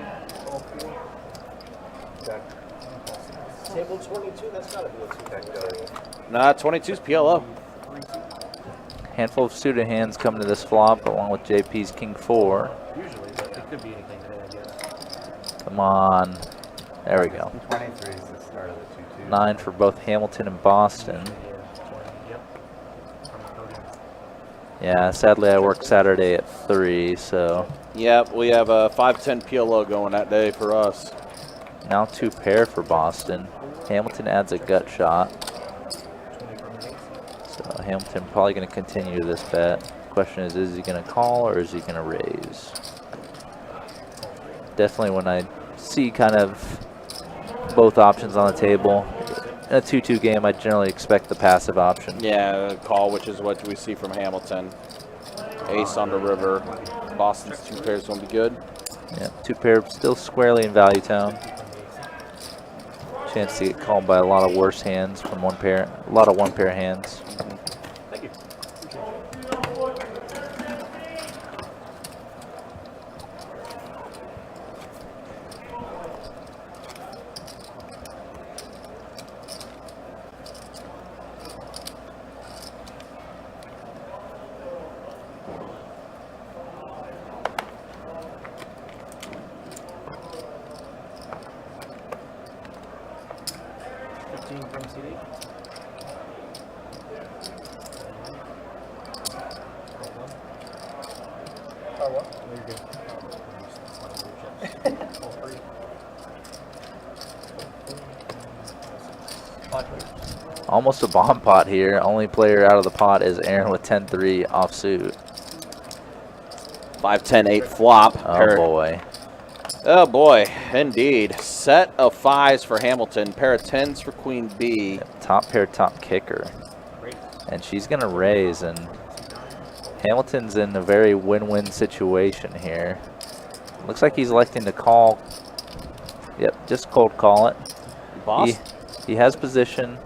call 4. Table 22, that's gotta be a 2-factor. Nah, 22's PLO. Handful of suited hands coming to this flop, along with JP's king 4. Usually, but it could be anything today, I guess. Come on. There we go. 23 is the start of the 2-2. 9 for both Hamilton and Boston. Yeah, sadly I work Saturday at 3, so. Yep, we have a 5-10 PLO going that day for us. Now 2 pair for Boston. Hamilton adds a gut shot. So Hamilton probably going to continue this bet. Question is he going to call or is he going to raise? Definitely when I see kind of both options on the table, in a 2-2 game, I generally expect the passive option. Yeah, call, which is what we see from Hamilton. Ace on the river. Boston's 2 pairs going to be good. Yeah, 2 pair still squarely in value town. Chance to get called by a lot of worse hands from 1 pair. A lot of 1 pair hands. Thank you. 15 from CD. Oh, what? You're good. All 3. Almost a bomb pot here. Only player out of the pot is Aaron with 10-3 offsuit. 5-10-8 flop. Oh boy. Oh boy, indeed. Set of 5s for Hamilton. Pair of 10s for Queen B. Top pair, top kicker. And she's going to raise, and Hamilton's in a very win-win situation here. Looks like he's electing to call. Yep, just cold call it. Boss? He has position.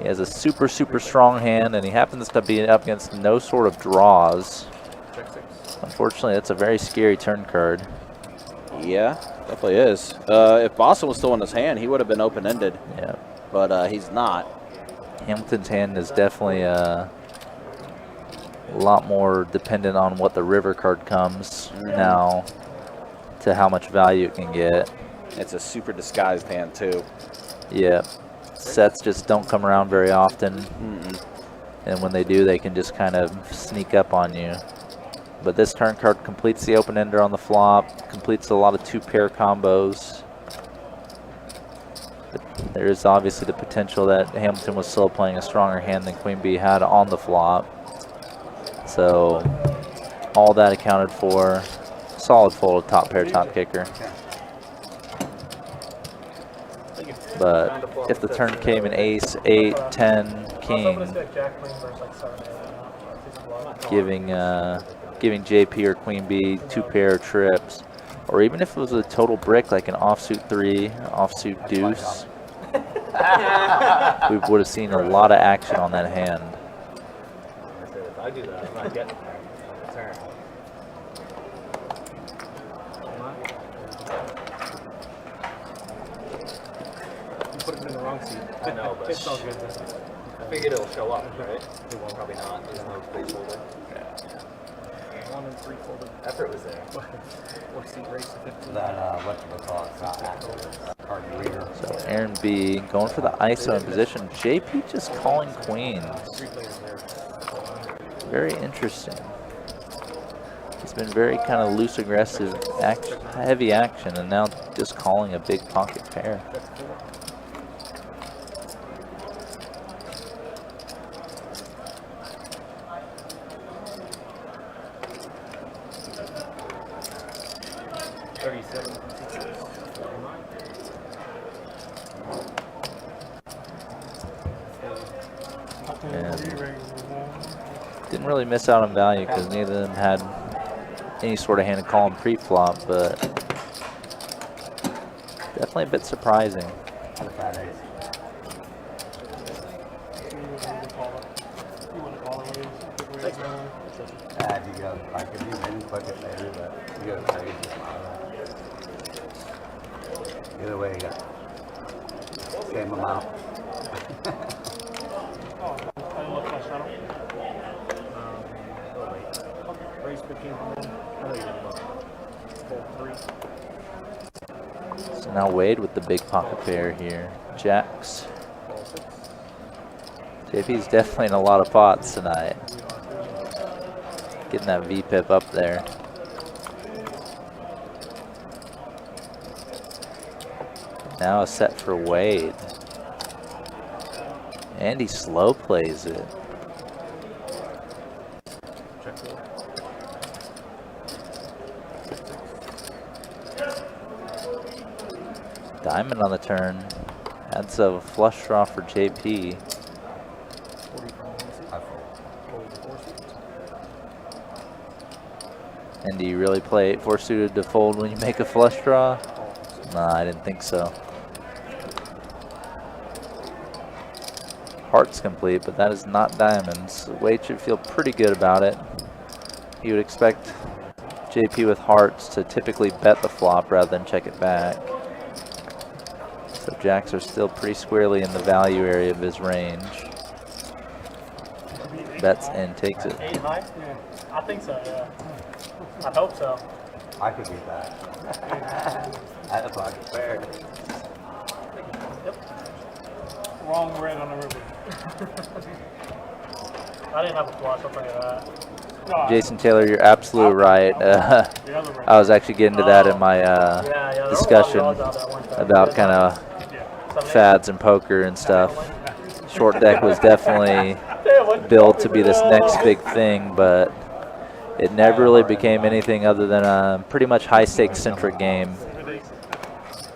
He has a super, super strong hand, and he happens to be up against no sort of draws. Unfortunately, that's a very scary turn card. Yeah, definitely is. If Boston was still in his hand, he would have been open-ended. Yeah. But he's not. Hamilton's hand is definitely a lot more dependent on what the river card comes now to how much value it can get. It's a super disguised hand, too. Yeah. Sets just don't come around very often. And when they do, they can just kind of sneak up on you. But this turn card completes the open-ender on the flop, completes a lot of 2-pair combos. But there is obviously the potential that Hamilton was still playing a stronger hand than Queen B had on the flop. So all that accounted for. Solid fold, top pair, top kicker. But if the turn came in ace, 8, 10, king, giving JP or Queen B 2-pair trips, or even if it was a total brick like an offsuit 3, offsuit deuce, we would have seen a lot of action on that hand. If I do that, I'm not getting there. Turn. You put it in the wrong seat. I know, but It's all good. Then. I figured it'll show up, right? It won't, probably not. There's no placeholder. 1 and 3 folded. Effort was there. 4 seat race to 15. That, whatchamacallit, it's not active. Card reader. So Aaron B going for the ISO in position. JP just calling queens. Very interesting. He's been very kind of loose, aggressive, heavy action, and now just calling a big pocket pair. Didn't really miss out on value because neither of them had any sort of hand to call him pre-flop, but definitely a bit surprising. You go, I could do any click it later, but you go crazy. Either way, you got same amount. Race 15 from in. I know you're about 4-3. So now Wade with the big pocket pair here. Jacks. JP's definitely in a lot of pots tonight. Getting that VPIP up there. Now a set for Wade. And he slow plays it. Diamond on the turn. Adds a flush draw for JP. And do you really play 8-4 suited to fold when you make a flush draw? Nah, I didn't think so. Hearts complete, but that is not diamonds. Wade should feel pretty good about it. You would expect JP with hearts to typically bet the flop rather than check it back. So jacks are still pretty squarely in the value area of his range. Bets and takes it. 8 high? Yeah. I think so, yeah. I hope so. I could beat that. I had a pocket pair. Yep. Wrong red on the river. I didn't have a flush, I'll tell you that. Jason Taylor, you're absolutely right. I was actually getting to that in my discussion about kind of fads and poker and stuff. Short deck was definitely billed to be this next big thing, but it never really became anything other than a pretty much high stakes centric game.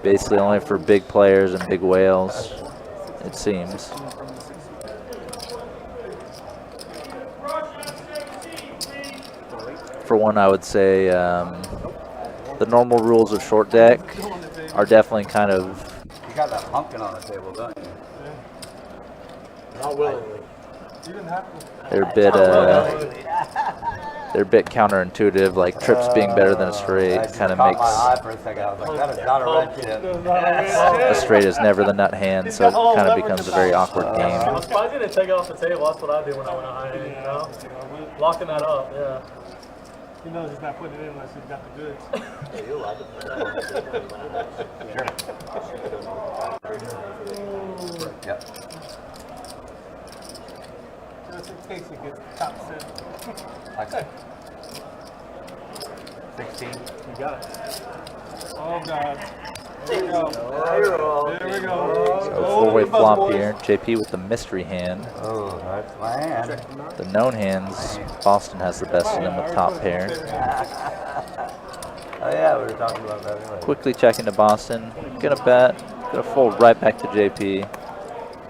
Basically only for big players and big whales, it seems. For one, I would say the normal rules of short deck are definitely kind of... You got that pumpkin on the table, don't you? Not willingly. They're a bit counterintuitive, like trips being better than a straight kind of makes... My eye for a second. I was like, that is not a red chip. A straight is never the nut hand, so it kind of becomes a very awkward game. I'm surprised you didn't take it off the table. That's what I do when I went to high end, you know? Locking that up, yeah. He knows he's not putting it in unless he's got the goods. Yep. Just in case it gets top set. Okay. 16. You got it. Oh, God. There we go. There we go. So four-way flop here. JP with the mystery hand. Oh, that's my hand. The known hands, Boston has the best of them with top pair. Oh yeah, we were talking about that earlier. Quickly checking to Boston. Gonna bet. Gonna fold right back to JP.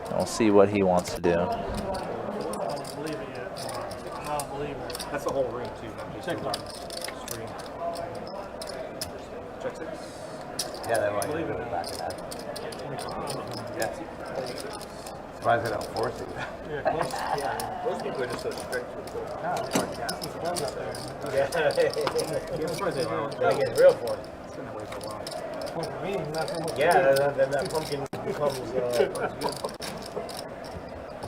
And we'll see what he wants to do. I don't believe it yet. I don't believe it. That's the whole ring, too. Check mark. Stream. Check 6. Yeah, they want you to go back to that. Yeah. Surprised they don't force it. Yeah, close. Yeah, most people are just so strict with the This is fun up there. Yeah. I'm surprised they don't. They get real for it. It's gonna wait for a while. Well, for me, not so much. Yeah, then that pumpkin becomes,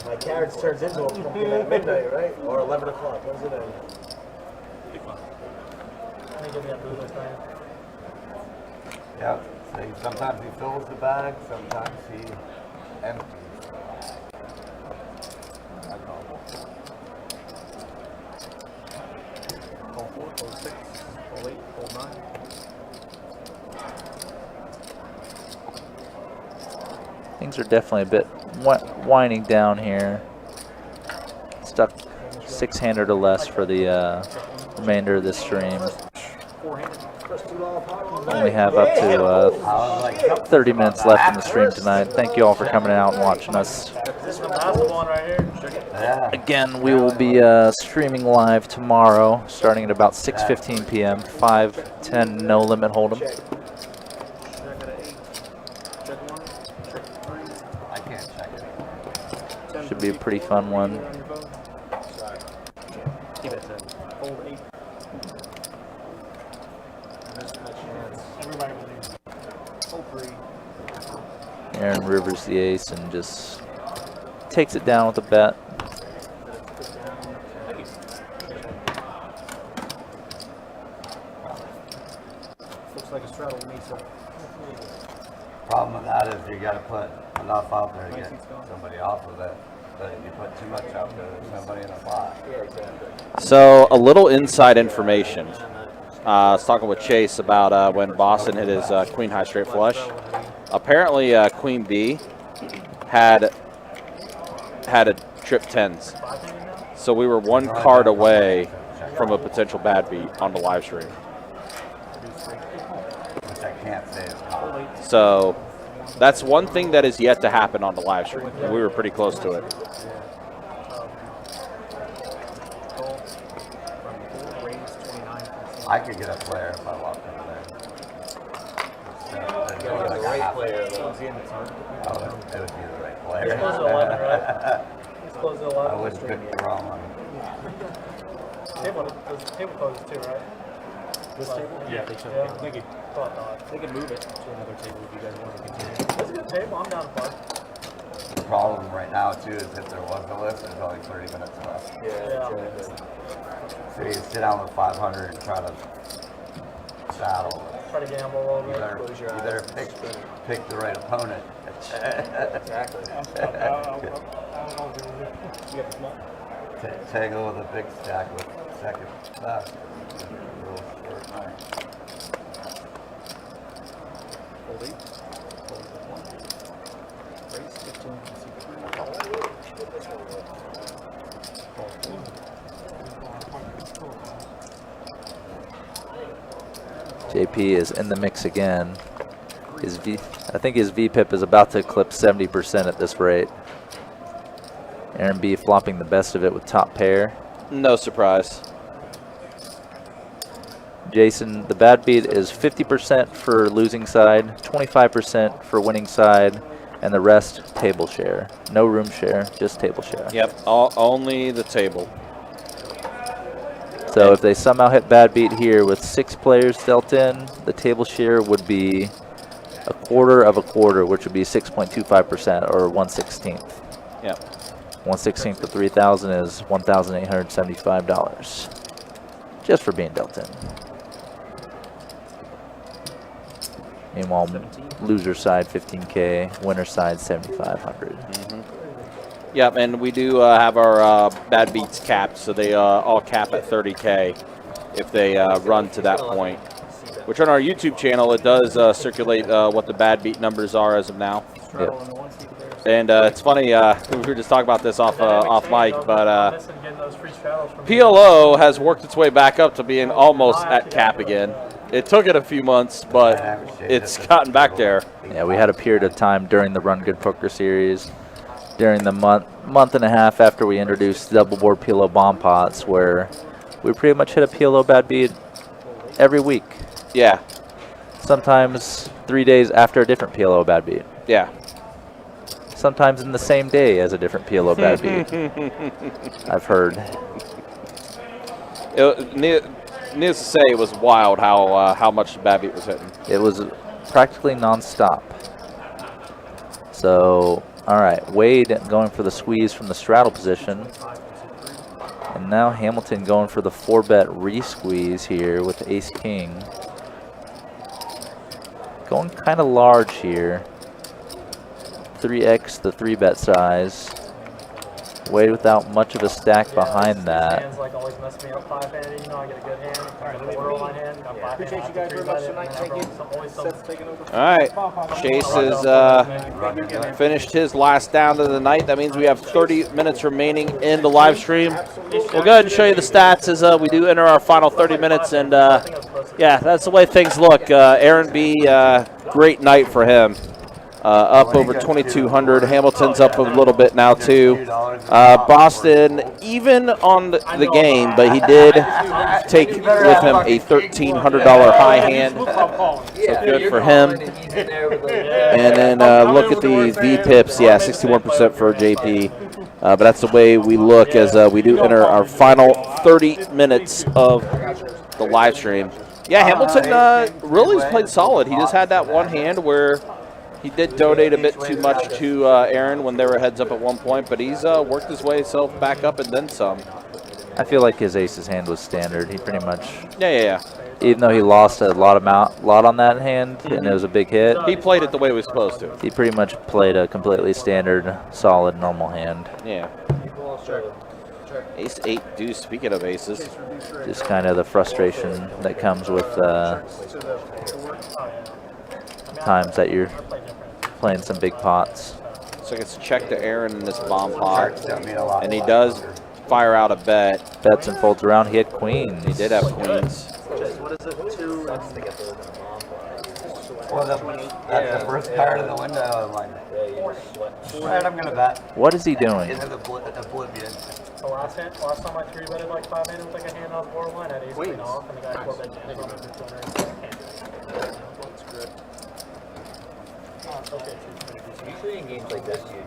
my carrots turns into a pumpkin at midnight, right? Or 11 o'clock. When's it end? Can you give me that blue this time? Yeah. So sometimes he fills the bag, sometimes he empties. Call 4, call 6, call 8, call 9. Things are definitely a bit winding down here. Stuck 6-handed or less for the remainder of this stream. Only have up to 30 minutes left in the stream tonight. Thank you all for coming out and watching us. This one, last one right here. Yeah. Again, we will be streaming live tomorrow, starting at about 6:15 p.m. 5-10 no limit hold'em. Check at an 8. Check 1. Check 3. I can't check it. 10 Should be a pretty fun one. on your phone. Sorry. Keep it 10. Fold 8. Everybody believes. Fold 3. Aaron Rivers the ace and just takes it down with a bet. Looks like a straddle to me, so. Problem with that is you got to put enough out there to get somebody off of it. But if you put too much out there, there's somebody in the pot. Yeah, exactly. So a little inside information. I was talking with Chase about when Boston hit his queen high straight flush. Apparently, Queen B had a trip tens, so we were one card away from a potential bad beat on the live stream. Which I can't say is common. So that's one thing that is yet to happen on the live stream. We were pretty close to it. I could get a player if I walked over there. You gotta get the right player, though. Oh, it would be the right It's player. close to 11, right? It's close to 11. I wouldn't pick the wrong one. Table closes too, right? This table? Yeah, they should. yeah. They could, Thought not. they could move it to another table if you guys want to continue. It's a good table. I'm down to play. The problem right now, too, is if there was a list, there's only 30 minutes left. Yeah. So you sit down with 500 and try to battle. Try to gamble a little You bit. better pick the right opponent. Exactly. Tangle with a big stack with second best. Real short night. Fold 8. Fold 1. Raise 15. Call 2. JP is in the mix again. I think his VPIP is about to eclipse 70% at this rate. Aaron B flopping the best of it with top pair. No surprise. Jason, the bad beat is 50% for losing side, 25% for winning side, and the rest table share. No room share, just table share. Yep, only the table. So if they somehow hit bad beat here with 6 players dealt in, the table share would be a quarter of a quarter, which would be 6.25% or 1/16th. Yep. 1/16th of 3,000 is $1,875 just for being dealt in. Meanwhile, loser side 15K, winner side 7,500. Yep, and we do have our bad beats capped, so they all cap at 30K if they run to that point. Which on our YouTube channel, it does circulate what the bad beat numbers are as of now. Yep. And it's funny, we were just talking about this off mic, but PLO has worked its way back up to being almost at cap again. It took it a few months, but it's gotten back there. Yeah, we had a period of time during the Run Good Poker Series, during the month and a half after we introduced double board PLO bomb pots, where we pretty much hit a PLO bad beat every week. Yeah. Sometimes 3 days after a different PLO bad beat. Yeah. sometimes in the same day as a different PLO bad beat. I've heard. Needless to say, it was wild how much the bad beat was hitting. It was practically nonstop. So, all right, Wade going for the squeeze from the straddle position. And now Hamilton going for the 4-bet re-squeeze here with ace-king. Going kind of large here. 3x the 3-bet size. Wade without much of a stack behind that. Hands like always mess me up 5-handed. You know, I get a good hand. I get a borderline hand. I Appreciate you guys very much tonight. Thank you. Seth's taking over. All right, Chase has finished his last down of the night. That means we have 30 minutes remaining in the live stream. We'll go ahead and show you the stats as we do enter our final 30 minutes. And yeah, that's the way things look. Aaron B, great night for him. Up over 2,200. Hamilton's up a little bit now too. Boston even on the game, but he did take with him a $1,300 high hand. So good for him. And then look at the V-pips. Yeah, 61% for JP. But that's the way we look as we do enter our final 30 minutes of the live stream. Yeah, Hamilton really has played solid. He just had that one hand where he did donate a bit too much to Aaron when they were heads up at one point, but he's worked his way himself back up and then some. I feel like his aces hand was standard. He pretty much, Yeah. even though he lost a lot on that hand and it was a big hit, He played it the way he was supposed to. he pretty much played a completely standard, solid, normal hand. Yeah. Ace 8 deuce, speaking of aces. Just kind of the frustration that comes with times that you're playing some big pots. So it's check to Aaron in this bomb pot. And he does fire out a bet. Bets and folds around. He had queens. He did have queens. What is it? 2. Well, that's the first card in the window. I'm like, all right, I'm going to bet. What is he doing? Into the oblivion. The last time I 3-betted like 5-handed with like a hand on borderline, I had ace queen off, and the guy 4-bet jams on it for 200. That's good. Okay, Usually in games like this, you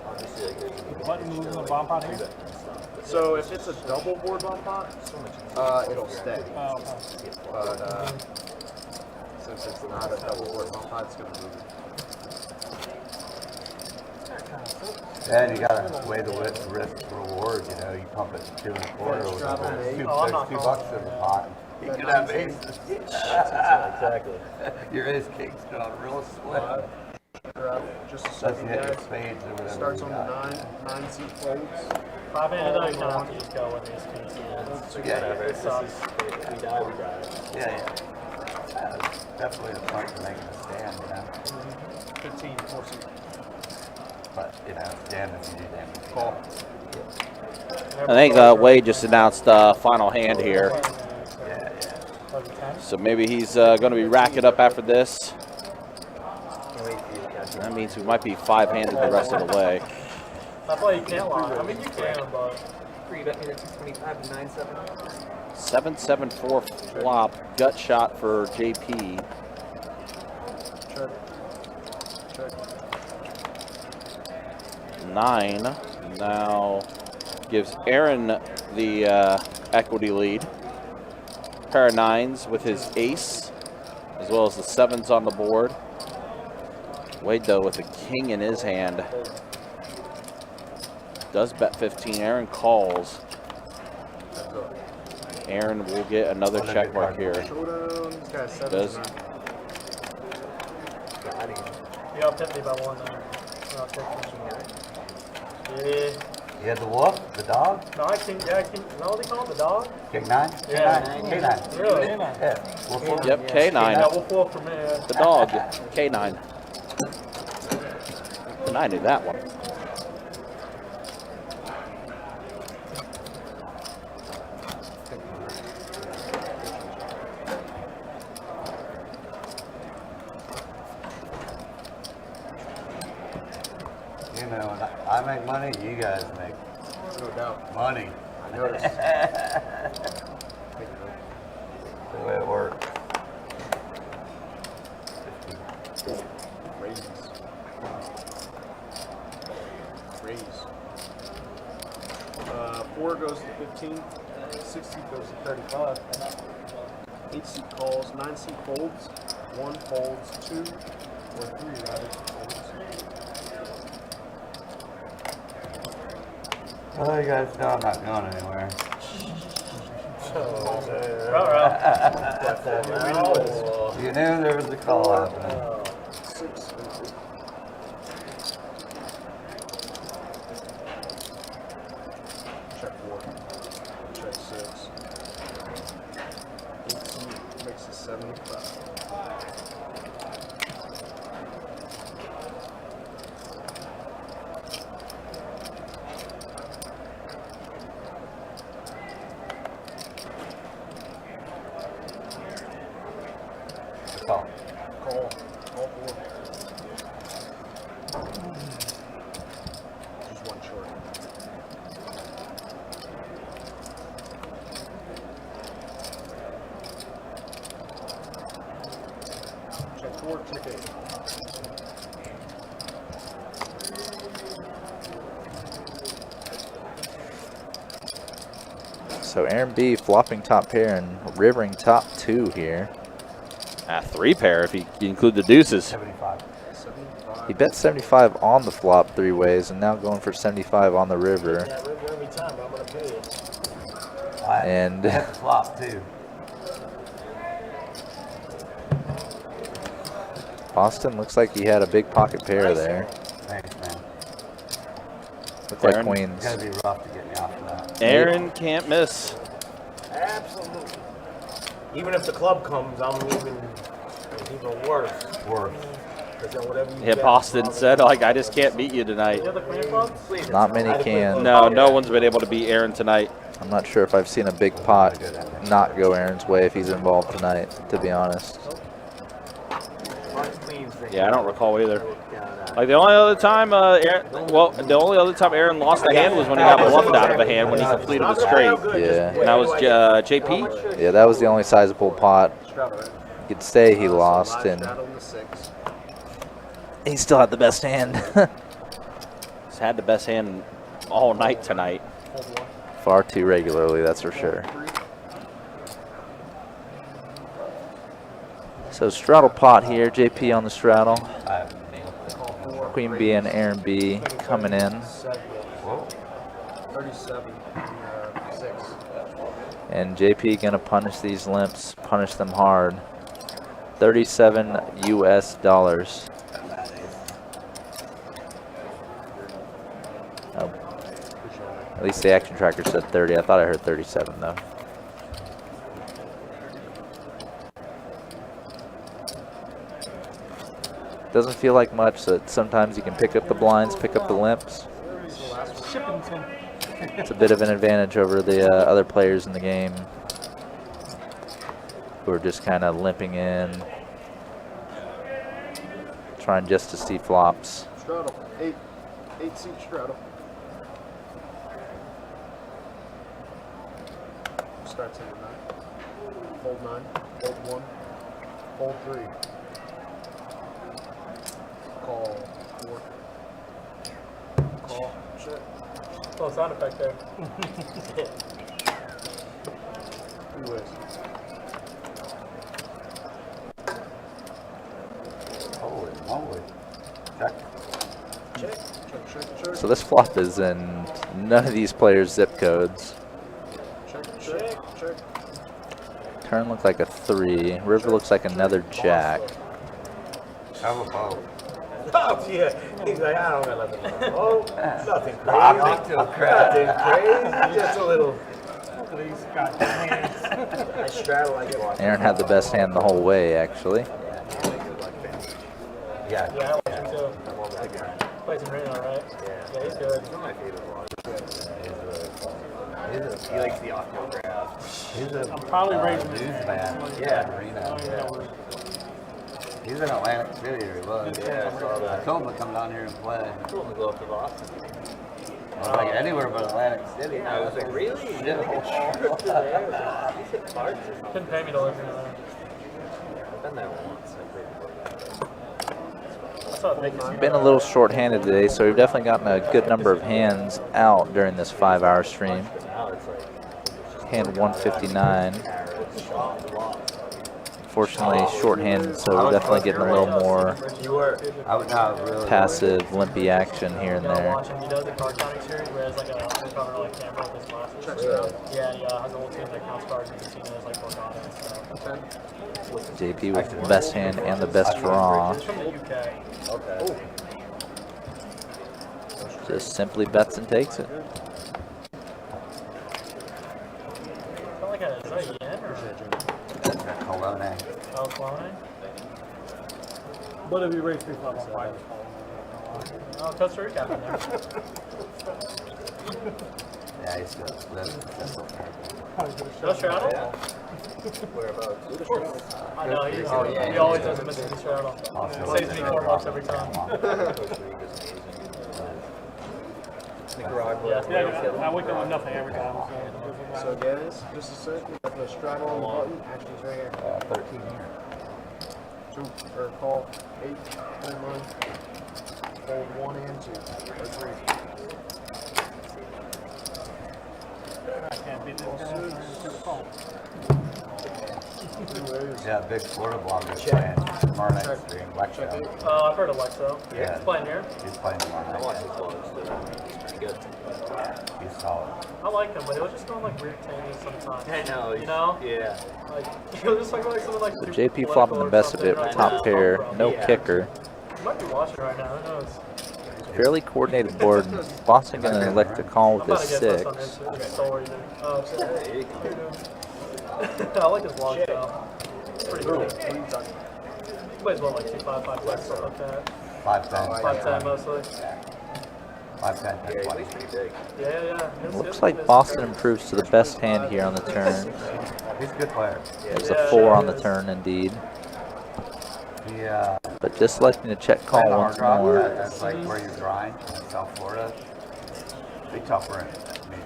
obviously Button moves in the bomb pot here. So if it's a double board bomb pot, it'll stay. But since it's not a double board bomb pot, it's gonna move. And you gotta weigh the risk reward. You know, you pump it to 2 1/4 or whatever. There's $2 in the pot. You could have aces. exactly. Your ace king's drawn real slim. Just a Unless second you hit your guy. spades or whatever. Starts you on got. the 9 seat folds. 5-handed, though, you kind of have to just go with ace king. Yeah, It sucks. We die, we die. yeah. Definitely the point to making a stand, you know. 15, 4 seat. But, you know, damn if you do damage. Call. I think Wade just announced final hand here. Yeah. So maybe he's going to be racking up after this. That means we might be 5-handed the rest of the way. That's why you can't lie. I mean, you can, but 3-bet me to 225 and 9-7. 7-7-4 flop. Gut shot for JP. Check. Check. 9 now gives Aaron the equity lead. Pair of 9s with his ace, as well as the 7s on the board. Wade, though, with a king in his hand, does bet 15. Aaron calls. Aaron will get another check mark here. Showdown. This guy's 7. Does. you got 50 by 1 there. Not 50. Yeah. You had the wolf, the dog, No, I think, yeah, is that what they call it? The dog? king 9? Yeah. K9. Really? Yeah. Wolf. Yep, K9. Yeah, we'll pull up from there. The dog, K9. And I knew that one. You know, when I make money, you guys make No doubt. money. I noticed. That's the way it works. Raises. 4 goes to 15. 6 seat goes to 35. 8 seat calls. 9 seat folds. 1 folds. 2 or 3 rather folds. Well, you guys know I'm not going anywhere. You knew there was a call happening. 6 and 2. Check 4. Check 6. 18 makes it 75. Call. Call 4. Just 1 short. Check 4, check 8. So Aaron B flopping top pair and rivering top 2 here. 3 pair if you include the deuces. 75. He bet 75 on the flop 3 ways and now going for 75 on the river. Yeah, river every time, but I'm gonna pay you. And I hit the flop too. Boston looks like he had a big pocket pair there. Thanks, man. Looked like Aaron. queens. It's gonna be rough to get me off of that. Aaron can't miss. Absolutely. Even if the club comes, I'm even worse. Worse. Yeah, Boston said, like, I just can't beat you tonight. You have the queen of clubs? Not many can. No, no one's been able to beat Aaron tonight. I'm not sure if I've seen a big pot not go Aaron's way if he's involved tonight, to be honest. Yeah, I don't recall either. Like the only other time, the only other time Aaron lost a hand was when he got bluffed out of a hand when he completed a straight. Yeah. And that was JP. Yeah, that was the only sizable pot. You could say he lost, and he still had the best hand. He's had the best hand all night tonight. Far too regularly, that's for sure. So straddle pot here, JP on the straddle. Queen B and Aaron B coming in. 37. 6. And JP gonna punish these limps, punish them hard. $37 US. Oh. At least the action tracker said 30. I thought I heard 37 though. Doesn't feel like much, so sometimes you can pick up the blinds, pick up the limps. It's a bit of an advantage over the other players in the game who are just kind of limping in, trying just to see flops. Straddle. 8 seat straddle. Starts at 9. Fold 9. Fold 1. Fold 3. Call 4. Call. Check. Oh, sound effect there. 3 ways. Holy moly. Check. Check. Check. Check. So this flop is in none of these players' zip codes. Check. Check. Check. Turn looked like a 3. River looks like another jack. Have a boat. Oh, yeah. He's like, I don't got nothing. Oh, nothing crazy. Nothing too crazy. Nothing crazy. Just a little. I straddle like it. Aaron had the best hand the whole way, actually. Yeah. Yeah, I watched him too. Plays in Reno, right? Yeah, he's good. He likes the off-field grab. He's a I'm probably raising news his man. Yeah. Reno. He's in Atlantic City, or he was. Yeah, I saw I that. told him to come down here and play. I told him to go up to Boston. I was like, anywhere but Atlantic City. I was like, really? You Yeah. didn't get a trip to there? I was like, you said cards or something? Couldn't pay me to live here. I've been there once. I played I saw Vegas. Been a little short-handed today, so we've definitely gotten a good number of hands out during this 5-hour stream. backhand 159. Unfortunately, shorthanded, so we're definitely getting a little more I would not really. passive, limpy action here and You gotta there. watch him. He does a card counting series where it's like a undercover like camera with his glasses. Yeah, he has a whole team that counts cards. You can see him as like Morgana and stuff. JP with the best hand and the best draw. He's from the UK. Okay. Just simply bets and takes it. Like a, is that a yen or Colon. El Clone? But if you raise people up on five, Oh, Costa Rica in there. Yeah, he's good. That's okay. No straddle? Whereabouts? I know, he always does a Mississippi straddle. Saves me $4 every time. Nicaragua. Yeah, I wake up with nothing every time. So guys, just a sec. We got the straddle on the button. Action's right here. 13 here. Or call 8, hold 9, hold 1 and 2, or 3. I can't beat this guy. Yeah, big Florida blogger playing tomorrow night stream, Lexo. Oh, I've heard of Lexo. Yeah. He's playing here. He's playing tomorrow night. I watch his vlogs too. He's pretty good. He's solid. I like him, but he'll just go on like weird tangents sometimes. I know. You know? Yeah. Like, he'll just like something like So super JP political flopping the or best of something, it with right? top pair, no Yeah. kicker. You might be watching right now, who knows? Fairly coordinated board. Boston gonna elect to call I'm with about his to get this 6. on his story. Oh, shit. I like his vlog style. It's pretty cool. He plays what, like 2-5, 5-10, stuff like that. 5'10". 5-10 mostly. 5'10", 20. Yeah. Looks like Boston improves to the best hand here on the turn. He's a good player. There's a 4 on the turn indeed. He, But just selecting to check call playing once hard more. That's like where you're drawing in South Florida. Big tougher. I mean,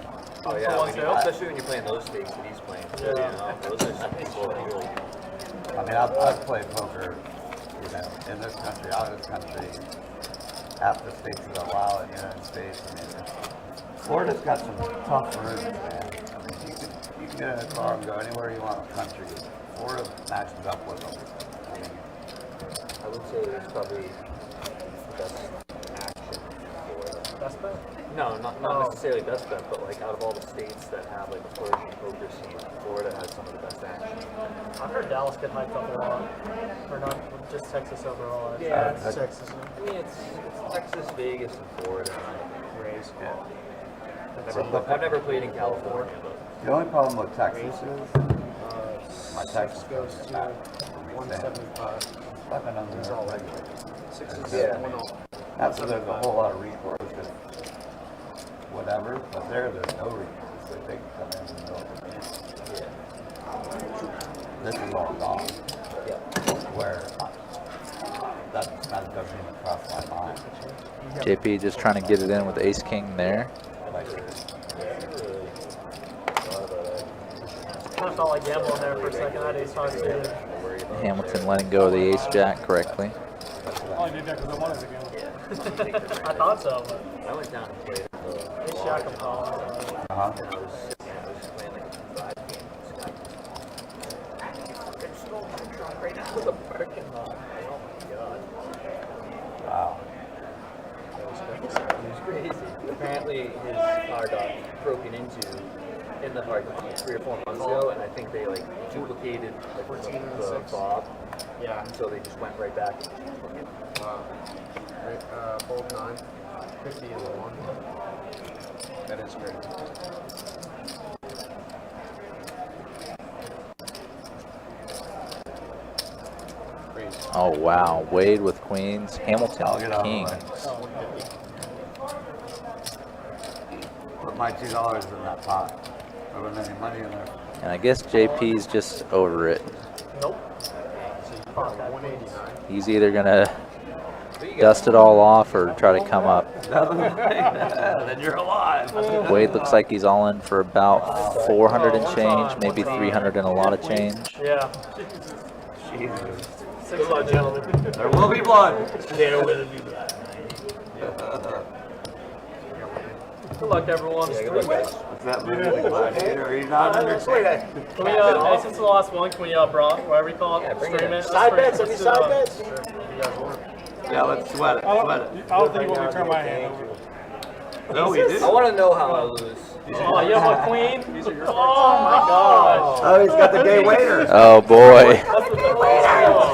Oh For yeah, one when you, too? especially when you're playing those stakes that he's playing. Too, Yeah. You know, those are some people that really. I mean, I've played poker, you know, in this country, out of this country. Half the states that allow it in the United States. I mean, Florida's got some tough rooms, man. I mean, you can get in a car and go anywhere you want in the country. Florida matches up with them. I mean, I would say it's probably the best action for Best bet? No, not necessarily best bet, but like out of all the states that have like a flourishing poker scene, Florida has some of the best action. I've heard Dallas get hyped up a lot. Or not, just Texas overall. Yeah, it's Texas. I mean, it's Texas, Vegas, and Florida. Rays. I've never played in California, but the only problem with Texas is my Texas goes to 175. Fucking under. it's all regular. 6 is Yeah. 1-0. Not that there's a whole lot of recourse to whatever, but there's no recourse. They can come in and build it. Yeah. This is all gone. Yeah. Where that doesn't even cross my mind. JP just trying to get it in with ace king there. Like, Kind of felt like gambling there for a second. That ace hard suited. Hamilton letting go of the ace jack correctly. Oh, I did that because I wanted to go. I thought so, but I went down and played it. ace jack I'm calling. uh-huh. And I was playing like a 5 game. It's so drunk right now with a parking lot. Oh my god. Wow. It was crazy. Apparently his car got broken into in the parking lot 3 or 4 months ago, and I think they like duplicated like 14 and the 6. fob. Yeah. And so they just went right back. Wow. Fold 9. 50 and 1. That is great. Oh wow, Wade with queens, Hamilton I'll with get out of the kings. way. Put my $2 in that pot. There wasn't any money in there. And I guess JP's just over it. Nope. 189. He's either gonna dust it all off or try to come up. Then you're alive. Wade looks like he's all in for about 400 and change, maybe 300 and a lot of change. Yeah. Jesus. Good luck, gentlemen. There will be blood. There will be blood. Good luck, everyone. What's that movie? Gladiator? Are you not understanding? Can we, hey, since it's the last one, can we, whatever we call it, stream it? Side bets, any side bets? Yeah, let's sweat it. Sweat it. I don't think you want me to turn my hand over. No, he did. I want to know how I lose. Oh, you have a queen? Oh my gosh. Oh, he's got the gay waiter. Oh boy. That's the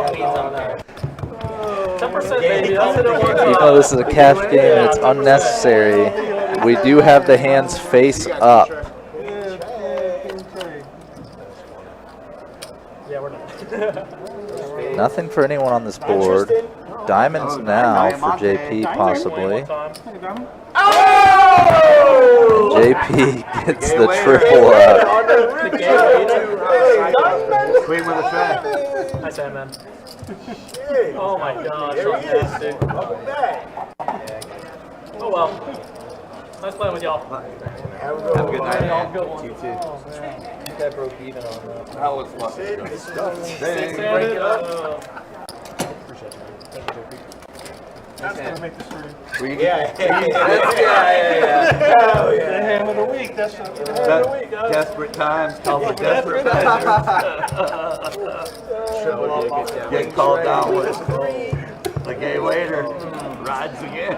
queen's on there. 10% baby, that's it. You know this is a cash game and it's unnecessary. We do have the hands face up. Yeah, we're done. Nothing for anyone on this board. Diamonds now for JP possibly. JP gets the triple up. Queen with a tray. Nice hand, man. Oh my gosh, There he is. fantastic. Welcome back. Oh well. Nice playing with y'all. Have a Have a good night. Y'all good one. You too. Oh, man. I broke even on that. That was fun. Six-handed. That's gonna make the stream. Yeah. The ham of the week. That's the ham of the week. Desperate times call for desperate measures. Get called down with the gay waiter. Rides again.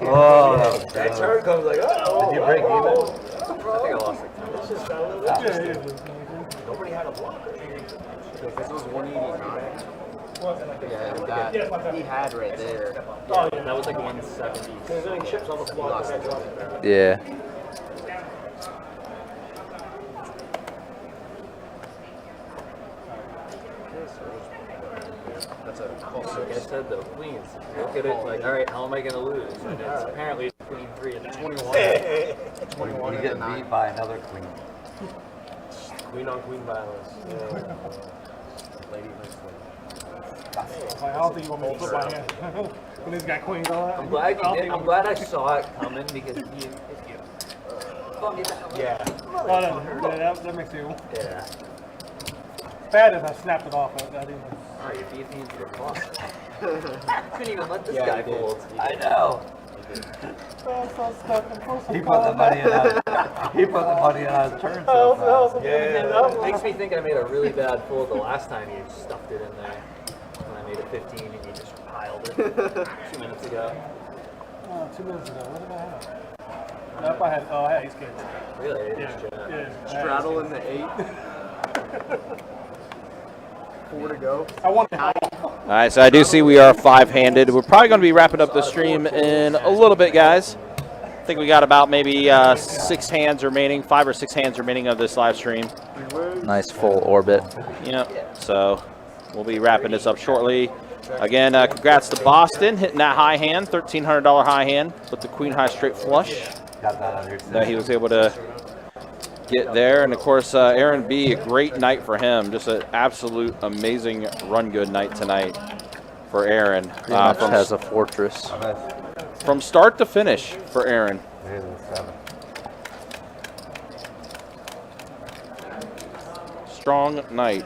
Oh, That turn comes like, oh. did you break even? I think I lost like 10. Nobody had a blocker. This was 189. Yeah, that he had right there. Oh, yeah, that was like 170. There's any chips on the floor. Lost it. Yeah. That's a call. Like I said, though, queens. Look at it. Like, all right, how am I going to lose? And it's apparently queen 3 and 21. 21 you get beat by another queen. Queen on queen violence. Lady versus lady. I don't think you want me to flip my hand. When he's got queens on it. I'm glad you did. I'm glad I saw it coming because if you Yeah. Oh, that makes you. yeah. Bad if I snapped it off. That even. Alright, your defense were fun. Couldn't even let this Yeah, guy he did. fold. I know. He put the money in on his turn so fast. It makes me think I made a really bad fold the last time you stuffed it in there. When I made a 15 and you just piled it 2 minutes ago. 2 minutes ago. What did I have? Nope, I had ace king. Really? Yeah. Straddle in the 8. 4 to go. I want to. All right, so I do see we are five-handed. We're probably going to be wrapping up the stream in a little bit, guys. I think we got about maybe 6 hands remaining, 5 or 6 hands remaining of this live stream. Nice full orbit. Yep. So we'll be wrapping this up shortly. Again, congrats to Boston hitting that high hand, $1,300 high hand with the queen high straight flush Got that on your that he was able to get there. And of course, Aaron B, a great night for him. Just an absolute amazing run good night tonight for Aaron. Pretty much has a fortress. From start to finish for Aaron. Strong night,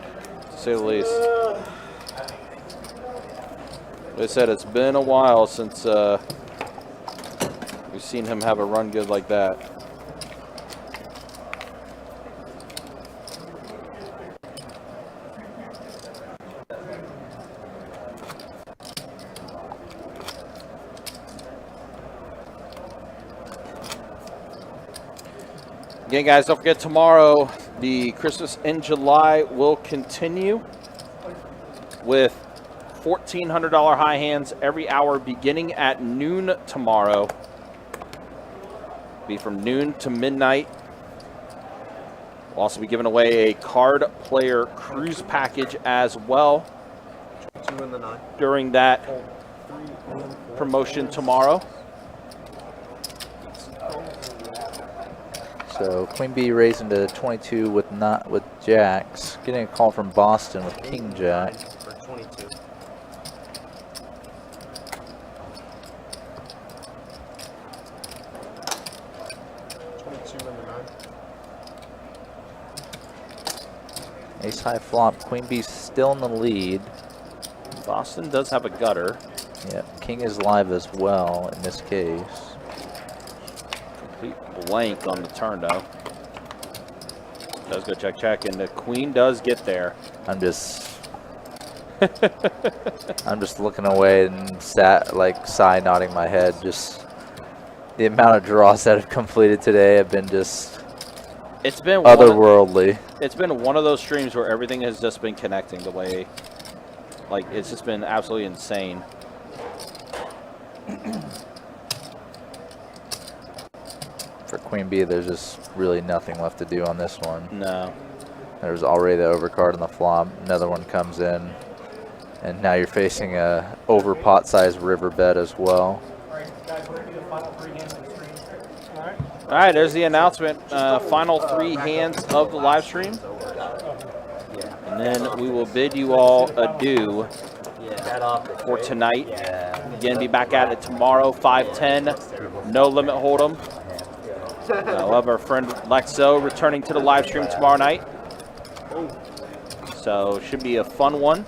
to say the least. Like I said, it's been a while since we've seen him have a run good like that. Again, guys, don't forget tomorrow, the Christmas in July will continue with $1,400 high hands every hour beginning at noon tomorrow. Be from noon to midnight. We'll also be giving away a card player cruise package as well 2 in the 9. during that promotion tomorrow. So Queen B raising to 22 with jacks. Getting a call from Boston with King Jack. For 22. Ace high flop. Queen B still in the lead. Boston does have a gutter. Yep. king is live as well in this case. Complete blank on the turn, though. Does go check, check, and the queen does get there. I'm just looking away and side nodding my head. just the amount of draws that have completed today have been just It's been otherworldly. It's been one of those streams where everything has just been connecting the way, like, it's just been absolutely insane. For Queen Bee, there's just really nothing left to do on this one. No. There's already the overcard on the flop. Another one comes in. And now you're facing a over pot-sized riverbed as well. All right, there's the announcement. Final 3 hands of the live stream. And then we will bid you all adieu for tonight. Again, be back at it tomorrow, 5:10. No limit hold'em. We'll have our friend Lexo returning to the live stream tomorrow night. So should be a fun one.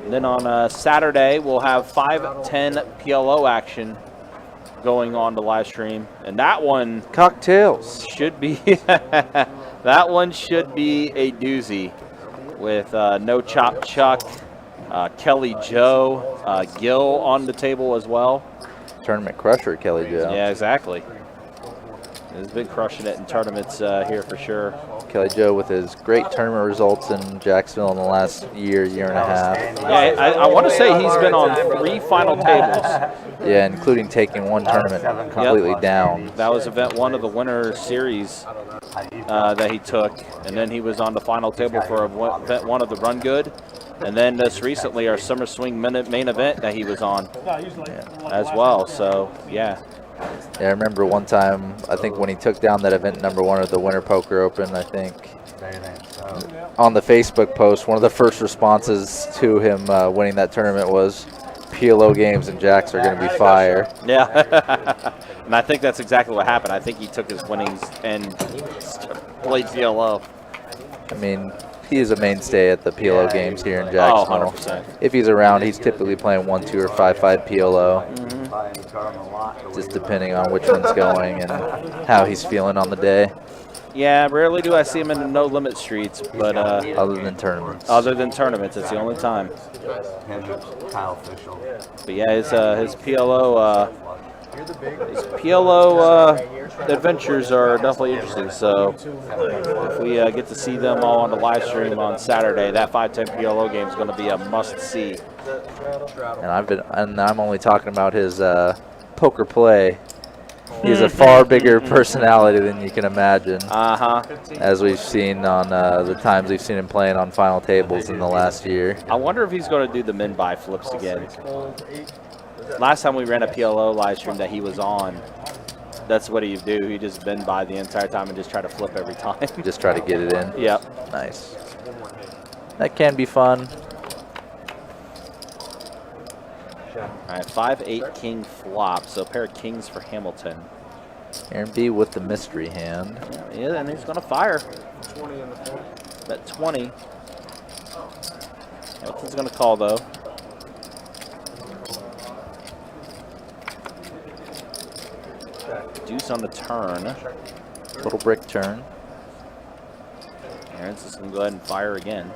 And then on Saturday, we'll have 5:10 PLO action going on the live stream, and that one cocktails should be that one should be a doozy with No Chop Chuck, Kelly Joe, Gil on the table as well. Tournament crusher, Kelly Joe. Yeah, exactly. He's been crushing it in tournaments here for sure. Kelly Joe with his great tournament results in Jacksonville in the last year and a half. Yeah, I want to say he's been on 3 final tables. Yeah, including taking one tournament completely down. That was event 1 of the winter series that he took, and then he was on the final table for event 1 of the Run Good, and then just recently our Summer Swing main event that he was on as well. So yeah. Yeah, I remember one time, I think when he took down that event number 1 of the Winter Poker Open, I think on the Facebook post, one of the first responses to him winning that tournament was, PLO games and Jacks are going to be fire. Yeah, and I think that's exactly what happened. I think he took his winnings and played PLO. I mean, he is a mainstay at the PLO games here in Jacksonville. 100%. If he's around, he's typically playing 1-2 or 5-5 PLO. Just depending on which one's going and how he's feeling on the day. Yeah, rarely do I see him in the no limit streets, but other than tournaments. Other than tournaments, it's the only time. But yeah, his PLO adventures are definitely interesting. So if we get to see them all on the live stream on Saturday, that 5:10 PLO game is going to be a must see. And I'm only talking about his poker play. He's a far bigger personality than you can imagine. As we've seen on the times we've seen him playing on final tables in the last year. I wonder if he's going to do the min-buy flips again. Last time we ran a PLO live stream that he was on, that's what he'd do. He'd just min-buy the entire time and just try to flip every time. Just try to get it in. Yep. Nice. That can be fun. All right, 5-8 king flop, so a pair of kings for Hamilton. Aaron B with the mystery hand. Yeah, and he's going to fire. 20 in the front. Bet 20. Hamilton's going to call, though. Deuce on the turn. Little brick turn. Aaron's just going to go ahead and fire again.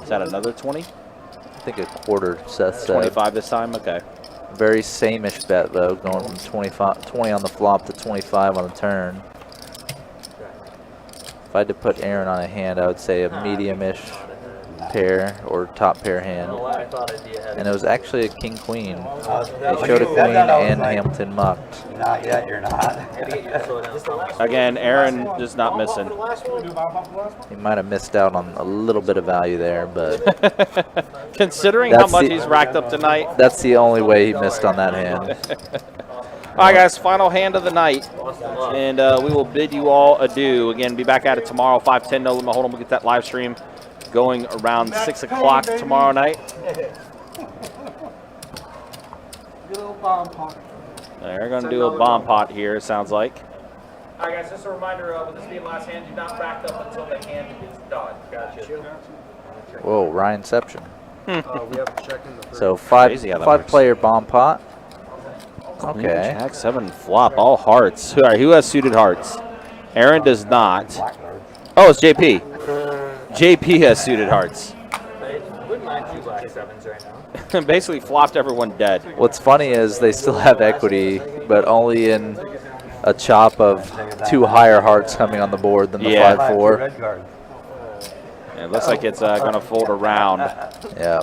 Is that another 20? I think a quarter, Seth said. 25 this time? Okay. Very same-ish bet, though, going from 20 on the flop to 25 on the turn. If I had to put Aaron on a hand, I would say a medium-ish pair or top pair hand. And it was actually a king-queen. He showed a queen and Hamilton mucked. Not yet, you're not. Again, Aaron just not missing. He might have missed out on a little bit of value there, but considering how much he's racked up tonight, that's the only way he missed on that hand. All right, guys, final hand of the night, and we will bid you all adieu. Again, be back at it tomorrow, 5:10 no limit hold'em. We'll get that live stream going around 6 o'clock tomorrow night. They're going to do a bomb pot here, it sounds like. All right, guys, just a reminder, with this being last hand, do not rack up until the hand is done. Gotcha. Whoa, Ryanception. We have to check in the So Crazy how that works. 5-player bomb pot. Queen, Okay. Jack 7 flop, all hearts. All right, who has suited hearts? Aaron does not. Oh, it's JP. JP has suited hearts. Wouldn't mind 2 black 7s right now. Basically flopped everyone dead. What's funny is they still have equity, but only in a chop of 2 higher hearts coming on the board than the Yeah. 5-4. Red guard. It looks like it's going to fold around. Yeah.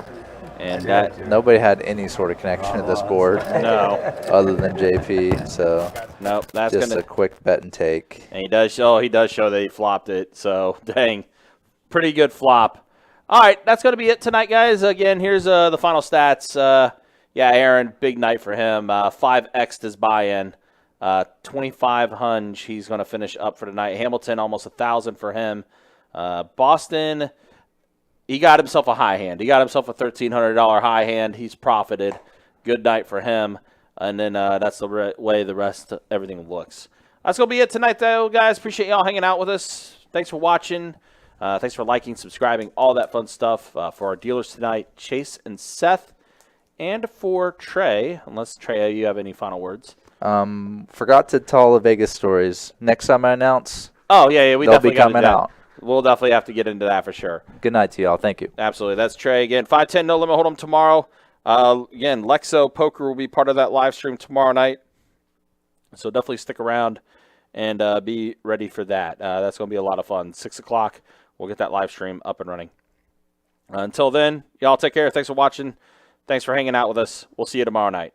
And that, Nobody had any sort of connection to this board no. other than JP, so Nope, that's just going a to. quick bet and take. And he does show that he flopped it. So, dang. Pretty good flop. All right, that's going to be it tonight, guys. Again, here's the final stats. Yeah, Aaron, big night for him. 5X'd his buy-in. 25 hunch he's going to finish up for tonight. Hamilton, almost 1,000 for him. Boston, he got himself a high hand. He got himself a $1,300 high hand. He's profited. Good night for him. And then that's the way the rest of everything looks. That's going to be it tonight, though, guys. Appreciate y'all hanging out with us. Thanks for watching. Thanks for liking, subscribing, all that fun stuff. For our dealers tonight, Chase and Seth. And for Trey, unless, Trey, you have any final words. Forgot to tell all the Vegas stories. Next time I announce, Oh, yeah, we they'll definitely be gotta coming do that. out. We'll definitely have to get into that for sure. Good night to y'all. Thank you. Absolutely. That's Trey again. 510 No Limit Hold'em tomorrow. Again, Lexo Poker will be part of that live stream tomorrow night. So definitely stick around and be ready for that. That's going to be a lot of fun. 6 o'clock, we'll get that live stream up and running. Until then, y'all take care. Thanks for watching. Thanks for hanging out with us. We'll see you tomorrow night.